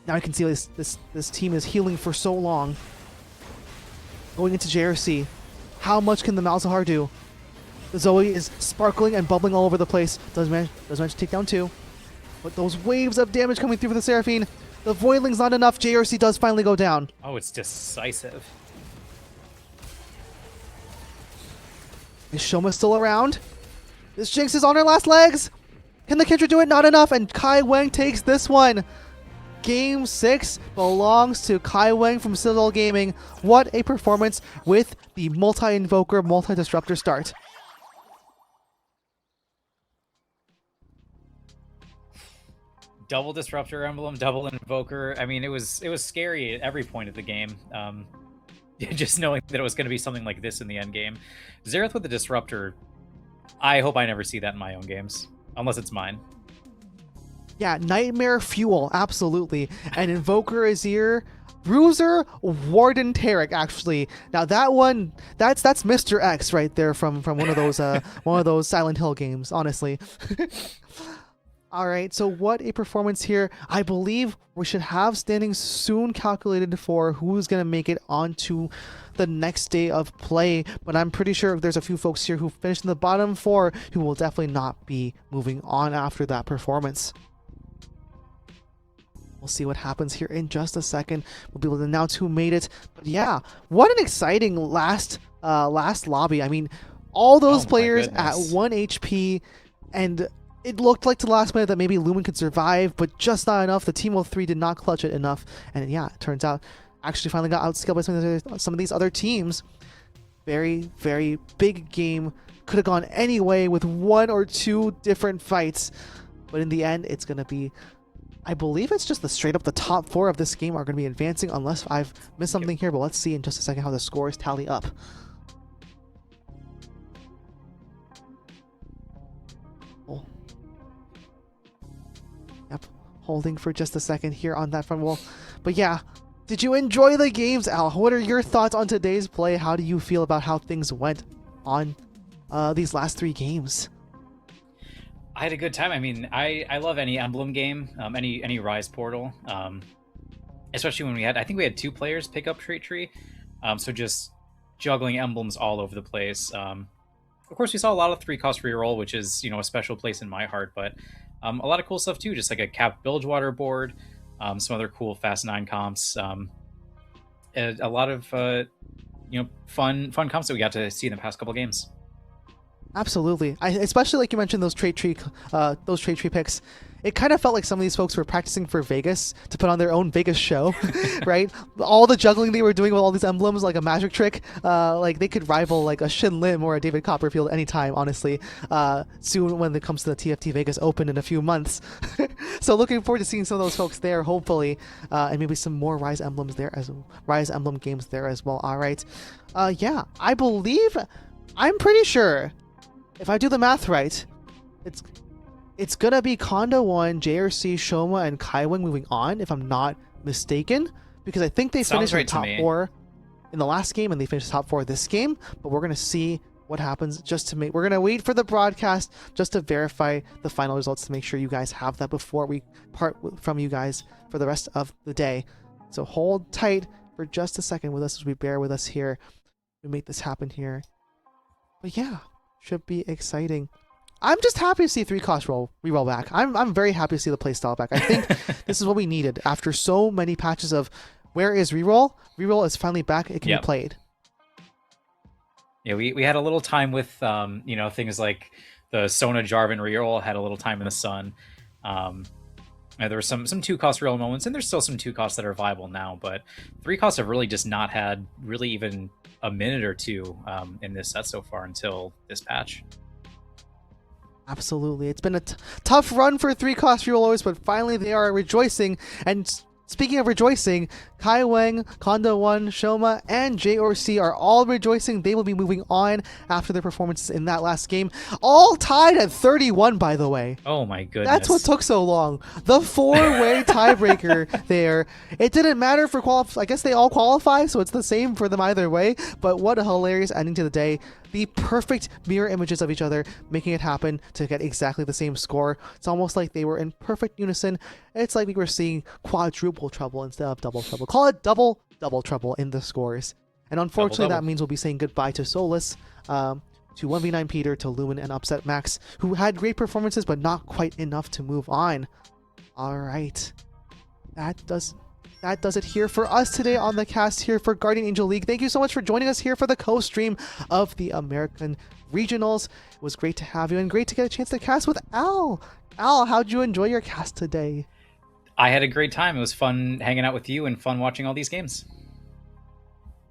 Now I can see this team is healing for so long. Going into JRC. How much can the Malzahar do? The Zoe is sparkling and bubbling all over the place. Does manage to take down 2. But those waves of damage coming through for the Seraphine. The Voidling's not enough. JRC does finally go down. Oh, it's decisive. Is Shoma still around? This Jinx is on her last legs. Can the Kindred do it? Not enough. And Kai Wang takes this one. Game 6 belongs to Kai Wang from Citadel Gaming. What a performance with the multi-invoker, multi-disruptor start. Double Disruptor Emblem, double Invoker. I mean, it was scary at every point of the game. Just knowing that it was going to be something like this in the end game. Xerath with the Disruptor, I hope I never see that in my own games. Unless it's mine. Yeah, Nightmare Fuel, absolutely. And Invoker Azir, Bruiser, Warden Taric, actually. Now that one, that's Mr. X right there from one of those Silent Hill games, honestly. All right, so what a performance here. I believe we should have standings soon calculated for who's going to make it onto the next day of play, but I'm pretty sure there's a few folks here who finished in the bottom 4 who will definitely not be moving on after that performance. We'll see what happens here in just a second. We'll be able to announce who made it. But yeah, what an exciting last lobby. I mean, all those players at 1 HP, and it looked like to the last minute that maybe Lumen could survive, but just not enough. The Team of 3 did not clutch it enough. And yeah, it turns out actually finally got outscaled by some of these other teams. Very, very big game. Could have gone any way with 1 or 2 different fights. But in the end, it's going to be, I believe it's just the straight up the top 4 of this game are going to be advancing, unless I've missed something here. But let's see in just a second how the scores tally up. Yep, holding for just a second here on that front wall. But yeah, did you enjoy the games, Al? What are your thoughts on today's play? How do you feel about how things went on these last 3 games? I had a good time. I mean, I love any Emblem game, any Rise portal, especially when I think we had 2 players pick up Trait Tree, so just juggling emblems all over the place. Of course, we saw a lot of 3-cost reroll, which is, a special place in my heart, but a lot of cool stuff too, just like a capped Bilgewater board, some other cool Fast 9 comps, a lot of fun comps that we got to see in the past couple games. Absolutely. Especially like you mentioned those trait tree picks. It kind of felt like some of these folks were practicing for Vegas to put on their own Vegas show, right? All the juggling they were doing with all these emblems, like a magic trick, like they could rival like a Shin Lim or a David Copperfield anytime, honestly, soon when it comes to the TFT Vegas Open in a few months. So looking forward to seeing some of those folks there, hopefully, and maybe some more Rise Emblem games there as well. All right. Yeah, I'm pretty sure, if I do the math right, it's gonna be Kondo 1, JRC, Shoma, and Kaiwing moving on, if I'm not mistaken, because I think they finished in the top 4 in the last game, and they finished top 4 this game. But we're gonna see what happens. We're gonna wait for the broadcast just to verify the final results to make sure you guys have that before we part from you guys for the rest of the day. So hold tight for just a second with us as we bear with us here. We make this happen here. But yeah, should be exciting. I'm just happy to see 3-cost reroll back. I'm very happy to see the playstyle back. I think this is what we needed after so many patches of where is reroll? Reroll is finally back. It can be played. Yeah, we had a little time with things like the Sona Jarvan reroll had a little time in the sun. There were some 2-cost reroll moments, and there's still some 2-costs that are viable now, but 3-costs have really just not had really even a minute or 2 in this set so far until this patch. Absolutely. It's been a tough run for 3-cost rerollers, but finally they are rejoicing. And speaking of rejoicing, Kaiwing, Kondo 1, Shoma, and JRC are all rejoicing. They will be moving on after their performances in that last game. All tied at 31, by the way. Oh my goodness. That's what took so long. The 4-way tiebreaker there. It didn't matter for I guess they all qualify, so it's the same for them either way. But what a hilarious ending to the day. The perfect mirror images of each other, making it happen to get exactly the same score. It's almost like they were in perfect unison. It's like we were seeing quadruple trouble instead of double trouble. Call it double trouble in the scores. And unfortunately, that means we'll be saying goodbye to Solus, to 1v9 Peter, to Lumen, and Upset Max, who had great performances, but not quite enough to move on. All right. That does it here for us today on the cast here for Guardian Angel League. Thank you so much for joining us here for the co-stream of the American Regionals. It was great to have you and great to get a chance to cast with Al. Al, how'd you enjoy your cast today? I had a great time. It was fun hanging out with you and fun watching all these games.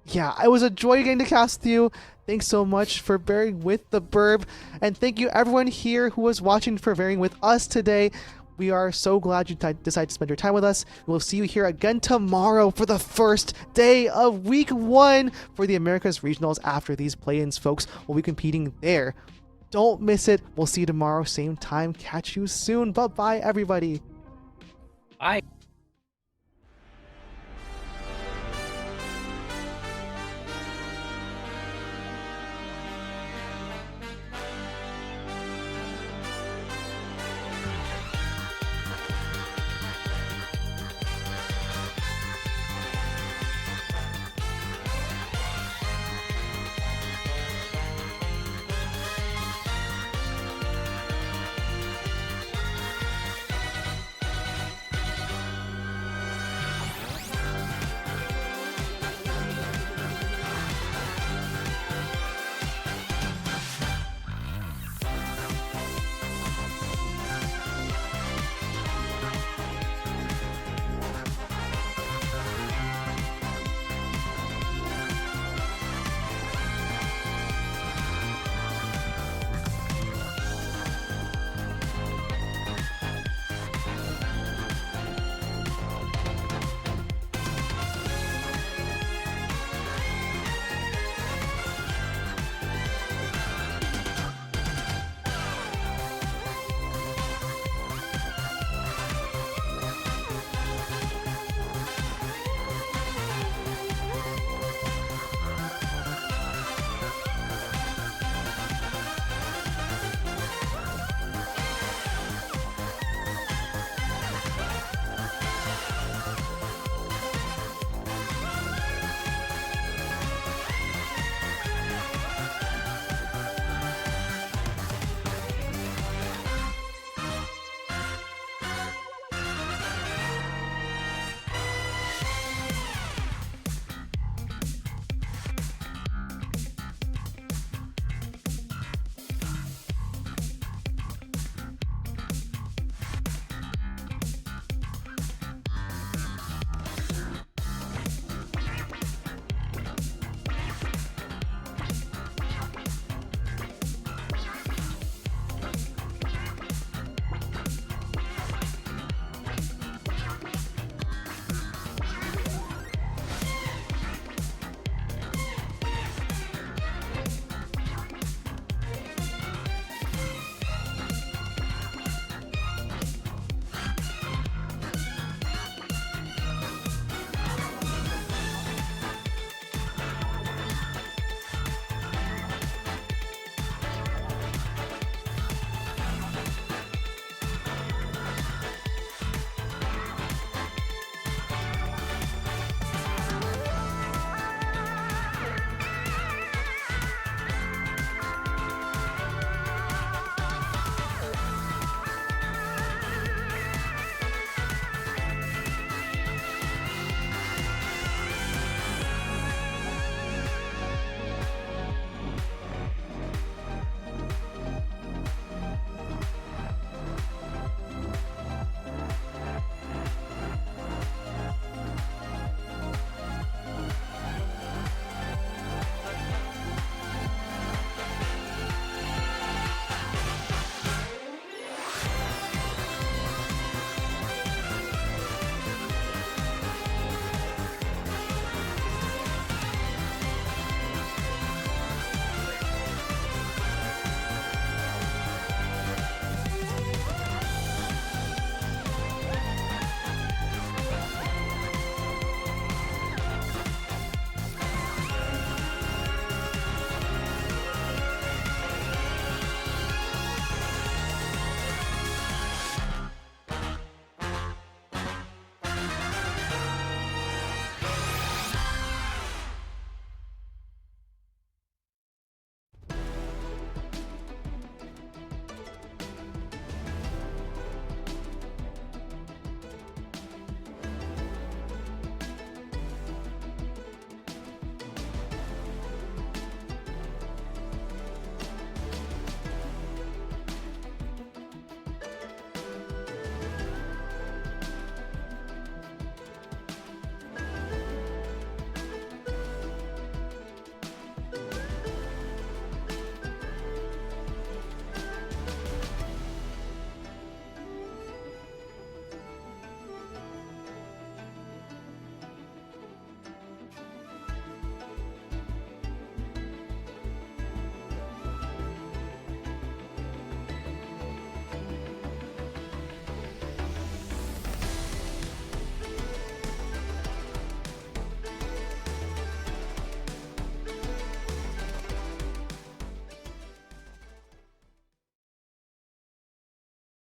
Yeah, it was a joy getting to cast with you. Thanks so much for bearing with the burb. And thank you everyone here who was watching for bearing with us today. We are so glad you decided to spend your time with us. We'll see you here again tomorrow for the first day of week 1 for the Americas Regionals. After these play-ins, folks will be competing there. Don't miss it. We'll see you tomorrow, same time. Catch you soon. Bye-bye, everybody. Bye.